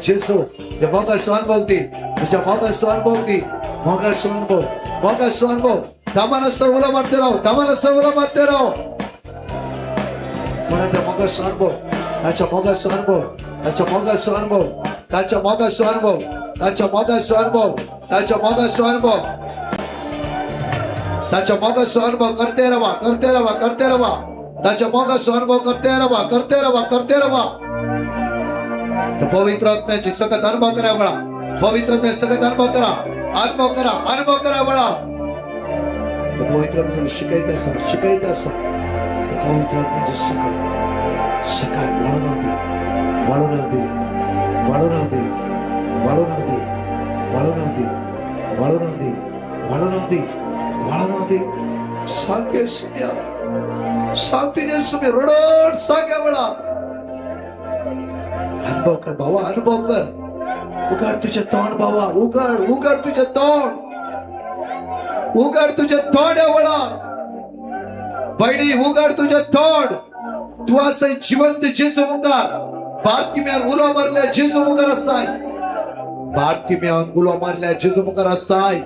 जेसू ते मोगाचा अनुभव दी तुझ्या मोगाचा अनुभव तामानस्तर उला मारते राहो म्हणा मोगाचा अनुभव त्याच्या मोगाचा अनुभव करते रवा त्याच्या मोगाचा अनुभव करते रवा पवित्र आत्म्याची सगत अनुभव करा वळा पवित्र आत्म्याची सगत अनुभव करा वळा पवित्र आत्म्याला शिकायचं असं पवित्र आत्म्याची सकाळ वाळवते सांगे रडत सांगे वळा अनुभव कर बाबा उघड तुझे तोंड बाबा उघड तुझे तोंड वळा बहिणी उघड तुझे तोंड तू असं जिवंत जेजू मुखार बातम्यान उलो मारल्या जेजू मुखार असाय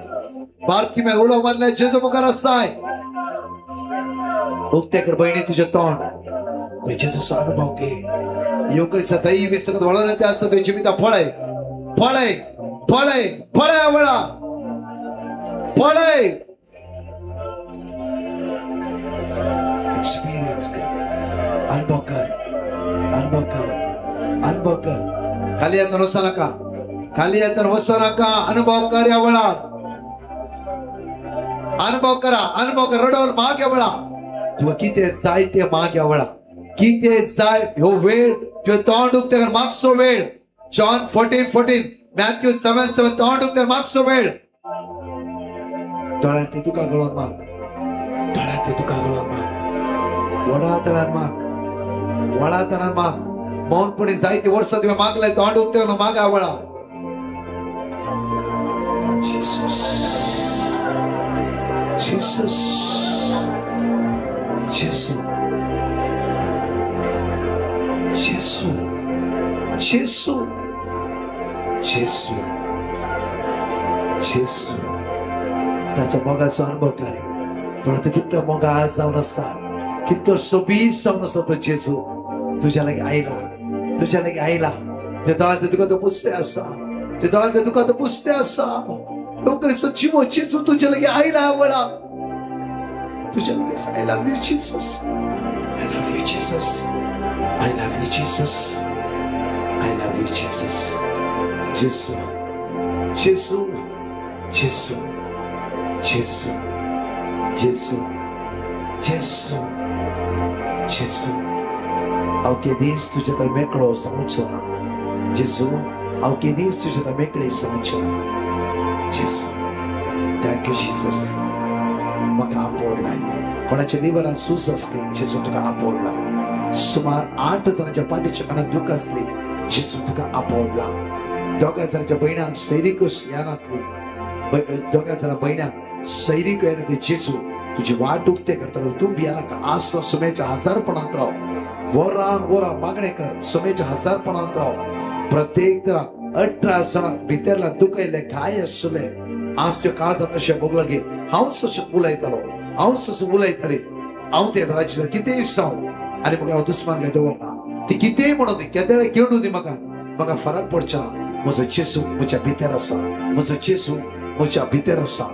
बातम्यान उलो मारल्या जेजू मुखार असाय उक्ते कर बहिणी तुझे तोंड जेजूचा अनुभव घे योगरीचा दैवी सगळं वळण ते असं तुझ्या जीविता फळे वळा एक्सपीरियन्स कर अनुभव कर खाली येताना वसा नका अनुभव कर या वळा अनुभव कर रडवून माग या वळा तुला किती जाय ते माग या वळा किती जाय हो वेळ तुझे तोंड उगते मागसो वेळ जॉन 14:14 मॅथ्यू 7:7 तोंड उगते मागसो वेळ तळ्यात ते तुका गळून माग वडा तळ्यात माग वळातना माग मौनपणे जायते वर्षात तुवें मागलाय तो आड उक्ते मागा वळा जीसस जीसस जेसू जेसू जेसू जेसू जेसू त्याच्या मोगाचा अनुभव करे पण तू कितलो मोगा आळ जावन आसा कितलो सोबीत जावन आसा तो जेसू तुझ्या लागी आयला तुझ्या लागी आयला ते दोळांत तुका तो पुसते आसा ते दोळांत तुका तो पुसते आसा लवकर सच्ची जेसू तुझ्या लागी आयला वळा तुझ्या लागी I love you Jesus I love you Jesus I love you Jesus I love you Jesus जेसू जेसू जेसू जेसू जेसू जेसू जेसू हांव केदींच तुज्या तर मेकळो जावचो ना जेसू हांव केदींच तुज्या तर मेकळे जावचो ना जेसू थँक्यू जीसस म्हाका आपडलाय कोणाच्या लिव्हरान सूज असली जेसू तुका आपडला सुमार 8 जणांच्या पाठीच्या कानात दुख असली जेसू तुका आपडला दोगा जणांच्या भयणांक सैरीकूच यानातली दोगा जणां भयणांक सैरीक येना जेसू तुझी वाट उक्ते करता तू बियाना आज सुमेच्या हजारपणांत राव वरां मागणे कर सुमेच्या हजारपणांत राव प्रत्येक तरा 18 जणांक भितरला दुखयले घाय आसले आज त्यो काळजात अशें भोगला की हांव सशें उलयतालो हांव सशें उलयताली हांव ते राज्य कितेंय जावं आनी म्हाका दुस्मान काय दवरना ती कितेंय म्हणून दी केदेळे केडू दी म्हाका फरक पडचो ना म्हजो जेसू म्हज्या भितर आसा म्हजो जेसू म्हज्या भितर आसा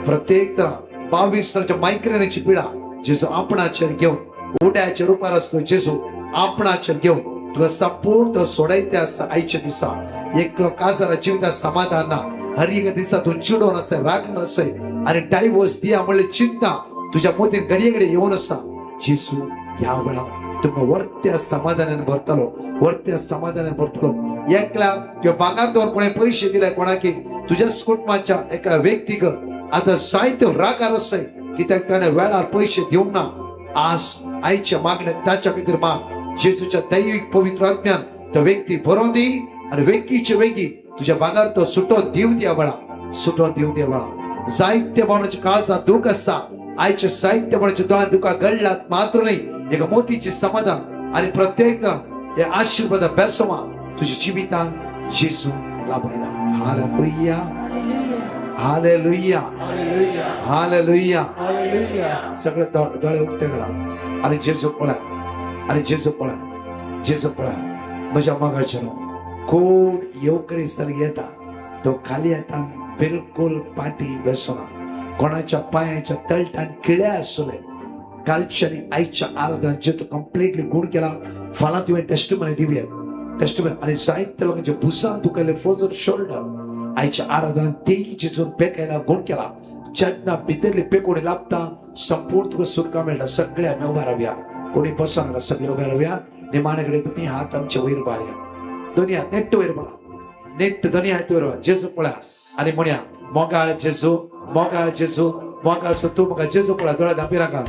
प्रत्येक तरा 22 वर्षांच्या मायग्रेनाची पिडा जेसू आपणाचेर घेवन उड्याच्या रुपार आसलो जेसू आपणाचेर घेवन तुका संपूर्ण तो सोडायते आसा आयच्या दिसा एकलो काजारा जिवितांत समाधान ना हर एक दिसा तू चिडोन आसा रागार आसा आनी डायवोर्स दिया म्हणले चिंता तुझ्या मोतीन घडये घडये येवन आसा जेसू ह्या वेळार तुमकां वर्त्या समाधानान भरतलो वर्त्या समाधानान भरतलो एकल्या किंवा भांगार दवर कोणे पयशे दिले कोणाकी तुझ्या कुटुंबाच्या एका व्यक्तीक आता जायत्यो रागार आसाय कित्याक ताणें वेळार पयशे दिवंक ना आज आयच्या मागणेक ताच्या खातीर माग जेजूच्या दैवीक पवित्र आत्म्यान तो व्यक्ती भरोवन दी आनी व्यक्तीचे वेगी तुझ्या भांगार तो सुटोन दिव दिया वेळा सुटोन दिव दिया वेळा जायत्या भावनाच्या काळजात दूख आसा आयच्या साहित्य भावनाच्या दोळ्यांत दुका घडलात मात्र नाही एक मोतीचे समाधान आणि प्रत्येक जण हे आशीर्वाद बेसवा तुझ्या जिवितान जेसू लाभयला हालेलुया हालेलुया हालेलुया सगळे दोळे उक्ते करा आणि जेसू पळा आणि जेसू पळा जेसू पळा म्हज्या मोगाचेर कोण येवकरी दिसताना येता तो खाली येता बिलकुल पाटी बेसना कोणाच्या पायाच्या तळटान किळ्या आसले कालच्या आणि आयच्या आराधनात जे तो कम्प्लिटली गुण केला फाल्यां तुवें टेस्टिमनी दिवया टेस्टिमनी आणि जायत्या लोकांच्या भुसांत दुखयले फोजर शोल्डर आयच्या आराधनात तेही जेजून पेकायला गुण केला जेन्ना भितरली पेकोणी लागता संपूर्ण तुका सुटका मेळटा सगळे आमी उबा रावया कोणी बसनाका सगळे उबा रावया निमाणे कडेन दोनी हात आमचे वयर मारया दोनी हात नेट्ट वयर मारा नेट्ट दोनी हात वयर मारा जेजू पळया आनी म्हणया मोगाळ जेजू मोगाळ जेजू मोगाळ तूं म्हाका जेजू पळया दोळे धांपी नाका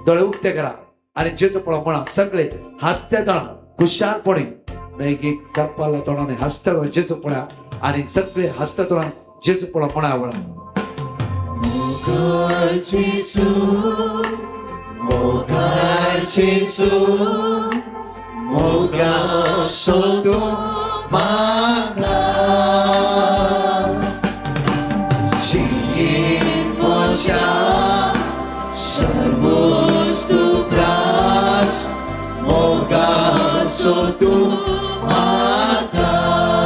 दोळे उक्ते करा आणि जेजू पळा म्हणा सगळे हसत्या तोंडान खुशालपणे न्हय करपाला तोंडाने हसत्या तोंडान जेजू पळया आणि सगळे हसत्या तोंडान जेजू पळा म्हणा वळा मोगाळ जेजू मोगाळ जेजू मोगाळ सोतू मागा जीवन मोजा सर्वोस्तु प्रास मोगाळ सोतू मागा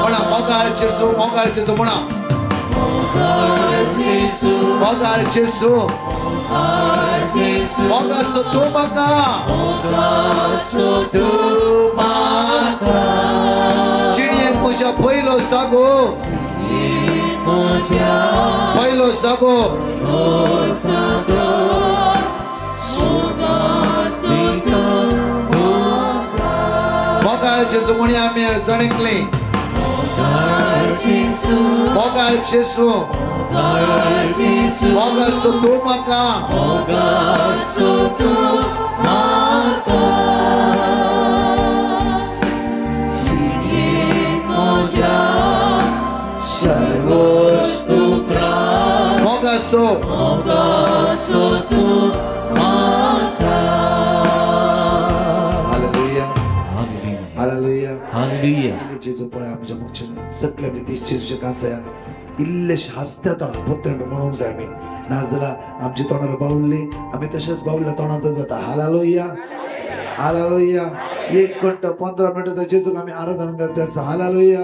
म्हणा मोगाळ जेजू म्हणा मोगाळ जेजू मोगाळ जेजू मोगाळ सोतू मागा मोगाळ सोतू मागा चिडयेन म्हज्या पयलो जागो पयलो जागो मोगाळ जेजू म्हणी आमी जाणिकली मोगाळ जेजू मोगाळ सोतू मागा मोगासो मोगासो तू म्हाका हालेलुया हालेलुया हालेलुया हालेलुया इल्ले जेजू पळय आमच्या मुखार सगळे आमी ती जेजूच्या कांसाया इल्लेशे हसत्या तोंडां परतून म्हणूंक जाय आमी नाजाल्यार आमच्या तोंडार बावल्ली आमी तशेंच बावल्ल्या तोंडांतच वता हालेलुया हालेलुया 1 घंटा 15 मिनटां जेजूक आमी आराधना करता हालेलुया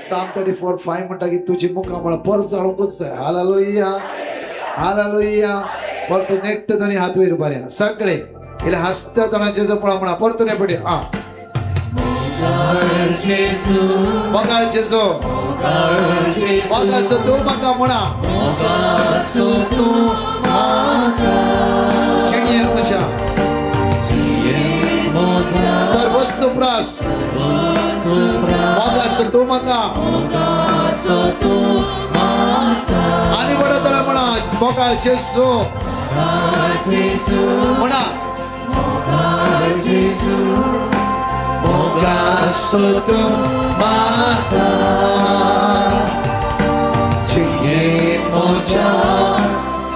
Psalm 34:5 म्हणटा की तुजी मुखां म्हळ्यार परस जाळोवंकूच जाय हालेलुया हालेलुया परत नेट्ट दोनी हात वयर बऱ्या सगळे इल्ले हसत्या तोंडां जेजू पळय म्हणा परतून पडे जेजू मोगाळ जेजू मोगासो तूं म्हाका म्हणा मोगासो तू म्हाका चिणयेर म्हज्या मोजा सर्वस्तु प्रास मोगासो तूं म्हाका मोगासो तू म्हाका आनी बडतला म्हणा मोगाळ जेजू जेजू म्हणा जेजू मोगासो तूं म्हाका चिणयेर म्हज्या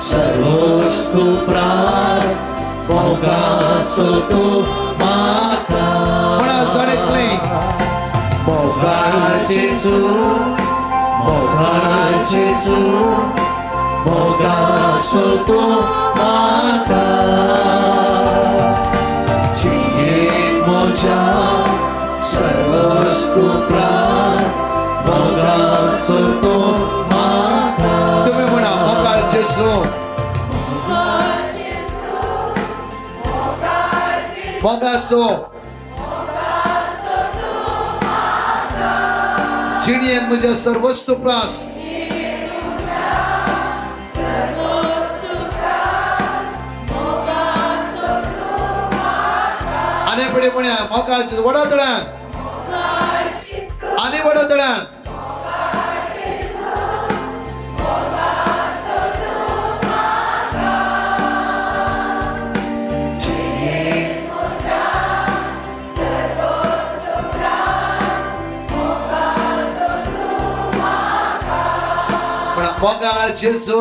सर्वस्तु प्रास मोगासो तू म्हाका म्हणा सडेतले मोगाळ जेजू मोगाळ जेजू मोगासो तू म्हाका चिणयेर म्हज्या सर्वस्तु प्रास मोगासो तू म्हाका तुम्ही म्हणा मोगाळ जेजू मोगासो चिणयेर म्हज्या सर्वस्तु प्रास आनी पुढे म्हणया मोगाळ जेजू वडतळ्यान आनी वडतळ्यान मोगाळ जेजू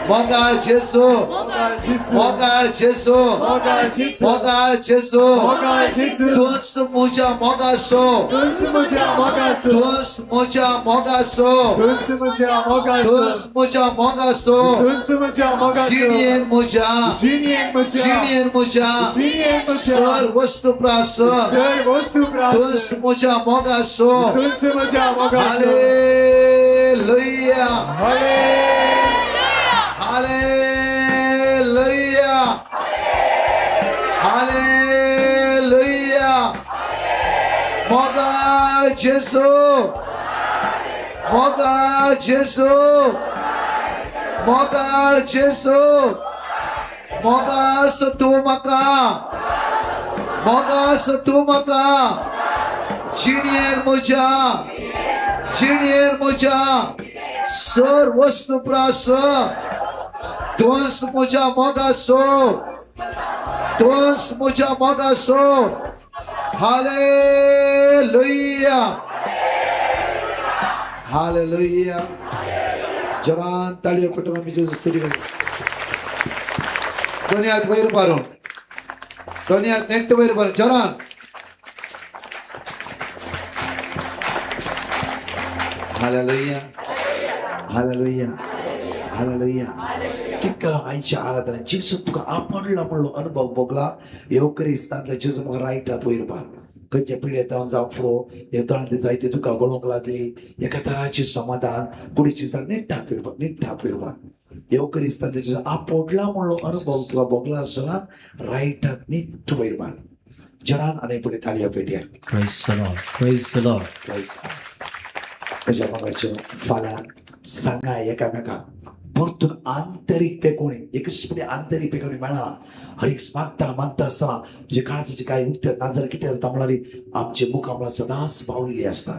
मोगाळ जेजू मोगाळ जेजू मोगाळ जेजू तुझ मुझ्या मोगासो तुझ मुझ्या मोगासो तुझ मुझ्या मोगासो चिणयेर म्हज्या सर्वस्तु प्रास तुझ मुझ्या मोगासो हालेलुया हालेलुया हालेलुया मोगाळ जेजू मोगाळ जेजू मोगाळ जेजू मोगास तूं म्हाका मोगास तूं म्हाका चिणयेर म्हज्या सर्वस्तु प्रास तुझ मुझ्या मोगासो तुझ मुझ्या मोगासो हालेलुया हालेलुया जरान ताळयो पटून आमी जेजू स्तुती करता दोनी हात वयर पारून दोनी हात नेट्ट वयर पारून जरान हालेलुया हालेलुया हालेलुया कितलो आयच्या आराधना जेजू तुका आपणला म्हणलो अनुभव भोगला येवकरिस्तांतले जेजू म्हाका रायट हात वयर पार खंयचे पिड्यात जावं फ्रो हे दोळांत जायते तुका गळोवंक लागली एका तराची समाधान कुडीची जाण नीट हात वयर पार येवकरिस्तांतले जेजू आपणला म्हणलो अनुभव तुका भोगला आसतना रायट हात नीट वयर पार जरान आनी पुढे ताळयो पेटया Praise the Lord. Praise the Lord. म्हज्या मगाचे फाल्यां सांगा एकामेकाक परतून आंतरीक पेकोवणी एकच आंतरीक पेकोवणी मेळना हर एक मागता आसतना तुजे काळजाचे कांय उठतात नाजाल्यार कितें जाता म्हळ्यार आमचे मुखां म्हळ्यार सदांच बावल्ली आसता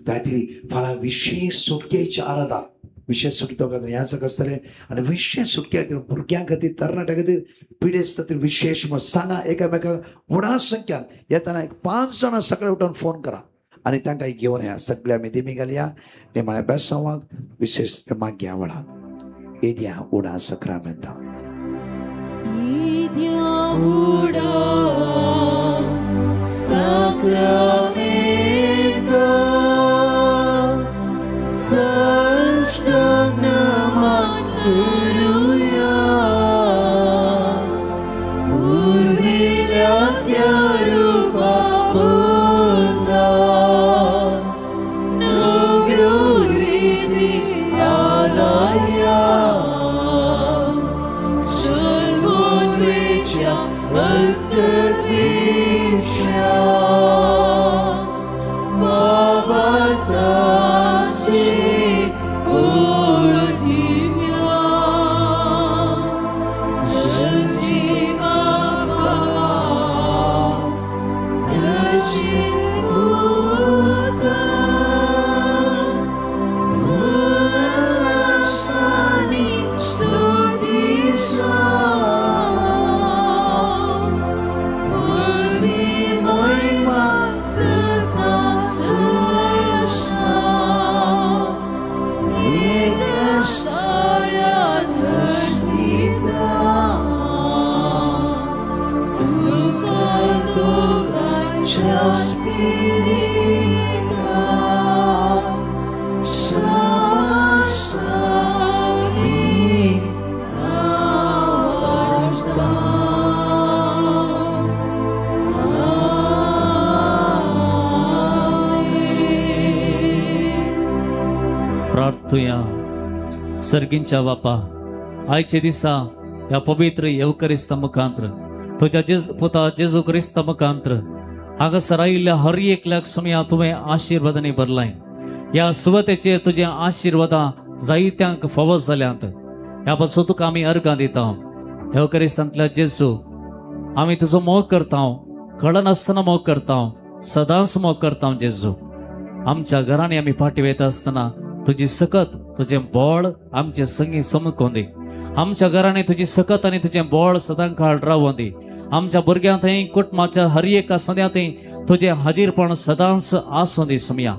त्या खातीर फाल्यां विशेष सुटकेची आराधना विशेष सुटके खातीर हें आसा आसतलें आनी विशेष सुटके खातीर भुरग्यां खातीर तरणाट्यां खातीर पिडेस्त खातीर विशेष म्हण सांगा एकामेकाक व्हडा संख्यान येताना 5 जाणां सकाळीं उठून फोन करा आनी तांकां घेवन या सगळ्या आमी देमी घालया निमाण्या बेसांवाक विशेष माग्या वडा एद्या उडा सक्रामेंता प्रार्थूया सर्गींच्या बापा आयचे दिसा या पवित्र येवकरिस्ता मुखांतर तुझ्या पुता जेजू क्रिस्ता मुखांतर हांगासर आयिल्ल्या हर एकल्याक समया तुवें आशिर्वादांनी भरलाय या सुवातेचेर तुझे आशिर्वादां जायत्यांक फावो जाल्यांत ह्या पासून तुका आमी अर्गां दिता येवकरिस्तांतल्या जेजू आमी तुजो मोग करता कळनासतना मोग करता सदांच मोग करता जेजू आमच्या घरांनी आमी फाटी वयता आसतना तुझी सकत तुझे बोळ आमचे संगी समकोन दी आमच्या घरांनी तुझी सकत आणि तुझे बोळ सदां काळ रावों दी आमच्या भुरग्यां थंय कुटुंबाच्या हर एका सद्या थंय तुझे हाजीरपण सदांच आसूं दी सुमया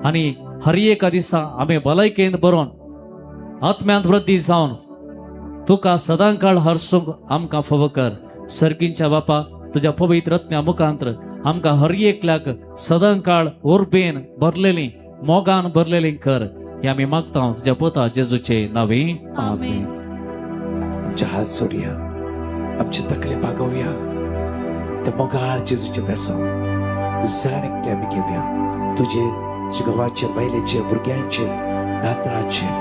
आनी हर एका दिसा आमी भलायकेन बरोवन आत्म्यांत वृद्धी जावन तुका सदां काळ हरसूंक आमकां फावो कर सर्गींच्या बापा तुझ्या पवित्र आत्म्या मुखांतर आमकां हर एकल्याक सदां काळ उर्बेन भरलेली मोगान भरलेली कर हे आमी मागता तुझ्या पुता जेजूचे नावे आमेन. आमचे हात जोडया आमची तकली भागवया त्या मोगाळ जेजूचे बेसांव जाणेकले आमी घेवया तुझे जिगोवाचे बायलेचे भुरग्यांचे नातराचे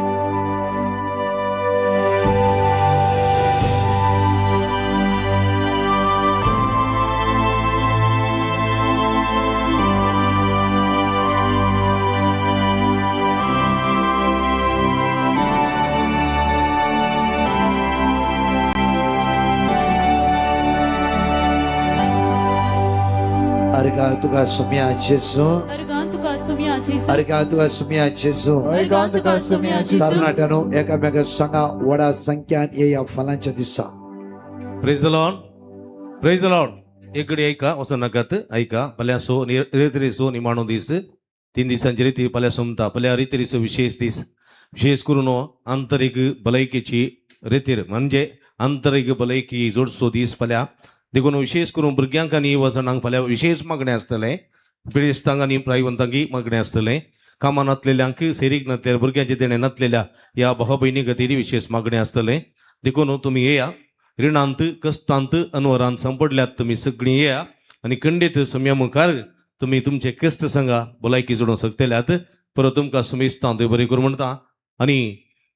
Arga tuga sumia Jesu. Argantuka sumia Jesu. Arga tuga sumia Jesu. Argantuka sumia Jesu. कर्नाटनो एकामेका संगा वडा संख्यान या फलांच्या दिसा प्रेज द लॉर्ड इकडे ऐका असं नकात ऐका पल्यासो रितरिसो निमाणो दीस 3 दिसांची रीती पल्या सुमता पल्या रितरिसो विशेष दीस विशेष करून आंतरिक भलायकेची रितीर म्हणजे आंतरिक भलायकी जोडसो दीस पल्या देखून विशेष करून भुरग्यांक आनी वचनांक फाल्यां विशेष मागणें आसतलें पिडेस्तांक आनी प्रायवंतांकी मागणें आसतलें कामां नातलेल्यांक सेरीक नातलेल्या भुरग्यांचे देणे नातलेल्या ह्या भावा भयणी खातीर विशेष मागणें आसतलें देखून तुमी येया रिणांत कश्टांत अनवरांत सांपडल्यात तुमी सगळीं येया आनी खंडीत सुम्या मुखार तुमी तुमचे कश्ट सांगा भलायकी जोडूंक शकतल्यात परत तुमकां सुमेस्तां देव बरें करूं म्हणटा आनी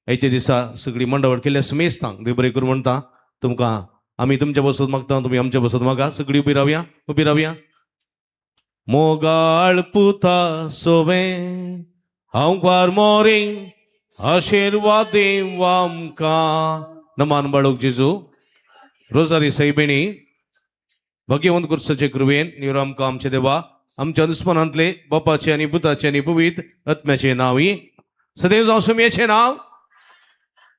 हेचे दिसा सगळीं मंडवळ केल्ल्या सुमेस्तांक देव बरें करूं म्हणटा तुमकां आमी तुमच्या बसत मागता तुमी आमच्या बसत मागा सगळीं उबी रावया मोगाळ पुता सोवे हांव वार मोरी आशिर्वाद देव आमकां नमान बाळूक जेजू रोजारी सायबिणी भगवंत कुर्साचे कृपेन निवळ आमकां आमचे देवा आमच्या दुस्मनांतले बापाचे आनी पुताचे आनी पवित्र आत्म्याचे नावी सदैव जावं सुमयेचें नांव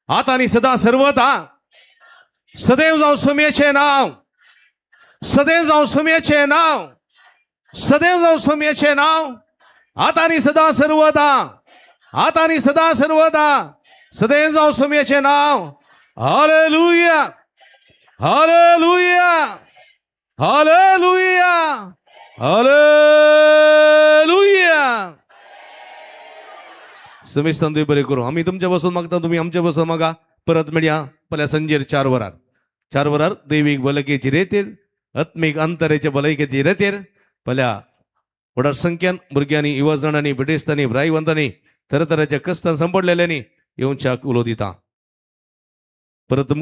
आतां आनी सदां सर्वता सदैव जावं सुमयेचें नांव सदैव जावं सुमयेचें नांव सदैव जावं सुमयेचें नांव आता आणि सदा सर्वदा, आता आणि सदा सर्वदा सदैव जाऊ सम्याचे नाव. Hallelujah, hallelujah, hallelujah, hallelujah. समेस्तान तुम्ही बरे करू. आम्ही तुमच्या बसून मागता, तुम्ही आमच्या बसून मागा. परत मिळया पल्या संजेर 4 वरार, 4 वरार दैविक बलकेची रेतेर, आत्मिक अंतरेच्या बलकेची रेतेर पल्या व्हडा संख्यान भुरग्यांनी, युवजणांनी, ब्रिटिशतांनी, भ्राईवंतांनी, तरातरांच्या कष्टान संपडलेल्यांनी येऊन चाक उलो दिता. परत